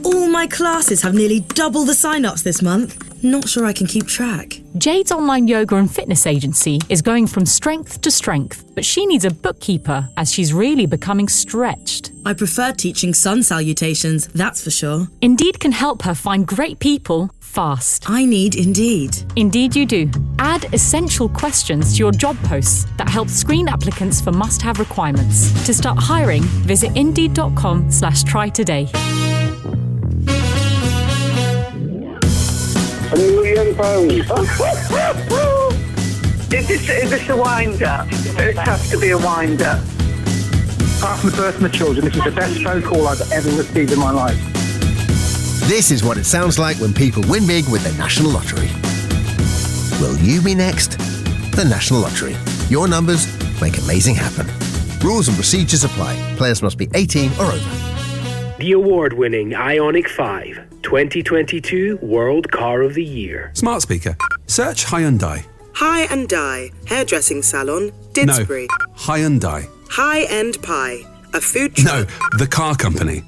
All my classes have nearly double the sign-ups this month. Not sure I can keep track. Jade's online yoga and fitness agency is going from strength to strength, but she needs a bookkeeper as she's really becoming stretched. I prefer teaching sun salutations, that's for sure. Indeed can help her find great people fast. I need Indeed. Indeed you do. Add essential questions to your job posts that help screen applicants for must-have requirements. To start hiring, visit indeed.com/try today. £1 million. Is this a wind-up? It has to be a wind-up. Apart from the birth of my children, this is the best phone call I've ever received in my life. This is what it sounds like when people win big with the National Lottery. Will you be next? The National Lottery. Your numbers make amazing happen. Rules and procedures apply. Players must be 18 or over. The award-winning Ioniq 5, 2022 World Car of the Year. Smart speaker. Search Hyundai. Hyundai, hairdressing salon, Didsbury. No, Hyundai. High-end pie, a food truck. No, the car company.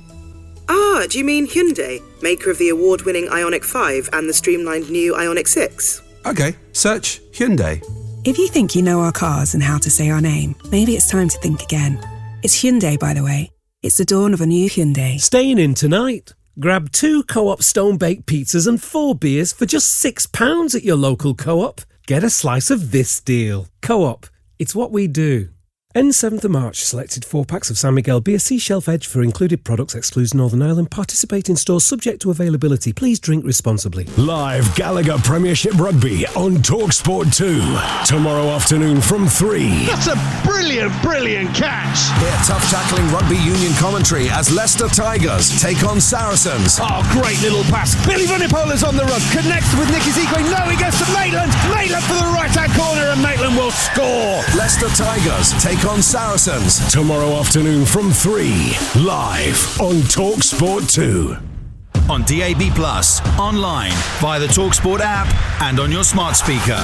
Ah, do you mean Hyundai, maker of the award-winning Ioniq 5 and the streamlined new Ioniq 6? Okay, search Hyundai. If you think you know our cars and how to say our name, maybe it's time to think again. It's Hyundai, by the way. It's the dawn of a new Hyundai. Staying in tonight? Grab 2 Co-op stone-baked pizzas and 4 beers for just £6 at your local Co-op. Get a slice of this deal. Co-op, it's what we do. End 7th of March. Selected 4 packs of San Miguel BSC Shelf Edge for included products excludes Northern Ireland. Participate in stores subject to availability. Please drink responsibly. Live Gallagher Premiership Rugby on TalkSport 2. Tomorrow afternoon from 3. That's a brilliant catch. Hear tough tackling rugby union commentary as Leicester Tigers take on Saracens. Oh, great little pass. Billy Vunipola's on the run. Connects with Nicky Sequin. No, he goes to Maitland. Maitland for the right-hand corner and Maitland will score. Leicester Tigers take on Saracens. Tomorrow afternoon from 3. Live on TalkSport 2. On DAB+, online, via the TalkSport app and on your smart speaker.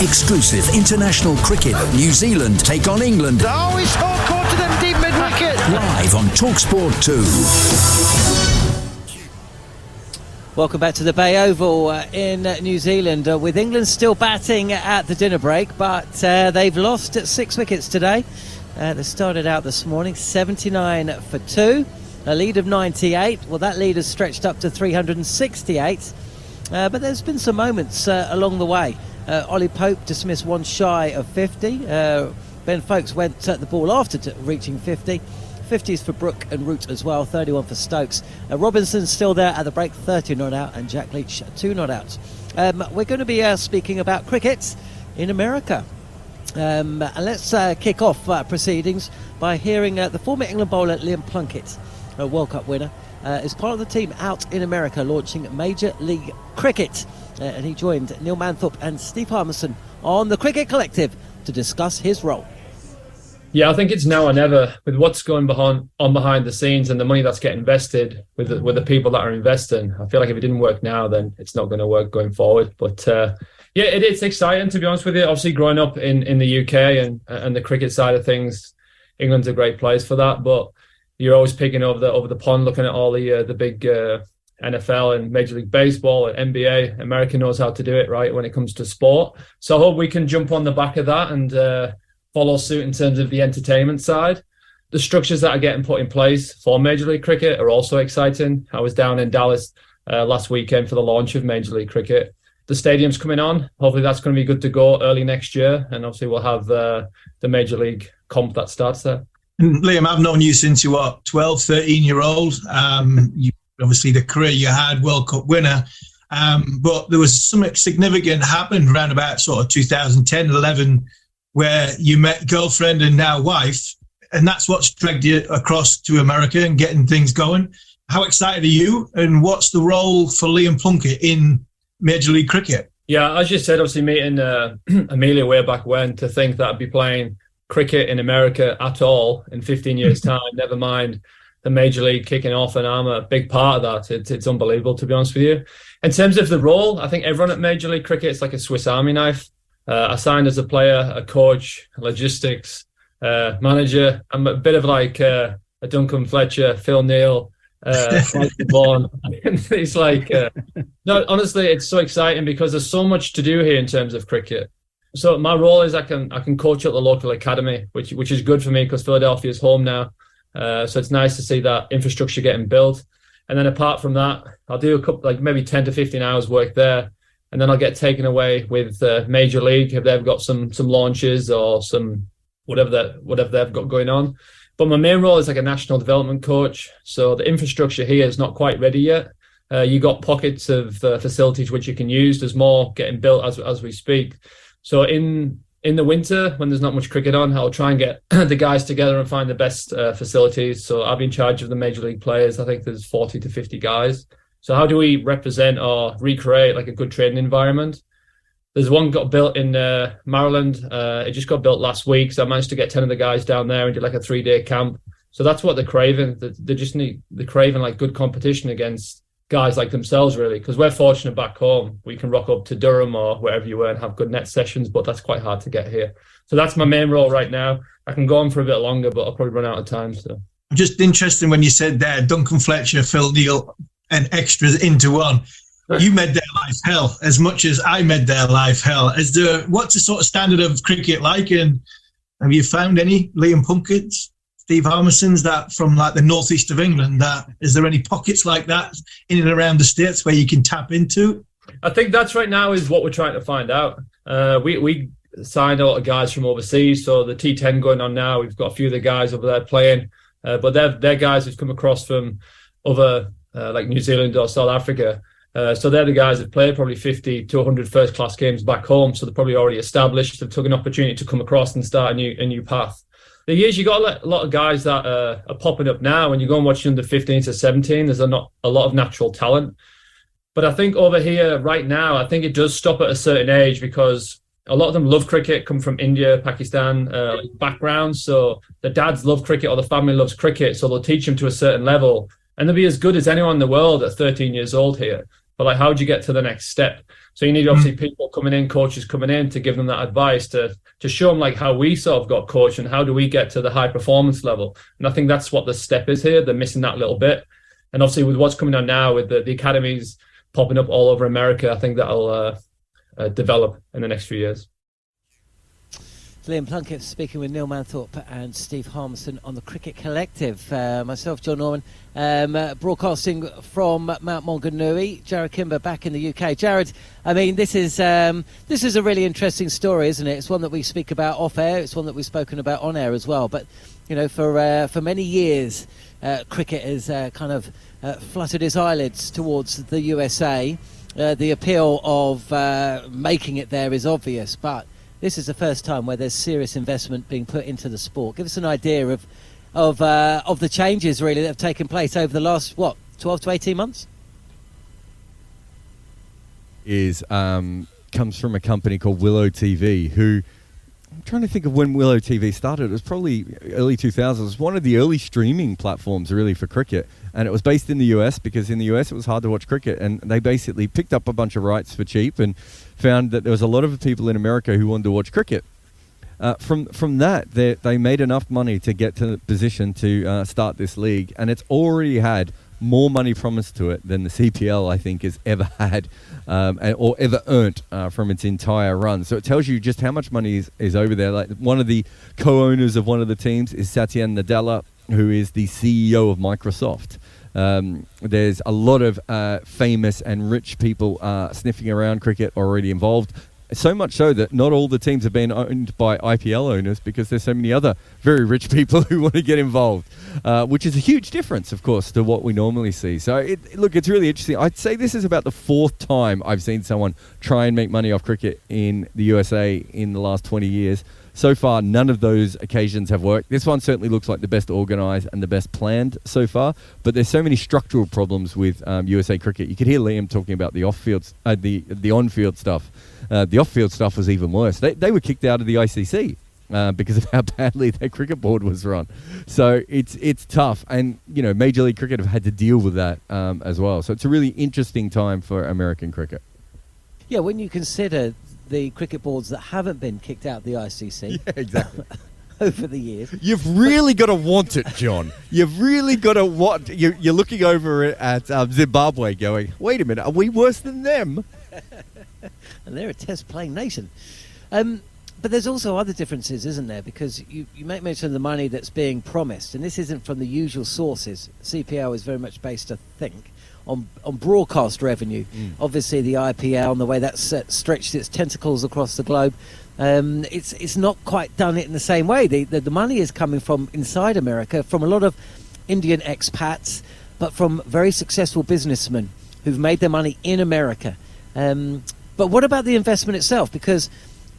Exclusive international cricket. New Zealand take on England. Oh, he's caught to them deep mid-wicket. Live on TalkSport 2. Welcome back to the Bay Oval in New Zealand with England still batting at the dinner break, but they've lost 6 wickets today. They started out this morning 79 for 2, a lead of 98. Well, that lead has stretched up to 368, but there's been some moments along the way. Ollie Pope dismissed one shy of 50. Ben Folkes went at the ball after reaching 50. 50s for Brook and Root as well, 31 for Stokes. Robinson's still there at the break, 30 not out, and Jack Leach 2 not out. We're going to be speaking about cricket in America. And let's kick off proceedings by hearing the former England bowler Liam Plunkett, a World Cup winner, is part of the team out in America launching Major League Cricket. And he joined Neil Manthorpe and Steve Harmison on the Cricket Collective to discuss his role. Yeah, I think it's now or never with what's going behind the scenes and the money that's getting invested with the people that are investing. I feel like if it didn't work now, then it's not going to work going forward. But yeah, it's exciting, to be honest with you. Obviously, growing up in the UK and the cricket side of things, England's a great place for that. But you're always picking over the pond, looking at all the big NFL and Major League Baseball and NBA. America knows how to do it right when it comes to sport. So I hope we can jump on the back of that and follow suit in terms of the entertainment side. The structures that are getting put in place for Major League Cricket are also exciting. I was down in Dallas last weekend for the launch of Major League Cricket. The stadium's coming on. Hopefully that's going to be good to go early next year. And obviously we'll have the Major League comp that starts there. And Liam, I've known you since you were 12, 13-year-old. You obviously the career you had, World Cup winner. But there was something significant happened around about sort of 2010, 11, where you met girlfriend and now wife, and that's what's dragged you across to America and getting things going. How excited are you, and what's the role for Liam Plunkett in Major League Cricket? Yeah, as you said, obviously meeting Amelia way back when, to think that I'd be playing cricket in America at all in 15 years' time, never mind the Major League kicking off, and I'm a big part of that. It's unbelievable, to be honest with you. In terms of the role, I think everyone at Major League Cricket is like a Swiss Army knife. I signed as a player, a coach, logistics, manager. I'm a bit of like a Duncan Fletcher, Phil Neal, Michael Vaughan. It's like, no, honestly, it's so exciting because there's so much to do here in terms of cricket. So my role is I can coach at the local academy, which is good for me because Philadelphia is home now. So it's nice to see that infrastructure getting built. And then apart from that, I'll do a couple, like maybe 10 to 15 hours work there. And then I'll get taken away with Major League if they've got some launches or some whatever they've got going on. But my main role is like a national development coach. So the infrastructure here is not quite ready yet. You got pockets of facilities which you can use. There's more getting built as we speak. So in the winter, when there's not much cricket on, I'll try and get the guys together and find the best facilities. So I'll be in charge of the Major League players. I think there's 40 to 50 guys. So how do we represent or recreate like a good training environment? There's one got built in Maryland. It just got built last week. So I managed to get 10 of the guys down there and did like a 3-day camp. So that's what they're craving. They're craving like good competition against guys like themselves, really. Because we're fortunate back home. We can rock up to Durham or wherever you were and have good net sessions, but that's quite hard to get here. So that's my main role right now. I can go on for a bit longer, but I'll probably run out of time. So just interesting when you said there, Duncan Fletcher, Phil Neal, and extras into one. You made their life hell as much as I made their life hell. What's the sort of standard of cricket like? And have you found any Liam Plunkett's, Steve Harmison's that from like the northeast of England? Is there any pockets like that in and around the States where you can tap into? I think that's right now is what we're trying to find out. We signed a lot of guys from overseas. So the T10 going on now, we've got a few of the guys over there playing, but they're guys who've come across from other like New Zealand or South Africa. So they're the guys that play probably 50 to 100 first-class games back home. So they're probably already established. They've took an opportunity to come across and start a new path. The years you got a lot of guys that are popping up now. When you go and watch under 15 to 17, there's not a lot of natural talent. But I think over here right now, I think it does stop at a certain age because a lot of them love cricket, come from India, Pakistan backgrounds. So the dads love cricket or the family loves cricket. So they'll teach them to a certain level. And they'll be as good as anyone in the world at 13 years old here. But like, how do you get to the next step? So you need obviously people coming in, coaches coming in to give them that advice to show them like how we sort of got coached and how do we get to the high performance level. And I think that's what the step is here. They're missing that little bit. And obviously with what's coming on now with the academies popping up all over America, I think that'll develop in the next few years. Liam Plunkett speaking with Neil Manthorpe and Steve Harmison on the Cricket Collective. Myself, John Norman, broadcasting from Mount Maunganui. Jared Kimber back in the UK. Jared, I mean, this is a really interesting story, isn't it? It's one that we speak about off air. It's one that we've spoken about on air as well. But you know, for many years, cricket has kind of fluttered its eyelids towards the USA. The appeal of making it there is obvious, but this is the first time where there's serious investment being put into the sport. Give us an idea of the changes really that have taken place over the last 12 to 18 months. Comes from a company called Willow TV, who I'm trying to think of when Willow TV started. It was probably early 2000s. It was one of the early streaming platforms really for cricket, and it was based in the US because in the US it was hard to watch cricket, and they basically picked up a bunch of rights for cheap and found that there was a lot of people in America who wanted to watch cricket. From that, they made enough money to get to the position to start this league, and it's already had more money promised to it than the CPL, I think, has ever had or ever earned from its entire run. So it tells you just how much money is over there. Like, one of the co-owners of one of the teams is Satya Nadella, who is the CEO of Microsoft. There's a lot of famous and rich people sniffing around cricket already involved. So much so that not all the teams have been owned by IPL owners because there's so many other very rich people who want to get involved, which is a huge difference, of course, to what we normally see. So, it's really interesting. I'd say this is about the fourth time I've seen someone try and make money off cricket in the USA in the last 20 years. So far, none of those occasions have worked. This one certainly looks like the best organised and the best planned so far, but there's so many structural problems with USA cricket. You could hear Liam talking about the off-field, the on-field stuff. The off-field stuff was even worse. They were kicked out of the ICC because of how badly their cricket board was run. So it's tough, and Major League Cricket have had to deal with that as well. So it's a really interesting time for American cricket. Yeah, when you consider the cricket boards that haven't been kicked out of the ICC. Yeah, exactly. Over the years. You've really got to want it, John. You've really got to want... You're looking over at Zimbabwe going, wait a minute, are we worse than them? And they're a test-playing nation. But there's also other differences, isn't there? Because you make mention of the money that's being promised, and this isn't from the usual sources. CPL is very much based, I think, on broadcast revenue. Obviously the IPL and the way that's stretched its tentacles across the globe, it's not quite done it in the same way. The money is coming from inside America, from a lot of Indian expats, but from very successful businessmen who've made their money in America. But what about the investment itself? Because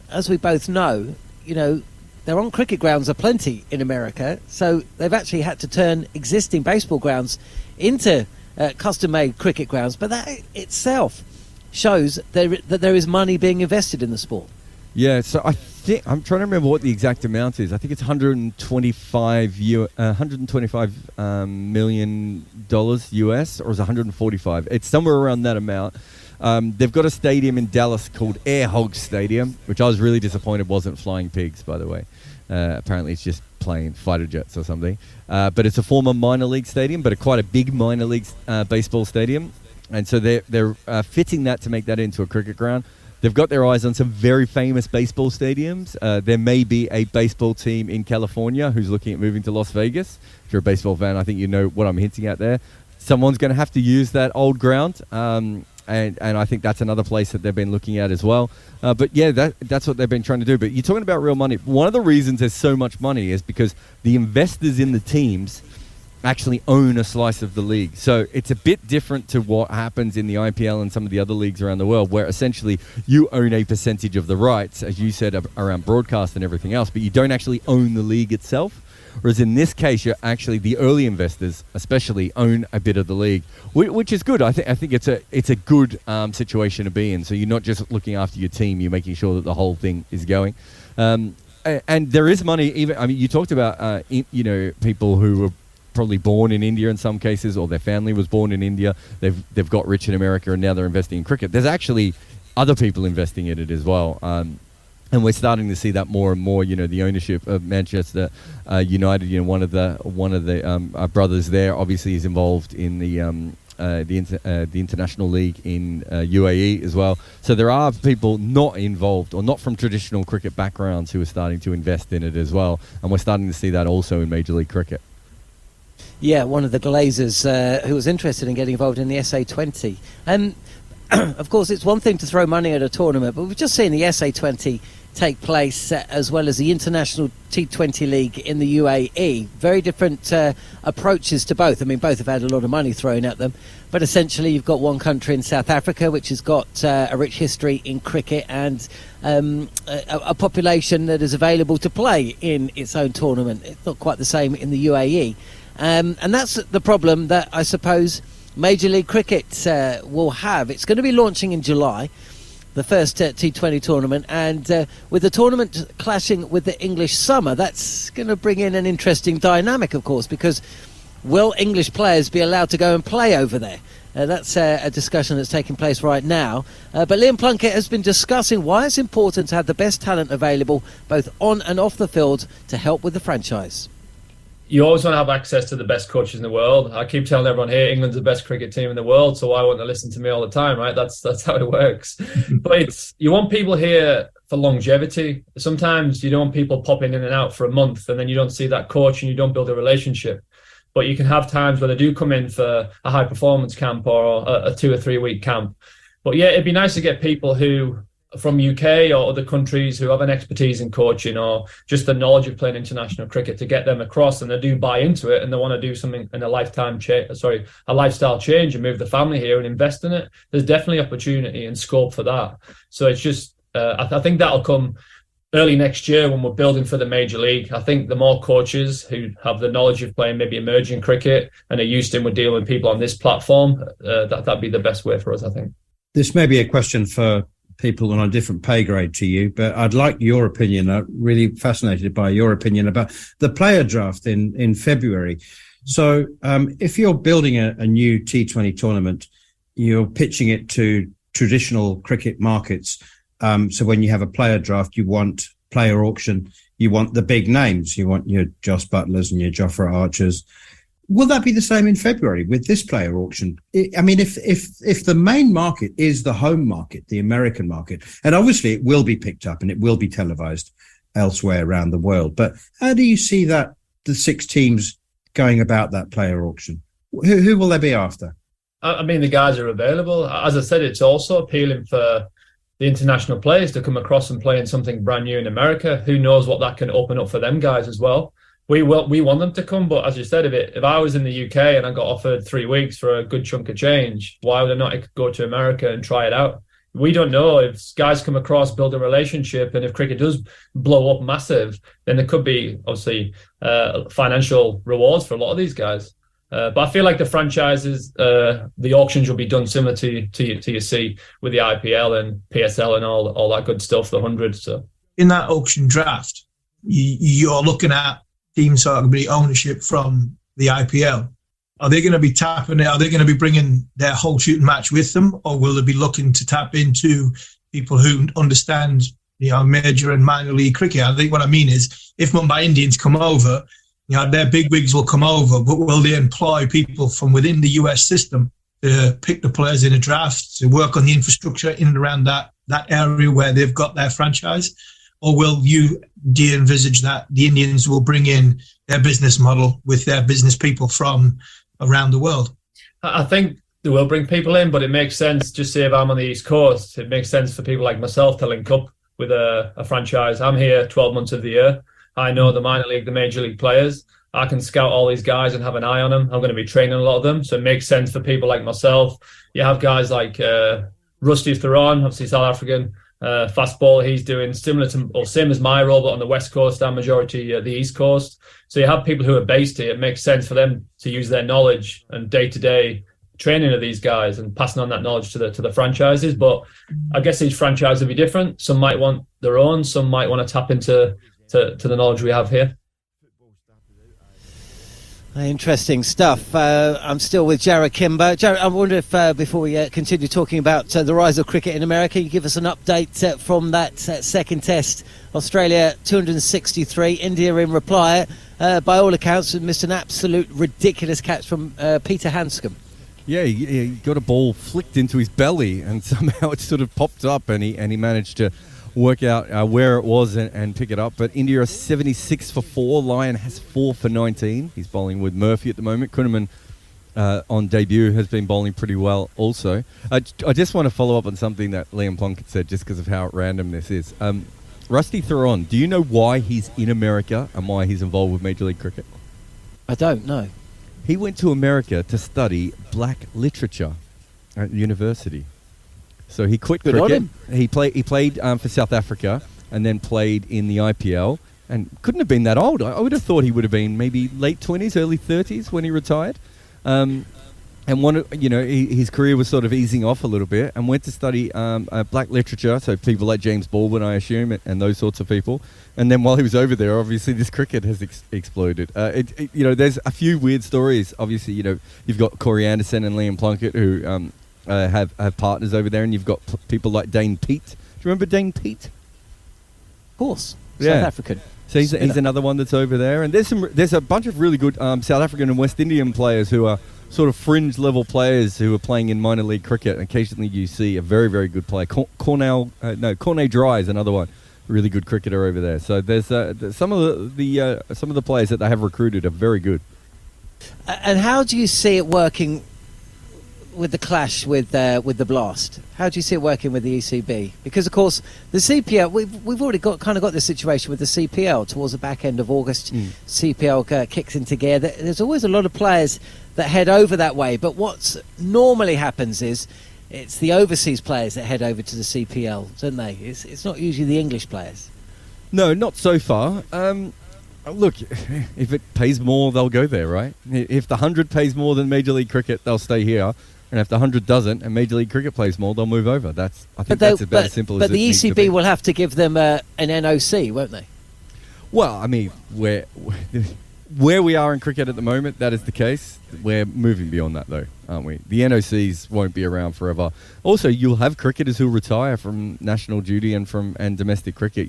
as we both know, there aren't cricket grounds aplenty in America, so they've actually had to turn existing baseball grounds into custom-made cricket grounds, but that itself shows that there is money being invested in the sport. Yeah, so I think I'm trying to remember what the exact amount is. I think it's $125 million US, or is it 145? It's somewhere around that amount. They've got a stadium in Dallas called Air Hogs Stadium, which I was really disappointed wasn't Flying Pigs, by the way. Apparently it's just playing fighter jets or something. But it's a former minor league stadium, but quite a big minor league baseball stadium. And so they're fitting that to make that into a cricket ground. They've got their eyes on some very famous baseball stadiums. There may be a baseball team in California who's looking at moving to Las Vegas. If you're a baseball fan, I think you know what I'm hinting at there. Someone's going to have to use that old ground. I think that's another place that they've been looking at as well. But yeah, that's what they've been trying to do. But you're talking about real money. One of the reasons there's so much money is because the investors in the teams actually own a slice of the league. So it's a bit different to what happens in the IPL and some of the other leagues around the world, where essentially you own a percentage of the rights, as you said, around broadcast and everything else, but you don't actually own the league itself. Whereas in this case, you're actually, the early investors especially own a bit of the league, which is good. I think it's a good situation to be in. So you're not just looking after your team, you're making sure that the whole thing is going. And there is money. Even, I mean, you talked about people who were probably born in India in some cases, or their family was born in India. They've got rich in America and now they're investing in cricket. There's actually other people investing in it as well. And we're starting to see that more and more. The ownership of Manchester United. One of the brothers there obviously is involved in the international league in UAE as well. So there are people not involved or not from traditional cricket backgrounds who are starting to invest in it as well. And we're starting to see that also in Major League Cricket. Yeah, one of the Glazers who was interested in getting involved in the SA20. Of course, it's one thing to throw money at a tournament, but we've just seen the SA20 take place as well as the International T20 League in the UAE. Very different approaches to both. I mean, both have had a lot of money thrown at them, but essentially you've got one country in South Africa which has got a rich history in cricket and a population that is available to play in its own tournament. It's not quite the same in the UAE. And that's the problem that I suppose Major League Cricket will have. It's going to be launching in July, the first T20 tournament, and with the tournament clashing with the English summer, that's going to bring in an interesting dynamic, of course, because will English players be allowed to go and play over there? That's a discussion that's taking place right now. But Liam Plunkett has been discussing why it's important to have the best talent available, both on and off the field, to help with the franchise. You always want to have access to the best coaches in the world. I keep telling everyone here, England's the best cricket team in the world, so why won't they listen to me all the time, right? That's how it works. But you want people here for longevity. Sometimes you don't want people popping in and out for a month and then you don't see that coach and you don't build a relationship. But you can have times where they do come in for a high performance camp or a 2 or 3 week camp. But yeah, it'd be nice to get people who from UK or other countries who have an expertise in coaching or just the knowledge of playing international cricket to get them across, and they do buy into it and they want to do something in a lifestyle change and move the family here and invest in it. There's definitely opportunity and scope for that. So it's just I think that'll come early next year when we're building for the Major League. I think the more coaches who have the knowledge of playing maybe emerging cricket and are used to, we're dealing with people on this platform, that'd be the best way for us, I think. This may be a question for people on a different pay grade to you, but I'd like your opinion. I'm really fascinated by your opinion about the player draft in February. So if you're building a new T20 tournament, you're pitching it to traditional cricket markets. So when you have a player draft, you want player auction, you want the big names, you want your Joss Butlers and your Jofra Archers. Will that be the same in February with this player auction? I mean, if the main market is the home market, the American market, and obviously it will be picked up and it will be televised elsewhere around the world, but how do you see that the 6 teams going about that player auction? Who will they be after? I mean, the guys are available. As I said, it's also appealing for the international players to come across and play in something brand new in America. Who knows what that can open up for them guys as well. We want them to come, but as you said, if I was in the UK and I got offered 3 weeks for a good chunk of change, why would I not go to America and try it out? We don't know. If guys come across, build a relationship, and if cricket does blow up massive, then there could be obviously financial rewards for a lot of these guys. But I feel like the franchises, the auctions will be done similar to you see with the IPL and PSL and all that good stuff, the 100. So in that auction draft, you're looking at teams that are going to be ownership from the IPL. Are they going to be tapping it? Are they going to be bringing their whole shooting match with them, or will they be looking to tap into people who understand, major and minor league cricket? I think what I mean is, if Mumbai Indians come over, their big wigs will come over, but will they employ people from within the US system to pick the players in a draft, to work on the infrastructure in and around that area where they've got their franchise? Or do you envisage that the Indians will bring in their business model with their business people from around the world? I think they will bring people in, but it makes sense. Just say if I'm on the East Coast, it makes sense for people like myself to link up with a franchise. I'm here 12 months of the year. I know the minor league, the major league players. I can scout all these guys and have an eye on them. I'm going to be training a lot of them. So it makes sense for people like myself. You have guys like Rusty Theron, obviously South African, fastball. He's doing similar to, or same as my role, but on the West Coast and majority the East Coast. So you have people who are based here. It makes sense for them to use their knowledge and day-to-day training of these guys and passing on that knowledge to the franchises. But I guess each franchise will be different. Some might want their own. Some might want to tap into the knowledge we have here. Interesting stuff. I'm still with Jarrod Kimber. Jarrod, I wonder if before we continue talking about the rise of cricket in America, you give us an update from that second test. Australia 263, India in reply. By all accounts, missed an absolute ridiculous catch from Peter Hanscom. Yeah, he got a ball flicked into his belly, and somehow it sort of popped up, and he managed to work out where it was and pick it up. But India are 76 for 4. Lyon has 4 for 19. He's bowling with Murphy at the moment. Kuhnemann on debut has been bowling pretty well also. I just want to follow up on something that Liam Plunkett said, just because of how random this is. Rusty Theron, do you know why he's in America and why he's involved with Major League Cricket? I don't know. He went to America to study black literature at university. So he quit cricket. He played for South Africa and then played in the IPL, and couldn't have been that old. I would have thought he would have been maybe late 20s, early 30s when he retired. And his career was sort of easing off a little bit, and went to study black literature. So people like James Baldwin, I assume, and those sorts of people. And then while he was over there, obviously this cricket has exploded. There's a few weird stories. Obviously, you've got Corey Anderson and Liam Plunkett who have partners over there, and you've got people like Dane Peat. Do you remember Dane Peat? Of course, South African. So he's another one that's over there, and there's a bunch of really good South African and West Indian players who are sort of fringe level players who are playing in minor league cricket. Occasionally, you see a very, very good player. Cornet Dry is another one, really good cricketer over there. So there's some of the players that they have recruited are very good. And how do you see it working with the clash with the Blast? How do you see it working with the ECB? Because of course the CPL, we've already got this situation with the CPL towards the back end of August. CPL kicks into gear. There's always a lot of players that head over that way, but what's normally happens is it's the overseas players that head over to the CPL, don't they? It's not usually the English players. No, not so far. Look, if it pays more, they'll go there, right? If the 100 pays more than Major League Cricket, they'll stay here. And if the 100 doesn't, and Major League Cricket plays more, they'll move over. That's about as simple as it needs to be. But the ECB will have to give them an NOC, won't they? Well, I mean, where we are in cricket at the moment, that is the case. We're moving beyond that, though, aren't we? The NOCs won't be around forever. Also, you'll have cricketers who retire from national duty and domestic cricket.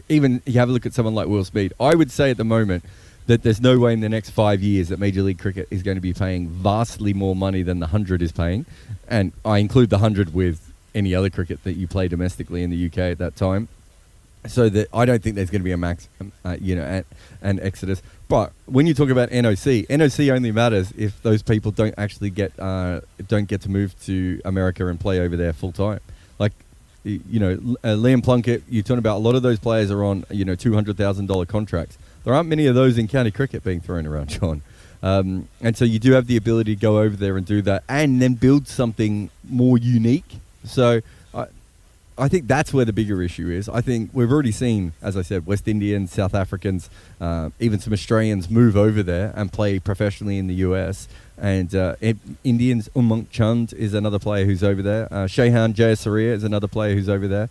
Even you have a look at someone like Will Speed. I would say at the moment that there's no way in the next 5 years that Major League Cricket is going to be paying vastly more money than the 100 is paying. And I include the 100 with any other cricket that you play domestically in the UK at that time. So that I don't think there's going to be a max, an exodus. But when you talk about NOC only matters if those people don't actually get to move to America and play over there full time. Like, Liam Plunkett, you're talking about a lot of those players are on $200,000 contracts. There aren't many of those in county cricket being thrown around, John. And so you do have the ability to go over there and do that and then build something more unique. So I think that's where the bigger issue is. I think we've already seen, as I said, West Indians, South Africans, even some Australians move over there and play professionally in the US. And Indians, Umang Chand is another player who's over there. Shehan Jayasuriya is another player who's over there.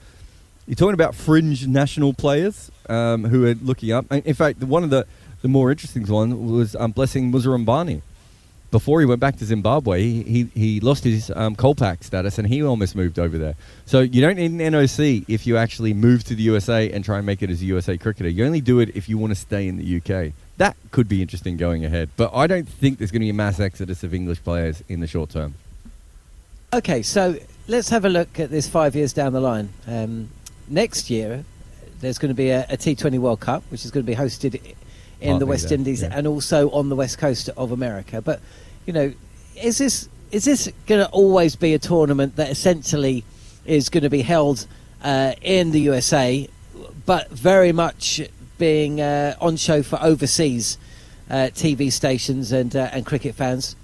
You're talking about fringe national players who are looking up. In fact, one of the more interesting one was Blessing Muzarambani. Before he went back to Zimbabwe, he lost his Kolpak status and he almost moved over there. So you don't need an NOC if you actually move to the USA and try and make it as a USA cricketer. You only do it if you want to stay in the UK. That could be interesting going ahead. But I don't think there's going to be a mass exodus of English players in the short term. Okay, so let's have a look at this 5 years down the line. Next year, there's going to be a T20 World Cup, which is going to be hosted in the West Indies and also on the west coast of America. But, is this is this going to always be a tournament that essentially is going to be held in the USA, but very much being on show for overseas TV stations and cricket fans?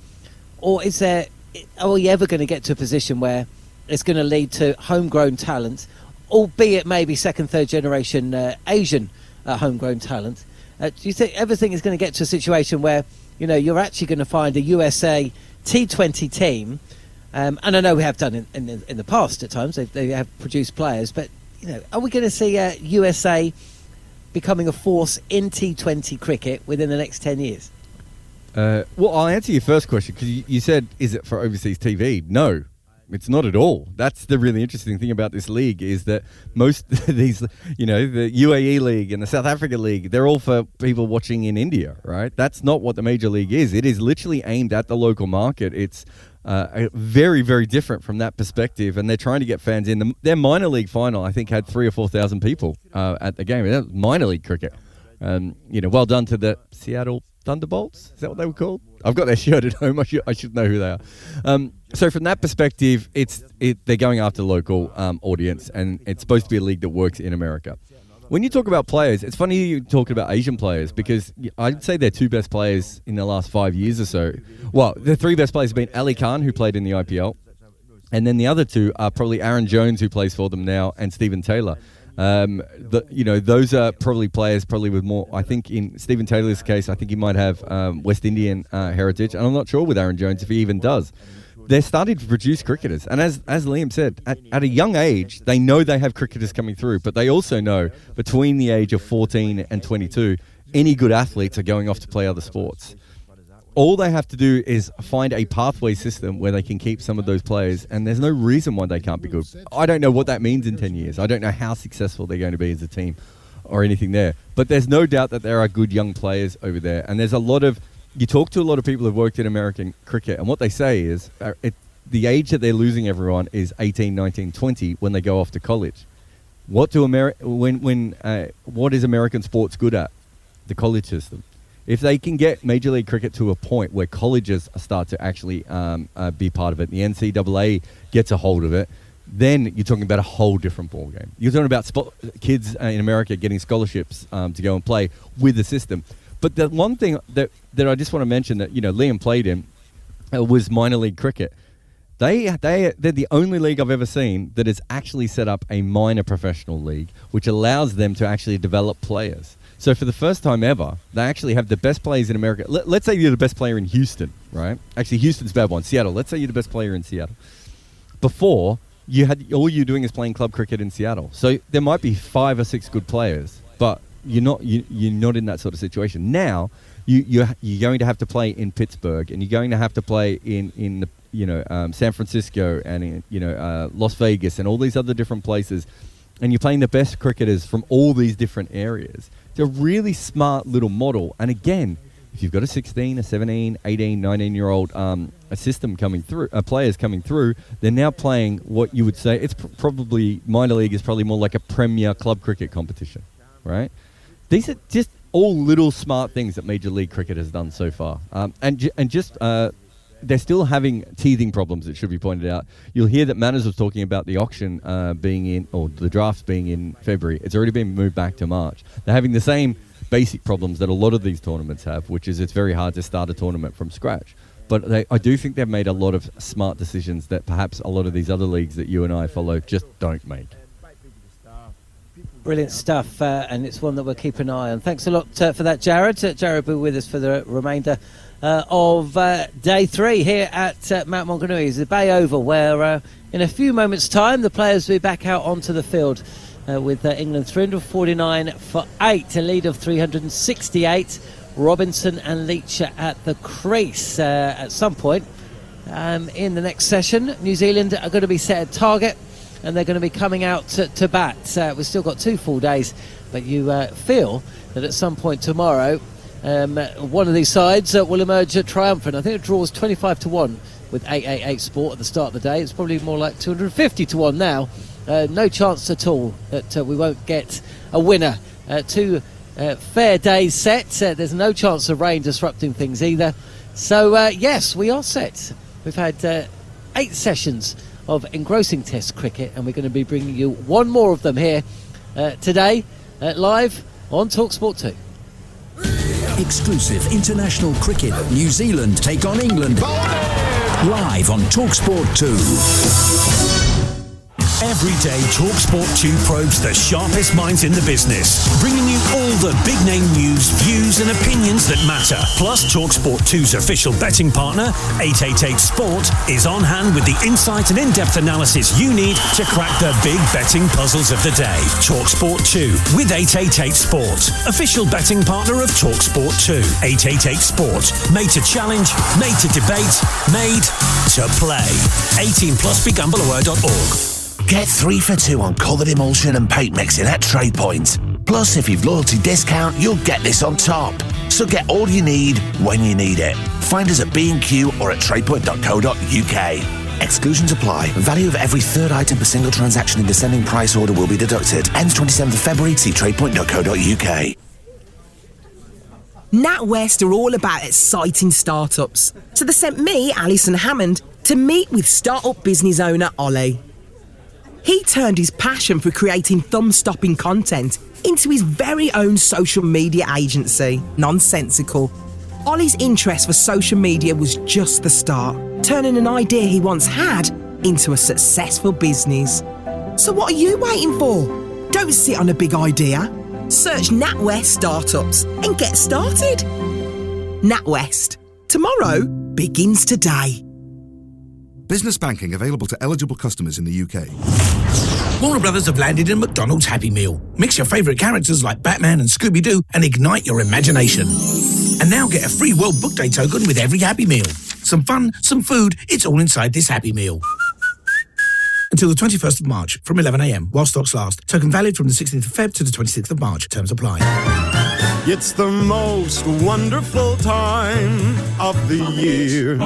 Or are we ever going to get to a position where it's going to lead to homegrown talent, albeit maybe second, third generation Asian homegrown talent? Do you think everything is going to get to a situation where, you're actually going to find a USA T20 team, and I know we have done in the past at times, they have produced players, but, are we going to see USA becoming a force in T20 cricket within the next 10 years? Well, I'll answer your first question, because you said, is it for overseas TV? No, it's not at all. That's the really interesting thing about this league, is that most of these, the UAE League and the South Africa League, they're all for people watching in India, right? That's not what the Major League is. It is literally aimed at the local market. It's very, very different from that perspective, and they're trying to get fans in. Their minor league final, I think, had 3,000 or 4,000 people at the game. That was minor league cricket. Well done to the Seattle Thunderbolts. Is that what they were called? I've got their shirt at home. I should know who they are. So from that perspective, they're going after the local audience, and it's supposed to be a league that works in America. When you talk about players, it's funny you talk about Asian players, because I'd say their two best players in the last 5 years or so. Well, the three best players have been Ali Khan, who played in the IPL, and then the other two are probably Aaron Jones, who plays for them now, and Stephen Taylor. Those are probably players with more. I think in Stephen Taylor's case, I think he might have West Indian heritage, and I'm not sure with Aaron Jones if he even does. They're starting to produce cricketers, and as Liam said, at a young age, they know they have cricketers coming through, but they also know between the age of 14 and 22, any good athletes are going off to play other sports. All they have to do is find a pathway system where they can keep some of those players, and there's no reason why they can't be good. I don't know what that means in 10 years. I don't know how successful they're going to be as a team or anything there. But there's no doubt that there are good young players over there. And there's you talk to a lot of people who've worked in American cricket, and what they say is the age that they're losing everyone is 18, 19, 20 when they go off to college. What is American sports good at? The college system. If they can get Major League Cricket to a point where colleges start to actually be part of it, the NCAA gets a hold of it, then you're talking about a whole different ballgame. You're talking about kids in America getting scholarships to go and play with the system. But the one thing that I just want to mention that Liam played in was minor league cricket. They're the only league I've ever seen that has actually set up a minor professional league, which allows them to actually develop players. So for the first time ever, they actually have the best players in America. Let's say you're the best player in Houston, right? Actually, Houston's a bad one. Seattle. Let's say you're the best player in Seattle. Before, all you're doing is playing club cricket in Seattle. So there might be 5 or 6 good players, but you're not in that sort of situation. Now, you're going to have to play in Pittsburgh, and you're going to have to play in San Francisco and in Las Vegas and all these other different places, and you're playing the best cricketers from all these different areas. It's a really smart little model. And again, if you've got a 16, a 17, 18, 19-year-old a system coming through, players coming through, they're now playing what you would say, it's probably, minor league is probably more like a premier club cricket competition, right? These are just all little smart things that Major League Cricket has done so far. They're still having teething problems, it should be pointed out. You'll hear that Manners was talking about the auction being in, or the drafts being in February. It's already been moved back to March. They're having the same basic problems that a lot of these tournaments have, which is it's very hard to start a tournament from scratch. But I do think they've made a lot of smart decisions that perhaps a lot of these other leagues that you and I follow just don't make. Brilliant stuff, and it's one that we'll keep an eye on. Thanks a lot for that, Jared. Jared will be with us for the remainder of day 3 here at Mount Maunganui. It's the Bay Oval, where in a few moments' time the players will be back out onto the field with England 349 for 8, a lead of 368. Robinson and Leach at the crease. At some point in the next session, New Zealand are going to be set a target, and they're going to be coming out to bat. We've still got 2 full days, but you feel that at some point tomorrow, one of these sides will emerge triumphant. I think it draws 25-1 with 888 Sport at the start of the day. It's probably more like 250-1 now. No chance at all that we won't get a winner. 2 fair days set. There's no chance of rain disrupting things either. So yes, we are set We've had 8 sessions of engrossing Test cricket, and we're going to be bringing you one more of them here today, live on TalkSport 2. Exclusive international cricket. New Zealand take on England. Live on TalkSport 2. Every day, TalkSport 2 probes the sharpest minds in the business, bringing you all the big-name news, views and opinions that matter. Plus, TalkSport 2's official betting partner, 888 Sport, is on hand with the insight and in-depth analysis you need to crack the big betting puzzles of the day. TalkSport 2 with 888 Sport, official betting partner of TalkSport 2. 888 Sport, made to challenge, made to debate, made to play. 18 plus, begambleaware.org. Get 3 for 2 on coloured emulsion and paint mixing at TradePoint. Plus, if you've loyalty discount, you'll get this on top. So get all you need when you need it. Find us at B&Q or at tradepoint.co.uk. Exclusions apply. Value of every third item per single transaction in descending price order will be deducted. Ends 27th of February. See tradepoint.co.uk. NatWest are all about exciting startups. So they sent me, Alison Hammond, to meet with startup business owner Ollie. He turned his passion for creating thumb-stopping content into his very own social media agency, Nonsensical. Ollie's interest for social media was just the start, turning an idea he once had into a successful business. So what are you waiting for? Don't sit on a big idea. Search NatWest Startups and get started. NatWest. Tomorrow begins today. Business banking available to eligible customers in the UK. Warner Brothers have landed in McDonald's Happy Meal. Mix your favourite characters like Batman and Scooby-Doo and ignite your imagination. And now get a free World Book Day token with every Happy Meal. Some fun, some food, it's all inside this Happy Meal. Until the 21st of March from 11 a.m. while stocks last. Token valid from the 16th of Feb to the 26th of March. Terms apply. It's the most wonderful time of the year.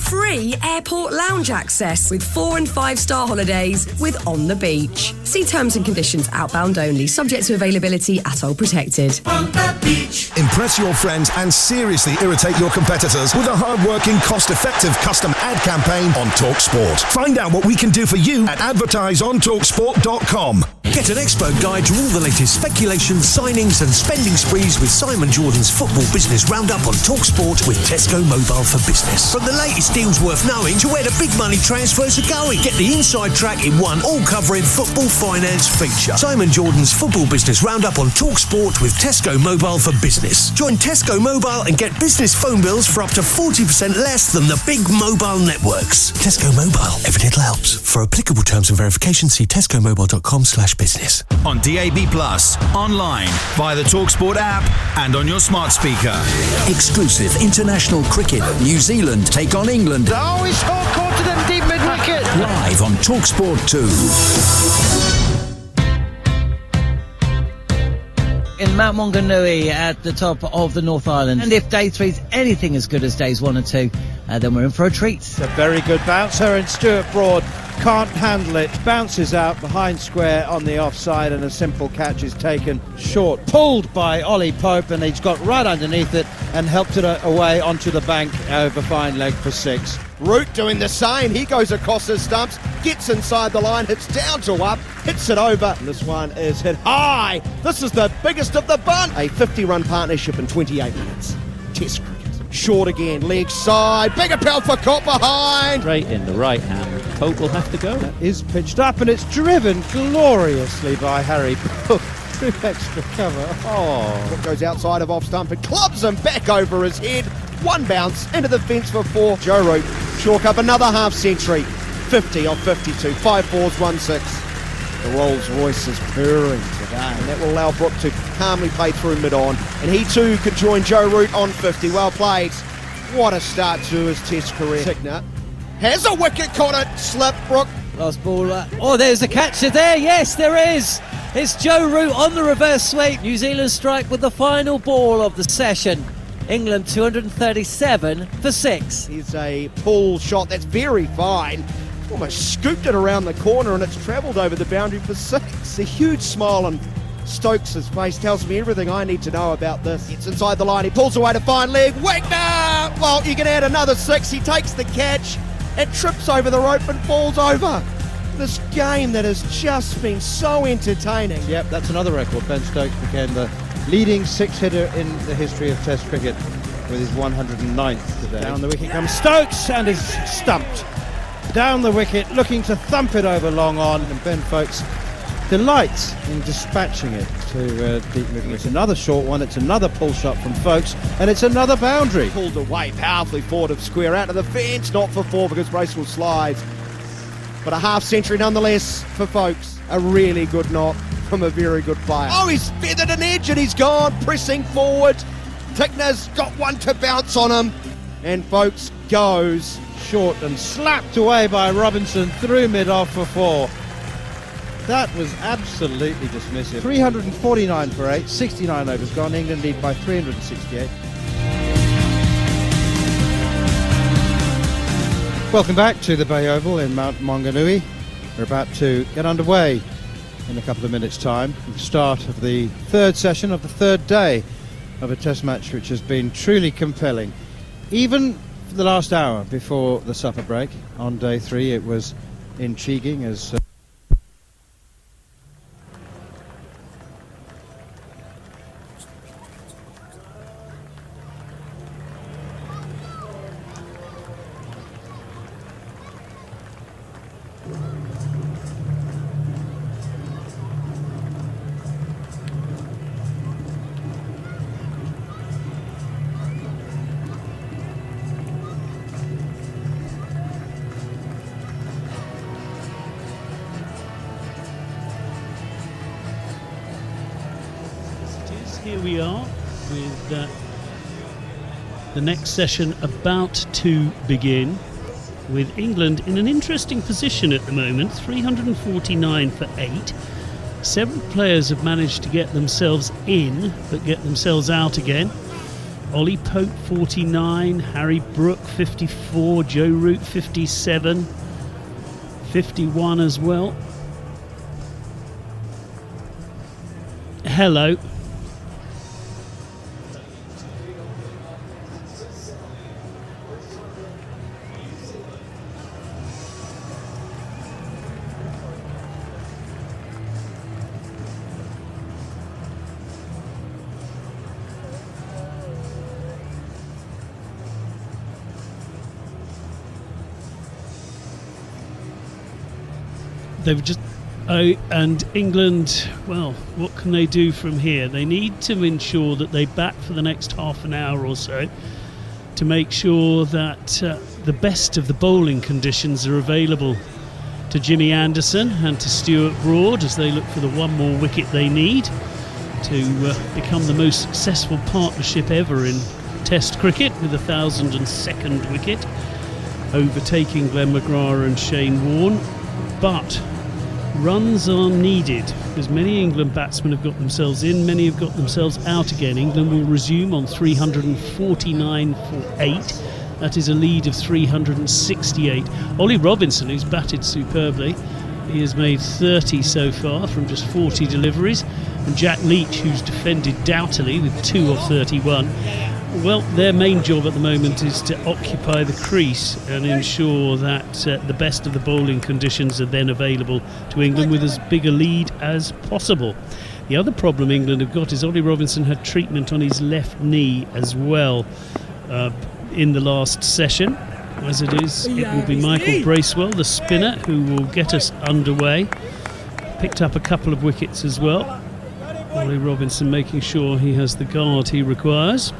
Free airport lounge access with 4- and 5-star holidays with On the Beach. See terms and conditions outbound only, subject to availability at all protected. On the beach. Impress your friends and seriously irritate your competitors with a hard-working, cost-effective custom ad campaign on TalkSport. Find out what we can do for you at advertiseontalksport.com. Get an expert guide to all the latest speculation, signings and spending sprees with Simon Jordan's Football Business Roundup on TalkSport with Tesco Mobile for Business. From the latest deals worth knowing to where the big money transfers are going. Get the inside track in one all-covering football finance feature. Simon Jordan's Football Business Roundup on TalkSport with Tesco Mobile for Business. Join Tesco Mobile and get business phone bills for up to 40% less than the big mobile networks. Tesco Mobile. Every little helps. For applicable terms and verification, see tescomobile.com/business. On DAB+, online, via the TalkSport app and on your smart speaker. Exclusive international cricket. New Zealand take on England. Oh, he's caught to them deep mid-wicket. Live on TalkSport 2. In Mount Maunganui at the top of the North Island. And if day 3's anything as good as days 1 and 2, then we're in for a treat. It's a very good bouncer, and Stuart Broad can't handle it. Bounces out behind square on the offside, and a simple catch is taken short. Pulled by Ollie Pope, and he's got right underneath it and helped it away onto the bank over fine leg for 6. Root doing the same. He goes across his stumps, gets inside the line, hits down to up, hits it over. This one is hit high. This is the biggest of the bunch. A 50-run partnership in 28 minutes. Test cricket. Short again, leg side, bigger pelt for caught behind. Straight in the right hand. Pope will have to go. That is pitched up, and it's driven gloriously by Harry Brook. Through extra cover. Oh. Brook goes outside of off stump and clubs him back over his head. One bounce into the fence for 4. Joe Root chalk up another half century. 50 off 52. 5 fours, 1 6. The Rolls Royce is purring today, and that will allow Brook to calmly play through mid-on, and he too can join Joe Root on 50. Well played. What a start to his Test career. Tigner has a wicket, caught it, slip. Brook. Last ball. Oh, there's a catch there. Yes, there is. It's Joe Root on the reverse sweep. New Zealand strike with the final ball of the session. England 237 for 6. Here's a pull shot that's very fine. Almost scooped it around the corner, and it's travelled over the boundary for 6. A huge smile on Stokes' face tells me everything I need to know about this. It's inside the line, he pulls away to fine leg. Wagner! Well, you can add another 6. He takes the catch and trips over the rope and falls over. This game that has just been so entertaining. Yep, that's another record. Ben Stokes became the leading 6-hitter in the history of Test cricket with his 109th today. Down the wicket comes Stokes and is stumped. Down the wicket, looking to thump it over long on, and Ben Stokes delights in dispatching it to deep mid. It's another short one, it's another pull shot from Folkes, and it's another boundary. Pulled away powerfully forward of square, out of the fence, not for 4 because Bracewell slides. But a half century nonetheless for Folkes. A really good knock from a very good player. Oh, he's feathered an edge and he's gone, pressing forward. Tickner's got one to bounce on him. And Folkes goes short and slapped away by Robinson through mid-off for 4. That was absolutely dismissive. 349 for 8, 69 overs gone. England lead by 368. Welcome back to the Bay Oval in Mount Maunganui. We're about to get underway in a couple of minutes' time. The start of the third session of the third day of a Test match which has been truly compelling. Even for the last hour before the supper break on day 3, it was intriguing as... Here we are with the next session about to begin, with England in an interesting position at the moment. 349 for 8. Several players have managed to get themselves in but get themselves out again. Ollie Pope 49, Harry Brook 54, Joe Root 57, 51 as well. Hello. They've just... Oh, and England, well, what can they do from here? They need to ensure that they bat for the next half an hour or so to make sure that the best of the bowling conditions are available to Jimmy Anderson and to Stuart Broad as they look for the one more wicket they need to become the most successful partnership ever in Test cricket with the 1,002nd wicket, overtaking Glenn McGrath and Shane Warne. But runs are needed because many England batsmen have got themselves in, many have got themselves out again. England will resume on 349 for 8. That is a lead of 368. Ollie Robinson, who's batted superbly, he has made 30 so far from just 40 deliveries, and Jack Leach, who's defended doughtily with 2 of 31. Well, their main job at the moment is to occupy the crease and ensure that the best of the bowling conditions are then available to England with as big a lead as possible. The other problem England have got is Ollie Robinson had treatment on his left knee as well in the last session. As it is, it will be Michael Bracewell, the spinner, who will get us underway. Picked up a couple of wickets as well. Ollie Robinson making sure he has the guard he requires.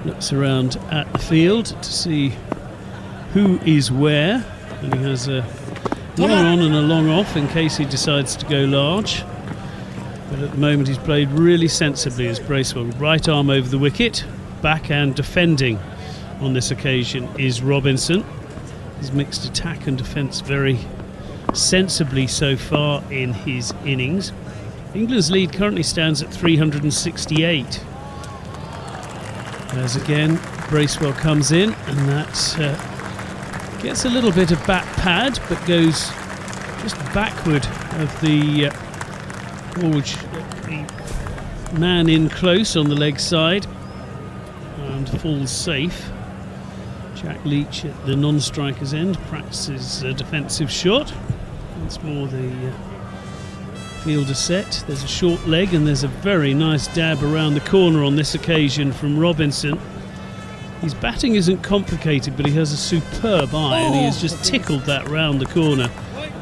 Looks around at the field to see who is where, and he has a long on and a long off in case he decides to go large. But at the moment he's played really sensibly as Bracewell. Right arm over the wicket, backhand defending on this occasion is Robinson. He's mixed attack and defence very sensibly so far in his innings. England's lead currently stands at 368. As again, Bracewell comes in, and that gets a little bit of bat pad, but goes just backward of the forward, the man in close on the leg side and falls safe. Jack Leach at the non-striker's end practices a defensive shot. Once more the fielder set. There's a short leg and there's a very nice dab around the corner on this occasion from Robinson. His batting isn't complicated, but he has a superb eye and he has just tickled that round the corner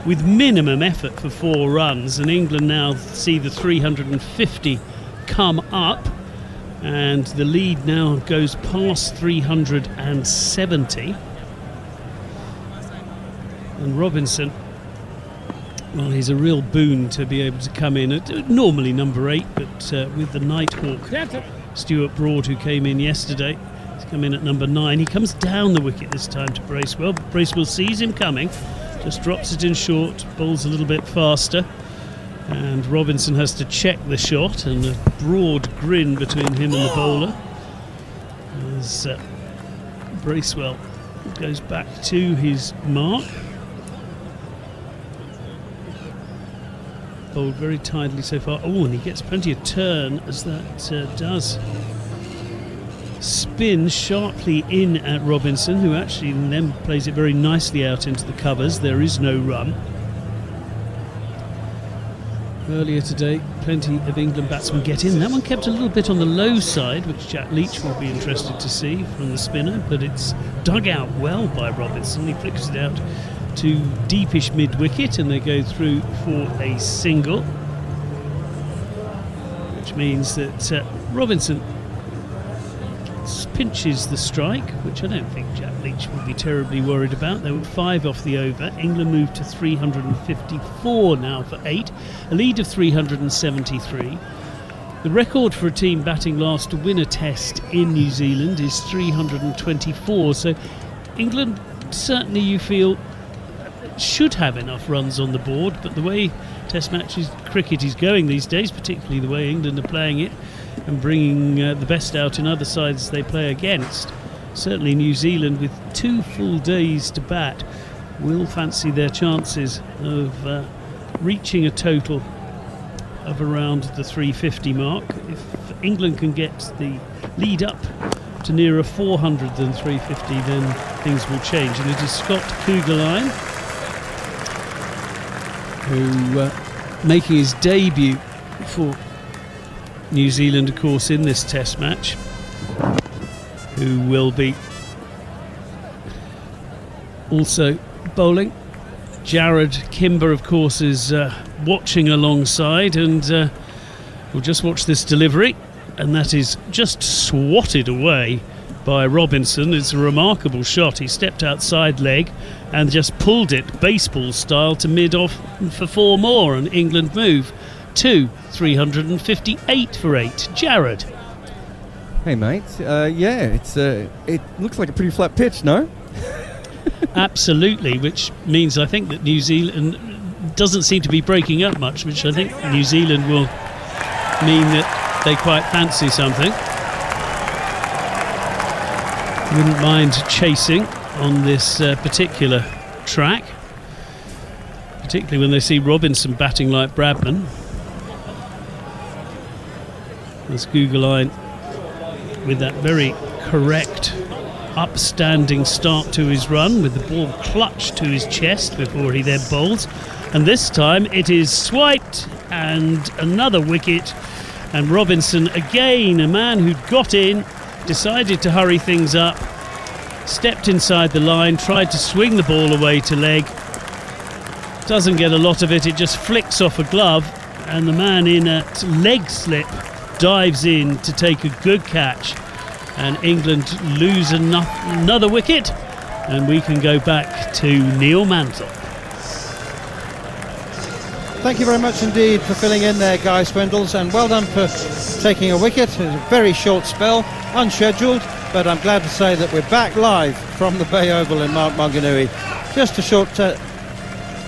with minimum effort for 4 runs. And England now see the 350 come up, and the lead now goes past 370. And Robinson, well, he's a real boon to be able to come in at normally number 8, but with the Nighthawk Stuart Broad, who came in yesterday, he's come in at number 9. He comes down the wicket this time to Bracewell. Bracewell sees him coming, just drops it in short, bowls a little bit faster, and Robinson has to check the shot, and a broad grin between him and the bowler as Bracewell goes back to his mark. Bowled very tidily so far. Oh, and he gets plenty of turn as that does spin sharply in at Robinson, who actually then plays it very nicely out into the covers. There is no run. Earlier today, plenty of England batsmen get in. That one kept a little bit on the low side, which Jack Leach will be interested to see from the spinner, but it's dug out well by Robinson. He flickers it out to deepish mid-wicket, and they go through for a single, which means that Robinson pinches the strike, which I don't think Jack Leach will be terribly worried about. They were 5 off the over. England moved to 354 now for 8, a lead of 373. The record for a team batting last to win a test in New Zealand is 324, so England certainly, you feel, should have enough runs on the board, but the way test matches cricket is going these days, particularly the way England are playing it and bringing the best out in other sides they play against, certainly New Zealand, with 2 full days to bat, will fancy their chances of reaching a total of around the 350 mark. If England can get the lead up to nearer 400 than 350, then things will change. And it is Scott Kugelheim who making his debut for New Zealand, of course, in this test match, who will be also bowling. Jared Kimber, of course, is watching alongside, and we'll just watch this delivery, and that is just swatted away by Robinson. It's a remarkable shot. He stepped outside leg and just pulled it baseball style to mid-off for 4 more, and England move to 358 for 8. Jared. Hey mate, yeah, it looks like a pretty flat pitch, no? Absolutely, which means I think that New Zealand doesn't seem to be breaking up much, which I think New Zealand will mean that they quite fancy something. Wouldn't mind chasing on this particular track, particularly when they see Robinson batting like Bradman. As Kugelheim, with that very correct upstanding start to his run, with the ball clutched to his chest before he then bowls, and this time it is swiped and another wicket, and Robinson again, a man who'd got in, decided to hurry things up, stepped inside the line, tried to swing the ball away to leg, doesn't get a lot of it, it just flicks off a glove, and the man in at leg slip dives in to take a good catch, and England lose another wicket, and we can go back to Neil Mantle. Thank you very much indeed for filling in there, Guy Swindles, and well done for taking a wicket. It was a very short spell, unscheduled, but I'm glad to say that we're back live from the Bay Oval in Mount Maunganui. Just a short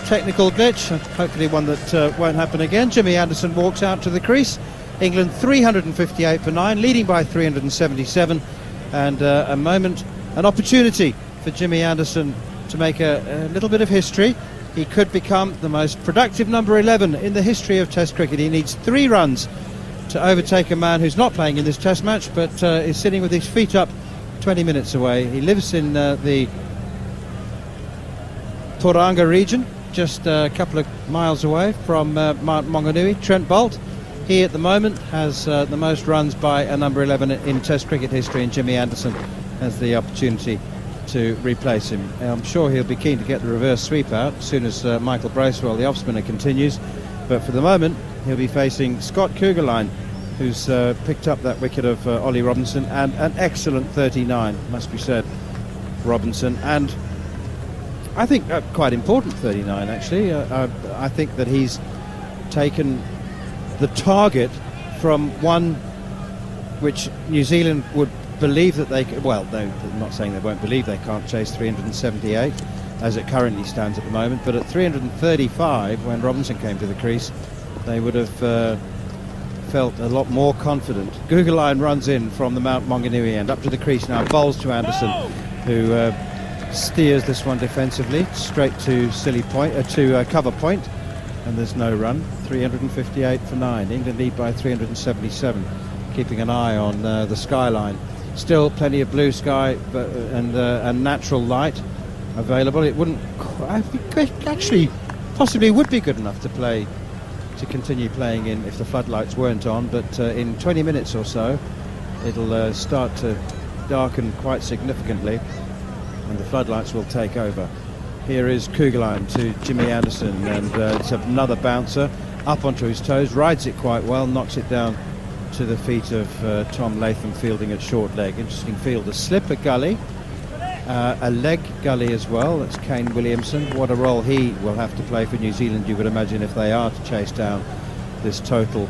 technical glitch, hopefully one that won't happen again. Jimmy Anderson walks out to the crease. England 358 for 9, leading by 377, and an opportunity for Jimmy Anderson to make a little bit of history. he could become the most productive number 11 in the history of Test cricket. He needs 3 runs to overtake a man who's not playing in this Test match, but is sitting with his feet up 20 minutes away. He lives in the Tauranga region, just a couple of miles away from Mount Maunganui. Trent Boult, he at the moment has the most runs by a number 11 in Test cricket history, and Jimmy Anderson has the opportunity to replace him. I'm sure he'll be keen to get the reverse sweep out as soon as Michael Bracewell, the off-spinner, continues, but for the moment he'll be facing Scott Kugelheim, who's picked up that wicket of Ollie Robinson, and an excellent 39, must be said, Robinson, and I think quite important 39 actually. I think that he's taken the target from one which New Zealand would believe that they could, well, no, I'm not saying they won't believe they can't chase 378 as it currently stands at the moment, but at 335 when Robinson came to the crease they would have felt a lot more confident. Kugelheim runs in from the Mount Maunganui end up to the crease now, bowls to Anderson, who steers this one defensively straight to cover point, and there's no run. 358 for 9. England lead by 377, keeping an eye on the skyline. Still plenty of blue sky and natural light available. It wouldn't actually possibly would be good enough to continue playing in if the floodlights weren't on, but in 20 minutes or so it'll start to darken quite significantly and the floodlights will take over. Here is Kugelheim to Jimmy Anderson, and it's another bouncer up onto his toes, rides it quite well, knocks it down to the feet of Tom Latham fielding at short leg. Interesting field, a slipper gully, a leg gully as well. That's Kane Williamson. What a role he will have to play for New Zealand, you would imagine, if they are to chase down this target.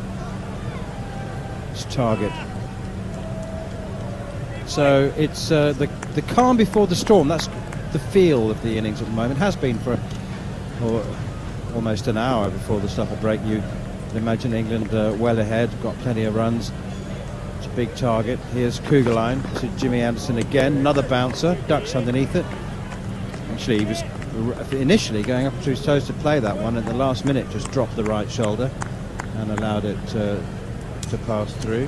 So it's the calm before the storm. That's the feel of the innings at the moment. Has been for almost an hour before the stopper break. You imagine England well ahead, got plenty of runs. It's a big target. Here's Kugelheim to Jimmy Anderson again, another bouncer, ducks underneath it. Actually, he was initially going up to his toes to play that one, at the last minute just dropped the right shoulder and allowed it to pass through.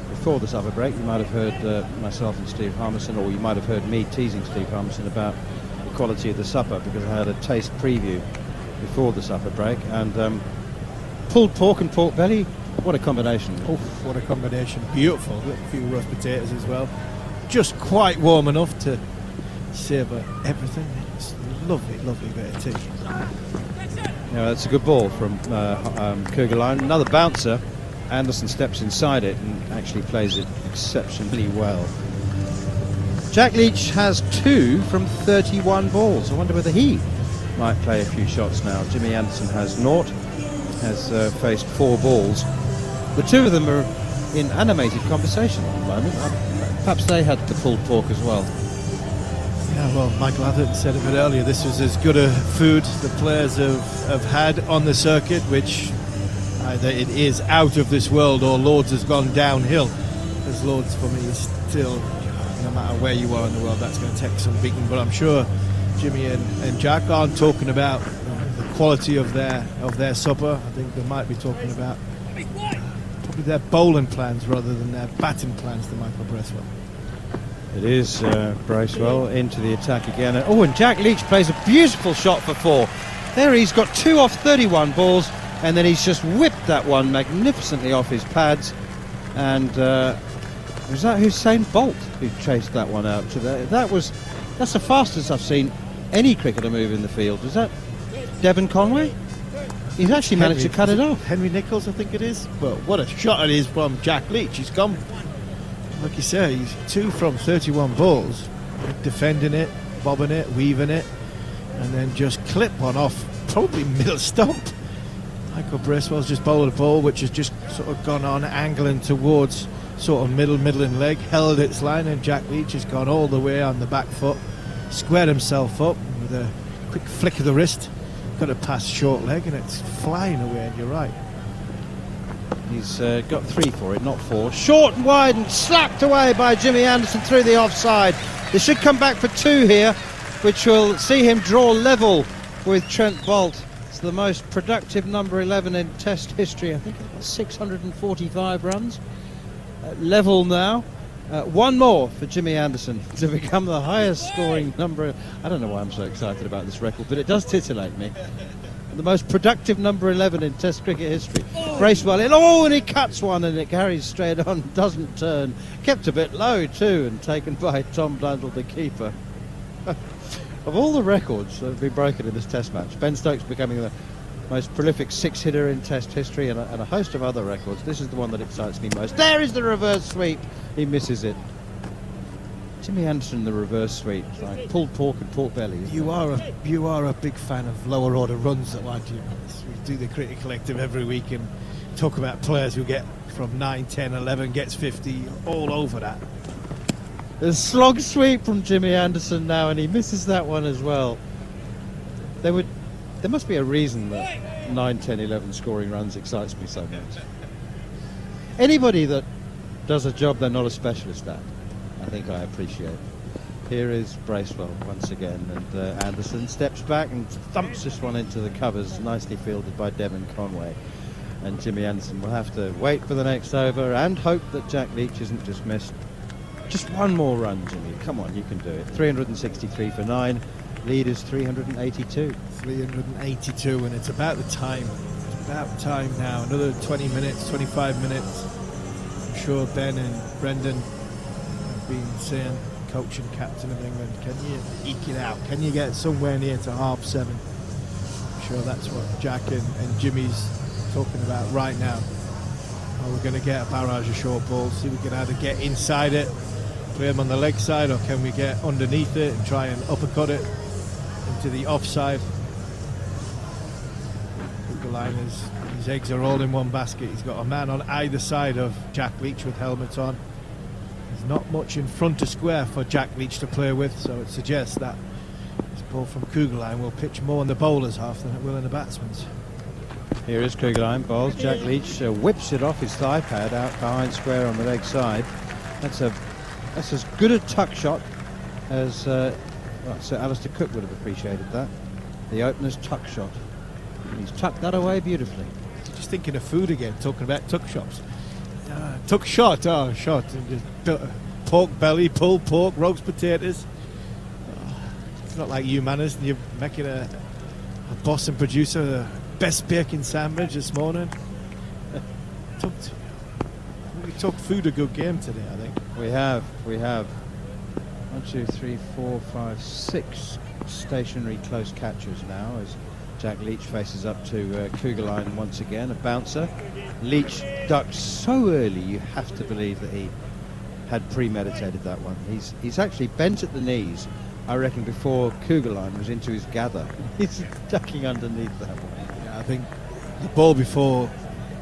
Before the supper break, you might have heard myself and Steve Harmison, or you might have heard me teasing Steve Harmison about the quality of the supper, because I had a taste preview before the supper break, and pulled pork and pork belly, what a combination. Oh, what a combination. Beautiful. With a few roast potatoes as well. Just quite warm enough to savour everything. It's a lovely, lovely bit of tea. Yeah, that's a good ball from Kugelheim. Another bouncer. Anderson steps inside it and actually plays it exceptionally well. Jack Leach has 2 from 31 balls. I wonder whether he might play a few shots now. Jimmy Anderson has 0, has faced 4 balls. The two of them are in animated conversation at the moment. Perhaps they had the pulled pork as well. Yeah, well, Michael Atherton said a bit earlier, this was as good a food the players have had on the circuit, which either it is out of this world or Lords has gone downhill. As Lords for me is still, no matter where you are in the world, that's going to take some beating. But I'm sure Jimmy and Jack aren't talking about the quality of their supper. I think they might be talking about probably their bowling plans rather than their batting plans to Michael Bracewell. It is Bracewell into the attack again. Oh, and Jack Leach plays a beautiful shot for 4. There he's got 2 off 31 balls, and then he's just whipped that one magnificently off his pads. And was that Usain Bolt who chased that one out to there? That's the fastest I've seen any cricketer move in the field. Was that Devon Conway? He's actually managed to cut it off. Henry Nichols, I think it is. But what a shot it is from Jack Leach. He's gone, like you say, he's 2 from 31 balls, defending it, bobbing it, weaving it, and then just clip one off, probably middle stump. Michael Bracewell's just bowled a ball which has just sort of gone on, angling towards sort of middling leg, held its line, and Jack Leach has gone all the way on the back foot, squared himself up with a quick flick of the wrist, got it past short leg, and it's flying away, and you're right. He's got 3 for it, not 4. Short and wide and slapped away by Jimmy Anderson through the offside. They should come back for 2 here. which will see him draw level with Trent Boult. It's the most productive number 11 in Test history. I think it was 645 runs. Level now. One more for Jimmy Anderson to become the highest scoring number. I don't know why I'm so excited about this record, but it does titillate me. The most productive number 11 in Test cricket history. Bracewell in, and he cuts one and it carries straight on, doesn't turn. Kept a bit low too and taken by Tom Blundell, the keeper. Of all the records that have been broken in this Test match, Ben Stokes becoming the most prolific six-hitter in Test history and a host of other records, this is the one that excites me most. There is the reverse sweep. He misses it. Jimmy Anderson, the reverse sweep, like pulled pork and pork belly. You are a big fan of lower order runs, aren't you? We do the Cricket Collective every week and talk about players who get from 9, 10, 11, gets 50, all over that. There's slog sweep from Jimmy Anderson now, and he misses that one as well. There must be a reason that 9, 10, 11 scoring runs excites me so much. Anybody that does a job they're not a specialist at, I think I appreciate. Here is Bracewell once again, and Anderson steps back and thumps this one into the covers, nicely fielded by Devon Conway. And Jimmy Anderson will have to wait for the next over and hope that Jack Leach isn't dismissed. Just one more run, Jimmy. Come on, you can do it. 363 for 9. Lead is 382. 382, and it's about the time. It's about time now. Another 20 minutes, 25 minutes. I'm sure Ben and Brendan have been saying, coach and captain of England, can you eke it out? Can you get somewhere near to 7:30? I'm sure that's what Jack and Jimmy's talking about right now. We're going to get a barrage of short balls. See if we can either get inside it, play them on the leg side, or can we get underneath it and try and uppercut it into the offside. His eggs are all in one basket. He's got a man on either side of Jack Leach with helmets on. There's not much in front of square for Jack Leach to play with, so it suggests that this ball from Kugelheim will pitch more in the bowler's half than it will in the batsman's. Here is Kugelheim, bowls. Jack Leach whips it off his thigh pad out behind square on the leg side. That's as good a tuck shot as Sir Alistair Cook would have appreciated that. The opener's tuck shot. And he's tucked that away beautifully. Just thinking of food again, talking about tuck shops. Tuck shot, shot. And just pork belly, pulled pork, roast potatoes. It's not like you, manners, and you're making a boss and producer the best bacon sandwich this morning. We took food a good game today, I think. We have 1, 2, 3, 4, 5, 6 stationary close catches now as Jack Leach faces up to Kugelheim once again, a bouncer. Leach ducked so early you have to believe that he had premeditated that one. He's actually bent at the knees, I reckon, before Kugelheim was into his gather. He's ducking underneath that one. Yeah, I think the ball before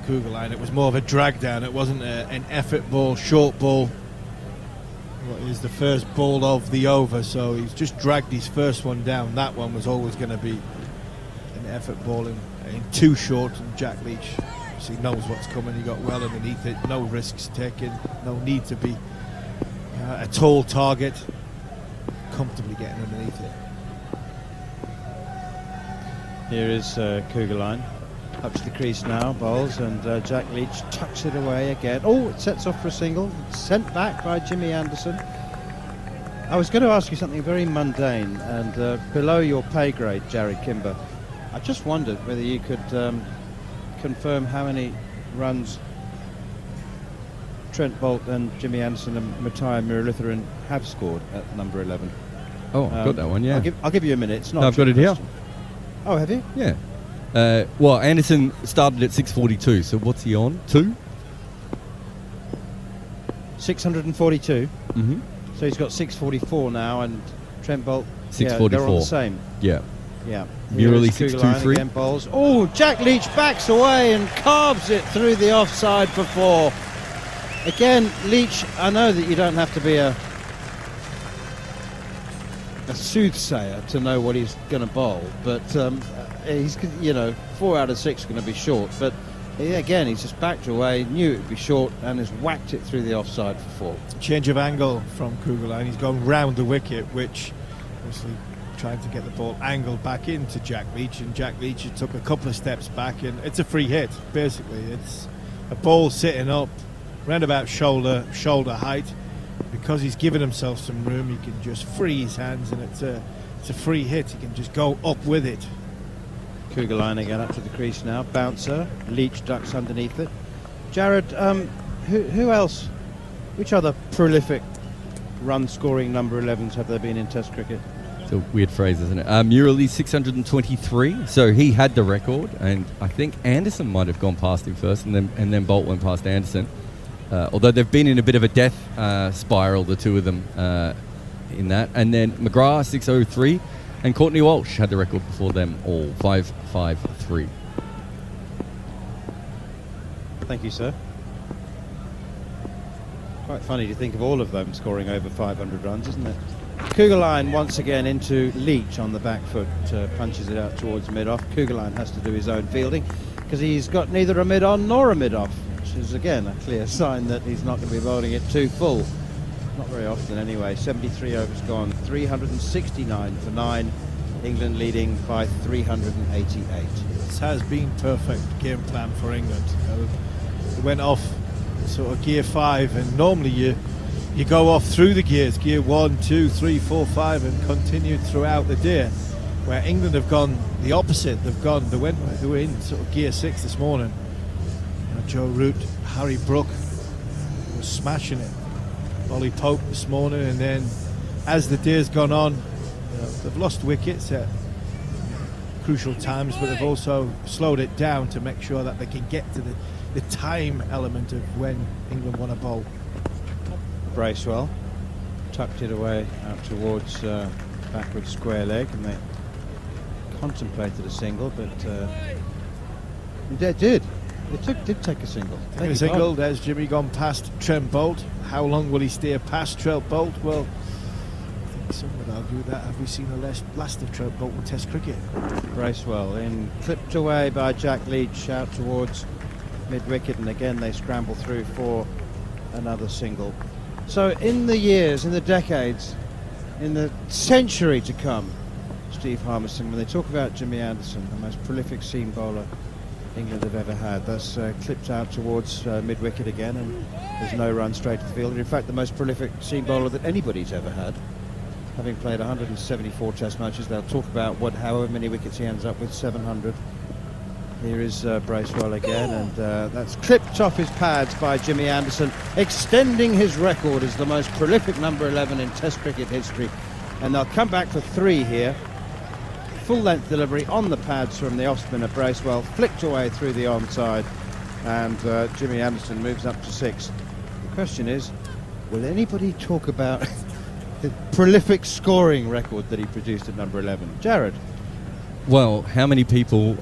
Kugelheim, it was more of a drag down. It wasn't an effort ball, short ball. What is the first ball of the over, so he's just dragged his first one down. That one was always going to be an effort ball in too short, and Jack Leach obviously knows what's coming. He got well underneath it, no risks taken, no need to be a tall target, comfortably getting underneath it. Here is Kugelheim up to the crease now, bowls, and Jack Leach tucks it away again. Oh, it sets off for a single, sent back by Jimmy Anderson. I was going to ask you something very mundane and below your pay grade, Jarry Kimber. I just wondered whether you could confirm how many runs Trent Boult and Jimmy Anderson and Matthias Muralitharan have scored at number 11. Oh, I've got that one, yeah. I'll give you a minute. It's not. No, I've got it here. Oh, have you? Yeah. Well, Anderson started at 642, so what's he on? 2? 642. Mm-hmm. So he's got 644 now, and Trent Boult, 644. they're on the same. Yeah. Yeah. Murali 623. Again, bowls. Oh, Jack Leach backs away and carves it through the offside for 4. Again, Leach, I know that you don't have to be a soothsayer to know what he's going to bowl, but he's 4 out of 6 going to be short. But again, he's just backed away, knew it would be short, and has whacked it through the offside for 4. Change of angle from Kugelheim. He's gone round the wicket, which obviously trying to get the ball angled back into Jack Leach, and Jack Leach took a couple of steps back, and it's a free hit. Basically, it's a ball sitting up round about shoulder height. Because he's given himself some room, he can just free his hands, and it's a free hit. He can just go up with it. Kugelheim again up to the crease now. Bouncer. Leach ducks underneath it. Jared, who else? Which other prolific run-scoring number 11s have there been in Test cricket? It's a weird phrase, isn't it? Murali 623, so he had the record, and I think Anderson might have gone past him first, and then Bolt went past Anderson. Although they've been in a bit of a death spiral, the two of them, in that. And then McGrath 603, and Courtney Walsh had the record before them all, 553. Thank you, sir. Quite funny to think of all of them scoring over 500 runs, isn't it? Kugelheim once again into Leach on the back foot, punches it out towards mid-off. Kugelheim has to do his own fielding because he's got neither a mid-on nor a mid-off, which is again a clear sign that he's not going to be bowling it too full. Not very often anyway. 73 overs gone, 369 for 9. England leading by 388. This has been perfect game plan for England. It went off sort of gear 5, and normally you go off through the gears, gear 1, 2, 3, 4, 5, and continued throughout the day. Where England have gone the opposite. They were in sort of gear 6 this morning. Joe Root, Harry Brook was smashing it. Ollie Pope this morning, and then as the day's gone on, they've lost wickets at crucial times, but they've also slowed it down to make sure that they can get to the time element of when England want to bowl. Bracewell tucked it away out towards backward square leg, and they contemplated a single, but they did. It did take a single. There's Jimmy gone past Trent Bolt. How long will he stay past Trent Bolt? Well, I think some would argue that have we seen the last of Trent Bolt in Test cricket? Bracewell in, clipped away by Jack Leach out towards mid-wicket, and again they scramble through for another single. So in the years, in the decades, in the century to come, Steve Harmison, when they talk about Jimmy Anderson, the most prolific seam bowler England have ever had, that's clipped out towards mid-wicket again, and there's no run straight to the field. In fact, the most prolific seam bowler that anybody's ever had, having played 174 Test matches. They'll talk about however many wickets he ends up with, 700. Here is Bracewell again, and that's clipped off his pads by Jimmy Anderson, extending his record as the most prolific number 11 in Test cricket history. And they'll come back for 3 here. Full-length delivery on the pads from the off-spinner Bracewell, flicked away through the onside, and Jimmy Anderson moves up to 6. The question is, will anybody talk about the prolific scoring record that he produced at number 11? Jared? Well, how many people,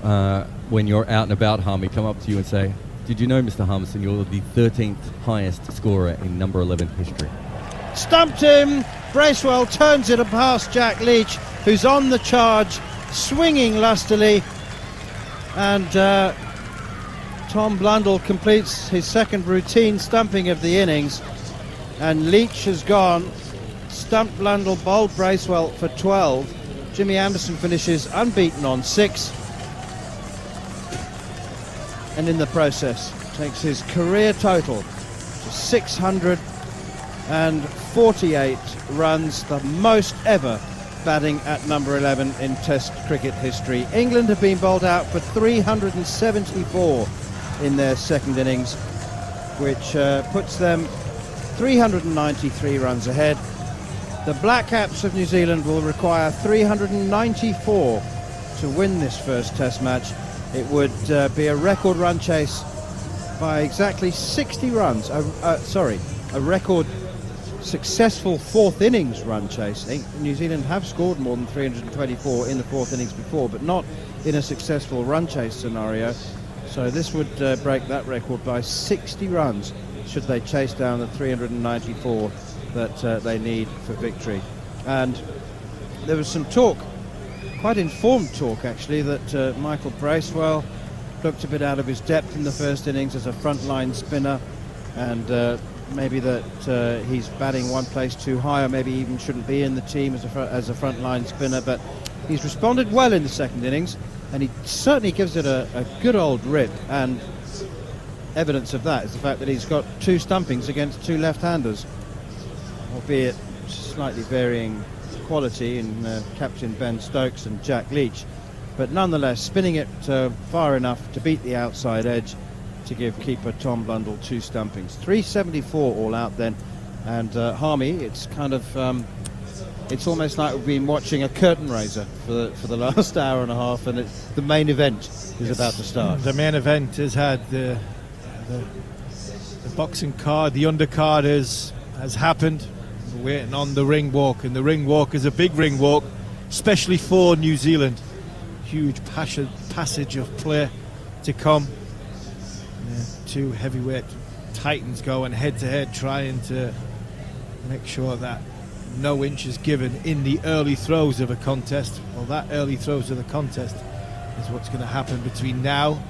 when you're out and about, Harmy, come up to you and say, did you know, Mr. Harmison, you're the 13th highest scorer in number 11 history? Stumped him! Bracewell turns it past Jack Leach, who's on the charge, swinging lustily, and Tom Blundell completes his second routine stumping of the innings, and Leach has gone. Stumped Blundell, bowled Bracewell for 12. Jimmy Anderson finishes unbeaten on 6, and in the process takes his career total to 648 runs, the most ever batting at number 11 in Test cricket history. England have been bowled out for 374 in their second innings, which puts them 393 runs ahead. The Black Caps of New Zealand will require 394 to win this first Test match. It would be a record run chase by exactly 60 runs. A record successful fourth innings run chase. New Zealand have scored more than 324 in the fourth innings before, but not in a successful run chase scenario. So this would break that record by 60 runs should they chase down the 394 that they need for victory. And there was some talk, quite informed talk actually, that Michael Bracewell looked a bit out of his depth in the first innings as a frontline spinner, and maybe that he's batting one place too high, or maybe even shouldn't be in the team as a front-line spinner, but he's responded well in the second innings, and he certainly gives it a good old rip, and evidence of that is the fact that he's got 2 stumpings against 2 left-handers, albeit slightly varying quality in Captain Ben Stokes and Jack Leach, but nonetheless spinning it far enough to beat the outside edge to give keeper Tom Blundell 2 stumpings. 374 all out then, and Harmy, it's kind of it's almost like we've been watching a curtain raiser for the last hour and a half, and the main event is about to start. The main event has had the boxing card, the undercard has happened. We're waiting on the ring walk, and the ring walk is a big ring walk, especially for New Zealand. Huge passage of play to come. 2 heavyweight titans going head to head, trying to make sure that no inch is given in the early throes of a contest. Well, that early throes of the contest is what's going to happen between now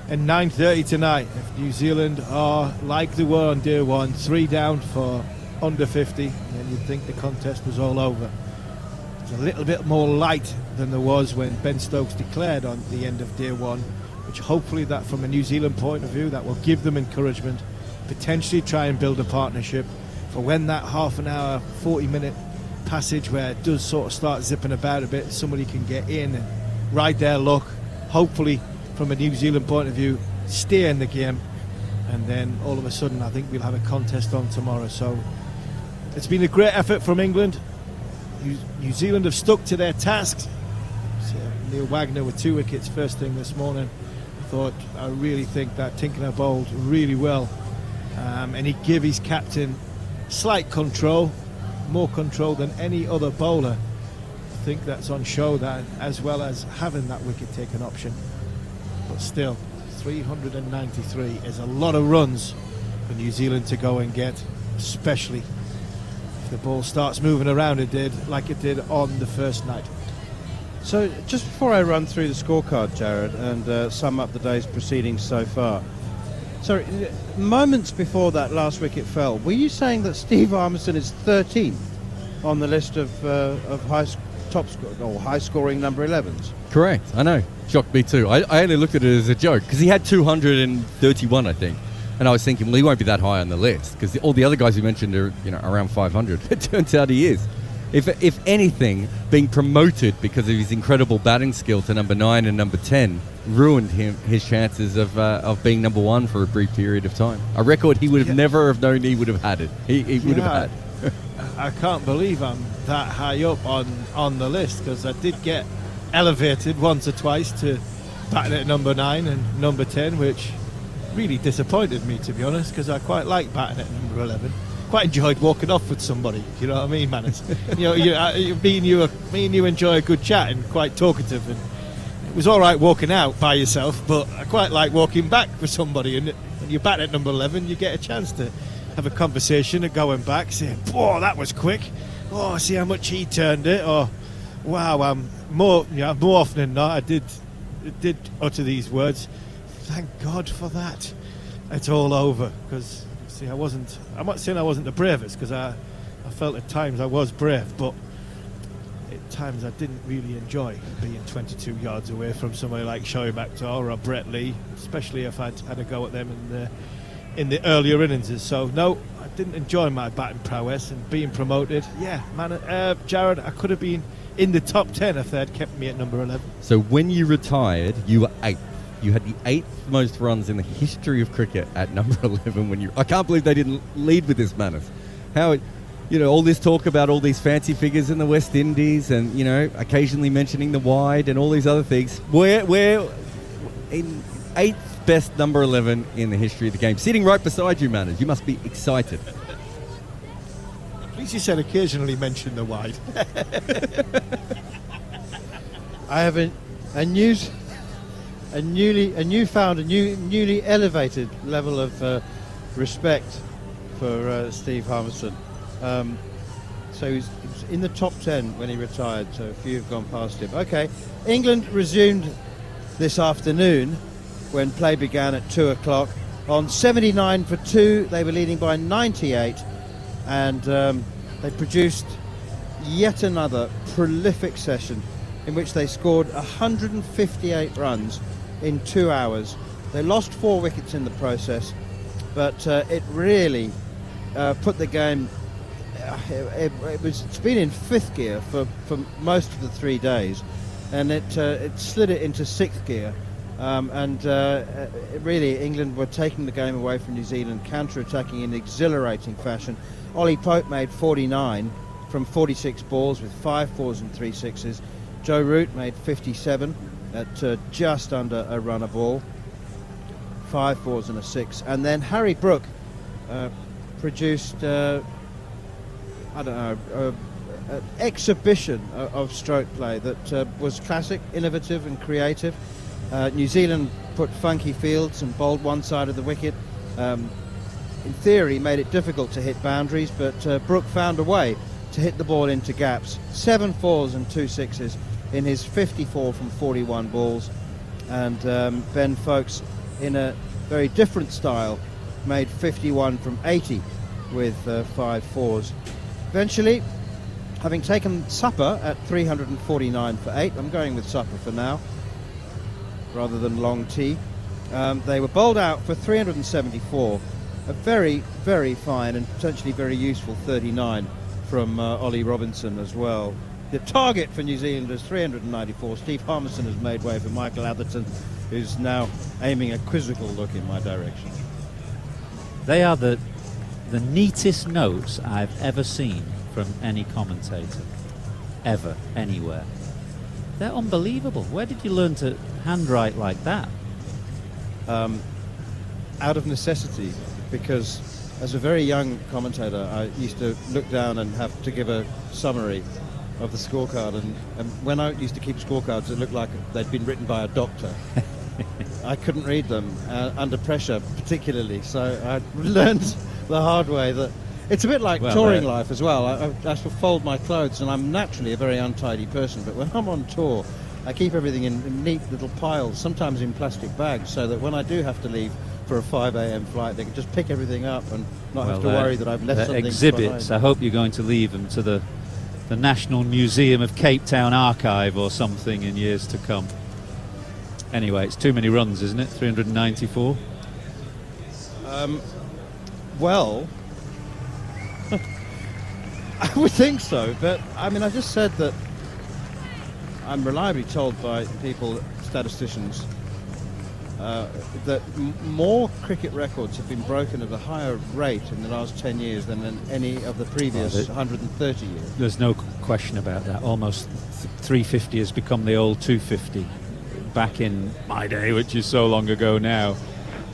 and 9:30 tonight. If New Zealand are like they were on day 1, 3 down for under 50, then you'd think the contest was all over. It's a little bit more light than there was when Ben Stokes declared on the end of day 1, which hopefully that from a New Zealand point of view, that will give them encouragement, potentially try and build a partnership for when that half an hour, 40-minute passage where it does sort of start zipping about a bit, somebody can get in and ride their luck, hopefully from a New Zealand point of view, stay in the game, and then all of a sudden I think we'll have a contest on tomorrow. So it's been a great effort from England. New Zealand have stuck to their tasks. So Neil Wagner with 2 wickets first thing this morning. I really think that Tinker bowled really well, and he gave his captain slight control, more control than any other bowler. I think that's on show, that as well as having that wicket taken option. But still, 393 is a lot of runs for New Zealand to go and get, especially if the ball starts moving around like it did on the first night. So just before I run through the scorecard, Jared, and sum up the day's proceedings so far, so moments before that last wicket fell, were you saying that Steve Armstrong is 13th on the list of high-scoring number 11s? Correct. I know. Shocked me too. I only looked at it as a joke because he had 231, I think, and I was thinking, well, he won't be that high on the list because all the other guys you mentioned are around 500. It turns out he is. If anything, being promoted because of his incredible batting skill to number 9 and number 10 ruined his chances of being number 1 for a brief period of time. A record he would have never have known he would have had it. He would have had. I can't believe I'm that high up on the list, because I did get elevated once or twice to batting at number 9 and number 10, which really disappointed me, to be honest, because I quite like batting at number 11. Quite enjoyed walking off with somebody, you know what I mean, man? It's, me and you enjoy a good chat and quite talkative, and it was all right walking out by yourself, but I quite like walking back with somebody, and when you're back at number 11, you get a chance to have a conversation and going back, saying, "Oh, that was quick. Oh, see how much he turned it." Or, "Wow, more often than not, I did utter these words. Thank God for that. It's all over." Because see, I'm not saying I wasn't the bravest, because I felt at times I was brave, but at times I didn't really enjoy being 22 yards away from somebody like Shoaib Akhtar or Brett Lee, especially if I'd had a go at them in the earlier innings. So no, I didn't enjoy my batting prowess and being promoted. Yeah, man, Jared, I could have been in the top 10 if they'd kept me at number 11. So when you retired, you were 8th. You had the 8th most runs in the history of cricket at number 11 I can't believe they didn't lead with this manners. How, all this talk about all these fancy figures in the West Indies and, occasionally mentioning the wide and all these other things. We're in 8th best number 11 in the history of the game. Sitting right beside you, Manners. You must be excited. At least you said occasionally mention the wide. I have a newly elevated level of respect for Steve Harmison. So he was in the top 10 when he retired, so a few have gone past him. Okay, England resumed this afternoon when play began at 2 o'clock On 79 for 2, they were leading by 98, and they produced yet another prolific session in which they scored 158 runs in 2 hours. They lost 4 wickets in the process, but it really put the game. It's been in 5th gear for most of the 3 days, and it slid it into 6th gear. Really, England were taking the game away from New Zealand, counter-attacking in exhilarating fashion. Ollie Pope made 49 from 46 balls with 5 fours and 3 sixes. Joe Root made 57 at just under a run a ball, 5 fours and a 6. And then Harry Brook produced, an exhibition of stroke play that was classic, innovative and creative. New Zealand put funky fields and bowled one side of the wicket. In theory, made it difficult to hit boundaries, but Brook found a way to hit the ball into gaps. 7 fours and 2 sixes in his 54 from 41 balls. And Ben Foakes, in a very different style, made 51 from 80 with 5 fours. Eventually, having taken supper at 349 for 8, I'm going with supper for now, rather than long tea. They were bowled out for 374. A very, very fine and potentially very useful 39 from Ollie Robinson as well. The target for New Zealand is 394. Steve Harmison has made way for Michael Atherton, who's now aiming a quizzical look in my direction. They are the neatest notes I've ever seen from any commentator, ever, anywhere. They're unbelievable. Where did you learn to handwrite like that? Out of necessity, because as a very young commentator, I used to look down and have to give a summary of the scorecard, and when I used to keep scorecards, it looked like they'd been written by a doctor. I couldn't read them under pressure particularly, so I learned the hard way that it's a bit like touring life as well. I have to fold my clothes, and I'm naturally a very untidy person, but when I'm on tour, I keep everything in neat little piles, sometimes in plastic bags, so that when I do have to leave for a 5 a.m. flight, they can just pick everything up and not have to worry that I've left something exhibits. behind. I hope you're going to leave them to the National Museum of Cape Town Archive or something in years to come. Anyway, it's too many runs, isn't it? 394? Well, I would think so, but I mean, I just said that I'm reliably told by people, statisticians, that more cricket records have been broken at a higher rate in the last 10 years than in any of the previous 130 years. There's no question about that. Almost 350 has become the old 250 back in my day, which is so long ago now.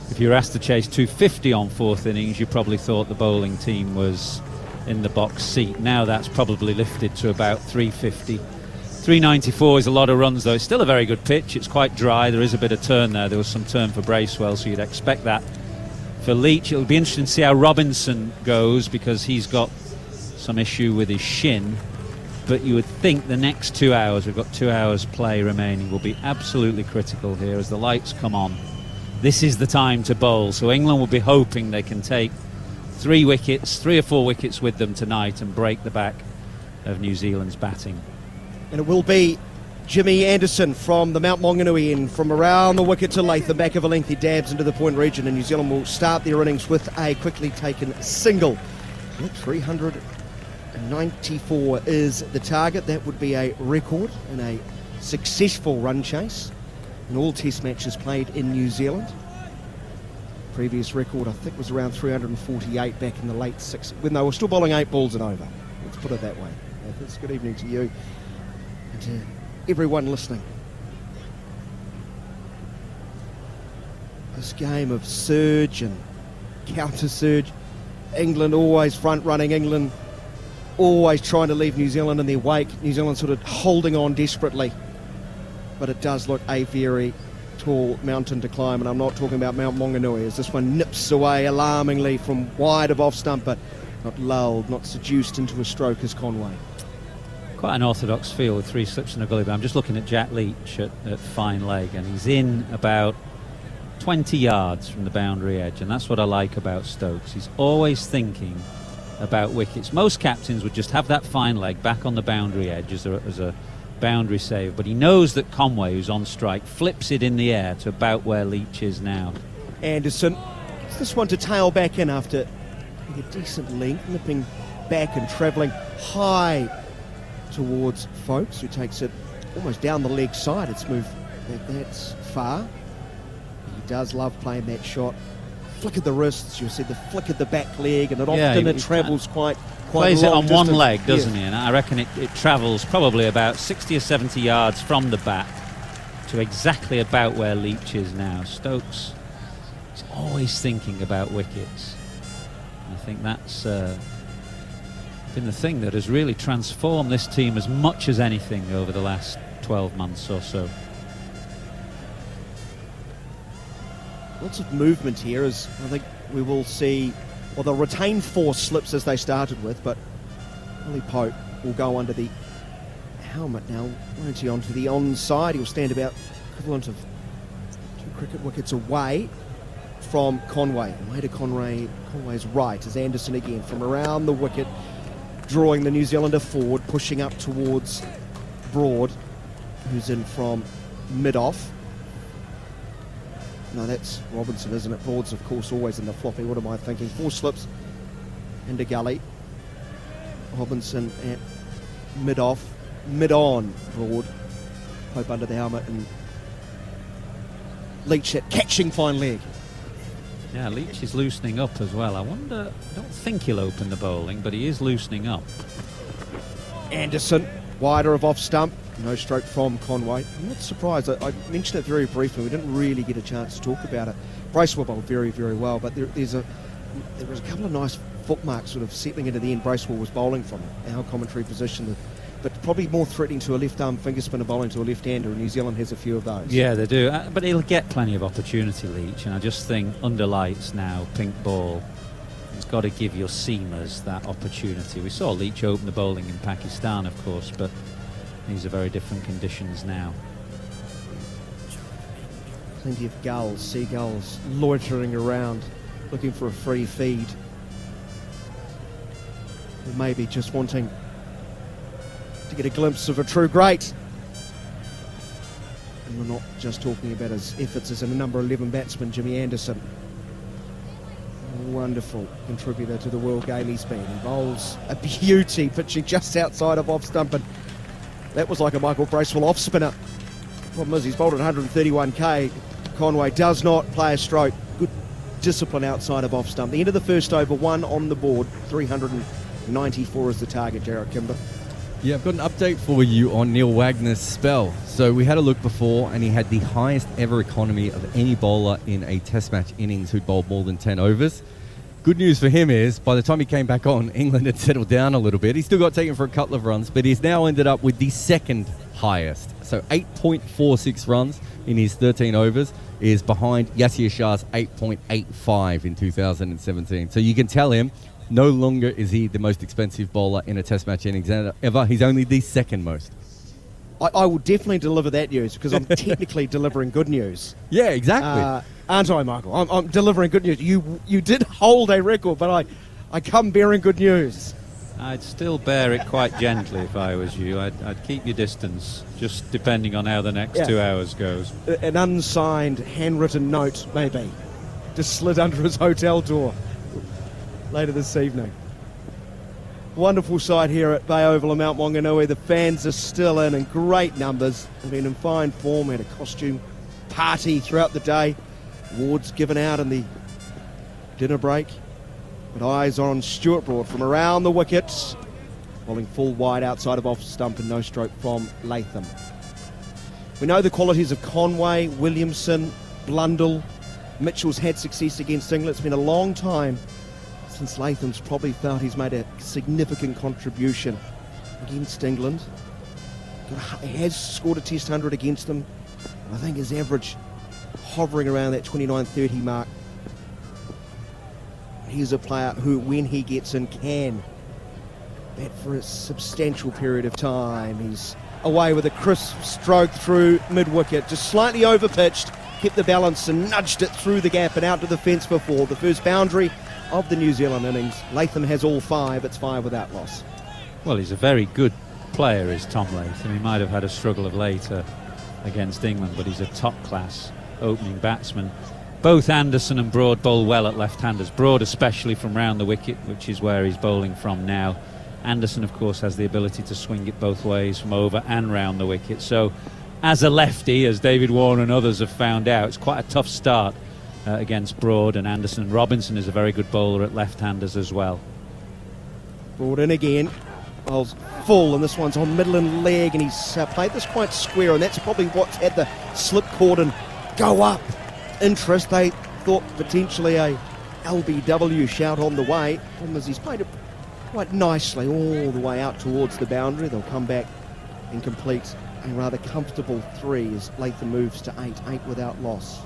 If you were asked to chase 250 on 4th innings, you probably thought the bowling team was in the box seat. Now that's probably lifted to about 350. 394 is a lot of runs, though. It's still a very good pitch. It's quite dry. There is a bit of turn there. There was some turn for Bracewell, so you'd expect that for Leach. It'll be interesting to see how Robinson goes, because he's got some issue with his shin. But you would think the next 2 hours, we've got 2 hours play remaining, will be absolutely critical here as the lights come on. This is the time to bowl. So England will be hoping they can take 3 or 4 wickets with them tonight and break the back of New Zealand's batting. And it will be Jimmy Anderson from the Mount Maunganui end, from around the wicket to Latham, back of a lengthy dabs into the point region, and New Zealand will start their innings with a quickly taken single. 394 is the target. That would be a record in a successful run chase in all test matches played in New Zealand. Previous record, I think, was around 348 back in the late 60s, when they were still bowling 8 balls and over. Let's put it that way. It's good evening to you and to everyone listening. This game of surge and counter-surge, England always front-running, England always trying to leave New Zealand in their wake, New Zealand sort of holding on desperately. But it does look a very tall mountain to climb, and I'm not talking about Mount Maunganui, as this one nips away alarmingly from wide of off-stump, but not lulled, not seduced into a stroke as Conway. Quite an orthodox field with 3 slips and a gully, but I'm just looking at Jack Leach at fine leg, and he's in about 20 yards from the boundary edge, and that's what I like about Stokes. He's always thinking about wickets. Most captains would just have that fine leg back on the boundary edge as a boundary save, but he knows that Conway, who's on strike, flips it in the air to about where Leach is now. Anderson gets this one to tail back in after a decent length, nipping back and travelling high towards Folks, who takes it almost down the leg side. It's moved that's far. He does love playing that shot. Flick of the wrists, you said, the flick of the back leg, and it travels quite plays a it long on distance. one leg, doesn't Yeah. he? And I reckon it travels probably about 60 or 70 yards from the bat to exactly about where Leach is now. Stokes is always thinking about wickets. I think that's been the thing that has really transformed this team as much as anything over the last 12 months or so. Lots of movement here, as I think we will see. Well, they'll retain 4 slips as they started with, but Ollie Pope will go under the helmet now, won't he, onto the onside. He'll stand about equivalent of 2 cricket wickets away from Conway. Away to Conway's right as Anderson again from around the wicket, drawing the New Zealander forward, pushing up towards Broad, who's in from mid-off. No, that's Robinson, isn't it? Broad's, of course, always in the floppy. What am I thinking? 4 slips into gully. Robinson at mid-off, mid-on, Broad. Pope under the helmet, and Leach at catching fine leg. Yeah, Leach is loosening up as well. I don't think he'll open the bowling, but he is loosening up. Anderson, wider of off stump. No stroke from Conway. I'm not surprised. I mentioned it very briefly. We didn't really get a chance to talk about it. Bracewell bowled very, very well, but there was a couple of nice footmarks sort of settling into the end. Bracewell was bowling from our commentary position, but probably more threatening to a left-arm finger spinner bowling to a left-hander, and New Zealand has a few of those. Yeah, they do. But he'll get plenty of opportunity, Leach, and I just think under lights now, pink ball, it's got to give your seamers that opportunity. We saw Leach open the bowling in Pakistan, of course, but these are very different conditions now. Plenty of gulls, seagulls, loitering around, looking for a free feed. Or maybe just wanting to get a glimpse of a true great. And we're not just talking about his efforts as a number 11 batsman, Jimmy Anderson. A wonderful contributor to the world game he's been. He bowls a beauty, pitching just outside of off stump, and that was like a Michael Bracewell off spinner. Problem is, he's bowled at 131k. Conway does not play a stroke. Good discipline outside of off stump. The end of the first over, 1 on the board. 394 is the target, Jarrod Kimber. Yeah, I've got an update for you on Neil Wagner's spell. So we had a look before, and he had the highest ever economy of any bowler in a test match innings who'd bowled more than 10 overs. Good news for him is, by the time he came back on, England had settled down a little bit. He still got taken for a couple of runs, but he's now ended up with the second highest. So 8.46 runs in his 13 overs is behind Yasir Shah's 8.85 in 2017. So you can tell him, no longer is he the most expensive bowler in a test match innings ever. He's only the second most. I will definitely deliver that news, because I'm technically delivering good news. Yeah, exactly. Aren't I, Michael? I'm delivering good news. You did hold a record, but I come bearing good news. I'd still bear it quite gently if I was you. I'd keep your distance, just depending on how the next 2 hours goes. An unsigned, handwritten note, maybe, just slid under his hotel door later this evening. Wonderful sight here at Bay Oval in Mount Maunganui. The fans are still in great numbers. They've been in fine form. We had a costume party throughout the day. Awards given out in the dinner break. But eyes are on Stuart Broad from around the wickets. Bowling full wide outside of off stump and no stroke from Latham. We know the qualities of Conway, Williamson, Blundell. Mitchell's had success against England. It's been a long time since Latham's probably felt he's made a significant contribution against England. He has scored a test 100 against them. I think his average hovering around that 29-30 mark. He's a player who, when he gets in, can bat for a substantial period of time. He's away with a crisp stroke through mid-wicket, just slightly over-pitched. kept the balance and nudged it through the gap and out to the fence for 4. The first boundary of the New Zealand innings. Latham has all 5. It's 5 without loss. Well, he's a very good player, is Tom Latham. He might have had a struggle of later against England, but he's a top-class opening batsman. Both Anderson and Broad bowl well at left-handers. Broad especially from round the wicket, which is where he's bowling from now. Anderson, of course, has the ability to swing it both ways, from over and round the wicket. So, as a lefty, as David Warner and others have found out, it's quite a tough start against Broad and Anderson. Robinson is a very good bowler at left-handers as well. Broad in again. Bowls full, and this one's on middle and leg, and he's played this quite square, and that's probably what's had the slip cord and go up interest. They thought potentially a LBW shout on the way. Problem is he's played it quite nicely all the way out towards the boundary. They'll come back and complete a rather comfortable 3 as Latham moves to 8 without loss.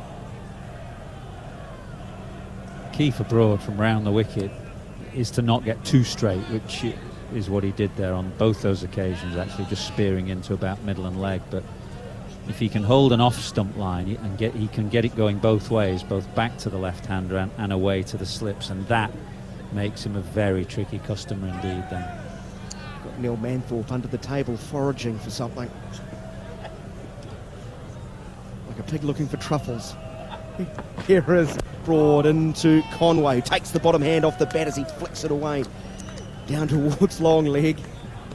Key for Broad from round the wicket is to not get too straight, which is what he did there on both those occasions, actually just spearing into about middle and leg. But if he can hold an off stump line and he can get it going both ways, both back to the left-hander and away to the slips, and that makes him a very tricky customer indeed then. Got Neil Manthorpe under the table foraging for something. Like a pig looking for truffles. Here is Broad into Conway, who takes the bottom hand off the bat as he flicks it away down towards long leg.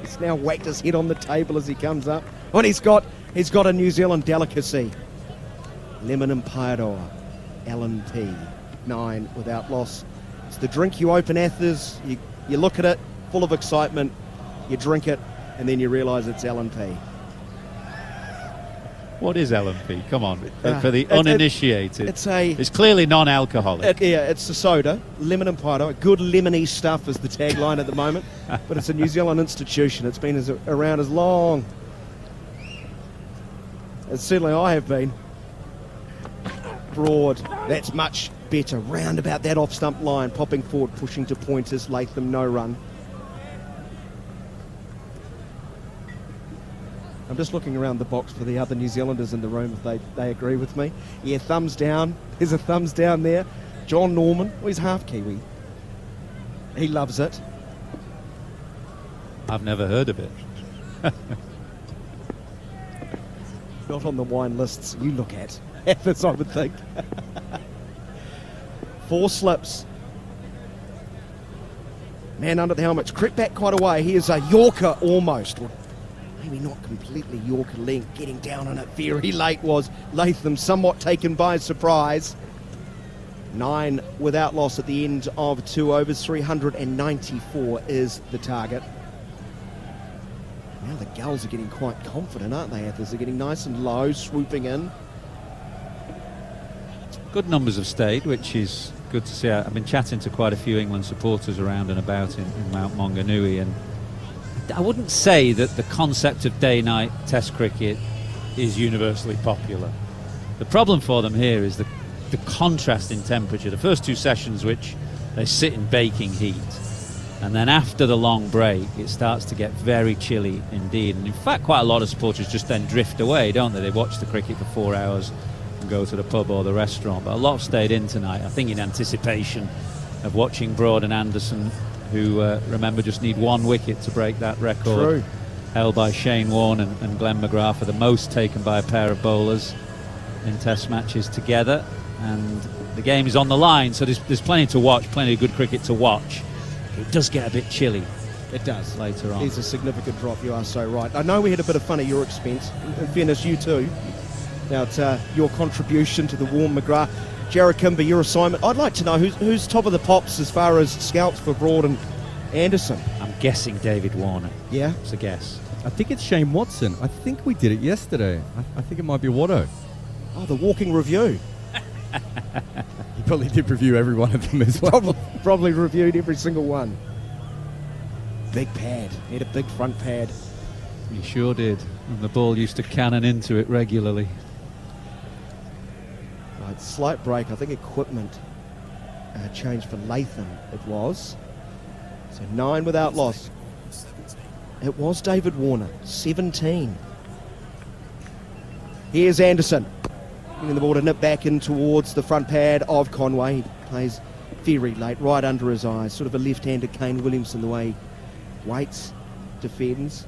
He's now whacked his head on the table as he comes up. And he's got a New Zealand delicacy. Lemon and Paeroa, L&P, 9 without loss. It's the drink you open Athers, you look at it, full of excitement, you drink it, and then you realise it's L&P. What is L&P? Come on, for the uninitiated. It's clearly non-alcoholic. It's a soda, lemon and Paeroa. Good lemony stuff is the tagline at the moment, but it's a New Zealand institution. It's been around as long as certainly I have been. Broad, that's much better. Round about that off-stump line, popping forward, pushing to pointers. Latham, no run. I'm just looking around the box for the other New Zealanders in the room if they agree with me. Yeah, thumbs down. There's a thumbs down there. John Norman, well, he's half Kiwi. He loves it. I've never heard of it. Not on the wine lists you look at. Efforts, I would think. 4 slips. Man under the helmet's crept back quite a way. Here's a Yorker almost. Maybe not completely Yorker length. Getting down on it very late was Latham, somewhat taken by surprise. 9 without loss at the end of 2 overs. 394 is the target. Now the Gulls are getting quite confident, aren't they, Athers? They're getting nice and low, swooping in. Good numbers have stayed, which is good to see. I've been chatting to quite a few England supporters around and about in Mount Maunganui, and I wouldn't say that the concept of day-night Test cricket is universally popular. The problem for them here is the contrast in temperature. The first 2 sessions, which they sit in baking heat, and then after the long break it starts to get very chilly indeed, and in fact quite a lot of supporters just then drift away, don't they? They watch the cricket for 4 hours and go to the pub or the restaurant, but a lot have stayed in tonight, I think in anticipation of watching Broad and Anderson, who remember just need 1 wicket to break that record. True. Held by Shane Warne and Glenn McGrath for the most taken by a pair of bowlers in Test matches together, and the game is on the line, so there's plenty to watch, plenty of good cricket to watch. It does get a bit chilly. It does. Later on. There's a significant drop, you are so right. I know we had a bit of fun at your expense. In fairness, you too. Now it's your contribution to the Warne McGrath. Jared Kimber, your assignment. I'd like to know who's top of the pops as far as scouts for Broad and Anderson. I'm guessing David Warner. Yeah? It's a guess. I think it's Shane Watson. I think we did it yesterday. I think it might be Watto. Oh, the walking review. He probably did review every one of them as well. Probably reviewed every single one. Big pad. He had a big front pad. He sure did. And the ball used to cannon into it regularly. Right, slight break. I think equipment changed for Latham, it was. So 9 without loss. It was David Warner, 17. Here's Anderson. getting the ball to nip back in towards the front pad of Conway. He plays very late, right under his eyes, sort of a left-handed Kane Williamson, the way he waits, defends.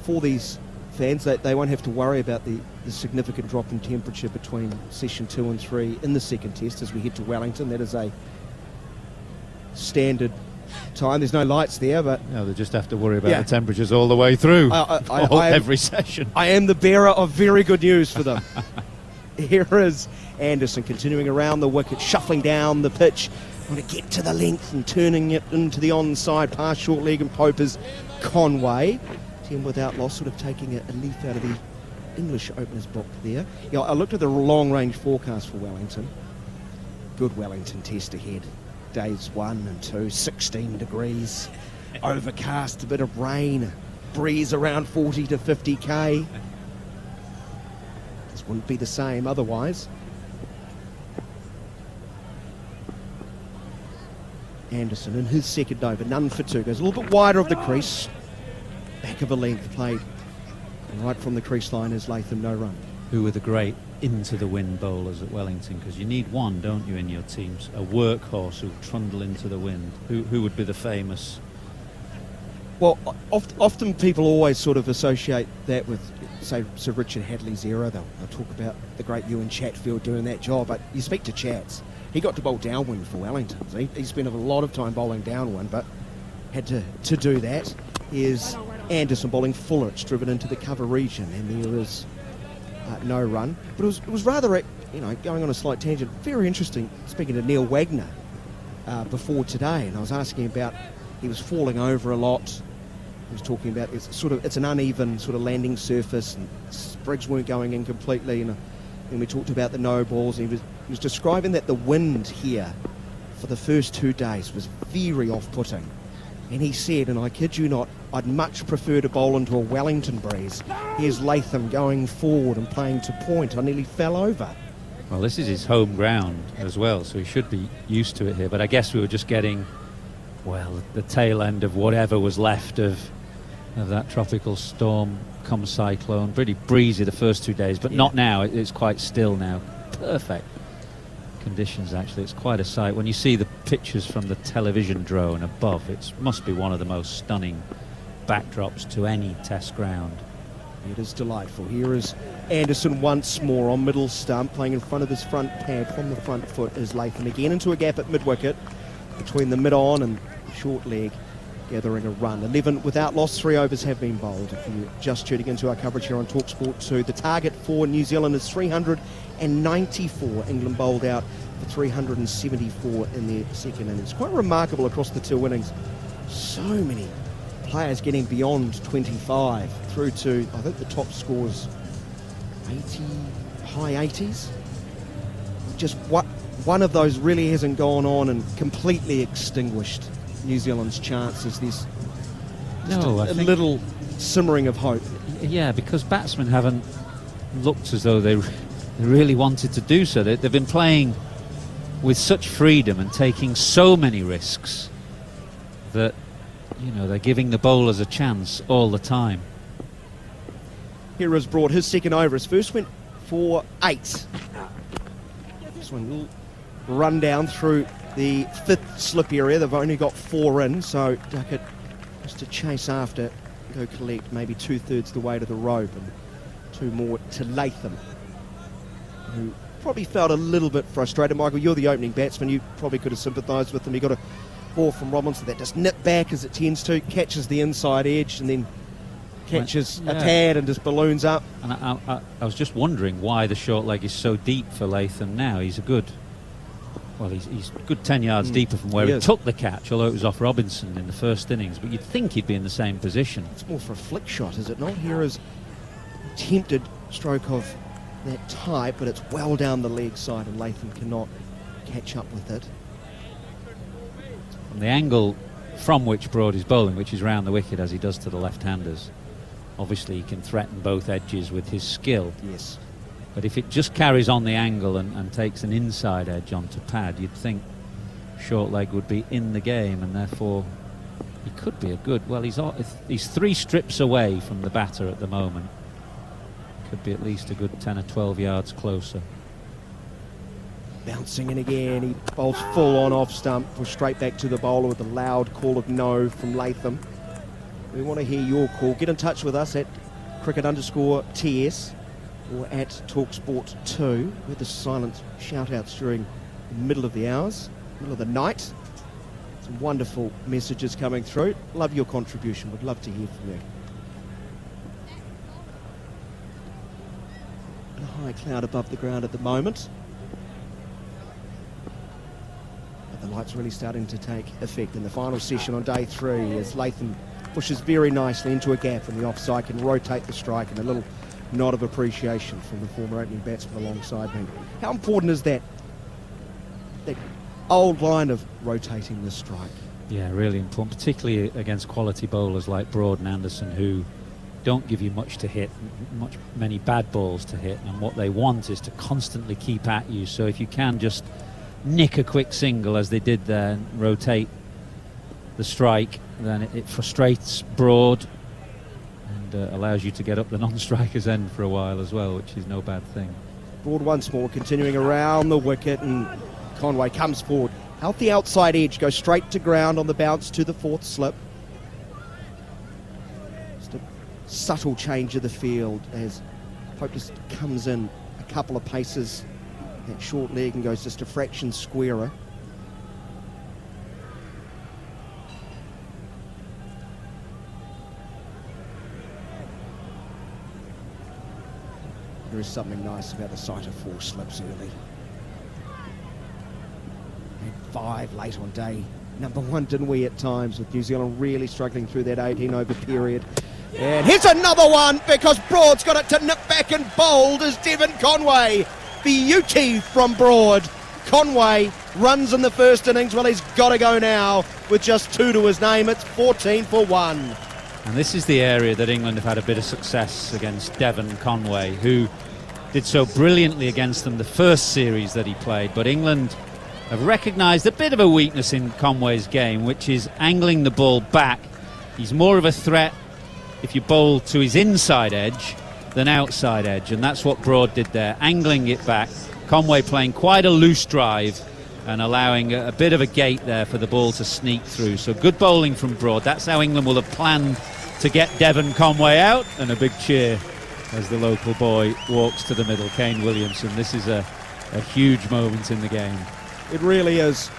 For these fans, they won't have to worry about the significant drop in temperature between session 2 and 3 in the second test as we head to Wellington. That is a standard time. There's no lights there, but no, they just have to worry about the temperatures all the way through. Every session. I am the bearer of very good news for them. Here is Anderson continuing around the wicket, shuffling down the pitch, want to get to the length and turning it into the onside past short leg, and Pope is Conway. 10 without loss, sort of taking a leaf out of the English opener's book there. Yeah, I looked at the long-range forecast for Wellington. Good Wellington test ahead. Days 1 and 2, 16 degrees, overcast, a bit of rain, breeze around 40 to 50 k. This wouldn't be the same otherwise. Anderson in his second over, none for 2, goes a little bit wider of the crease, back of a length played, and right from the crease line is Latham, no run. Who were the great into-the-wind bowlers at Wellington? Because you need one, don't you, in your teams? A workhorse who trundle into the wind. Who would be the famous? Well, often people always sort of associate that with, say, Sir Richard Hadley's era. They'll talk about the great Ewan Chatfield doing that job, but you speak to Chats. He got to bowl downwind for Wellington. So he spent a lot of time bowling downwind, but had to do that. Here's Anderson bowling Fuller's driven into the cover region, and there is no run. But it was rather, going on a slight tangent, very interesting, speaking to Neil Wagner before today, and I was asking about, he was falling over a lot. He was talking about it's an uneven sort of landing surface, and sprigs weren't going in completely, and we talked about the no balls, and he was describing that the wind here for the first 2 days was very off-putting. And he said, and I kid you not, I'd much prefer to bowl into a Wellington breeze. Here's Latham going forward and playing to point. I nearly fell over. Well, this is his home ground as well, so he should be used to it here. But I guess we were just getting, the tail end of whatever was left of that tropical storm come cyclone. Pretty breezy the first 2 days, but not now. It's quite still now. Perfect conditions, actually. It's quite a sight. When you see the pictures from the television drone above, it must be one of the most stunning backdrops to any test ground. It is delightful. Here is Anderson once more on middle stump, playing in front of his front pad from the front foot is Latham again into a gap at mid-wicket between the mid-on and short leg, gathering a run. 11 without loss, 3 overs have been bowled. If you're just tuning into our coverage here on TalkSport 2, the target for New Zealand is 394. England bowled out for 374 in their second innings. Quite remarkable across the 2 innings. So many players getting beyond 25 through to, I think the top scores 80, high 80s. Just one of those really hasn't gone on and completely extinguished New Zealand's chances. There's a little simmering of hope. Yeah, because batsmen haven't looked as though they really wanted to do so. They've been playing with such freedom and taking so many risks that, they're giving the bowlers a chance all the time. Here is Broad, his second over. His first went for 8. This one will run down through the 5th slip area. They've only got 4 in, so Duckett has to chase after, go collect maybe 2/3 the way to the rope, and 2 more to Latham, who probably felt a little bit frustrated. Michael, you're the opening batsman. You probably could have sympathised with him. He got a ball from Robinson that just nipped back as it tends to, catches the inside edge, and then catches a pad and just balloons up. And I was just wondering why the short leg is so deep for Latham now. He's a good 10 yards deeper from where he took the catch, although it was off Robinson in the first innings. But you'd think he'd be in the same position. It's more for a flick shot, is it not? Here is attempted stroke of that type, but it's well down the leg side, and Latham cannot catch up with it. From the angle from which Broad is bowling, which is round the wicket as he does to the left-handers, obviously he can threaten both edges with his skill. Yes. But if it just carries on the angle and takes an inside edge onto pad, you'd think short leg would be in the game, and therefore he could be a good... Well, he's 3 strips away from the batter at the moment. Could be at least a good 10 or 12 yards closer. Bouncing in again, he bowls full on off stump, for straight back to the bowler with a loud call of no from Latham. We want to hear your call. Get in touch with us at cricket_TS or at TalkSport2 with the silent shout-outs during the middle of the hours, middle of the night. Some wonderful messages coming through. Love your contribution. Would love to hear from you. A high cloud above the ground at the moment. But the light's really starting to take effect in the final session on day 3 as Latham pushes very nicely into a gap and the offside can rotate the strike, and a little nod of appreciation from the former opening batsman alongside me. How important is that old line of rotating the strike? Yeah, really important, particularly against quality bowlers like Broad and Anderson, who don't give you much to hit, many bad balls to hit, and what they want is to constantly keep at you. So if you can just nick a quick single, as they did there, and rotate the strike, then it frustrates Broad and allows you to get up the non-striker's end for a while as well, which is no bad thing. Broad once more, continuing around the wicket, and Conway comes forward. Healthy outside edge, goes straight to ground on the bounce to the 4th slip. Just a subtle change of the field as Pope just comes in a couple of paces, that short leg, and goes just a fraction squarer. There is something nice about the sight of 4 slips early. And 5 late on day number 1, didn't we, at times, with New Zealand really struggling through that 18-over period. And here's another one, because Broad's got it to nip back and bowled as Devon Conway. Beauty from Broad. Conway runs in the first innings. Well, he's got to go now with just 2 to his name. It's 14 for 1. And this is the area that England have had a bit of success against Devon Conway, who did so brilliantly against them the first series that he played. But England have recognised a bit of a weakness in Conway's game, which is angling the ball back. He's more of a threat if you bowl to his inside edge than outside edge, and that's what Broad did there, angling it back. Conway playing quite a loose drive and allowing a bit of a gate there for the ball to sneak through. So good bowling from Broad. That's how England will have planned to get Devon Conway out, and a big cheer as the local boy walks to the middle, Kane Williamson. This is a huge moment in the game. It really is.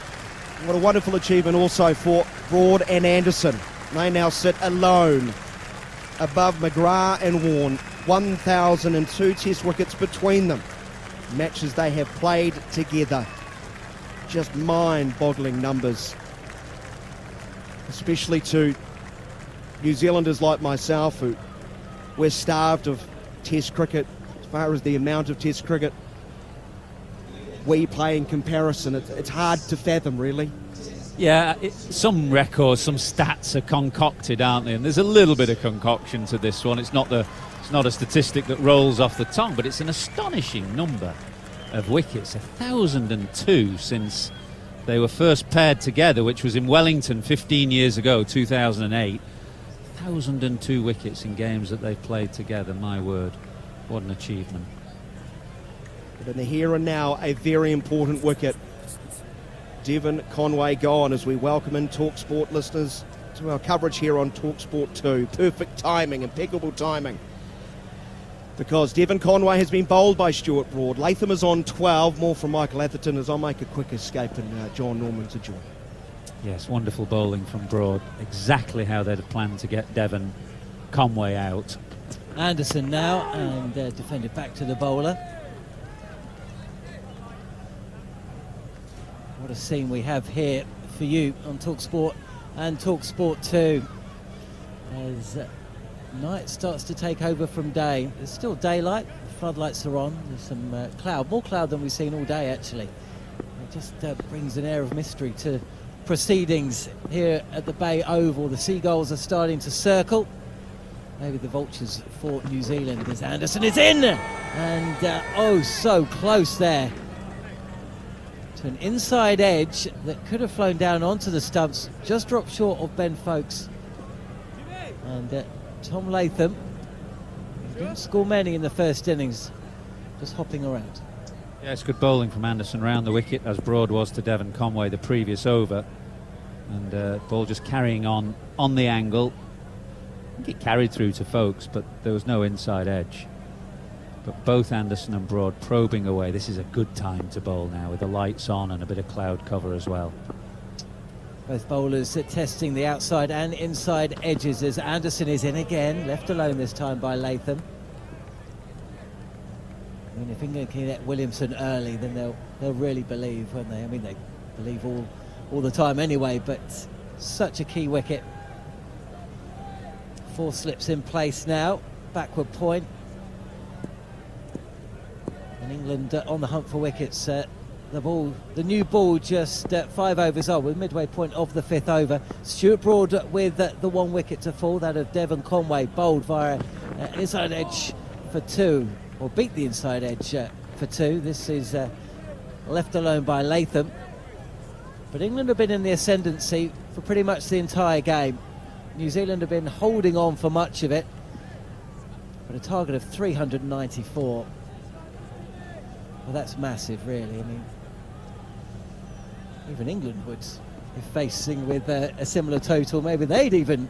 What a wonderful achievement also for Broad and Anderson. They now sit alone above McGrath and Warne. 1,002 test wickets between them. Matches they have played together. Just mind-boggling numbers. Especially to New Zealanders like myself, who we're starved of test cricket as far as the amount of test cricket we play in comparison. It's hard to fathom, really. Yeah, some records, some stats are concocted, aren't they? And there's a little bit of concoction to this one. It's not a statistic that rolls off the tongue, but it's an astonishing number of wickets. 1,002 since they were first paired together, which was in Wellington 15 years ago, 2008. 1,002 wickets in games that they've played together. My word, what an achievement. But in the here and now, a very important wicket. Devon Conway gone as we welcome in TalkSport listeners to our coverage here on TalkSport 2. Perfect timing, impeccable timing. Because Devon Conway has been bowled by Stuart Broad. Latham is on 12. More from Michael Atherton as I'll make a quick escape and John Norman to join. Yes, wonderful bowling from Broad. Exactly how they'd planned to get Devon Conway out. Anderson now, and defended back to the bowler. What a scene we have here for you on TalkSport and TalkSport 2 as night starts to take over from day. There's still daylight, the floodlights are on, there's some cloud, more cloud than we've seen all day actually. It just brings an air of mystery to proceedings here at the Bay Oval. The seagulls are starting to circle. Maybe the vultures for New Zealand as Anderson is in, and oh so close there. An inside edge that could have flown down onto the stumps, just dropped short of Ben Folkes. And Tom Latham Didn't score many in the first innings, just hopping around. Yeah, it's good bowling from Anderson round the wicket, as Broad was to Devon Conway the previous over. And ball just carrying on the angle. I think it carried through to Folkes, but there was no inside edge. But both Anderson and Broad probing away. This is a good time to bowl now, with the lights on and a bit of cloud cover as well. Both bowlers testing the outside and inside edges as Anderson is in again, left alone this time by Latham. I mean, if England can get Williamson early, then they'll really believe, won't they? I mean, they believe all the time anyway, but such a key wicket. 4 slips in place now, backward point. And England on the hunt for wickets. The new ball just 5 overs on, with midway point of the 5th over. Stuart Broad with the 1 wicket to fall, that of Devon Conway, bowled via inside edge for 2, or beat the inside edge for 2. This is left alone by Latham. But England have been in the ascendancy for pretty much the entire game. New Zealand have been holding on for much of it, but a target of 394. Well, that's massive, really. I mean, even England would, if facing with a similar total, maybe they'd even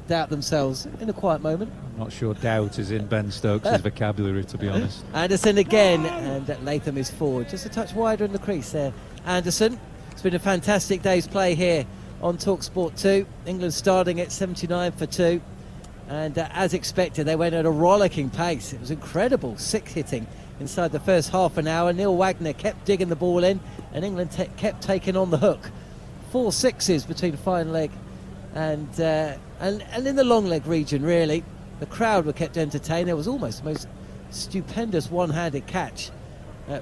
doubt themselves in a quiet moment. I'm not sure doubt is in Ben Stokes' vocabulary, to be honest. Anderson again, and Latham is forward. Just a touch wider in the crease there. Anderson, it's been a fantastic day's play here on TalkSport 2. England starting at 79 for 2. And as expected, they went at a rollicking pace. It was incredible, 6 hitting inside the first half an hour. Neil Wagner kept digging the ball in, and England kept taking on the hook. 4 sixes between fine leg and in the long leg region, really. The crowd were kept entertained. There was almost the most stupendous one-handed catch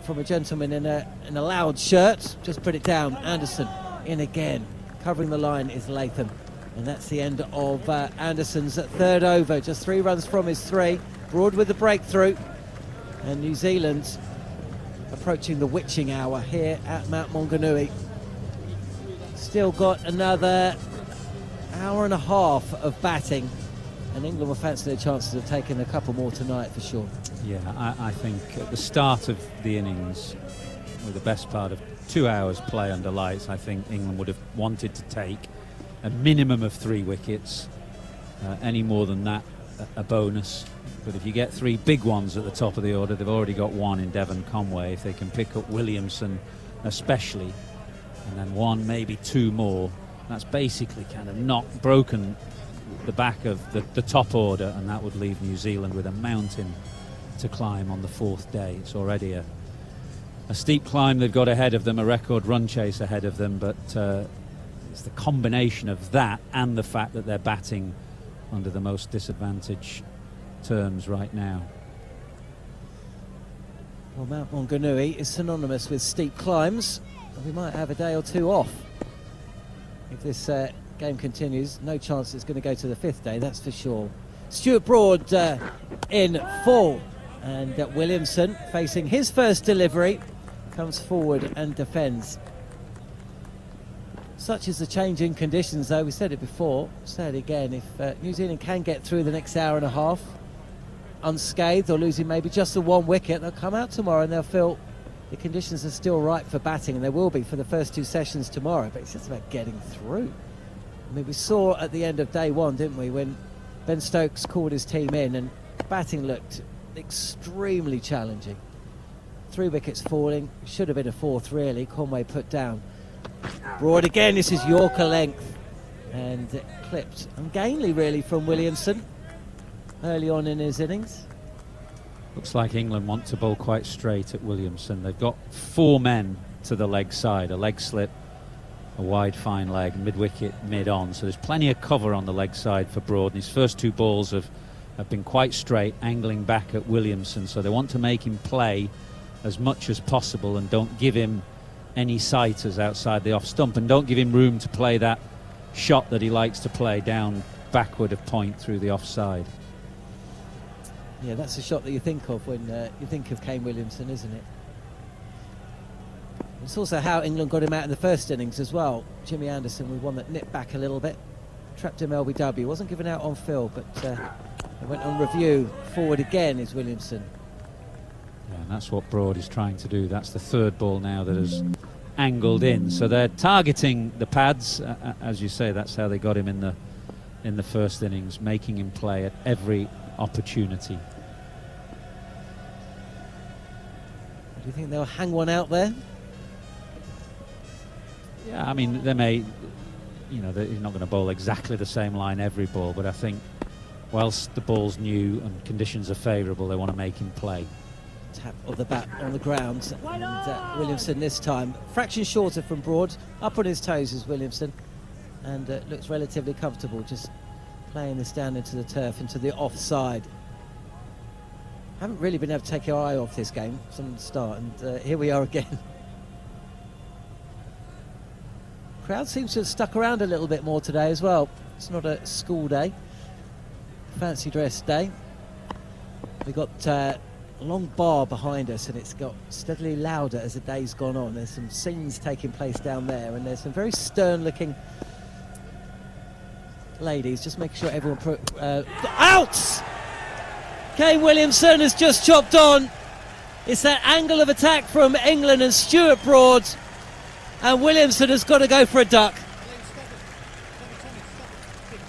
from a gentleman in a loud shirt. Just put it down. Anderson in again. Covering the line is Latham. And that's the end of Anderson's 3rd over. Just 3 runs from his 3. Broad with the breakthrough. And New Zealand approaching the witching hour here at Mount Maunganui. Still got another hour and a half of batting, and England will fancy their chances of taking a couple more tonight for sure. Yeah, I think at the start of the innings, with the best part of 2 hours play under lights, I think England would have wanted to take a minimum of 3 wickets. Any more than that, a bonus. But if you get 3 big ones at the top of the order, they've already got 1 in Devon Conway. If they can pick up Williamson especially, and then 1, maybe 2 more, that's basically kind of broken the back of the top order, and that would leave New Zealand with a mountain to climb on the 4th day. It's already a steep climb they've got ahead of them, a record run chase ahead of them, but it's the combination of that and the fact that they're batting under the most disadvantaged terms right now. Well, Mount Maunganui is synonymous with steep climbs, and we might have a day or 2 off if this game continues. No chance it's going to go to the 5th day, that's for sure. Stuart Broad in full, and Williamson facing his first delivery comes forward and defends. Such is the change in conditions, though. We said it before, say it again. If New Zealand can get through the next hour and a half unscathed, or losing maybe just the 1 wicket, they'll come out tomorrow and they'll feel the conditions are still right for batting, and they will be for the first 2 sessions tomorrow. But it's just about getting through. I mean, we saw at the end of day 1, didn't we, when Ben Stokes called his team in and batting looked extremely challenging. 3 wickets falling, should have been a 4th really. Conway put down. Broad again, this is Yorker length, and clipped ungainly really from Williamson early on in his innings. Looks like England want to bowl quite straight at Williamson. They've got 4 men to the leg side, a leg slip, a wide fine leg, mid-wicket, mid-on, so there's plenty of cover on the leg side for Broad, and his first 2 balls have been quite straight, angling back at Williamson, so they want to make him play as much as possible and don't give him any sighters outside the off stump, and don't give him room to play that shot that he likes to play down backward of point through the offside. Yeah, that's the shot that you think of when you think of Kane Williamson, isn't it? It's also how England got him out in the first innings as well. Jimmy Anderson was one that nipped back a little bit, trapped him LBW, wasn't given out on field, but They went on review. Forward again is Williamson. Yeah, and that's what Broad is trying to do. That's the third ball now that has angled in. So they're targeting the pads. As you say, that's how they got him in the first innings, making him play at every opportunity. Do you think they'll hang one out there? Yeah, I mean, they may, he's not going to bowl exactly the same line every ball, but I think whilst the ball's new and conditions are favourable, they want to make him play. Tap of the bat on the ground, and Williamson this time fraction shorter from Broad, up on his toes is Williamson, and looks relatively comfortable, just playing this down into the turf, into the offside. Haven't really been able to take your eye off this game from the start, and here we are again. Crowd seems to have stuck around a little bit more today as well. It's not a school day, fancy dress day. We've got a long bar behind us, and it's got steadily louder as the day's gone on. There's some scenes taking place down there, and there's some very stern looking ladies just making sure everyone out! Kane Williamson has just chopped on. It's that angle of attack from England and Stuart Broad, and Williamson has got to go for a duck.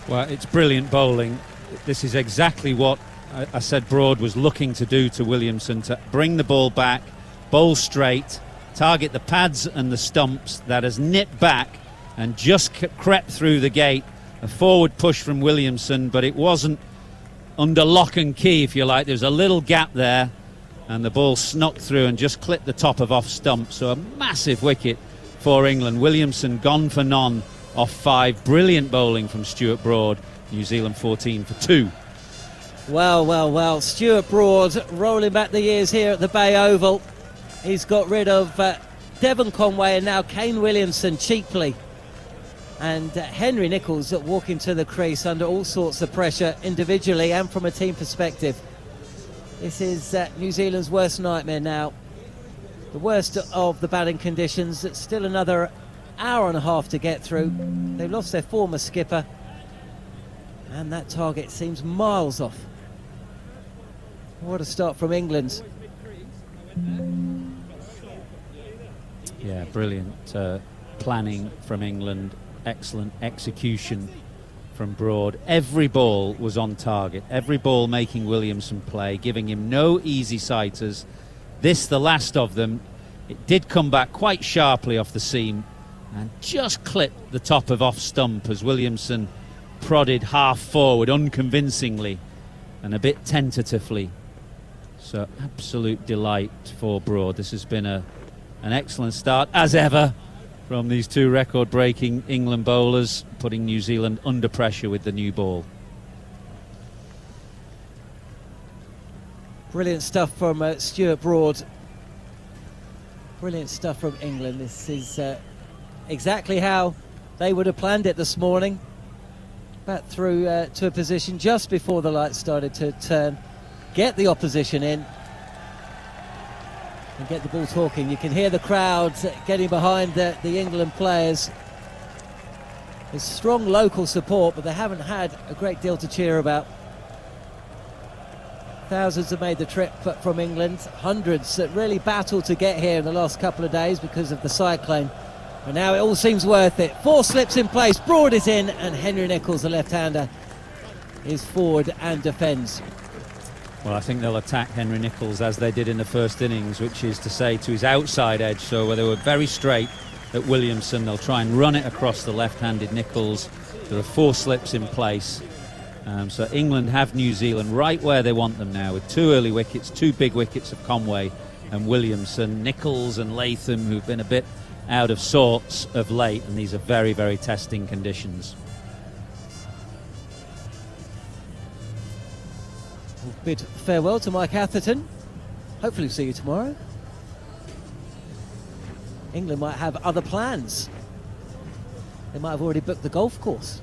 Well, it's brilliant bowling. This is exactly what I said Broad was looking to do to Williamson, to bring the ball back, bowl straight, target the pads and the stumps. That has nipped back and just crept through the gate. A forward push from Williamson, but it wasn't under lock and key, if you like. There's a little gap there, and the ball snuck through and just clipped the top of off stump. So a massive wicket for England. Williamson gone for none off 5. Brilliant bowling from Stuart Broad. New Zealand 14 for 2. Well. Stuart Broad rolling back the years here at the Bay Oval. He's got rid of Devon Conway and now Kane Williamson cheaply. And Henry Nicholls walking to the crease under all sorts of pressure individually and from a team perspective. This is New Zealand's worst nightmare now. The worst of the batting conditions. It's still another hour and a half to get through. They've lost their former skipper, and that target seems miles off. What a start from England. Yeah, brilliant planning from England. Excellent execution from Broad. Every ball was on target. Every ball making Williamson play, giving him no easy sighters. This, the last of them. It did come back quite sharply off the seam and just clipped the top of off stump as Williamson prodded half forward unconvincingly and a bit tentatively. So absolute delight for Broad. This has been an excellent start, as ever, from these two record-breaking England bowlers, putting New Zealand under pressure with the new ball. Brilliant stuff from Stuart Broad. Brilliant stuff from England. This is exactly how they would have planned it this morning. Back through to a position just before the lights started to turn. Get the opposition in and get the ball talking. You can hear the crowd getting behind the England players. There's strong local support, but they haven't had a great deal to cheer about. Thousands have made the trip from England. Hundreds that really battled to get here in the last couple of days because of the cyclone. And now it all seems worth it. 4 slips in place, Broad is in, and Henry Nicholls, the left-hander, is forward and defends. Well, I think they'll attack Henry Nicholls as they did in the first innings, which is to say to his outside edge. So where they were very straight at Williamson, they'll try and run it across the left-handed Nicholls. There are 4 slips in place. So England have New Zealand right where they want them now, with 2 early wickets, 2 big wickets of Conway and Williamson. Nicholls and Latham, who've been a bit out of sorts of late, and these are very, very testing conditions. We'll bid farewell to Mike Atherton. Hopefully we'll see you tomorrow. England might have other plans. They might have already booked the golf course.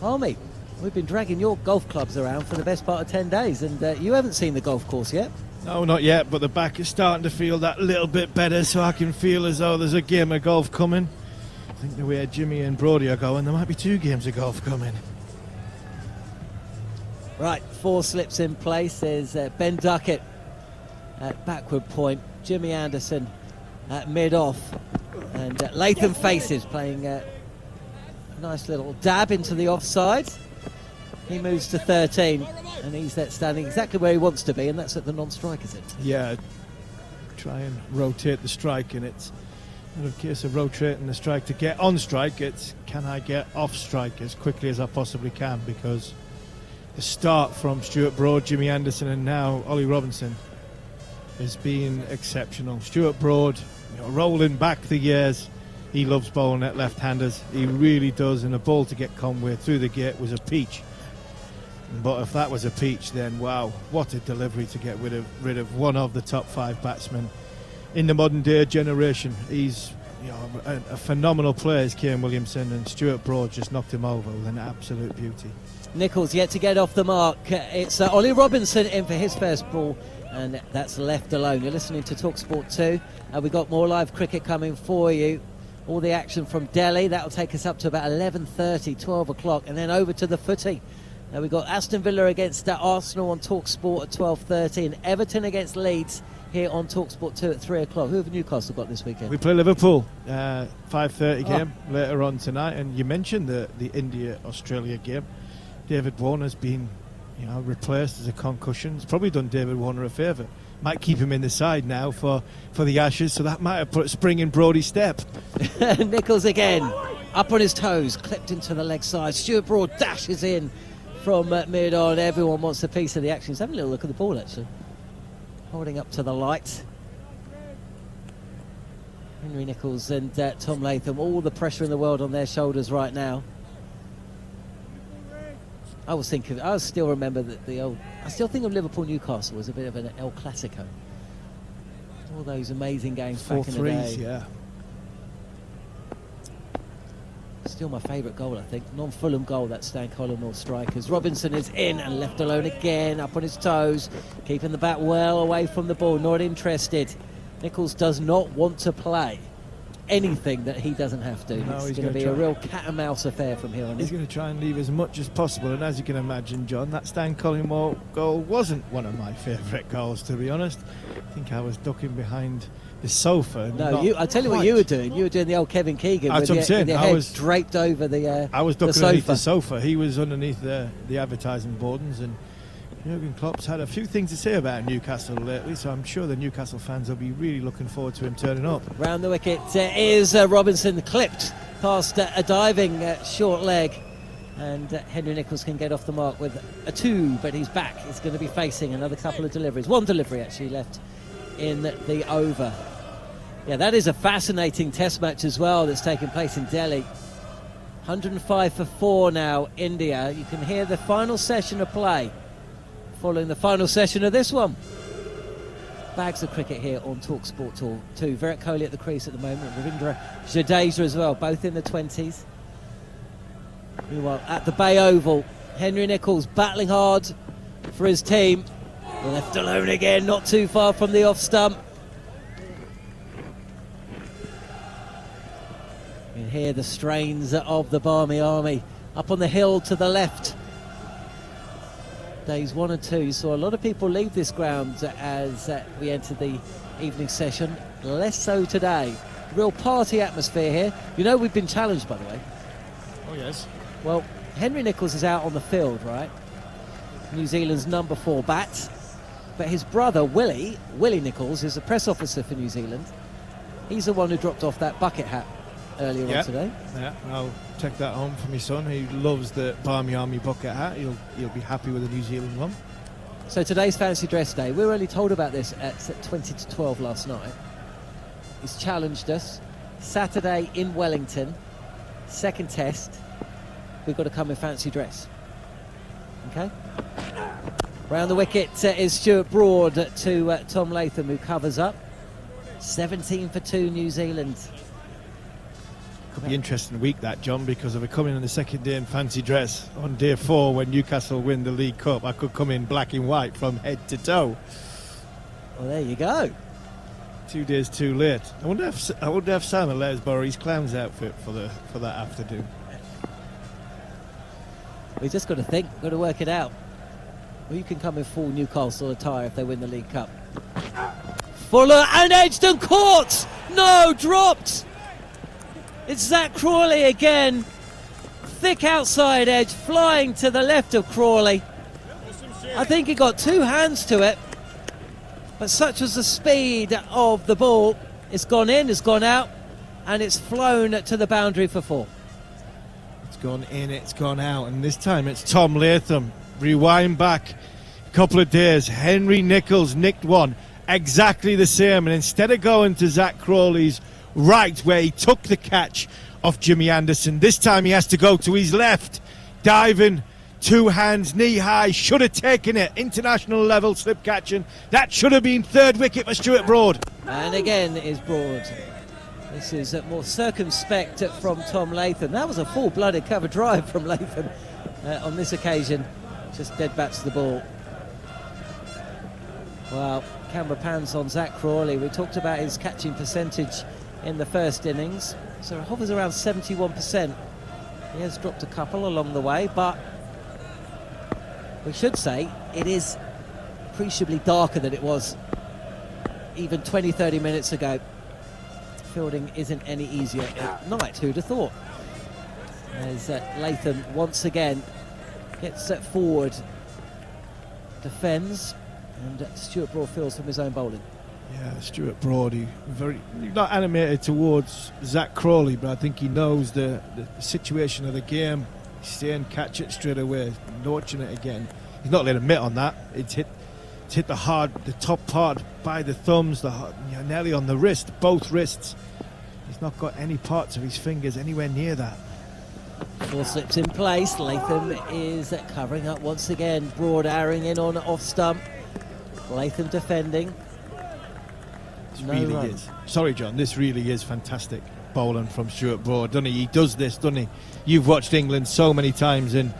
Army, we've been dragging your golf clubs around for the best part of 10 days, and you haven't seen the golf course yet. No, not yet, but the back is starting to feel that little bit better, so I can feel as though there's a game of golf coming. I think the way Jimmy and Brodie are going, there might be 2 games of golf coming. Right, 4 slips in place. There's Ben Duckett at backward point, Jimmy Anderson at mid-off, and Latham Faces playing a nice little dab into the offside. He moves to 13, and he's standing exactly where he wants to be, and that's at the non-strikers end. Yeah, try and rotate the strike, and it's not a case of rotating the strike to get on strike. It's can I get off strike as quickly as I possibly can, because the start from Stuart Broad, Jimmy Anderson, and now Ollie Robinson has been exceptional. Stuart Broad, rolling back the years, he loves bowling at left-handers. He really does, and a ball to get Conway through the gate was a peach. But if that was a peach, then wow, what a delivery to get rid of one of the top 5 batsmen in the modern day generation. He's a phenomenal player, is Kane Williamson, and Stuart Broad just knocked him over with an absolute beauty. Nichols yet to get off the mark. It's Ollie Robinson in for his first ball, and that's left alone. You're listening to TalkSport 2. We've got more live cricket coming for you. All the action from Delhi. That'll take us up to about 11:30, 12 o'clock, and then over to the footy. Now we've got Aston Villa against Arsenal on TalkSport at 12:30, and Everton against Leeds here on TalkSport 2 at 3 o'clock. Who have Newcastle got this weekend? We play Liverpool, 5:30 game later on tonight. And you mentioned the India-Australia game. David Warner's been replaced as a concussion. It's probably done David Warner a favour. Might keep him in the side now for the Ashes, so that might have put a spring in Brodie's step. Nichols again, up on his toes, clipped into the leg side. Stuart Broad dashes in from mid-on. Everyone wants a piece of the action. He's having a little look at the ball, actually. Holding up to the light. Henry Nichols and Tom Latham, all the pressure in the world on their shoulders right now. I still remember I still think of Liverpool-Newcastle as a bit of an El Clasico. All those amazing games back in the day. Yeah. Still my favourite goal, I think. Non-Fulham goal, that Stan Collymore strikers. Robinson is in and left alone again, up on his toes, keeping the bat well away from the ball, not interested. Nichols does not want to play anything that he doesn't have to. No, it's going to be a real cat and mouse affair from here on in. He's going to try and leave as much as possible, and as you can imagine, John, that Stan Collymore goal wasn't one of my favourite goals, to be honest. I think I was ducking behind the sofa. No, I tell you what you were doing. You were doing the old Kevin Keegan with your head draped over the I was ducking underneath the sofa. He was underneath the advertising boardings, and Jurgen Klopp's had a few things to say about Newcastle lately, so I'm sure the Newcastle fans will be really looking forward to him turning up. Round the wicket is Robinson, clipped past a diving short leg, and Henry Nichols can get off the mark with a 2, but he's back. He's going to be facing another couple of deliveries. One delivery actually left in the over. Yeah, that is a fascinating test match as well that's taking place in Delhi. 105 for 4 now, India. You can hear the final session of play following the final session of this one. Bags of cricket here on TalkSport 2. Virat Kohli at the crease at the moment, Ravindra Jadeja as well, both in the 20s. Meanwhile, at the Bay Oval, Henry Nichols battling hard for his team. Left alone again, not too far from the off stump. You can hear the strains of the Barmy Army up on the hill to the left. Days 1 and 2, you saw a lot of people leave this ground as we entered the evening session. Less so today. Real party atmosphere here. You know we've been challenged, by the way. Oh, yes. Well, Henry Nichols is out on the field, right? New Zealand's number 4 bat. But his brother, Willie Nichols, is a press officer for New Zealand. He's the one who dropped off that bucket hat earlier on today. Yeah, I'll take that home for my son. He loves the Barmy Army bucket hat. He'll be happy with the New Zealand one. So today's fancy dress day. We were only told about this at 20 to 12 last night. He's challenged us. Saturday in Wellington, second test. We've got to come in fancy dress. Okay? Round the wicket is Stuart Broad to Tom Latham, who covers up. 17 for 2 New Zealand. Could be an interesting week, that, John, because if we come in on the second day in fancy dress on day 4 when Newcastle win the League Cup, I could come in black and white from head to toe. Well, there you go. 2 days too late. I wonder if Simon let us borrow his clown's outfit for that afternoon. We just got to work it out. Well, you can come in full Newcastle attire if they win the League Cup. Fuller and edged and caught! No, dropped! It's Zach Crawley again. Thick outside edge, flying to the left of Crawley. I think he got two hands to it, but such was the speed of the ball. It's gone in, it's gone out, and it's flown to the boundary for 4. It's gone in, it's gone out, and this time it's Tom Latham. Rewind back a couple of days. Henry Nicholls nicked one exactly the same, and instead of going to Zach Crawley's right where he took the catch off Jimmy Anderson, this time he has to go to his left, diving, 2 hands, knee high, should have taken it, international level slip catching. That should have been 3rd wicket for Stuart Broad. And again is Broad. This is more circumspect from Tom Latham. That was a full-blooded cover drive from Latham on this occasion. Just dead bats the ball. Well, camera pans on Zach Crawley. We talked about his catching percentage in the first innings. So it hovers around 71%. He has dropped a couple along the way, but we should say it is appreciably darker than it was even 20-30 minutes ago. Fielding isn't any easier at night, who'd have thought? As Latham once again gets set forward, defends, and Stuart Broad fields from his own bowling. Yeah, Stuart Broad, he's not animated towards Zach Crawley, but I think he knows the situation of the game. He's saying catch it straight away, notching it again. He's not let him mitt on that. It's hit the top part by the thumbs, nearly on the wrist, both wrists. He's not got any parts of his fingers anywhere near that. 4 slips in place. Latham is covering up once again. Broad arrowing in on off stump. Latham defending. This really is. Sorry, John. This really is fantastic bowling from Stuart Broad, doesn't he? He does this, doesn't he? You've watched England so many times and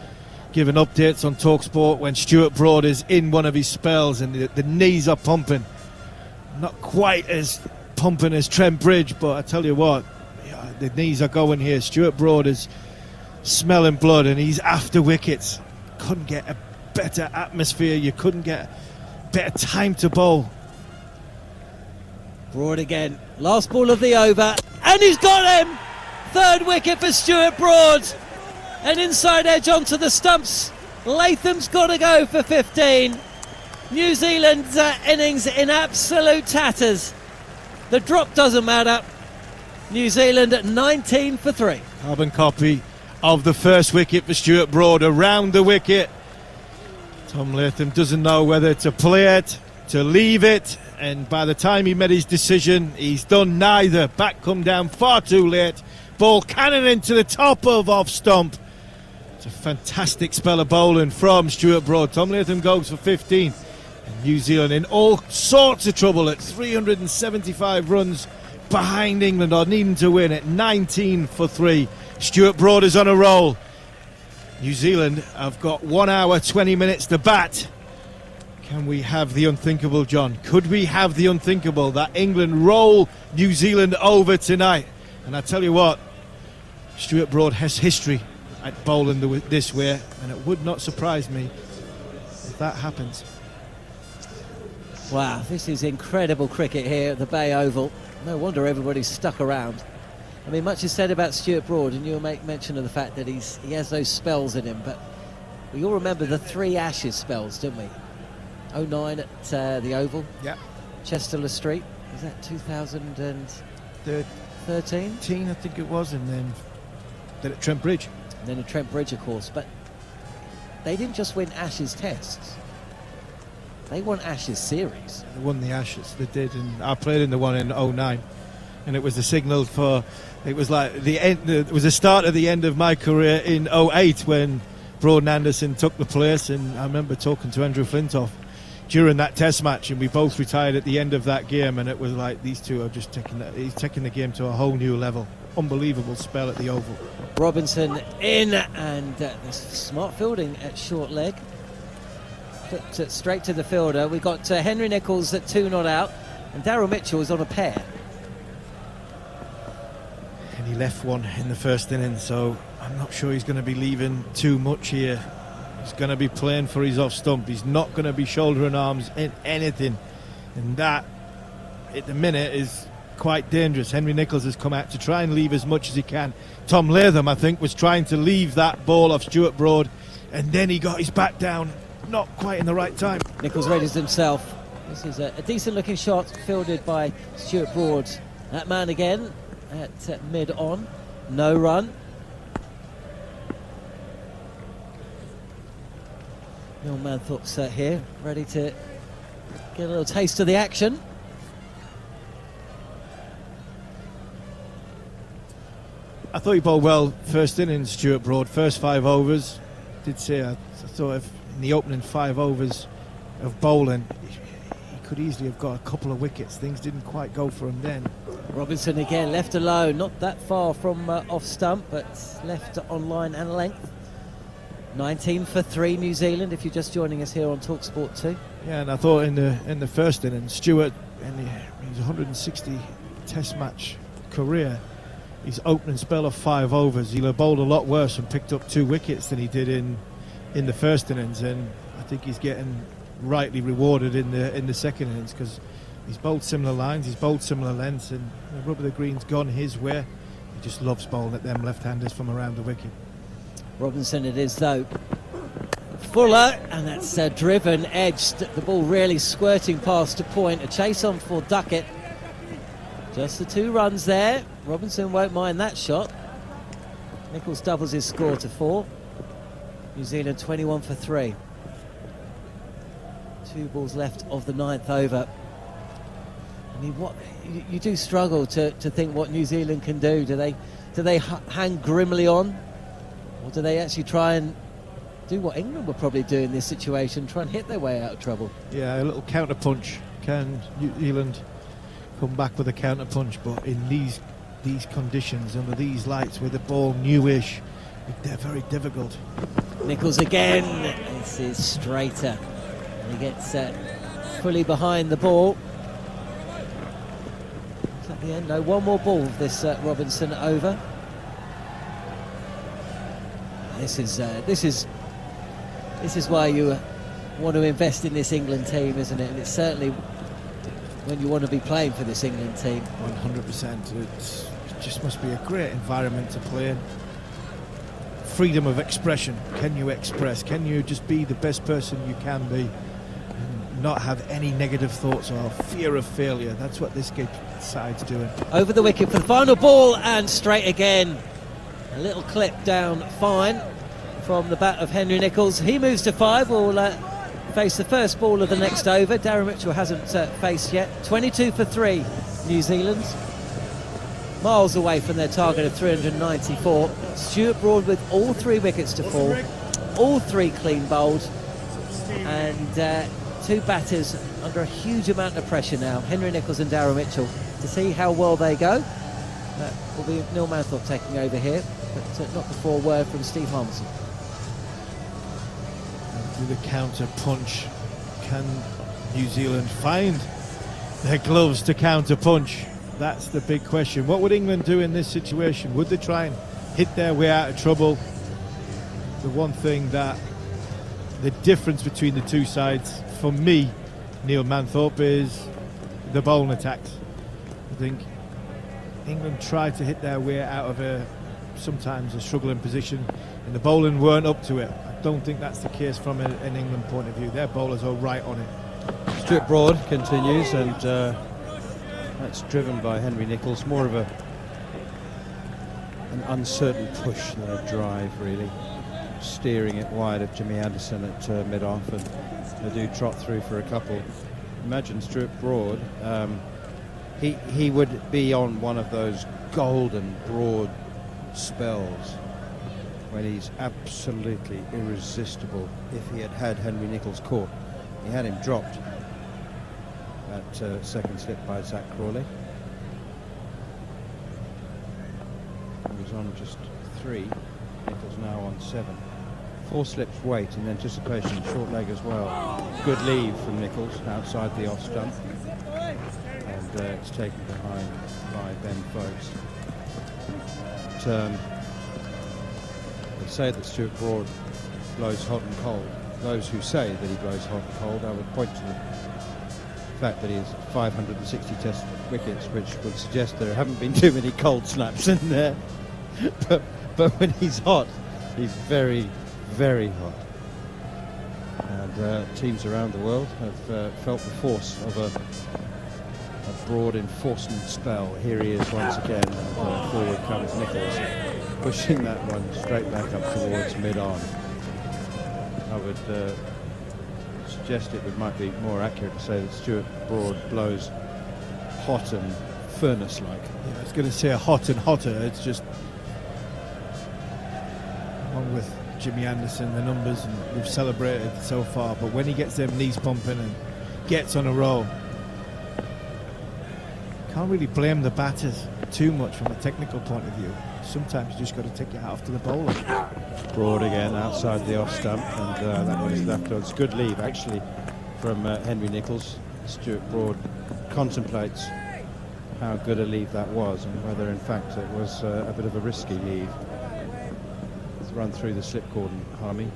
given updates on TalkSport when Stuart Broad is in one of his spells and the knees are pumping. Not quite as pumping as Trent Bridge, but I tell you what, the knees are going here. Stuart Broad is smelling blood and he's after wickets. Couldn't get a better atmosphere. You couldn't get better time to bowl. Broad again. Last ball of the over. And he's got him! 3rd wicket for Stuart Broad. An inside edge onto the stumps. Latham's got to go for 15. New Zealand's innings in absolute tatters. The drop doesn't matter. New Zealand at 19 for 3. Carbon copy of the 1st wicket for Stuart Broad around the wicket. Tom Latham doesn't know whether to play it, to leave it, and by the time he made his decision, he's done neither. Back come down far too late. Ball cannon into the top of off stump. It's a fantastic spell of bowling from Stuart Broad. Tom Latham goes for 15. And New Zealand in all sorts of trouble at 375 runs behind England, or needing to win at 19 for 3. Stuart Broad is on a roll. New Zealand have got 1 hour 20 minutes to bat. Can we have the unthinkable, John? Could we have the unthinkable that England roll New Zealand over tonight? And I tell you what, Stuart Broad has history at bowling this way, and it would not surprise me if that happens. Wow, this is incredible cricket here at the Bay Oval. No wonder everybody's stuck around. I mean, much is said about Stuart Broad, and you'll make mention of the fact that he has those spells in him, but we all remember the 3 Ashes spells, don't we? 09 at the Oval. Yep. Chester Street. Was that 2013? I think it was, and then at Trent Bridge. And then at Trent Bridge, of course. But they didn't just win Ashes tests. They won Ashes series. They won the Ashes. They did, and I played in the one in 09, and it was the signal for. It was like the end. It was the start of the end of my career in 08 when Broad and Anderson took the place, and I remember talking to Andrew Flintoff during that Test match, and we both retired at the end of that game, and it was like these two are just he's taking the game to a whole new level. Unbelievable spell at the Oval. Robinson in, and smart fielding at short leg. Put straight to the fielder. We got Henry Nicholls at 2 not out, and Daryl Mitchell is on a pair. And he left one in the first inning, so I'm not sure he's going to be leaving too much here. He's going to be playing for his off stump. He's not going to be shouldering arms in anything. And that, at the minute, is quite dangerous. Henry Nicholls has come out to try and leave as much as he can. Tom Latham, I think, was trying to leave that ball off Stuart Broad, and then he got his back down, not quite in the right time. Nicholls readies himself. This is a decent looking shot fielded by Stuart Broad. That man again at mid-on. No run. Neil Manthorpe's here, ready to get a little taste of the action. I thought he bowled well first innings, Stuart Broad. First 5 overs. Did say I thought if in the opening 5 overs of bowling, he could easily have got a couple of wickets. Things didn't quite go for him then. Robinson again left alone, not that far from off stump, but left on line and length. 19 for 3 New Zealand, if you're just joining us here on TalkSport 2. Yeah, and I thought in the first innings, Stuart, in his 160 Test match career, his opening spell of 5 overs, he'll have bowled a lot worse and picked up 2 wickets than he did in the first innings, and I think he's getting rightly rewarded in the second innings, because he's bowled similar lines, he's bowled similar lengths, and the rub of the green's gone his way. He just loves bowling at them left-handers from around the wicket. Robinson it is though. Fuller, and that's driven, edged, the ball really squirting past a point. A chase on for Duckett. Just the 2 runs there. Robinson won't mind that shot. Nicholls doubles his score to 4. New Zealand 21 for 3. 2 balls left of the 9th over. I mean, what you do struggle to think what New Zealand can do. Do they hang grimly on? Or do they actually try and do what England would probably do in this situation, try and hit their way out of trouble? Yeah, a little counter punch. Can New Zealand come back with a counter punch? But in these conditions, under these lights, with the ball newish, they're very difficult. Nicholls again. This is straighter. And he gets fully behind the ball. Is that the end? No, one more ball of this Robinson over. This is why you want to invest in this England team, isn't it? And it's certainly when you want to be playing for this England team. 100%. It just must be a great environment to play in. Freedom of expression. Can you express? Can you just be the best person you can be and not have any negative thoughts or fear of failure? That's what this side's doing. Over the wicket for the final ball, and straight again. A little clip down fine from the bat of Henry Nicholls. He moves to 5. Will face the first ball of the next over. Darren Mitchell hasn't faced yet. 22 for 3 New Zealand. Miles away from their target of 394. Stuart Broad with all 3 wickets to fall. All 3 clean bowled. And 2 batters under a huge amount of pressure now. Henry Nicholls and Darren Mitchell. To see how well they go, that will be Neil Manthorpe taking over here. But not before a word from Steve Harmison. With a counter punch, can New Zealand find their gloves to counter punch? That's the big question. What would England do in this situation? Would they try and hit their way out of trouble? The one thing that the difference between the 2 sides, for me, Neil Manthorpe, is the bowling attacks. I think England tried to hit their way out of sometimes a struggling position, and the bowling weren't up to it. I don't think that's the case from an England point of view. Their bowlers are right on it. Stuart Broad continues, and that's driven by Henry Nicholls. More of an uncertain push than a drive, really. Steering it wide of Jimmy Anderson at mid-off, and they do trot through for a couple. Imagine Stuart Broad. He would be on one of those golden Broad spells when he's absolutely irresistible. If he had Henry Nicholls caught, he had him dropped at second slip by Zach Crawley. He was on just 3, Nicholls now on 7. 4 slips weight in anticipation, short leg as well. Good leave from Nicholls outside the off stump, and it's taken behind by Ben Folks. They say that Stuart Broad blows hot and cold. Those who say that he blows hot and cold, I would point to the fact that he has 560 test wickets, which would suggest there haven't been too many cold snaps in there. but when he's hot, he's very, very hot. And teams around the world have felt the force of a broad enforcement spell. Here he is once again, and forward comes Nichols, pushing that one straight back up towards mid-on. I would suggest it might be more accurate to say that Stuart Broad blows hot and furnace-like. Yeah, I was going to say hot and hotter. It's just along with Jimmy Anderson, the numbers, and we've celebrated so far, but when he gets them knees pumping and gets on a roll, can't really blame the batters too much from a technical point of view. Sometimes you just got to take your hat off to the bowler. Broad again outside the off stump, and that was left on. It's good leave actually from Henry Nichols. Stuart Broad contemplates how good a leave that was and whether in fact it was a bit of a risky leave. It's run through the slip cordon, Harmy.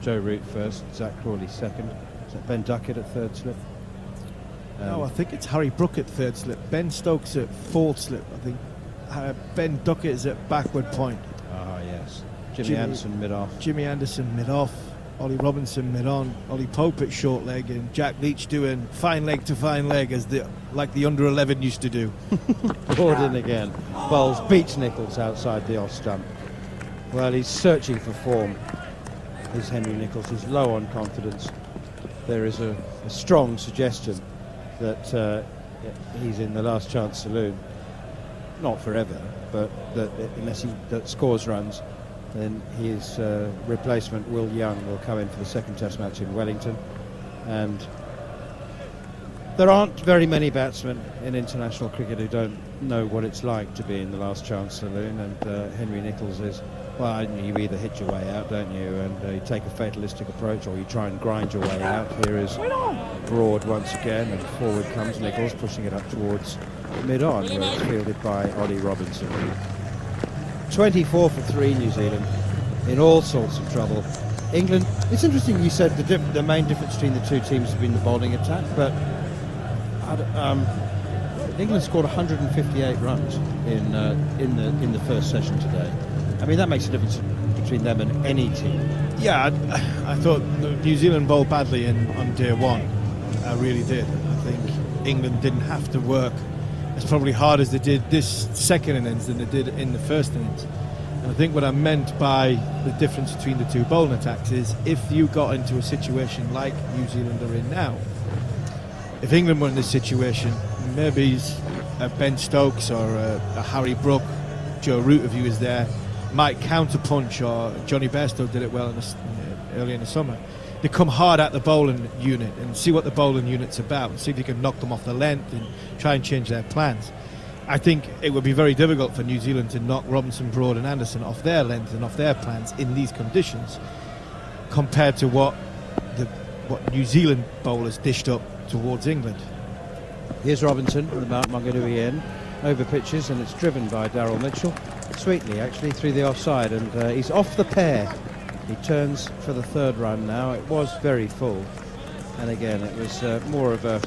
Joe Root first, Zach Crawley second. Is that Ben Duckett at third slip? No, I think it's Harry Brook at third slip. Ben Stokes at fourth slip, I think. Ben Duckett is at backward point. Ah, yes. Jimmy Anderson mid-off. Jimmy Anderson mid-off. Ollie Robinson mid-on. Ollie Pope at short leg, and Jack Leach doing fine leg to fine leg like the under 11 used to do. Broad in again. Bowles beats Nichols outside the off stump. Well, he's searching for form. Is Henry Nichols. He's low on confidence. There is a strong suggestion that he's in the last chance saloon. Not forever, but that unless he scores runs, then his replacement, Will Young, will come in for the second test match in Wellington. And there aren't very many batsmen in international cricket who don't know what it's like to be in the last chance saloon, and Henry Nichols is, well, you either hit your way out, don't you, and you take a fatalistic approach, or you try and grind your way out. Here is Broad once again, and forward comes Nichols, pushing it up towards mid-on, where it's fielded by Ollie Robinson. 24 for 3 New Zealand, in all sorts of trouble. England, it's interesting you said the main difference between the two teams has been the bowling attack, but England scored 158 runs in the first session today. I mean, that makes a difference between them and any team. Yeah, I thought New Zealand bowled badly on day one. I really did. I think England didn't have to work as probably hard as they did this second innings than they did in the first innings. And I think what I meant by the difference between the two bowling attacks is if you got into a situation like New Zealand are in now, if England were in this situation, maybe a Ben Stokes or a Harry Brook, Joe Root of you is there, might counter-punch, or Johnny Bairstow did it well early in the summer. They come hard at the bowling unit and see what the bowling unit's about and see if you can knock them off the length and try and change their plans. I think it would be very difficult for New Zealand to knock Robinson, Broad and Anderson off their length and off their plans in these conditions compared to what New Zealand bowlers dished up towards England. Here's Robinson from the Mount Maunganui end, over pitches, and it's driven by Daryl Mitchell. Sweetly, actually, through the offside, and he's off the pair. He turns for the third run now. It was very full, and again, it was more of a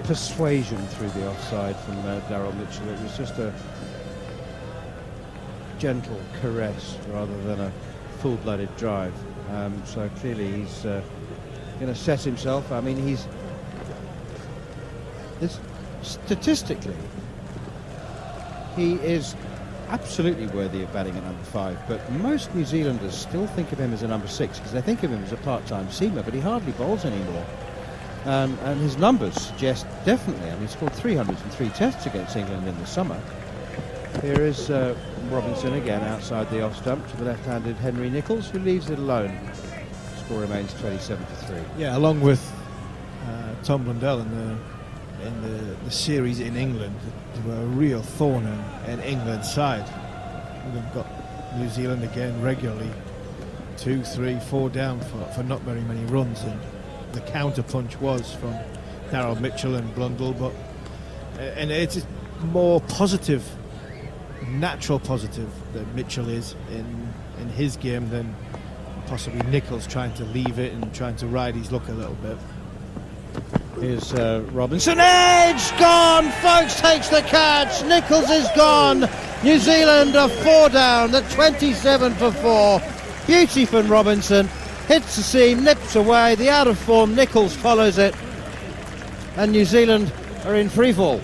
persuasion through the offside from Daryl Mitchell. It was just a gentle caress rather than a full-blooded drive. So clearly, he's going to set himself. I mean, statistically, he is absolutely worthy of batting at number 5, but most New Zealanders still think of him as a number 6 because they think of him as a part-time seamer, but he hardly bowls anymore. And his numbers suggest definitely, I mean, he scored 303 tests against England in the summer. Here is Robinson again outside the off stump to the left-handed Henry Nichols, who leaves it alone. Score remains 27 for 3. Yeah, along with Tom Blundell in the series in England, they were a real thorn in England's side. We've got New Zealand again regularly 2, 3, 4 down for not very many runs, and the counter punch was from Daryl Mitchell and Blundell, but and it's more positive, natural positive that Mitchell is in his game than possibly Nichols trying to leave it and trying to ride his luck a little bit. Here's Robinson. Edge gone. Folks takes the catch. Nichols is gone. New Zealand are 4 down. The 27 for 4. Beauty from Robinson. Hits the seam, nips away. The out of form Nichols follows it. And New Zealand are in free fall.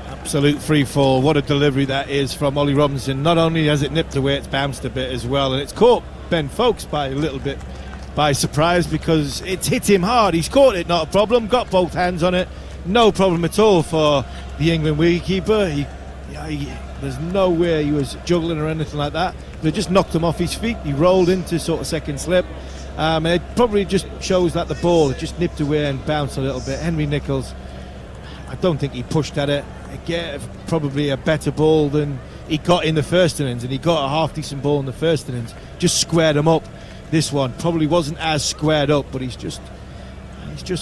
Absolute free fall. What a delivery that is from Ollie Robinson. Not only has it nipped away, it's bounced a bit as well. And it's caught Ben Foakes by a little bit by surprise because it's hit him hard. He's caught it, not a problem. Got both hands on it. No problem at all for the England wicketkeeper. There's no way he was juggling or anything like that. They just knocked him off his feet. He rolled into sort of second slip. And it probably just shows that the ball had just nipped away and bounced a little bit. Henry Nichols, I don't think he pushed at it. Again, probably a better ball than he got in the first innings, and he got a half-decent ball in the first innings. Just squared him up. This one probably wasn't as squared up, but he's just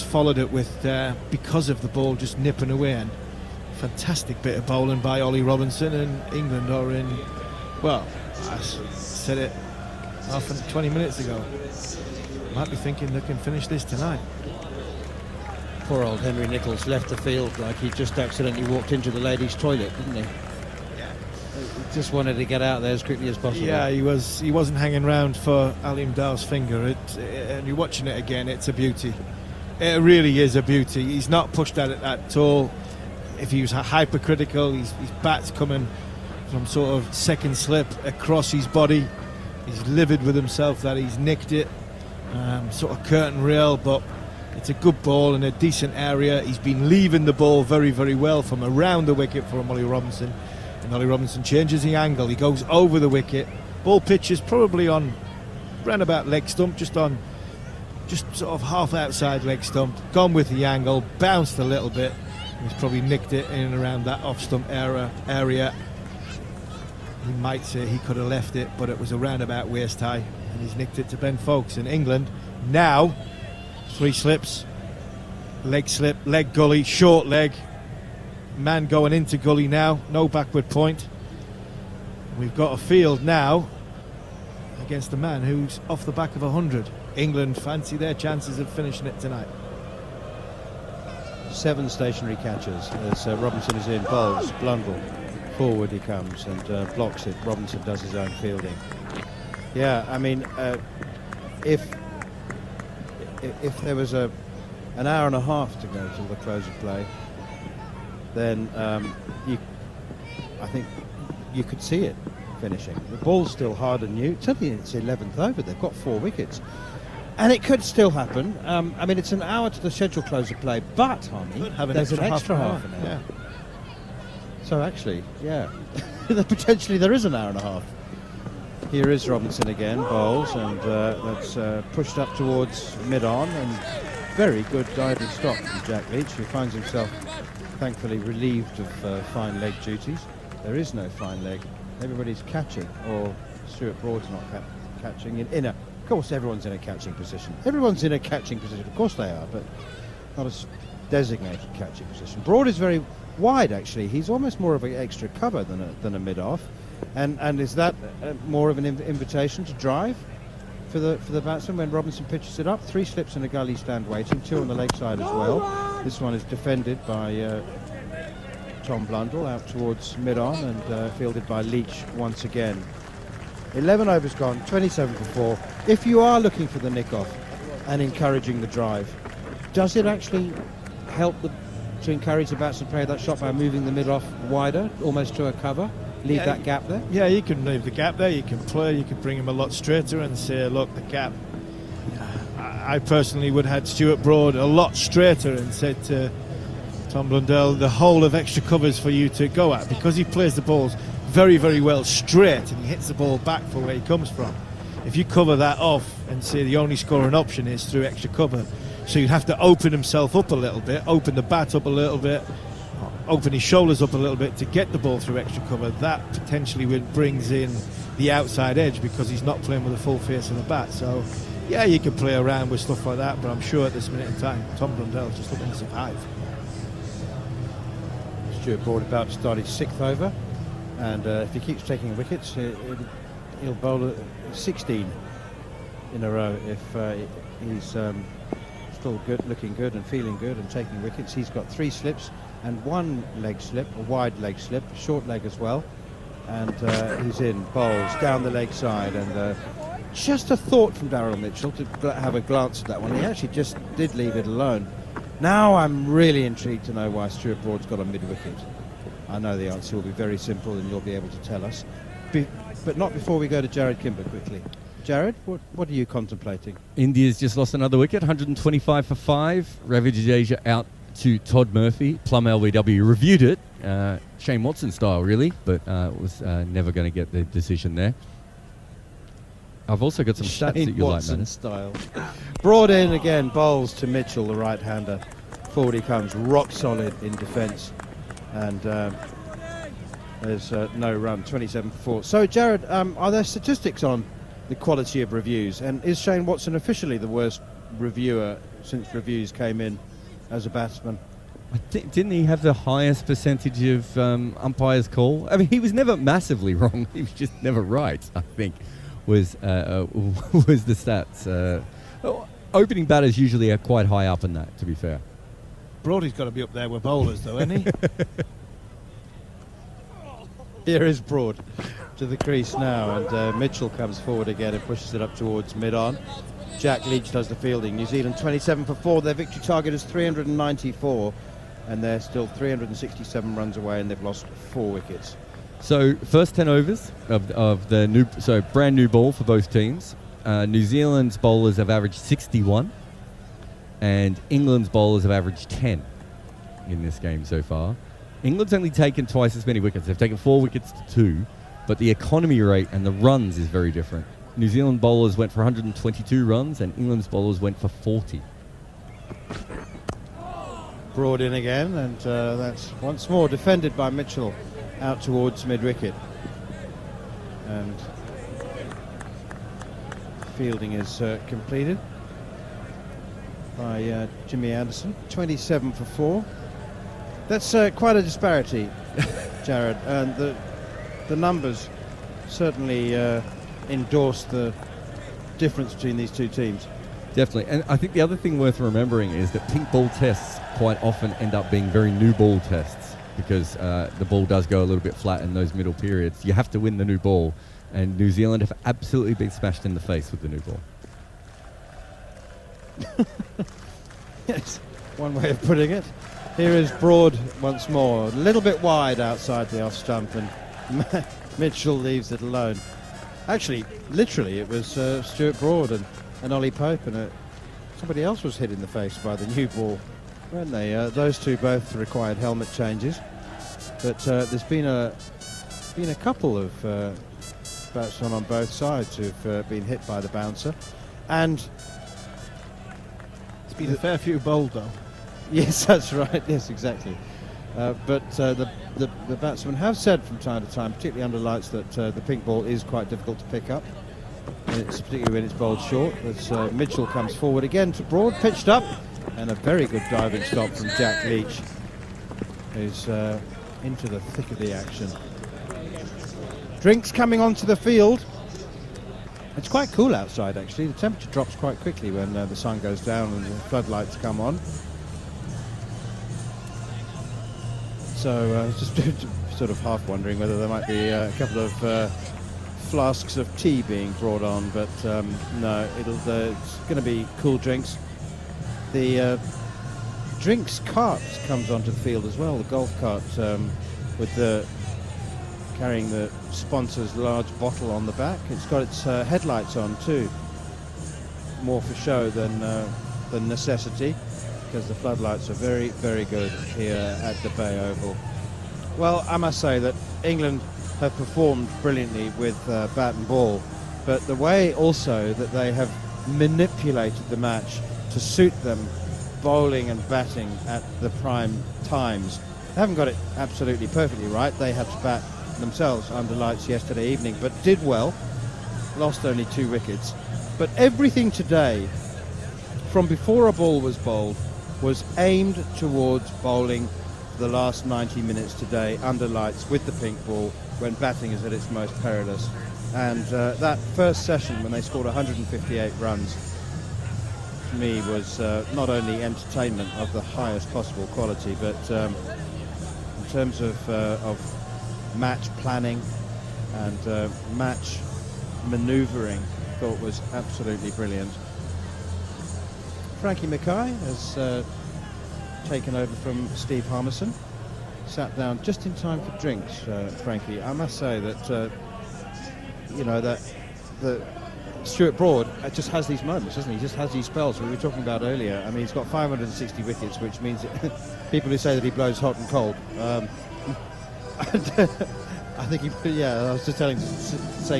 followed it with because of the ball just nipping away. And fantastic bit of bowling by Ollie Robinson, and England are in. Well, I said it 20 minutes ago. Might be thinking they can finish this tonight. Poor old Henry Nichols left the field like he just accidentally walked into the ladies' toilet, didn't he? Yeah. He just wanted to get out there as quickly as possible. Yeah, he wasn't hanging around for Alim Dow's finger. And you're watching it again, it's a beauty. It really is a beauty. He's not pushed at it at all. If he was hypercritical, his bat's coming from sort of second slip across his body. He's livid with himself that he's nicked it. Sort of curtain rail, but it's a good ball in a decent area. He's been leaving the ball very, very well from around the wicket from Ollie Robinson. And Ollie Robinson changes the angle. He goes over the wicket. Ball pitches probably on round about leg stump, just sort of half outside leg stump. Gone with the angle, bounced a little bit. He's probably nicked it in and around that off stump area. He might say he could have left it, but it was around about waist high, and he's nicked it to Ben Foakes. In England now, 3 slips, leg slip, leg gully, short leg, man going into gully now, no backward point. We've got a field now against a man who's off the back of 100. England fancy their chances of finishing it tonight. 7 stationary catches as Robinson is in, bowls, Blundell. Forward he comes and blocks it. Robinson does his own fielding. Yeah, I mean, if there was an hour and a half to go till the close of play, then I think you could see it finishing. The ball's still hard and new. It's only its 11th over. They've got 4 wickets. And it could still happen. I mean, it's an hour to the scheduled close of play, but, Harmy, there's an extra half an hour. Yeah. So actually, yeah, potentially there is an hour and a half. Here is Robinson again, bowls, and that's pushed up towards mid-on, and very good diving stop from Jack Leach, who finds himself thankfully relieved of fine leg duties. There is no fine leg. Everybody's catching, or Stuart Broad's not catching. Of course, everyone's in a catching position. Everyone's in a catching position. Of course they are, but not a designated catching position. Broad is very wide, actually. He's almost more of an extra cover than a mid-off, and is that more of an invitation to drive for the batsman when Robinson pitches it up? 3 slips and a gully stand waiting, 2 on the leg side as well. This one is defended by Tom Blundell out towards mid-on and fielded by Leach once again. 11 overs gone, 27 for 4. If you are looking for the nick-off and encouraging the drive, does it actually help to encourage the batsman to play that shot by moving the mid-off wider, almost to a cover, leave that gap there? Yeah, you can leave the gap there, you can play, you can bring him a lot straighter and say, look, the gap. I personally would have had Stuart Broad a lot straighter and said to Tom Blundell, the whole of extra covers for you to go at, because he plays the balls very, very well straight and he hits the ball back for where he comes from. If you cover that off and say the only scoring option is through extra cover, so you'd have to open himself up a little bit, open the bat up a little bit, open his shoulders up a little bit to get the ball through extra cover. That potentially brings in the outside edge because he's not playing with the full face of the bat. So, yeah, you can play around with stuff like that, but I'm sure at this minute in time, Tom Blundell's just looking to survive. Stuart Broad about to start his 6th over, and if he keeps taking wickets, he'll bowl 16 in a row if he's still good, looking good and feeling good and taking wickets. He's got 3 slips and 1 leg slip, a wide leg slip, a short leg as well. And he's in, bowls down the leg side, and just a thought from Daryl Mitchell to have a glance at that one. He actually just did leave it alone. Now I'm really intrigued to know why Stuart Broad's got a mid-wicket. I know the answer will be very simple and you'll be able to tell us. But not before we go to Jared Kimber quickly. Jared, what are you contemplating? India's just lost another wicket, 125 for 5. Ravi Jadeja out to Todd Murphy. Plum LBW reviewed it, Shane Watson style really, but was never going to get the decision there. I've also got some stats that you like, man. Style. Broad in again, bowls to Mitchell, the right-hander. Forward he comes, rock solid in defence. And there's no run, 27 for 4. So, Jared, are there statistics on the quality of reviews? And is Shane Watson officially the worst reviewer since reviews came in as a batsman? Didn't he have the highest percentage of umpires call? I mean, he was never massively wrong. He was just never right, I think, was the stats. Opening batters usually are quite high up in that, to be fair. Brody's got to be up there with bowlers, though, hasn't he? Here is Broad to the crease now, and Mitchell comes forward again and pushes it up towards mid-on. Jack Leach does the fielding. New Zealand 27 for 4. Their victory target is 394, and they're still 367 runs away, and they've lost 4 wickets. So first 10 overs of the new, so brand new ball for both teams. New Zealand's bowlers have averaged 61, and England's bowlers have averaged 10 in this game so far. England's only taken twice as many wickets. They've taken 4 wickets to 2, but the economy rate and the runs is very different. New Zealand bowlers went for 122 runs, and England's bowlers went for 40. Broad in again, and that's once more defended by Mitchell out towards mid-wicket. And fielding is completed by Jimmy Anderson. 27 for 4. That's quite a disparity, Jared, and the numbers certainly endorse the difference between these two teams. Definitely, and I think the other thing worth remembering is that pink ball tests quite often end up being very new ball tests, because the ball does go a little bit flat in those middle periods. You have to win the new ball, and New Zealand have absolutely been smashed in the face with the new ball. Yes, one way of putting it. Here is Broad once more, a little bit wide outside the off stump, and Mitchell leaves it alone. Actually, literally, it was Stuart Broad and Ollie Pope, and somebody else was hit in the face by the new ball, weren't they? Those two both required helmet changes, but there's been a couple of batsmen on both sides who've been hit by the bouncer, and it's been a fair few bowled though. Yes, that's right. Yes, exactly. But the batsmen have said from time to time, particularly under lights, that the pink ball is quite difficult to pick up, particularly when it's bowled short. As Mitchell comes forward again to Broad, pitched up, and a very good diving stop from Jack Leach, who's into the thick of the action. Drinks coming onto the field. It's quite cool outside, actually. The temperature drops quite quickly when the sun goes down and the floodlights come on. So just sort of half wondering whether there might be a couple of flasks of tea being brought on, but no, it's going to be cool drinks. The drinks cart comes onto the field as well, the golf cart with carrying the sponsor's large bottle on the back. It's got its headlights on too, more for show than necessity, because the floodlights are very, very good here at the Bay Oval. Well, I must say that England have performed brilliantly with bat and ball, but the way also that they have manipulated the match to suit them bowling and batting at the prime times. They haven't got it absolutely perfectly right. They had to bat themselves under lights yesterday evening, but did well, lost only 2 wickets. But everything today, from before a ball was bowled, was aimed towards bowling the last 90 minutes today under lights with the pink ball when batting is at its most perilous. And that first session when they scored 158 runs, to me, was not only entertainment of the highest possible quality, but in terms of match planning and match manoeuvring, I thought was absolutely brilliant. Frankie Mackay has taken over from Steve Harmison. Sat down just in time for drinks, Frankie. I must say that, that Stuart Broad just has these moments, doesn't he? He just has these spells we were talking about earlier. I mean, he's got 560 wickets, which means people who say that he blows hot and cold. I think I was just saying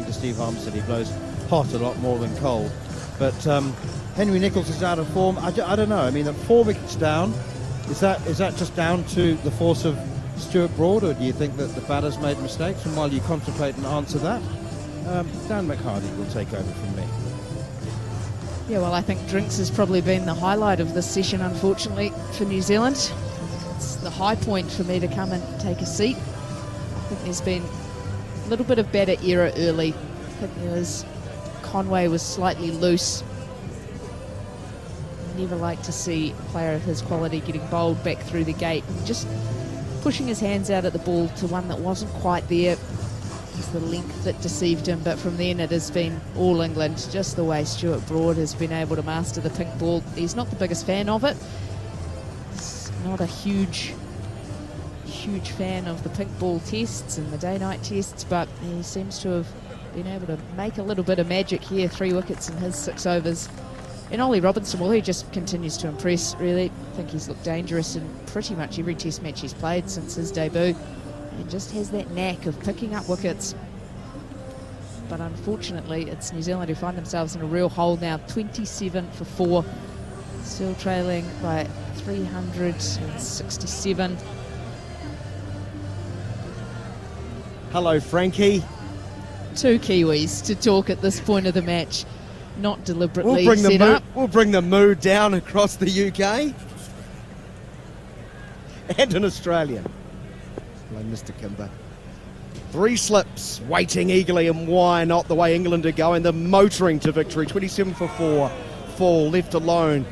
to Steve Harmison, he blows hot a lot more than cold. But Henry Nicholls is out of form. I don't know. I mean, 4 wickets down. Is that just down to the force of Stuart Broad, or do you think that the batters made mistakes? And while you contemplate and answer that, Dan McHardy will take over from me. Yeah, well, I think drinks has probably been the highlight of this session, unfortunately, for New Zealand. It's the high point for me to come and take a seat. I think there's been a little bit of better error early. I think Conway was slightly loose. Never like to see a player of his quality getting bowled back through the gate and just pushing his hands out at the ball to one that wasn't quite there. It's the length that deceived him, but from then it has been all England, just the way Stuart Broad has been able to master the pink ball. He's not the biggest fan of it. He's not a huge fan of the pink ball tests and the day-night tests, but he seems to have been able to make a little bit of magic here. 3 wickets in his 6 overs. And Ollie Robinson, well, he just continues to impress, really. I think he's looked dangerous in pretty much every test match he's played since his debut. And just has that knack of picking up wickets. But unfortunately, it's New Zealand who find themselves in a real hole now. 27 for 4. Still trailing by 367. Hello, Frankie. 2 Kiwis to talk at this point of the match. Not deliberately set up. We'll bring the mood down across the UK and an Australian. Hello, Mr. Kimber. 3 slips, waiting eagerly, and why not the way England are going? They're motoring to victory. 27 for 4. Fall left alone.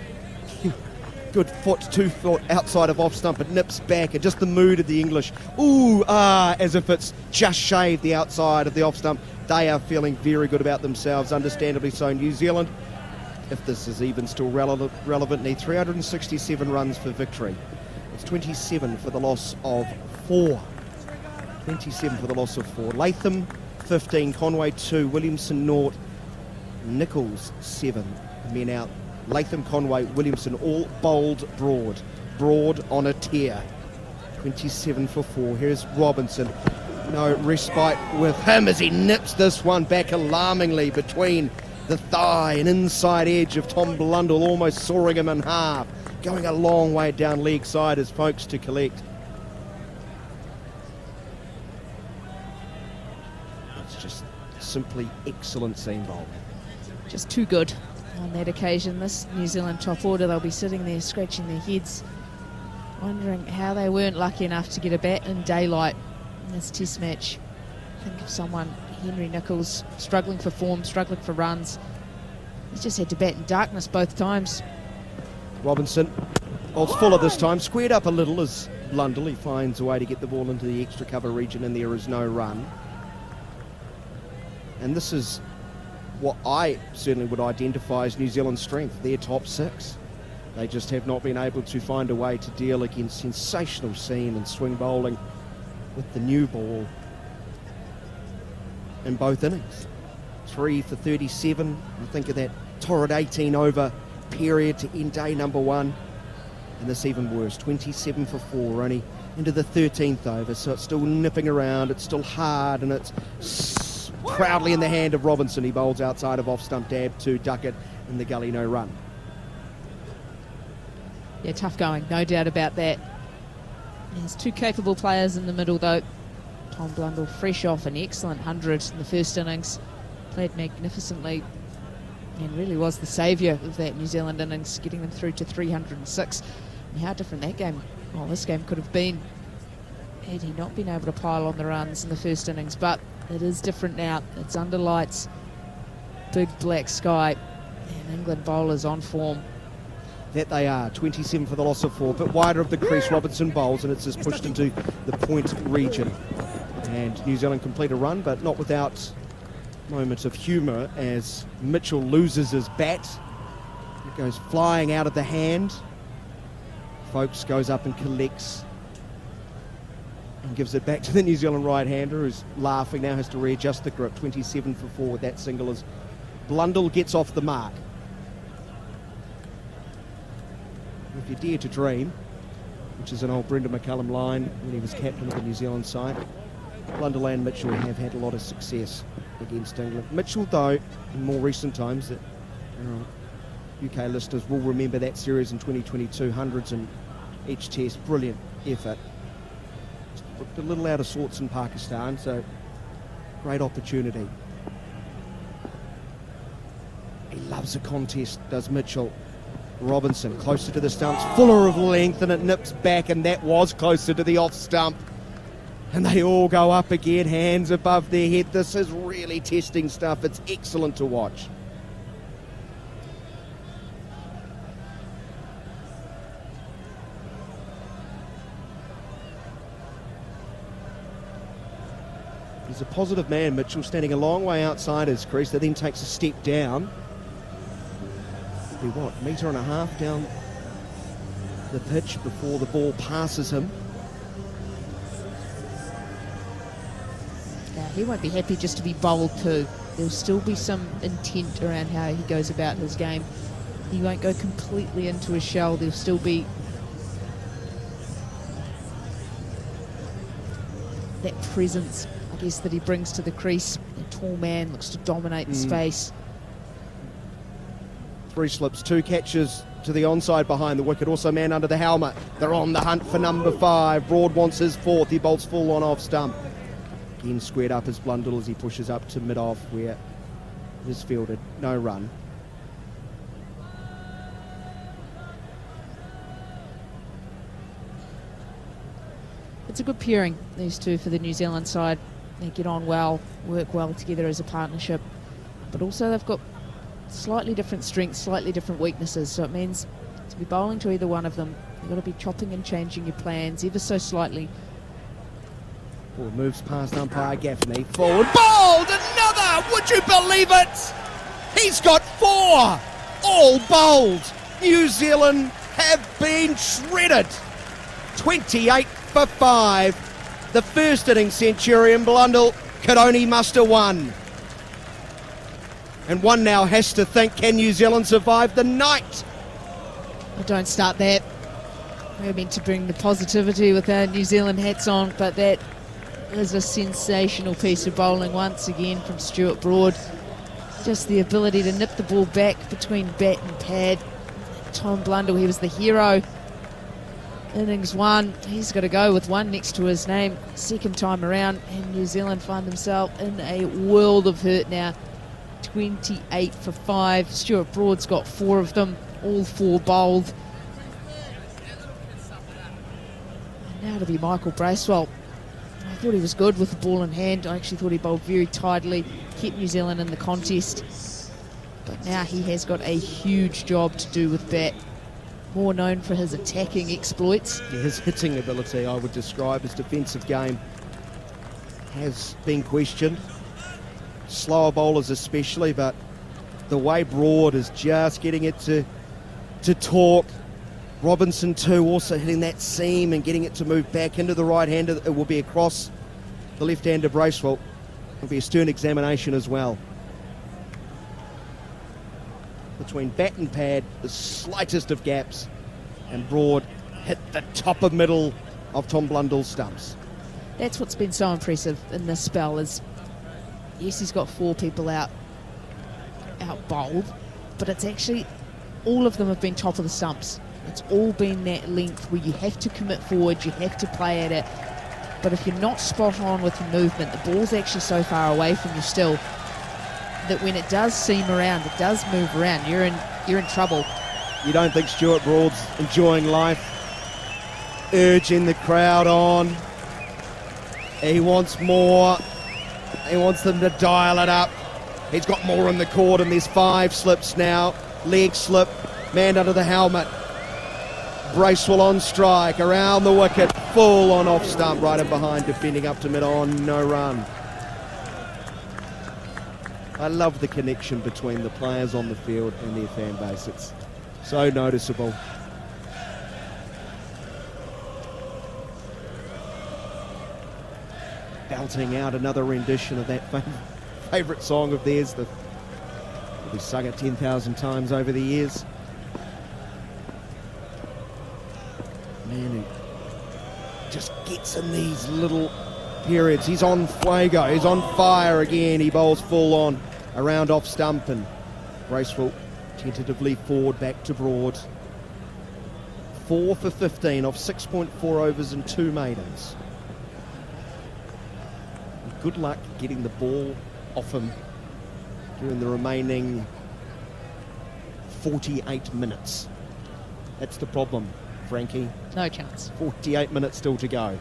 Good foot, 2 foot outside of off stump. It nips back, and just the mood of the English. As if it's just shaved the outside of the off stump. They are feeling very good about themselves, understandably so. New Zealand, if this is even still relevant, need 367 runs for victory. It's 27 for the loss of 4. 27 for the loss of 4. Latham, 15. Conway, 2. Williamson, 0. Nicholls, 7. Men out. Latham, Conway, Williamson, all bowled Broad. Broad on a tear. 27 for 4. Here's Robinson. No respite with him as he nips this one back alarmingly between the thigh and inside edge of Tom Blundell, almost sawing him in half. Going a long way down leg side as folks to collect. It's just simply excellent seam bowling. Just too good on that occasion. This New Zealand top order, they'll be sitting there scratching their heads, wondering how they weren't lucky enough to get a bat in daylight in this test match. Think of someone, Henry Nicholls, struggling for form, struggling for runs. He's just had to bat in darkness both times. Robinson, bowls fuller this time, squared up a little as Blundell. He finds a way to get the ball into the extra cover region, and there is no run. And this is what I certainly would identify as New Zealand's strength, their top 6. They just have not been able to find a way to deal against sensational seam and swing bowling with the new ball in both innings. 3 for 37. I think of that torrid 18 over period to end day number 1. And this even worse, 27 for 4. We're only into the 13th over, so it's still nipping around, it's still hard, and it's proudly in the hand of Robinson. He bowls outside of off stump dab to Duckett in the gully, no run. Yeah, tough going, no doubt about that. There's 2 capable players in the middle though. Tom Blundell fresh off an excellent 100 in the first innings, played magnificently and really was the saviour of that New Zealand innings, getting them through to 306. And how different that game, this game could have been had he not been able to pile on the runs in the first innings. But It is different now. It's under lights, big black sky, and England bowlers on form. That they are. 27 for the loss of 4. Bit wider of the crease, Robinson bowls, and it's just pushed into the point region. And New Zealand complete a run, but not without moments of humour as Mitchell loses his bat. It goes flying out of the hand. Folkes goes up and collects and gives it back to the New Zealand right-hander, who's laughing now, has to readjust the grip. 27 for 4 with that single as Blundell gets off the mark. If you dare to dream, which is an old Brendan McCullum line when he was captain of the New Zealand side, Blundell and Mitchell have had a lot of success against England. Mitchell, though, in more recent times, that UK listeners will remember that series in 2022, hundreds in each test, brilliant effort. Looked a little out of sorts in Pakistan, so great opportunity. He loves a contest, does Mitchell. Robinson closer to the stumps, fuller of length, and it nips back, and that was closer to the off stump. And they all go up again, hands above their head. This is really testing stuff. It's excellent to watch. He's a positive man, Mitchell, standing a long way outside his crease, that then takes a step down. Be what, metre and a half down the pitch before the ball passes him. Yeah, he won't be happy just to be bowled to. There'll still be some intent around how he goes about his game. He won't go completely into his shell. There'll still be that presence, I guess, that he brings to the crease. A tall man, looks to dominate the space. 3 slips, 2 catches to the onside behind the wicket. Also man under the helmet. They're on the hunt for number 5. Broad wants his 4th. He bowls full on off stump. Again squared up as Blundell as he pushes up to mid-off where he's fielded. No run. It's a good pairing, these two, for the New Zealand side. They get on well, work well together as a partnership. But also they've got slightly different strengths, slightly different weaknesses, so it means to be bowling to either one of them, you've got to be chopping and changing your plans ever so slightly. Ball moves past umpire Gaffney, forward, bowled, another, would you believe it? He's got 4, all bowled. New Zealand have been shredded. 28 for 5. The first innings centurion, Blundell, could only muster 1. And one now has to think, can New Zealand survive the night? Well, don't start that. We're meant to bring the positivity with our New Zealand hats on, but that is a sensational piece of bowling once again from Stuart Broad. Just the ability to nip the ball back between bat and pad. Tom Blundell, he was the hero. Innings 1, he's got to go with 1 next to his name. Second time around, and New Zealand find themselves in a world of hurt now. 28 for 5. Stuart Broad's got 4 of them, all 4 bowled. And now to be Michael Bracewell. I thought he was good with the ball in hand. I actually thought he bowled very tidily, kept New Zealand in the contest. But now he has got a huge job to do with bat. More known for his attacking exploits. Yeah, his hitting ability, I would describe. His defensive game has been questioned. Slower bowlers especially, but the way Broad is just getting it to talk. Robinson too, also hitting that seam and getting it to move back into the right-hander. It will be across the left-hander Bracewell. It'll be a stern examination as well. Between bat and pad, the slightest of gaps, and Broad hit the top of middle of Tom Blundell's stumps. That's what's been so impressive in this spell is, yes, he's got 4 people out bowled, but it's actually, all of them have been top of the stumps. It's all been that length where you have to commit forward, you have to play at it. But if you're not spot on with your movement, the ball's actually so far away from you still that when it does seam around, it does move around, you're in trouble. You don't think Stuart Broad's enjoying life? Urging the crowd on. He wants more. He wants them to dial it up. He's got more in the court, and there's 5 slips now. Leg slip, man under the helmet. Bracewell on strike, around the wicket, full on off stump, right in behind, defending up to mid-on, no run. I love the connection between the players on the field and their fan base. It's so noticeable. Belting out another rendition of that favourite song of theirs. We've sung it 10,000 times over the years. Man who just gets in these little periods. He's on fuego, he's on fire again. He bowls full on around off stump, and Bracewell tentatively forward back to Broad. 4 for 15 off 6.4 overs and 2 maidens. Good luck getting the ball off him during the remaining 48 minutes. That's the problem, Frankie. No chance. 48 minutes still to go.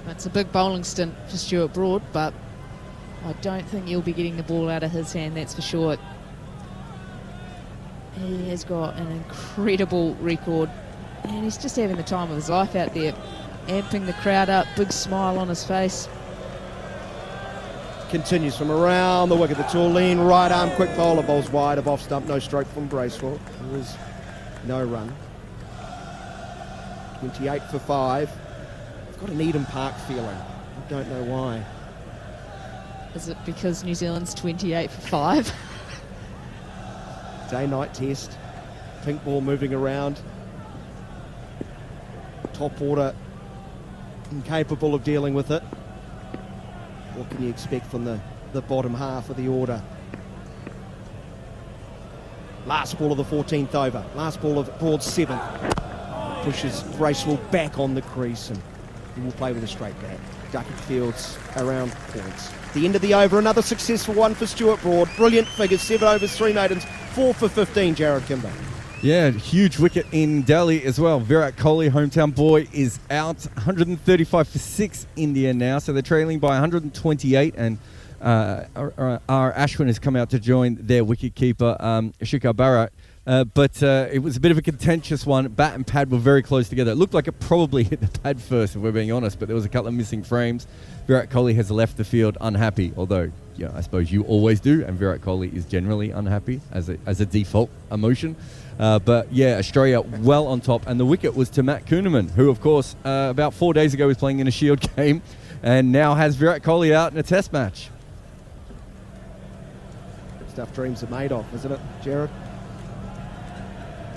That's a big bowling stint for Stuart Broad, but I don't think you'll be getting the ball out of his hand, that's for sure. He has got an incredible record, and he's just having the time of his life out there, amping the crowd up, big smile on his face. Continues from around the wicket. The tall lean right arm quick bowler bowls wide of off stump. No stroke from Bracewell. There was no run. 28 for 5. I've got an Eden Park feeling. I don't know why. Is it because New Zealand's 28 for 5? Day-night test. Pink ball moving around. Top order incapable of dealing with it. What can you expect from the bottom half of the order? Last ball of the 14th over. Last ball of Broad's 7th. Pushes Bracewell back on the crease, and he will play with a straight bat. Duckett fields around points. The end of the over, another successful one for Stuart Broad. Brilliant figures, 7 overs, 3 maidens, 4 for 15, Jared Kimber. Yeah, huge wicket in Delhi as well. Virat Kohli, hometown boy, is out. 135 for 6 India now, so they're trailing by 128, and our Ashwin has come out to join their wicketkeeper, Shikhar Bharat. But it was a bit of a contentious one. Bat and pad were very close together. It looked like it probably hit the pad first, if we're being honest, but there was a couple of missing frames. Virat Kohli has left the field unhappy, although I suppose you always do, and Virat Kohli is generally unhappy as a default emotion. But yeah, Australia well on top, and the wicket was to Matt Kuhneman, who of course about 4 days ago was playing in a Shield game and now has Virat Kohli out in a test match. Stuff dreams are made of, isn't it, Jared?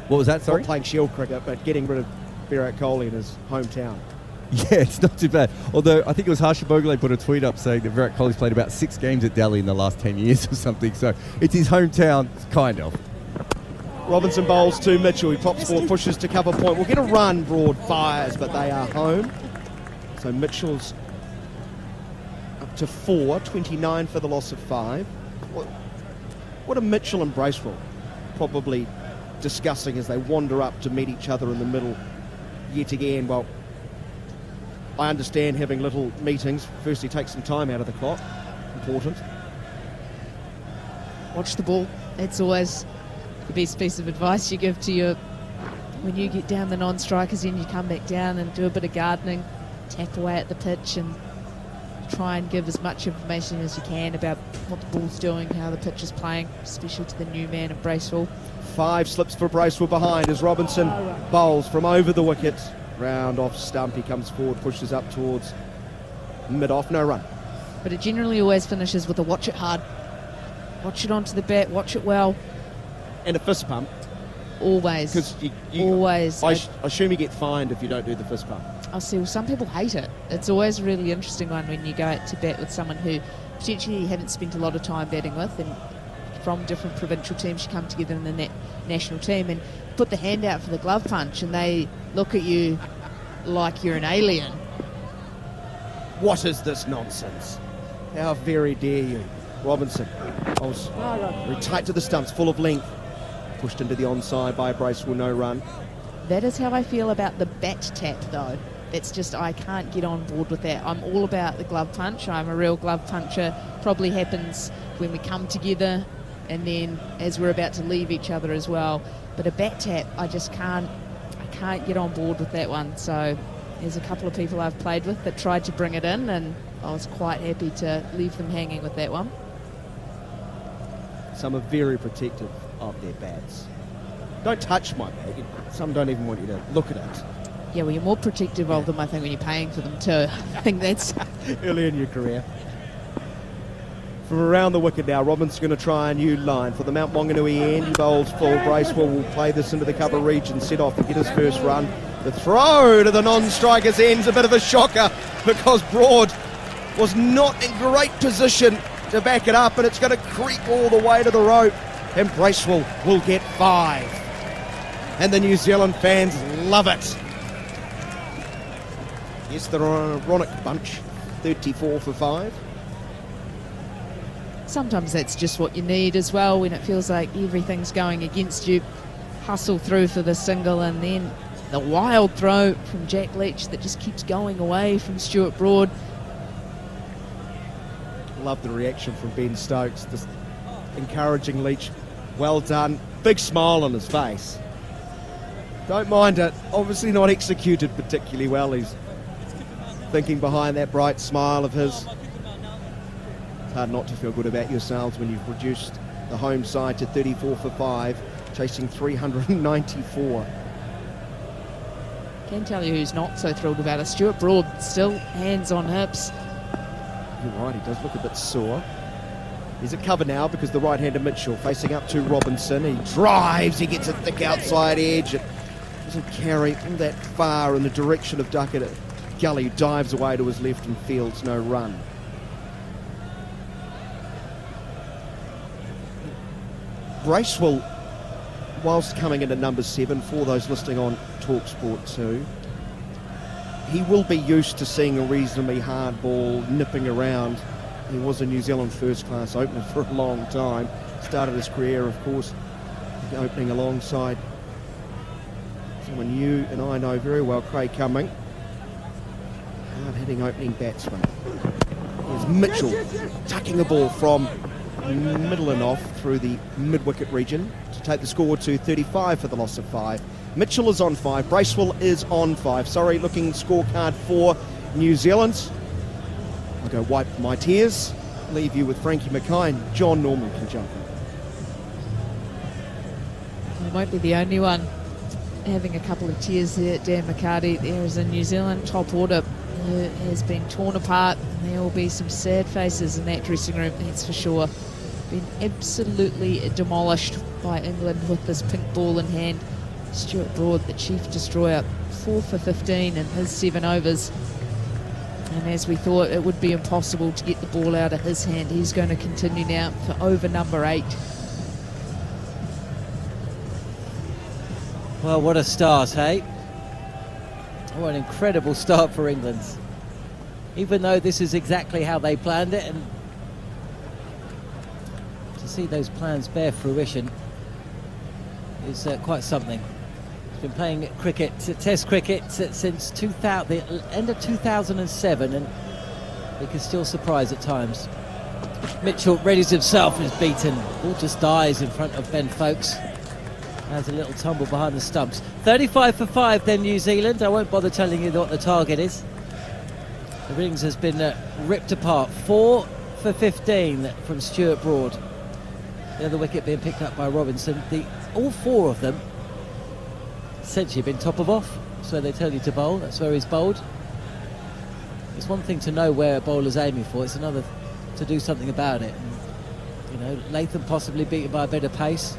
What was that, sorry? Not playing Shield cricket, but getting rid of Virat Kohli in his hometown. Yeah, it's not too bad. Although I think it was Harsha Bhogle put a tweet up saying that Virat Kohli's played about 6 games at Delhi in the last 10 years or something, so it's his hometown, kind of. Robinson bowls to Mitchell. He pops forward, pushes to cover point. We'll get a run. Broad fires, but they are home. So Mitchell's up to 4, 29 for the loss of 5. What are Mitchell and Bracewell probably discussing as they wander up to meet each other in the middle yet again? Well, I understand having little meetings. Firstly, take some time out of the clock. Important. Watch the ball. It's always the best piece of advice you give to when you get down the non-strikers, then you come back down and do a bit of gardening, tap away at the pitch and try and give as much information as you can about what the ball's doing, how the pitch is playing, especially to the new man at Bracewell. 5 slips for Bracewell behind as Robinson bowls from over the wicket. Round off stump, he comes forward, pushes up towards mid-off, no run. But it generally always finishes with a watch it hard. Watch it onto the bat, watch it well. And a fist pump. Always. Because always. I assume you get fined if you don't do the fist pump. I see, well, some people hate it. It's always a really interesting one when you go out to bat with someone who potentially you haven't spent a lot of time batting with, and from different provincial teams you come together in the national team and put the hand out for the glove punch, and they look at you like you're an alien. What is this nonsense? How very dare you? Robinson was very tight to the stumps, full of length. Pushed into the onside by Bracewell, no run. That is how I feel about the bat tap, though. It's just, I can't get on board with that. I'm all about the glove punch. I'm a real glove puncher. Probably happens when we come together and then as we're about to leave each other as well. But a bat tap, I can't get on board with that one. So there's a couple of people I've played with that tried to bring it in, and I was quite happy to leave them hanging with that one. Some are very protective of their bats. Don't touch my bag. Some don't even want you to look at it. Yeah, well, you're more protective of them, I think, when you're paying for them too. I think that's early in your career. From around the wicket now, Robinson's going to try a new line for the Mount Maunganui end. He bowls full. Bracewell will play this into the cover region, set off to get his first run. The throw to the non-striker's end's a bit of a shocker because Broad was not in great position to back it up, and it's going to creep all the way to the rope, and Bracewell will get 5. And the New Zealand fans love it. Yes, they're an ironic bunch, 34 for 5. sometimes that's just what you need as well when it feels like everything's going against you. Hustle through for the single, and then the wild throw from Jack Leach that just keeps going away from Stuart Broad. Love the reaction from Ben Stokes, just encouraging Leach. Well done. Big smile on his face. Don't mind it. Obviously not executed particularly well. He's thinking behind that bright smile of his. It's hard not to feel good about yourselves when you've reduced the home side to 34 for 5, chasing 394. Can tell you who's not so thrilled about it. Stuart Broad still hands on hips. You're right, he does look a bit sore. He's at cover now because the right-hander Mitchell facing up to Robinson. He drives, he gets a thick outside edge. It doesn't carry all that far in the direction of Duckett. Gully dives away to his left and fields no run. Bracewell, whilst coming in at number 7 for those listening on TalkSport 2, he will be used to seeing a reasonably hard ball nipping around. He was a New Zealand first-class opener for a long time. Started his career, of course, opening alongside someone you and I know very well, Craig Cumming. Hard-hitting opening batsman. Here's Mitchell tucking the ball from middle and off through the mid-wicket region to take the score to 35 for the loss of 5. Mitchell is on 5. Bracewell is on 5. Sorry, looking scorecard for New Zealand. I'll go wipe my tears, leave you with Frankie Mackay, and John Norman can jump in. He won't be the only one having a couple of tears there. Dan McCarty, there is a New Zealand top order who has been torn apart, and there will be some sad faces in that dressing room, that's for sure. Been absolutely demolished by England with this pink ball in hand. Stuart Broad, the chief destroyer, 4 for 15 in his 7 overs. And as we thought it would be impossible to get the ball out of his hand, he's going to continue now for over number 8. Well, what a start, hey? What an incredible start for England. Even though this is exactly how they planned it, and to see those plans bear fruition is quite something. Been playing cricket, Test cricket, since the end of 2007, and he can still surprise at times. Mitchell readies himself and is beaten. Ball just dies in front of Ben Folkes. Has a little tumble behind the stumps. 35 for 5 then New Zealand. I won't bother telling you what the target is. The innings has been ripped apart. 4 for 15 from Stuart Broad. The other wicket being picked up by Robinson. All 4 of them essentially been top of off, so they tell you to bowl. That's where he's bowled. It's one thing to know where a bowler's aiming for, it's another to do something about it. And, you know, Latham possibly beaten by a bit of pace,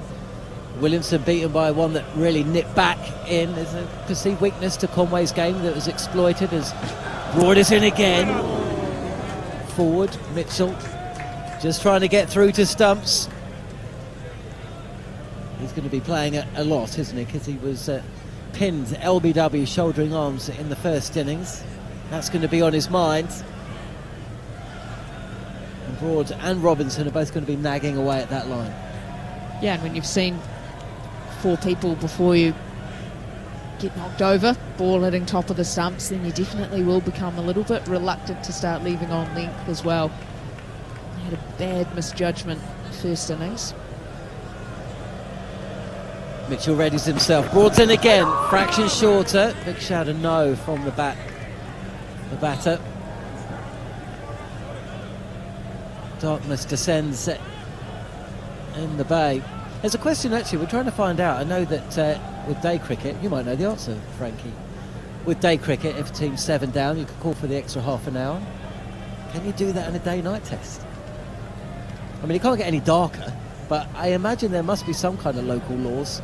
Williamson beaten by one that really nipped back in. There's a perceived weakness to Conway's game that was exploited as Broad is in again. Forward, Mitchell just trying to get through to stumps. He's going to be playing a lot, isn't he? Because he was pinned LBW shouldering arms in the first innings. That's going to be on his mind. And Broad and Robinson are both going to be nagging away at that line. Yeah, and when you've seen 4 people before you get knocked over, ball hitting top of the stumps, then you definitely will become a little bit reluctant to start leaving on length as well. He had a bad misjudgment first innings. Mitchell readies himself. Broad's in again. Fraction shorter. Big shout of no from the batter. Darkness descends in the bay. There's a question actually we're trying to find out. I know that with day cricket, you might know the answer, Frankie. With day cricket, if a team's 7 down, you can call for the extra half an hour. Can you do that in a day-night test? I mean, it can't get any darker, but I imagine there must be some kind of local laws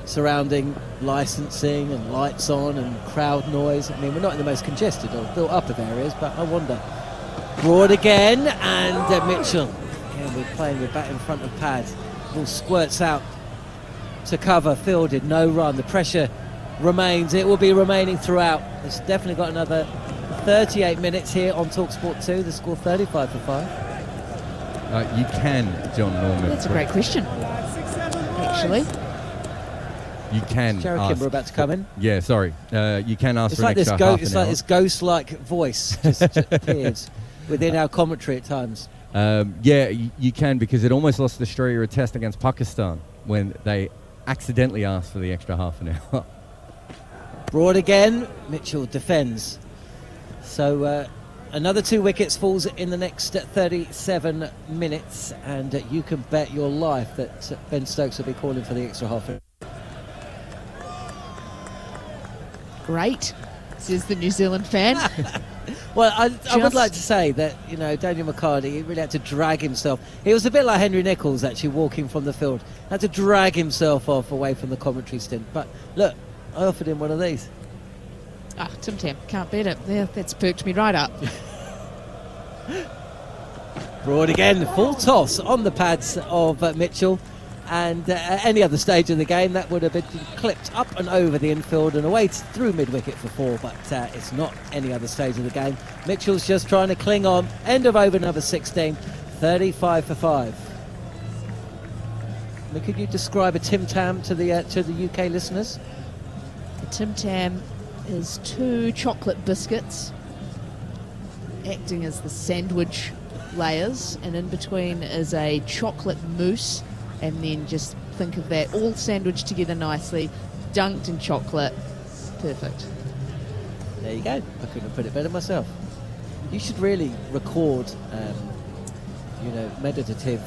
surrounding licensing and lights on and crowd noise. I mean, we're not in the most congested or built up of areas, but I wonder. Broad again, and Mitchell. Again, we're playing with bat in front of pads. Ball squirts out to cover, fielded, no run. The pressure remains. It will be remaining throughout. It's definitely got another 38 minutes here on TalkSport 2. The score 35 for 5. You can, John Norman. That's a great question, actually. You can Jarrod ask. Kimber about to come in. Yeah, sorry. You can ask It's for like an this extra half It's an like hour. this ghost-like voice just appears within our commentary at times. Yeah, you can, because it almost lost Australia a test against Pakistan when they accidentally asked for the extra half an hour. Broad again. Mitchell defends. So another 2 wickets falls in the next 37 minutes, and you can bet your life that Ben Stokes will be calling for the extra half an hour. Great, says the New Zealand fan. Well, I would like to say that, you know, Daniel McCarty, he really had to drag himself. He was a bit like Henry Nicholls, actually, walking from the field. Had to drag himself off away from the commentary stint. But look, I offered him one of these. Ah, Tim Tam, can't beat it. Yeah, that's perked me right up. Broad again, full toss on the pads of Mitchell. And at any other stage of the game, that would have been clipped up and over the infield and away through mid-wicket for 4, but it's not any other stage of the game. Mitchell's just trying to cling on. End of over number 16, 35 for 5. I mean, could you describe a Tim Tam to the UK listeners? A Tim Tam is 2 chocolate biscuits acting as the sandwich layers, and in between is a chocolate mousse. And then just think of that all sandwiched together nicely, dunked in chocolate. Perfect. There you go. I couldn't have put it better myself. You should really record, meditative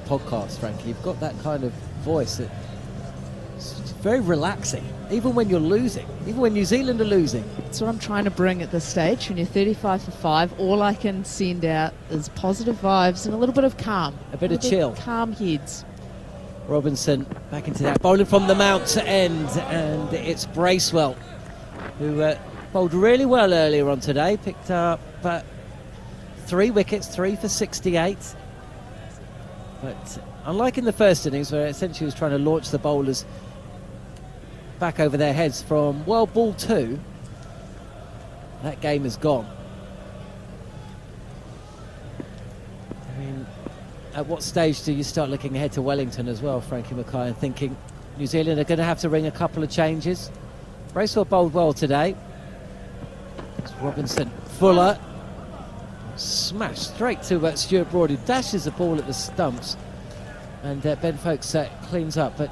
podcasts, Frankie. You've got that kind of voice it's very relaxing, even when you're losing, even when New Zealand are losing. That's what I'm trying to bring at this stage. When you're 35 for 5, all I can send out is positive vibes and a little bit of calm. A bit of chill. Calm heads. Robinson back into that, bowling from the mount to end, and it's Bracewell who bowled really well earlier on today, picked up 3 wickets, 3 for 68. But unlike in the first innings, where essentially he was trying to launch the bowlers back over their heads from ball 2, that game is gone. I mean, at what stage do you start looking ahead to Wellington as well, Frankie Mackay, and thinking New Zealand are going to have to ring a couple of changes? Bracewell bowled well today. It's Robinson, Fuller, smashed straight to Stuart Broad, who dashes the ball at the stumps, and Ben Folkes cleans up. But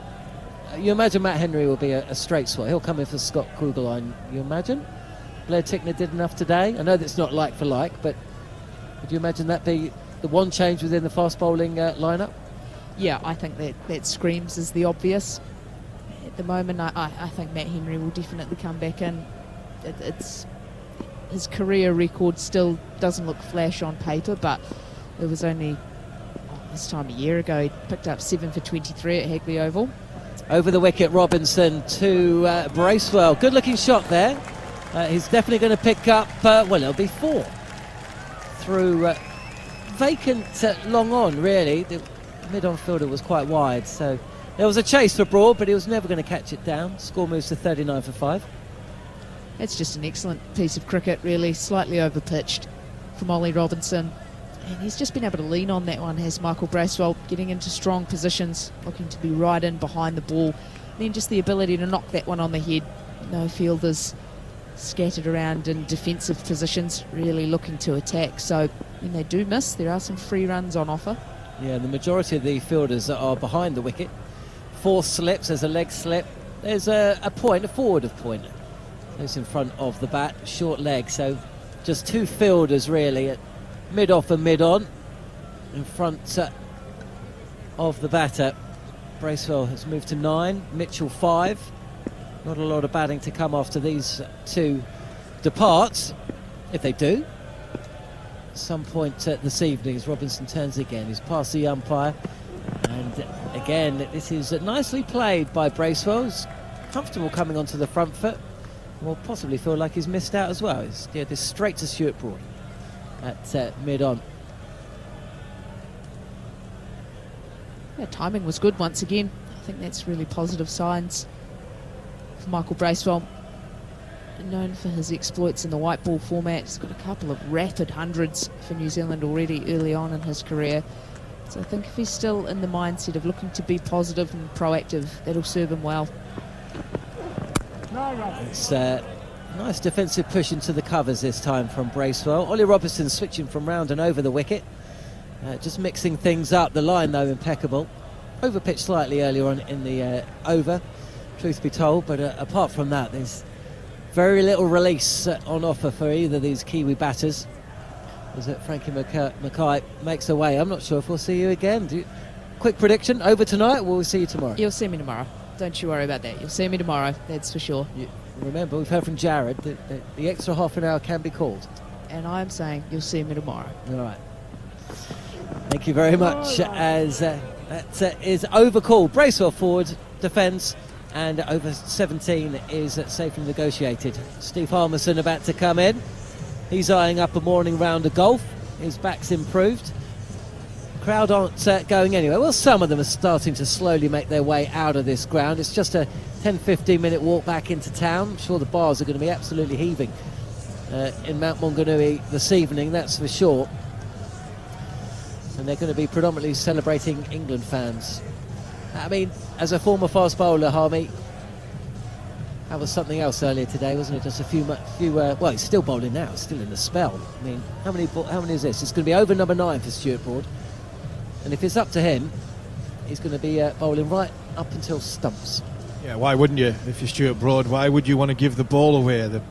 you imagine Matt Henry will be a straight swat. He'll come in for Scott Kugelheim, you imagine? Blair Tickner did enough today. I know that's not like for like, but would you imagine that be the one change within the fast bowling lineup? Yeah, I think that screams as the obvious. At the moment, I think Matt Henry will definitely come back in. It's his career record still doesn't look flash on paper, but it was only this time a year ago he picked up 7 for 23 at Hagley Oval. Over the wicket, Robinson to Bracewell. Good looking shot there. He's definitely going to pick up, it'll be 4 through vacant long on, really. The mid-on fielder was quite wide, so there was a chase for Broad, but he was never going to catch it down. Score moves to 39 for 5. It's just an excellent piece of cricket, really. Slightly over-pitched from Ollie Robinson. And he's just been able to lean on that one, has Michael Bracewell, getting into strong positions, looking to be right in behind the ball. And then just the ability to knock that one on the head No fielders scattered around in defensive positions, really looking to attack. So when they do miss, there are some free runs on offer. Yeah, the majority of the fielders are behind the wicket. 4 slips, there's a leg slip. There's a point, a forward of point. Those in front of the bat, short leg. So just 2 fielders really at mid-off and mid-on in front of the batter. Bracewell has moved to 9, Mitchell 5. Not a lot of batting to come after these 2 depart, if they do. At some point this evening, as Robinson turns again, he's past the umpire. And again, this is nicely played by Bracewell. He's comfortable coming onto the front foot. Will possibly feel like he's missed out as well. He's steered this straight to Stuart Broad at mid-on. Yeah, timing was good once again. I think that's really positive signs for Michael Bracewell. Known for his exploits in the white ball format. He's got a couple of rapid hundreds for New Zealand already early on in his career. So I think if he's still in the mindset of looking to be positive and proactive, that'll serve him well. It's a nice defensive push into the covers this time from Bracewell. Ollie Robertson switching from round and over the wicket. Just mixing things up. The line, though, impeccable. Overpitched slightly earlier on in the over, truth be told. But apart from that, there's very little release on offer for either of these Kiwi batters. As Frankie Mackay makes away. I'm not sure if we'll see you again. Quick prediction, over tonight, or will we see you tomorrow? You'll see me tomorrow. Don't you worry about that. You'll see me tomorrow, that's for sure. Remember, we've heard from Jared that the extra half an hour can be called. And I'm saying you'll see me tomorrow. All right. Thank you very much. As that is overcalled. Bracewell forward, defence, and over 17 is safely negotiated. Steve Harmison about to come in. He's eyeing up a morning round of golf. His back's improved. Crowd aren't going anywhere. Well, some of them are starting to slowly make their way out of this ground. It's just a 10-15 minute walk back into town. I'm sure the bars are going to be absolutely heaving in Mount Maunganui this evening, that's for sure. And they're going to be predominantly celebrating England fans. I mean, as a former fast bowler, Harmy, that was something else earlier today, wasn't it? Just a few well, he's still bowling now, still in the spell. I mean, how many is this? It's going to be over number 9 for Stuart Broad. And if it's up to him, he's going to be bowling right up until stumps. Yeah, why wouldn't you? If you're Stuart Broad, why would you want to give the ball away? The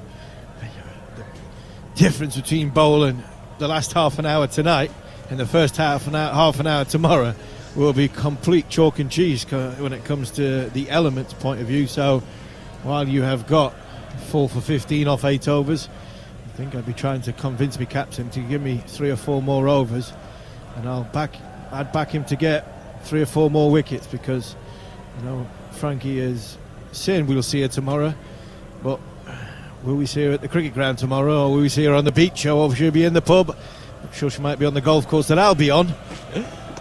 difference between bowling the last half an hour tonight and the first half an hour tomorrow will be complete chalk and cheese when it comes to the elements point of view. So while you have got 4 for 15 off 8 overs, I think I'd be trying to convince me captain to give me 3 or 4 more overs, and I'd back him to get 3 or 4 more wickets, because Frankie is saying we'll see her tomorrow, but will we see her at the cricket ground tomorrow, or will we see her on the beach, or she'll be in the pub? I'm sure she might be on the golf course that I'll be on.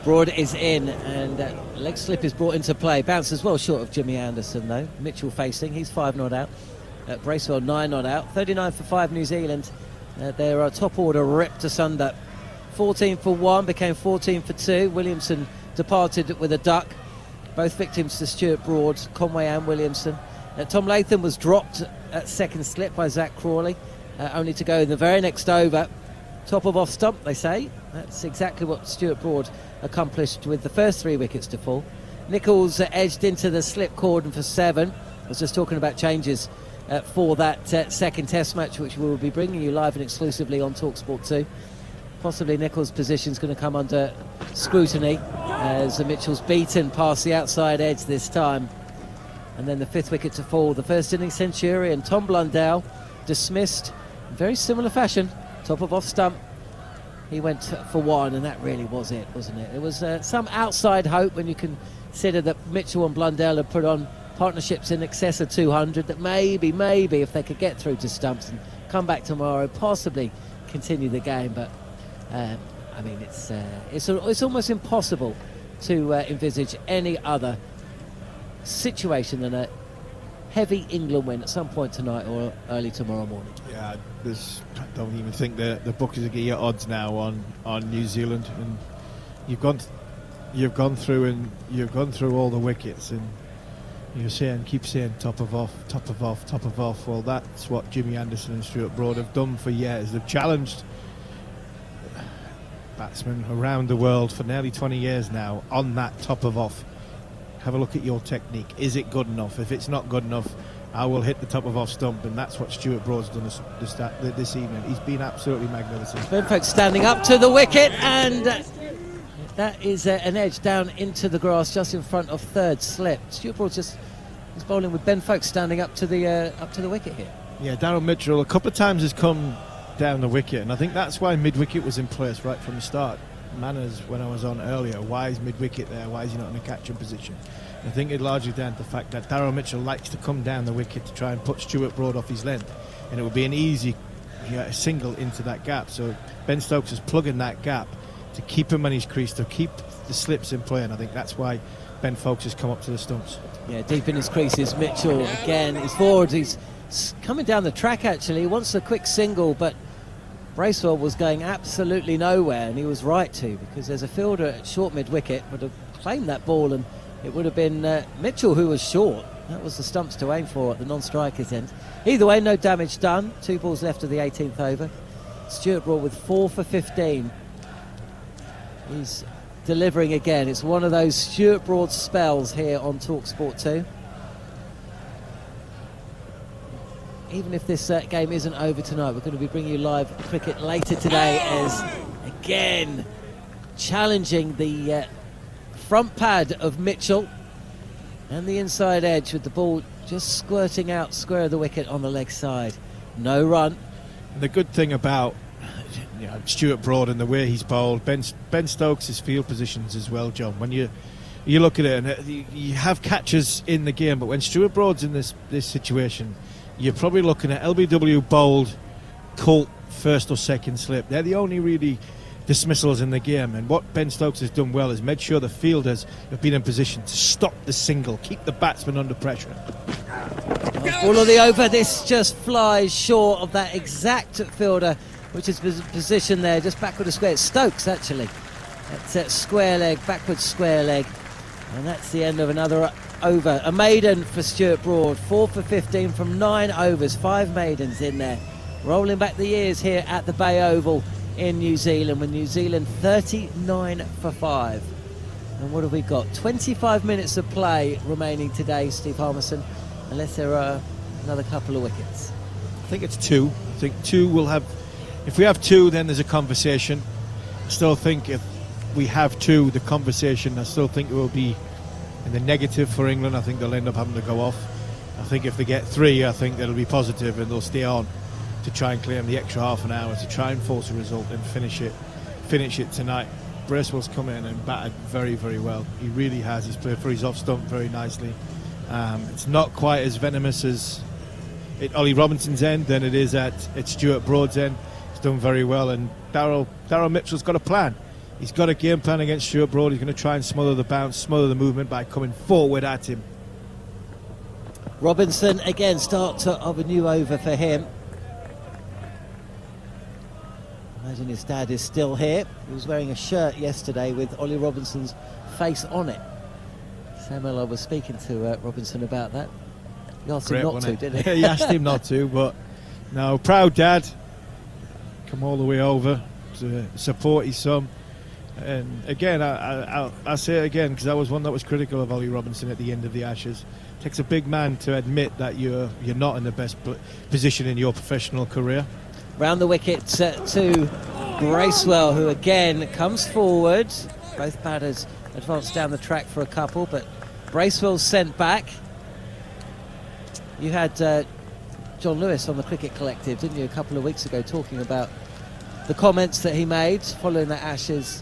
Broad is in, and leg slip is brought into play. Bounces well short of Jimmy Anderson, though. Mitchell facing, he's 5 not out. Bracewell 9 not out. 39 for 5 New Zealand. Their top order ripped asunder. 14 for 1, became 14 for 2. Williamson departed with a duck. Both victims to Stuart Broad, Conway and Williamson. Tom Latham was dropped at second slip by Zach Crawley, only to go in the very next over. Top of off stump, they say. That's exactly what Stuart Broad accomplished with the first 3 wickets to fall. Nichols edged into the slip cordon for 7. I was just talking about changes for that second test match, which we will be bringing you live and exclusively on TalkSport 2. Possibly Nichols' position is going to come under scrutiny as Mitchell's beaten past the outside edge this time. And then the 5th wicket to fall. The first innings centurion, Tom Blundell, dismissed in very similar fashion. Top of off stump. He went for 1, and that really was it, wasn't it? There was some outside hope when you consider that Mitchell and Blundell had put on partnerships in excess of 200, that maybe if they could get through to stumps and come back tomorrow, possibly continue the game. But I mean, it's almost impossible to envisage any other situation than a heavy England win at some point tonight or early tomorrow morning. Yeah, I don't even think the bookies are getting your odds now on New Zealand, and you've gone through all the wickets, and keep saying top of off. Well, that's what Jimmy Anderson and Stuart Broad have done for years. They've challenged batsmen around the world for nearly 20 years now on that top of off. Have a look at your technique. Is it good enough? If it's not good enough, I will hit the top of off stump, and that's what Stuart Broad's done this evening. He's been absolutely magnificent. Ben Foakes standing up to the wicket, and that is an edge down into the grass just in front of third slip. Stuart Broad is bowling with Ben Foakes standing up to the wicket here. Yeah, Daryl Mitchell a couple of times has come down the wicket, and I think that's why mid-wicket was in place right from the start. Manners, when I was on earlier, why is mid-wicket there? Why is he not in a catching position? I think it's largely down to the fact that Daryl Mitchell likes to come down the wicket to try and put Stuart Broad off his length, and it would be an easy single into that gap. So Ben Stokes is plugging that gap to keep him on his crease, to keep the slips in play, and I think that's why Ben Foakes has come up to the stumps. Yeah, deep in his creases, Mitchell again is forward. He's coming down the track actually. He wants a quick single, but Bracewell was going absolutely nowhere, and he was right to, because there's a fielder at short mid-wicket would have claimed that ball, and it would have been Mitchell who was short. That was the stumps to aim for at the non-striker's end. Either way, no damage done. 2 balls left of the 18th over. Stuart Broad with 4 for 15. He's delivering again. It's one of those Stuart Broad spells here on TalkSport 2. Even if this game isn't over tonight, we're going to be bringing you live cricket later today, as again challenging the front pad of Mitchell and the inside edge, with the ball just squirting out square of the wicket on the leg side. No run. And the good thing about Stuart Broad and the way he's bowled, Ben Stokes' field positions as well, John. When you look at it, and you have catches in the game, but when Stuart Broad's in this situation, you're probably looking at LBW bowled, Colt first or second slip. They're the only really dismissals in the game, and what Ben Stokes has done well is made sure the fielders have been in position to stop the single, keep the batsman under pressure. All of the over. This just flies short of that exact fielder, which is positioned there just backward of square. It's Stokes actually. That's square leg, backwards square leg, and that's the end of another over. A maiden for Stuart Broad. 4 for 15 from 9 overs. 5 maidens in there. Rolling back the years here at the Bay Oval in New Zealand, with New Zealand 39 for 5. And what have we got? 25 minutes of play remaining today, Steve Harmison, unless there are another couple of wickets. I think it's 2. I think 2 will have. If we have 2, then there's a conversation. I still think if we have 2, the conversation, I still think it will be in the negative for England. I think they'll end up having to go off. I think if they get 3, I think it'll be positive, and they'll stay on to try and claim the extra half an hour to try and force a result and finish it tonight. Bracewell's come in and batted very, very well. He really has. He's played for his off stump very nicely. It's not quite as venomous as at Ollie Robinson's end than it is at Stuart Broad's end. He's done very well, and Daryl Mitchell's got a plan. He's got a game plan against Stuart Broad. He's going to try and smother the bounce, smother the movement by coming forward at him. Robinson again, start of a new over for him. Imagine his dad is still here. He was wearing a shirt yesterday with Ollie Robinson's face on it. Sam Miller was speaking to Robinson about that. He asked him not to, didn't he? He asked him not to, but no, proud dad. Come all the way over to support his son. And again, I'll say it again, because I was one that was critical of Ollie Robinson at the end of the Ashes. It takes a big man to admit that you're not in the best position in your professional career. Round the wicket to Bracewell, who again comes forward. Both batters advance down the track for a couple, but Bracewell's sent back. You had John Lewis on the Cricket Collective, didn't you, a couple of weeks ago, talking about the comments that he made following that Ashes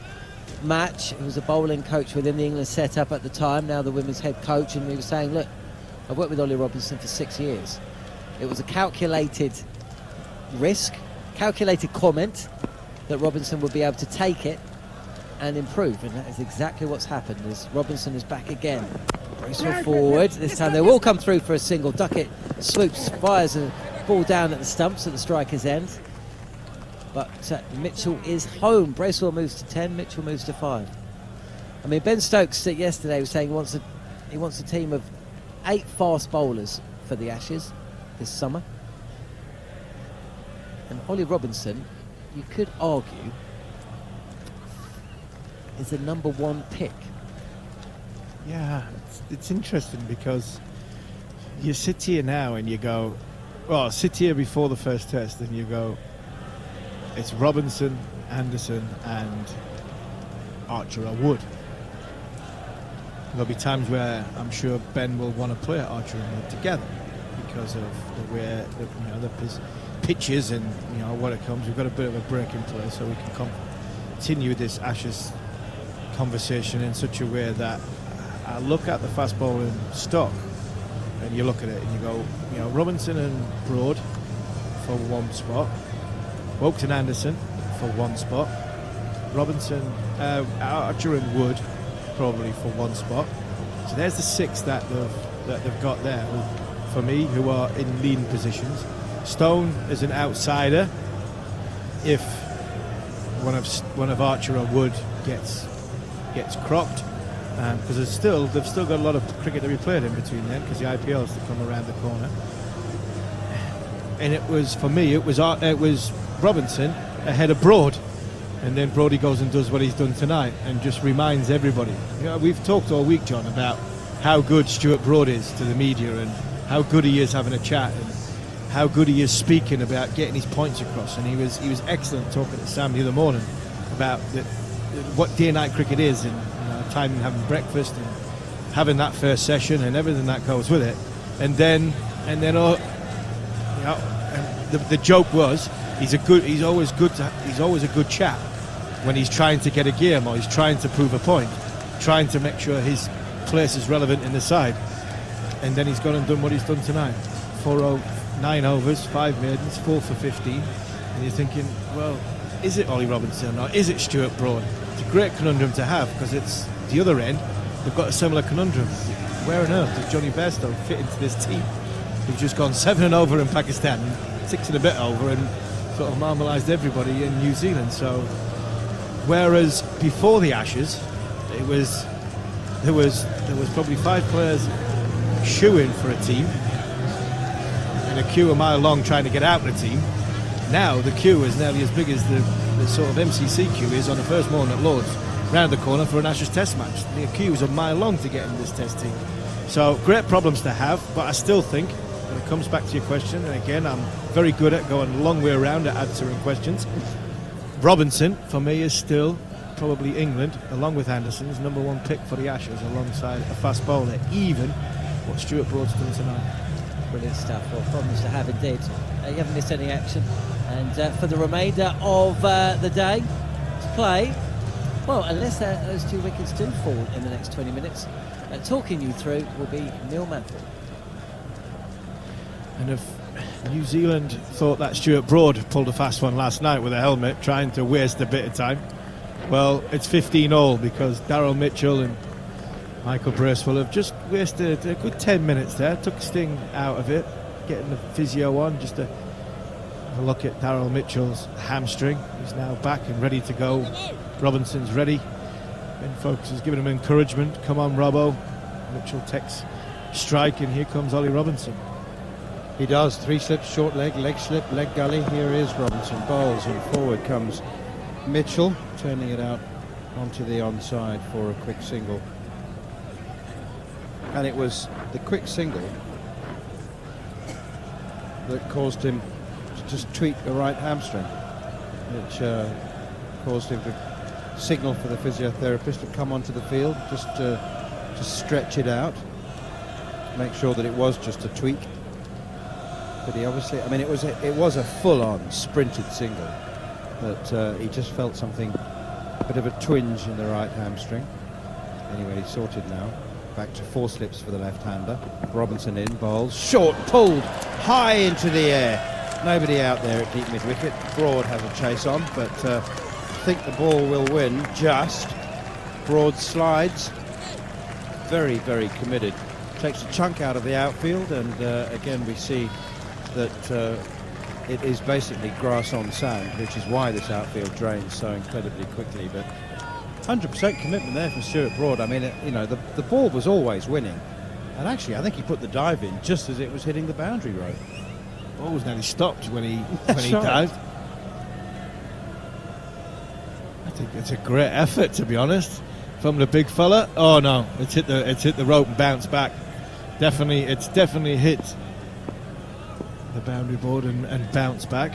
match. He was a bowling coach within the England setup at the time, now the women's head coach, and he was saying, look, I've worked with Ollie Robinson for 6 years. It was a calculated risk, calculated comment that Robinson would be able to take it and improve, and that is exactly what's happened, as Robinson is back again. Bracewell forward, this time they will come through for a single. Duckett swoops, fires a ball down at the stumps at the striker's end, but Mitchell is home. Bracewell moves to 10, Mitchell moves to 5. I mean, Ben Stokes yesterday was saying he wants a team of 8 fast bowlers for the Ashes this summer. And Ollie Robinson, you could argue, is the number 1 pick. Yeah, it's interesting because you sit here now and you go, well, sit here before the first test and you go, it's Robinson, Anderson and Archer or Wood. There'll be times where I'm sure Ben will want to play Archer and Wood together because of the way the pitches and what it comes. We've got a bit of a break in play, so we can continue this Ashes conversation in such a way that I look at the fast bowling stock and you look at it and you go, Robinson and Broad for 1 spot, Woakes and Anderson for 1 spot, Robinson, Archer and Wood probably for 1 spot. So there's the 6 that they've got there for me, who are in leading positions. Stone is an outsider if one of Archer or Wood gets cropped, because they've still got a lot of cricket to be played in between then, because the IPL is to come around the corner. And it was Robinson ahead of Broad, and then Brodie goes and does what he's done tonight and just reminds everybody. We've talked all week, John, about how good Stuart Broad is to the media and how good he is having a chat and how good he is speaking about getting his points across. And he was excellent talking to Sam the other morning about what day and night cricket is, and time and having breakfast and having that first session and everything that goes with it. And then the joke was he's always a good chap when he's trying to get a game or he's trying to prove a point, trying to make sure his place is relevant in the side. And then he's gone and done what he's done tonight. 9 overs, 5 maidens, 4 for 15. And you're thinking, well, is it Ollie Robinson or is it Stuart Broad? It's a great conundrum to have, because it's the other end. They've got a similar conundrum. Where on earth does Johnny Bairstow fit into this team? Who've just gone 7 and over in Pakistan, 6 and a bit over, and sort of marmalised everybody in New Zealand. So, whereas before the Ashes, there was probably 5 players shooing for a team, and a queue a mile long trying to get out of the team. Now the queue is nearly as big as the sort of MCC queue is on the first morning at Lord's, round the corner for an Ashes Test match. The queue is a mile long to get in this Test team. So great problems to have, but I still think, when it comes back to your question, and again, I'm very good at going a long way around at answering questions, Robinson, for me, is still probably England, along with Anderson's number 1 pick for the Ashes, alongside a fast bowler, even what Stuart Broad's done tonight. Brilliant stuff. Well, problems to have indeed. You haven't missed any action. And for the remainder of the day to play, well, unless those 2 wickets do fall in the next 20 minutes, talking you through will be Neil Manford. And if New Zealand thought that Stuart Broad pulled a fast one last night with a helmet, trying to waste a bit of time, well, it's 15-all, because Daryl Mitchell and Michael Bracewell have just wasted a good 10 minutes there, took a sting out of it, getting the physio on, just to have a look at Daryl Mitchell's hamstring. He's now back and ready to go. Robinson's ready. Ben Foakes is giving him encouragement. Come on, Robbo. Mitchell takes strike, and here comes Ollie Robinson. He does. 3 slips, short leg slip, leg gully. Here is Robinson. Bowls, and forward comes Mitchell, turning it out onto the onside for a quick single. And it was the quick single that caused him to just tweak the right hamstring, which caused him to signal for the physiotherapist to come onto the field, just to stretch it out, make sure that it was just a tweak. But he obviously, I mean, it was a full-on sprinted single, but he just felt something, a bit of a twinge in the right hamstring. Anyway, he's sorted now. Back to 4 slips for the left-hander. Robinson in, bowls, short, pulled high into the air. Nobody out there at deep mid-wicket. Broad has a chase on, but I think the ball will win just. Broad slides. Very, very committed. Takes a chunk out of the outfield, and again we see that it is basically grass on sand, which is why this outfield drains so incredibly quickly. But 100% commitment there from Stuart Broad. I mean, the ball was always winning, And actually, I think he put the dive in just as it was hitting the boundary rope. Ball was nearly stopped when he dived. I think it's a great effort, to be honest, from the big fella. Oh no, it's hit the rope and bounced back. It's definitely hit the boundary board and bounced back.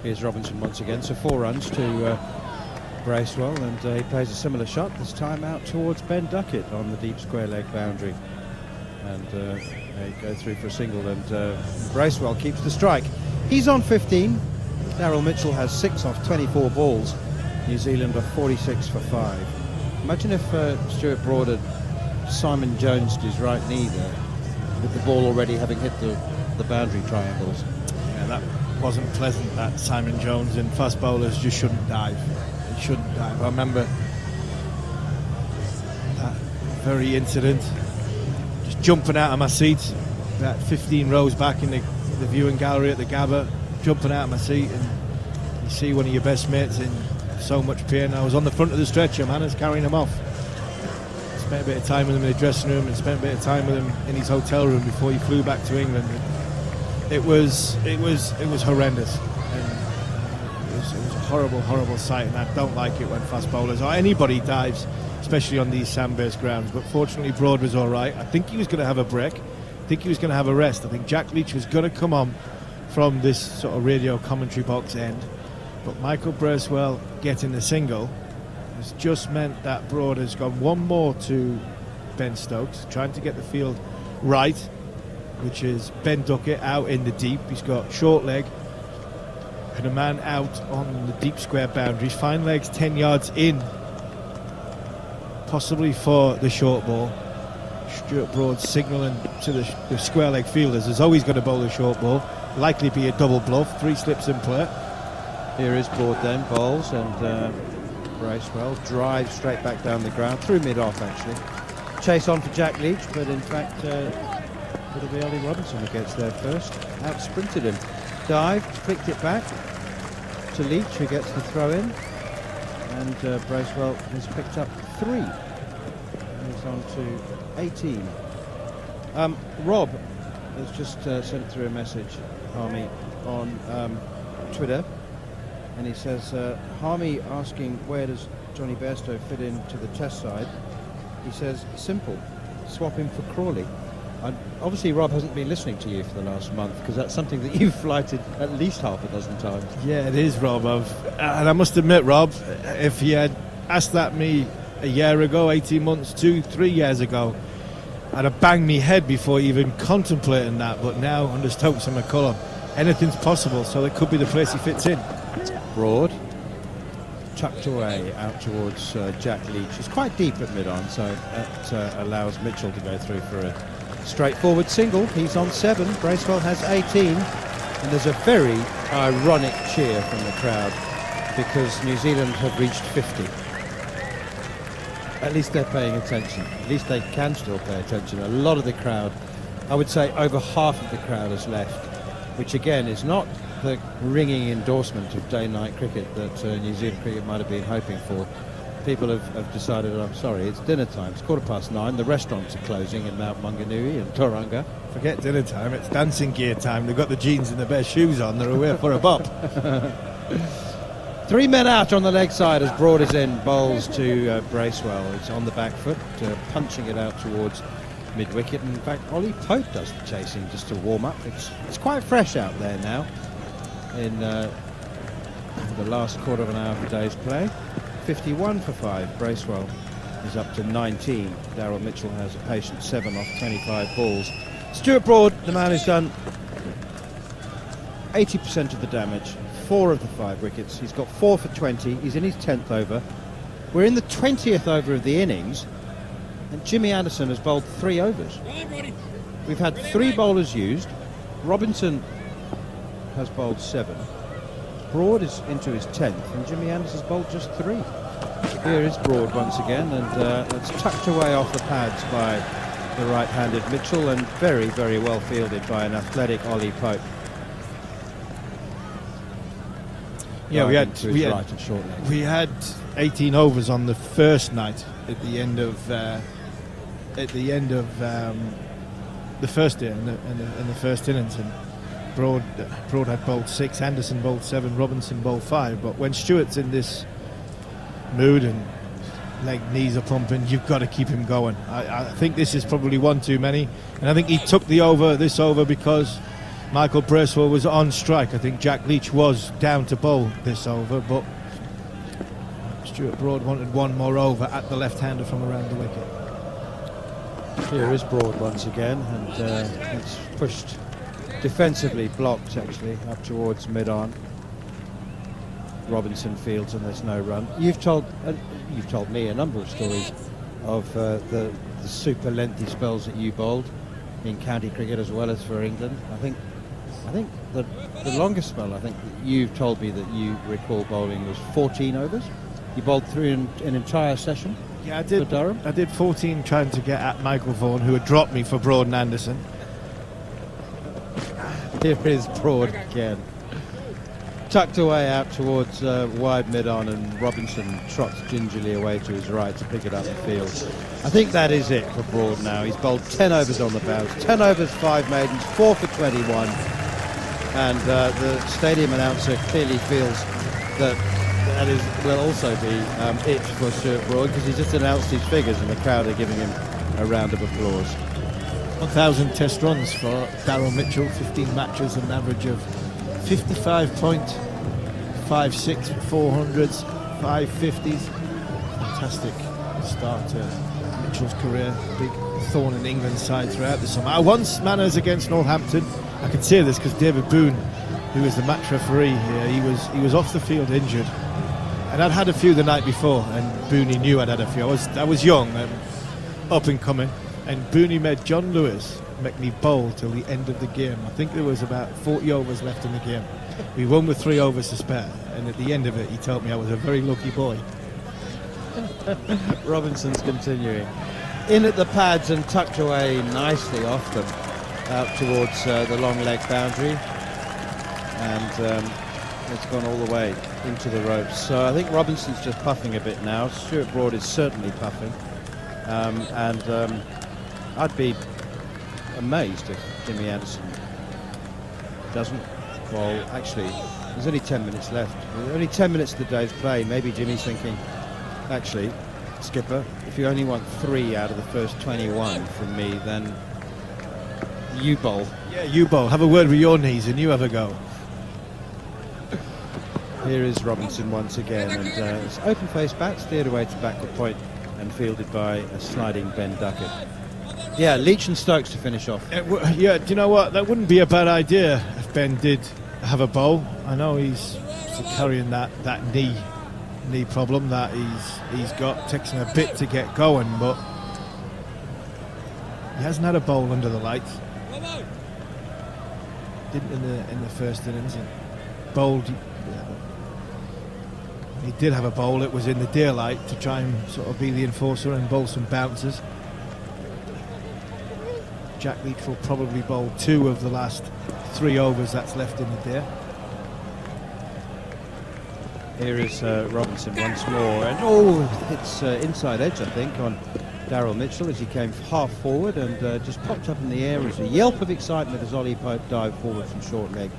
Here's Robinson once again, so 4 runs to Bracewell, and he plays a similar shot, this time out towards Ben Duckett on the deep square leg boundary. And they go through for a single, and Bracewell keeps the strike. He's on 15. Daryl Mitchell has 6 off 24 balls. New Zealand are 46 for 5. Imagine if Stuart Broad had Simon Jones to his right knee there, with the ball already having hit the boundary triangles. Yeah, that wasn't pleasant, that Simon Jones, and fast bowlers just shouldn't dive. They shouldn't dive. I remember that very incident, just jumping out of my seat, about 15 rows back in the viewing gallery at the Gabba, jumping out of my seat, and you see one of your best mates in so much pain. I was on the front of the stretcher, man, I was carrying him off. Spent a bit of time with him in the dressing room and spent a bit of time with him in his hotel room before he flew back to England. It was horrendous, and it was a horrible sight, and I don't like it when fast bowlers or anybody dives, especially on these sand-based grounds. But fortunately Broad was all right. I think he was going to have a break. I think he was going to have a rest. I think Jack Leach was going to come on from this sort of radio commentary box end, but Michael Bracewell getting the single has just meant that Broad has gone one more to Ben Stokes, trying to get the field right, which is Ben Duckett out in the deep. He's got short leg and a man out on the deep square boundaries. Fine legs 10 yards in, possibly for the short ball. Stuart Broad signalling to the square leg fielders as always going to bowl a short ball, likely be a double bluff, 3 slips in play. Here is Broad then, bowls, and Bracewell drives straight back down the ground, through mid-off actually. Chase on for Jack Leach, but in fact it'll be Ollie Robinson who gets there first. Out-sprinted him. Dived, flicked it back to Leach, who gets the throw in. And Bracewell has picked up 3. He's on to 18. Rob has just sent through a message, Harmy, on Twitter. And he says, Harmy asking where does Johnny Bairstow fit into the test side. He says, simple, swap him for Crawley. Obviously Rob hasn't been listening to you for the last month, because that's something that you've flighted at least half a dozen times. Yeah, it is, Rob. And I must admit, Rob, if he had asked that me a year ago, 18 months, 2-3 years ago, I'd have banged me head before even contemplating that. But now, under Stokes and McCullum, anything's possible, so it could be the place he fits in. Broad, tucked away out towards Jack Leach. He's quite deep at mid-on, so that allows Mitchell to go through for a straightforward single. He's on 7, Bracewell has 18, and there's a very ironic cheer from the crowd because New Zealand have reached 50. At least they're paying attention. At least they can still pay attention. A lot of the crowd, I would say over half of the crowd has left, which again is not the ringing endorsement of day-night cricket that New Zealand cricket might have been hoping for. People have decided, I'm sorry, it's dinner time. It's 9:15. The restaurants are closing in Mount Maunganui and Tauranga. Forget dinner time, it's dancing gear time. They've got the jeans and the best shoes on. They're away for a bop. 3 men out on the leg side as Broad is in, bowls to Bracewell. It's on the back foot, punching it out towards mid-wicket. And in fact, Ollie Pope does the chasing just to warm up. It's quite fresh out there now in the last quarter of an hour of the day's play. 51 for 5. Bracewell is up to 19. Daryl Mitchell has a patient 7 off 25 balls. Stuart Broad, the man who's done 80% of the damage, 4 of the 5 wickets. He's got 4 for 20. He's in his 10th over. We're in the 20th over of the innings, and Jimmy Anderson has bowled 3 overs. We've had 3 bowlers used. Robinson has bowled 7. Broad is into his 10th, and Jimmy Anderson's bowled just 3. Here is Broad once again, and it's tucked away off the pads by the right-handed Mitchell, and very, very well fielded by an athletic Ollie Pope. Yeah, we had 18 overs on the first night at the end of at the end of the first day in the first innings, and Broad had bowled 6, Anderson bowled 7, Robinson bowled 5. But when Stewart's in this mood and knees are pumping, you've got to keep him going. I think this is probably one too many, and I think he took this over because Michael Bracewell was on strike. I think Jack Leach was down to bowl this over, but Stuart Broad wanted one more over at the left-hander from around the wicket. Here is Broad once again, and it's pushed defensively, blocked actually up towards mid-on. Robinson fields and there's no run. You've told me a number of stories of the super lengthy spells that you bowled in county cricket as well as for England. I think the longest spell I think that you've told me that you recall bowling was 14 overs. You bowled through an entire session. Yeah, I did. For Durham. I did 14 trying to get at Michael Vaughan, who had dropped me for Broad and Anderson. Here is Broad again. Tucked away out towards wide mid-on, and Robinson trots gingerly away to his right to pick it up the field. I think that is it for Broad now. He's bowled 10 overs on the bounce, 10 overs, 5 maidens, 4 for 21. And the stadium announcer clearly feels that will also be it for Stuart Broad, because he just announced his figures and the crowd are giving him a round of applause. 1,000 test runs for Darryl Mitchell, 15 matches, an average of 55.56 400s, 550s. Fantastic start to Mitchell's career. Big thorn in England's side throughout the summer. Once manners against Northampton, I can say this because David Boone, who was the match referee here, he was off the field injured, and I'd had a few the night before, and Booney knew I'd had a few. I was young and up and coming, and Booney made John Lewis make me bowl till the end of the game. I think there was about 40 overs left in the game. We won with 3 overs to spare, and at the end of it he told me I was a very lucky boy. Robinson's continuing. In at the pads and tucked away nicely off them out towards the long leg boundary, and it's gone all the way into the ropes. So I think Robinson's just puffing a bit now. Stuart Broad is certainly puffing, and I'd be amazed if Jimmy Anderson doesn't bowl. Actually, there's only 10 minutes left. Only 10 minutes of the day's play. Maybe Jimmy's thinking, actually, skipper, if you only want 3 out of the first 21 from me, then you bowl. Yeah, you bowl. Have a word with your knees and you have a go. Here is Robinson once again, and it's open face bat, steered away to backward point and fielded by a sliding Ben Duckett. Yeah, Leach and Stokes to finish off. Yeah, do you know what? That wouldn't be a bad idea if Ben did have a bowl. I know he's carrying that knee problem that he's got. Takes him a bit to get going, but he hasn't had a bowl under the lights. Didn't in the first innings. And bowled. He did have a bowl. It was in the daylight to try and sort of be the enforcer and bowl some bouncers. Jack Leach will probably bowl 2 of the last 3 overs that's left in the day. Here is Robinson once more, and it's inside edge, I think, on Darryl Mitchell as he came half forward and just popped up in the air as a yelp of excitement as Ollie Pope dived forward from short leg,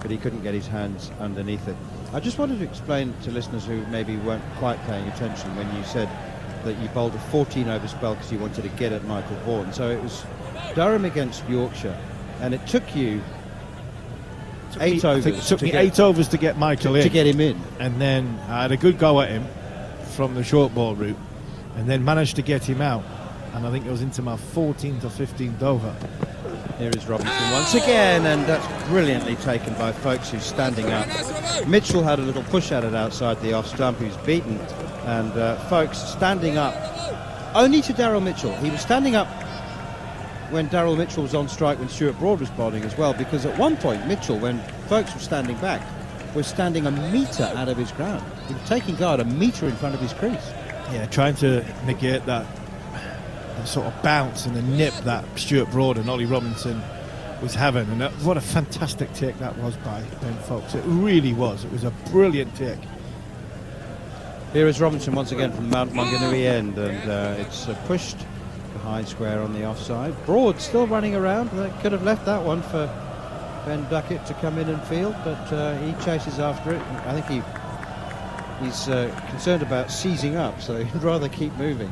but he couldn't get his hands underneath it. I just wanted to explain to listeners who maybe weren't quite paying attention when you said that you bowled a 14 over spell because you wanted to get at Michael Vaughan. So it was Durham against Yorkshire, and it took you 8 overs. It took me 8 overs to get Michael in. To get him in. And then I had a good go at him from the short ball route, and then managed to get him out. And I think it was into my 14th or 15th over. Here is Robinson once again, and that's brilliantly taken by Folks, who's standing up. Mitchell had a little push at it outside the off stump, who's beaten, and Folks standing up only to Darryl Mitchell. He was standing up when Darryl Mitchell was on strike when Stuart Broad was bowling as well, because at one point Mitchell, when Folks was standing back, was standing a metre out of his ground. He was taking guard a metre in front of his crease. Yeah, trying to negate that sort of bounce and the nip that Stuart Broad and Ollie Robinson was having, and what a fantastic take that was by Ben Folks. It really was. It was a brilliant take. Here is Robinson once again from Mount Maunganui end, and it's pushed high square on the offside. Broad still running around. They could have left that one for Ben Duckett to come in and field, but he chases after it. I think he's concerned about seizing up, so he'd rather keep moving,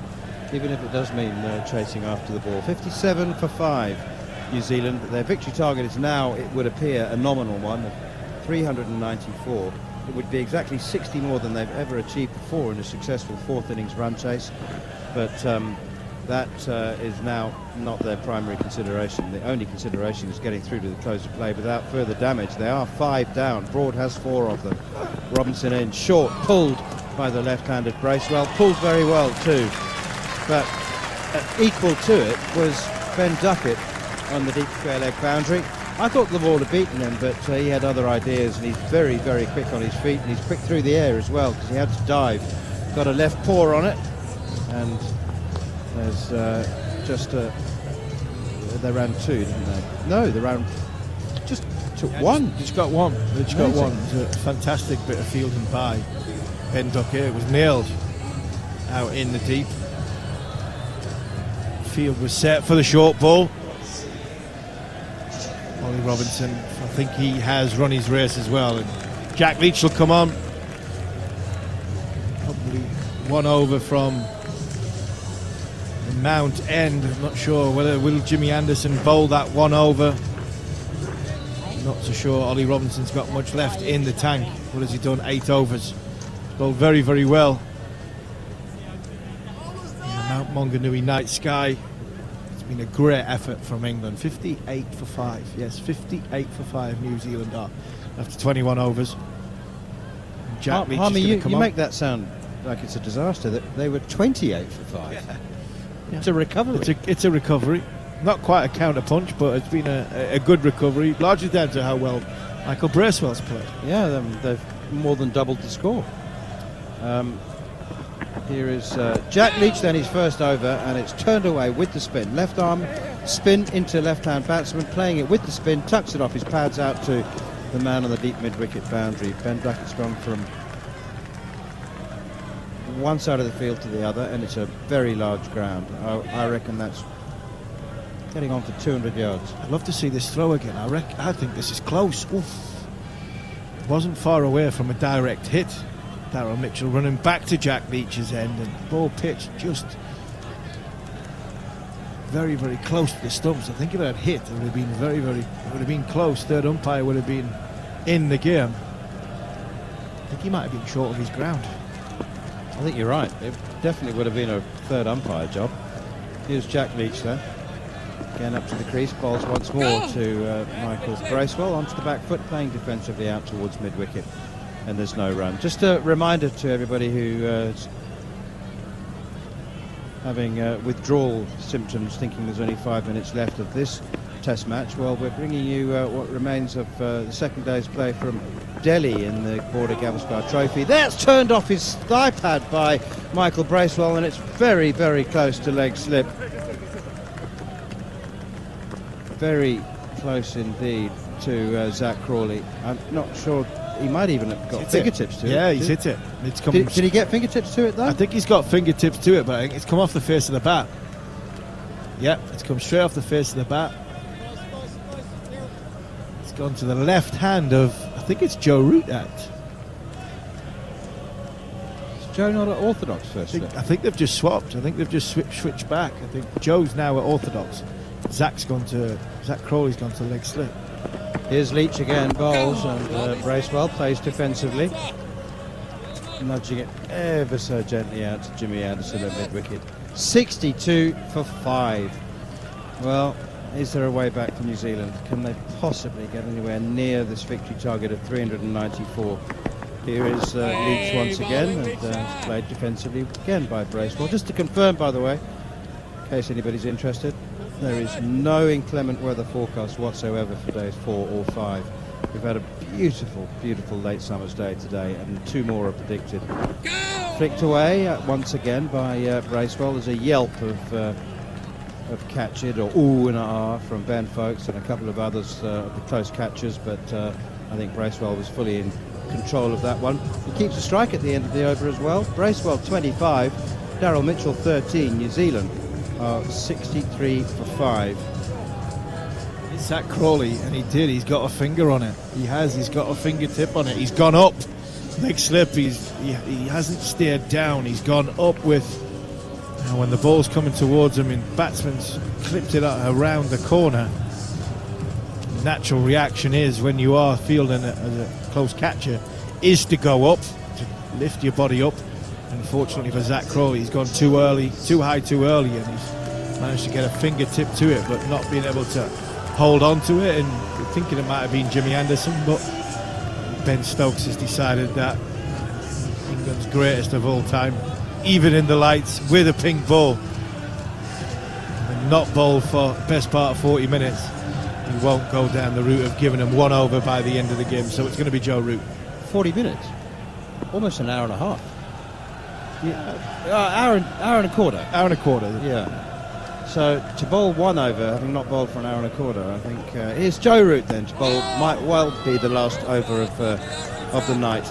even if it does mean chasing after the ball. 57 for 5, New Zealand. Their victory target is now, it would appear, a nominal one of 394. It would be exactly 60 more than they've ever achieved before in a successful fourth innings run chase, but that is now not their primary consideration. The only consideration is getting through to the close of play without further damage. They are 5 down. Broad has 4 of them. Robinson in short, pulled by the left-handed Bracewell, pulled very well too, but equal to it was Ben Duckett on the deep square leg boundary. I thought the ball had beaten him, but he had other ideas, and he's very, very quick on his feet, and he's quick through the air as well, because he had to dive. Got a left paw on it, and there's they ran 2, didn't they? No, they ran just took one. Just got one. They just got one. It was a fantastic bit of fielding by Ben Duckett. It was nailed out in the deep. Field was set for the short ball. Ollie Robinson, I think he has run his race as well. And Jack Leach will come on. Probably one over from the Mount End. I'm not sure whether will Jimmy Anderson bowl that one over. Not so sure. Ollie Robinson's got much left in the tank. What has he done? 8 overs. He's bowled very, very well. In the Mount Maunganui night sky. Been a great effort from England. 58 for 5. Yes, 58 for 5 New Zealand are after 21 overs. Jack Leach Harmy, is you make that sound like it's a disaster. That they were 28 for 5. Yeah. It's a recovery. It's a recovery. Not quite a counter punch, but it's been a good recovery, largely down to how well Michael Bracewell's played. Yeah, they've more than doubled the score. Here is Jack Leach, then his first over, and it's turned away with the spin. Left arm spin into left-hand batsman, playing it with the spin, tucks it off his pads out to the man on the deep mid-wicket boundary. Ben Duckett's gone from one side of the field to the other, and it's a very large ground. I reckon that's getting on for 200 yards. I'd love to see this throw again. I think this is close. Oof. It wasn't far away from a direct hit. Darryl Mitchell running back to Jack Leach's end, and ball pitched just very, very close to the stumps. I think if it had hit, it would have been it would have been close. Third umpire would have been in the game. I think he might have been short of his ground. I think you're right. It definitely would have been a third umpire job. Here's Jack Leach then. Again up to the crease, bowls once more to Michael Bracewell onto the back foot, playing defensively out towards mid-wicket. And there's no run. Just a reminder to everybody who is having withdrawal symptoms, thinking there's only 5 minutes left of this Test match. Well, we're bringing you what remains of the second day's play from Delhi in the Border Gavaskar Trophy. That's turned off his thigh pad by Michael Bracewell, and it's very, very close to leg slip. Very close indeed to Zach Crawley. I'm not sure. He might even have got fingertips to it. Yeah, he's hit it. It's come. Did he get fingertips to it though? I think he's got fingertips to it, but I think it's come off the face of the bat. Yep, it's come straight off the face of the bat. It's gone to the left hand of, I think it's Joe Root. Is Joe not at orthodox first? I think they've just swapped. I think they've just switched back. I think Joe's now at orthodox. Zach Crawley's gone to leg slip. Here's Leach again, bowls, and Bracewell plays defensively, nudging it ever so gently out to Jimmy Anderson at mid-wicket. 62 for 5. Well, is there a way back for New Zealand? Can they possibly get anywhere near this victory target of 394? Here is Leach once again, and played defensively again by Bracewell. Just to confirm, by the way, in case anybody's interested, there is no inclement weather forecast whatsoever for days 4 or 5. We've had a beautiful, beautiful late summer's day today, and 2 more are predicted. Flicked away once again by Bracewell. There's a yelp of catch it, or ooh and ah from Ben Folkes and a couple of others of the close catches, but I think Bracewell was fully in control of that one. He keeps a strike at the end of the over as well. Bracewell 25, Darryl Mitchell 13, New Zealand are 63 for 5. It's Zach Crawley, and he's got a finger on it. He's got a fingertip on it. He's gone up. Leg slip, he hasn't stared down. He's gone up with, when the ball's coming towards him, and batsman's clipped it around the corner. The natural reaction is, when you are fielding as a close catcher, is to go up, to lift your body up. Unfortunately for Zach Crawley, he's gone too high too early, and he's managed to get a fingertip to it, but not being able to hold on to it. And we're thinking it might have been Jimmy Anderson, but Ben Stokes has decided that England's greatest of all time, even in the lights, with a pink ball, and not bowled for best part of 40 minutes. He won't go down the route of giving them 1 over by the end of the game, so it's going to be Joe Root. 40 minutes? Almost an hour and a half. Hour and a quarter. Hour and a quarter. Yeah. So to bowl 1 over, having not bowled for an hour and a quarter, I think here's Joe Root then to bowl. Might well be the last over of the night.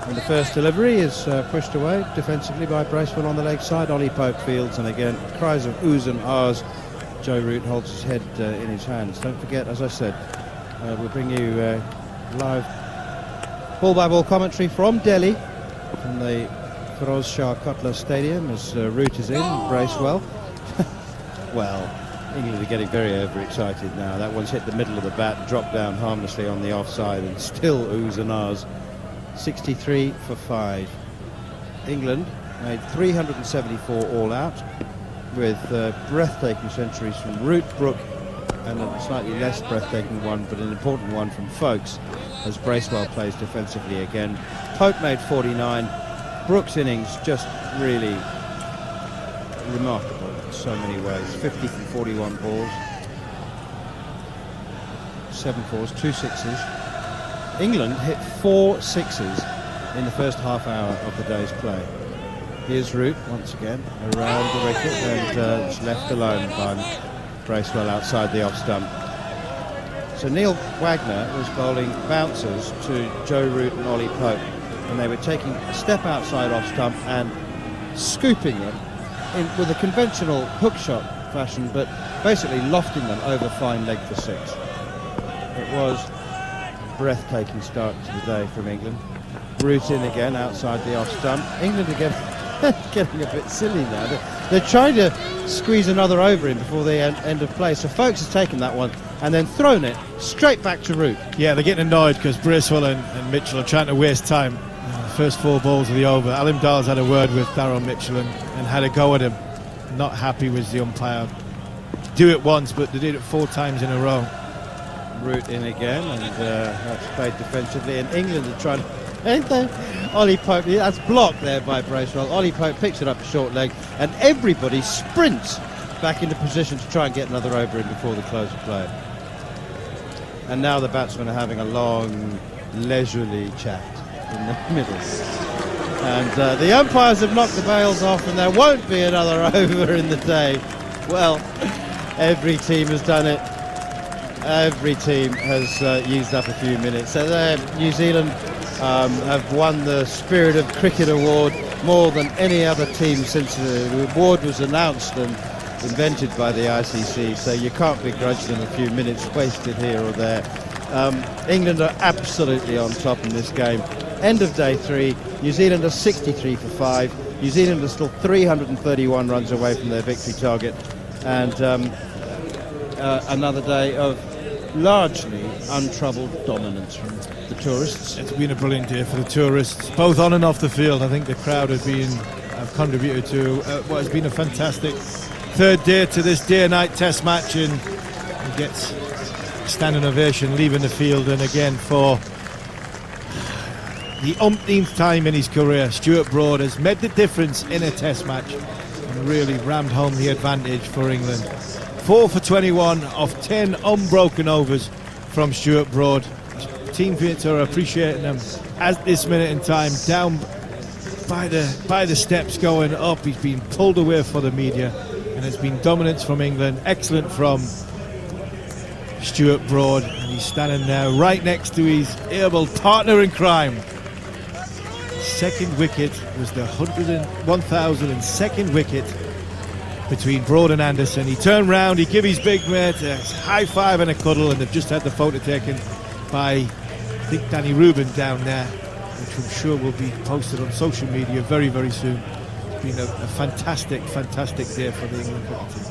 And the first delivery is pushed away defensively by Bracewell on the leg side. Ollie Pope fields, and again cries of oohs and ahs. Joe Root holds his head in his hands. Don't forget, as I said, we'll bring you live ball-by-ball commentary from Delhi, from the Firoz Shah Kotla Stadium, as Root is in. Bracewell. Well, England are getting very overexcited now. That one's hit the middle of the bat, dropped down harmlessly on the offside, and still oohs and ahs. 63 for 5. England made 374 all out, with breathtaking centuries from Root, Brook, and a slightly less breathtaking one, but an important one from Folkes, as Bracewell plays defensively again. Pope made 49. Brook's innings just really remarkable in so many ways. 50 from 41 balls, 7 fours, 2 sixes. England hit 4 sixes in the first half hour of the day's play. Here's Root once again around the wicket, and it's left alone by Bracewell outside the off stump. So Neil Wagner was bowling bouncers to Joe Root and Ollie Pope, and they were taking a step outside off stump and scooping them with a conventional hook shot fashion, but basically lofting them over fine leg for 6. It was a breathtaking start to the day from England. Root in again outside the off stump. England again getting a bit silly now. They're trying to squeeze another over in before the end of play. So Folkes has taken that one and then thrown it straight back to Root. Yeah, they're getting annoyed because Bracewell and Mitchell are trying to waste time. First 4 balls of the over. Alim Dar's had a word with Darryl Mitchell and had a go at him. Not happy with the umpire. Do it once, but they did it 4 times in a row. Root in again, and that's played defensively. And England are trying to... Ain't they? Ollie Pope, that's blocked there by Bracewell. Ollie Pope picks it up a short leg, and everybody sprints back into position to try and get another over in before the close of play. And now the batsmen are having a long, leisurely chat in the middle. And the umpires have knocked the bails off, and there won't be another over in the day. Well, every team has done it. Every team has used up a few minutes. So there, New Zealand have won the Spirit of Cricket Award more than any other team since the award was announced and invented by the ICC. So you can't begrudge them a few minutes wasted here or there. England are absolutely on top in this game. End of day 3, New Zealand are 63 for 5. New Zealand are still 331 runs away from their victory target, and another day of largely untroubled dominance from the tourists. It's been a brilliant day for the tourists, both on and off the field. I think the crowd have contributed to what has been a fantastic third day to this day-night test match, and he gets a standing ovation leaving the field, and again for the umpteenth time in his career, Stuart Broad has made the difference in a test match and really rammed home the advantage for England. 4 for 21 of 10 unbroken overs from Stuart Broad. Teammates are appreciating him at this minute in time, down by the steps going up. He's been pulled away for the media, and it's been dominance from England. Excellent from Stuart Broad, and he's standing now right next to his able partner in crime. Second wicket was the 1002nd wicket between Broad and Anderson. He turned round, he gave his big mate a high five and a cuddle, and they've just had the photo taken by, I think, Danny Rubin down there, which I'm sure will be posted on social media very, very soon. It's been a fantastic, fantastic day for the England cricket team.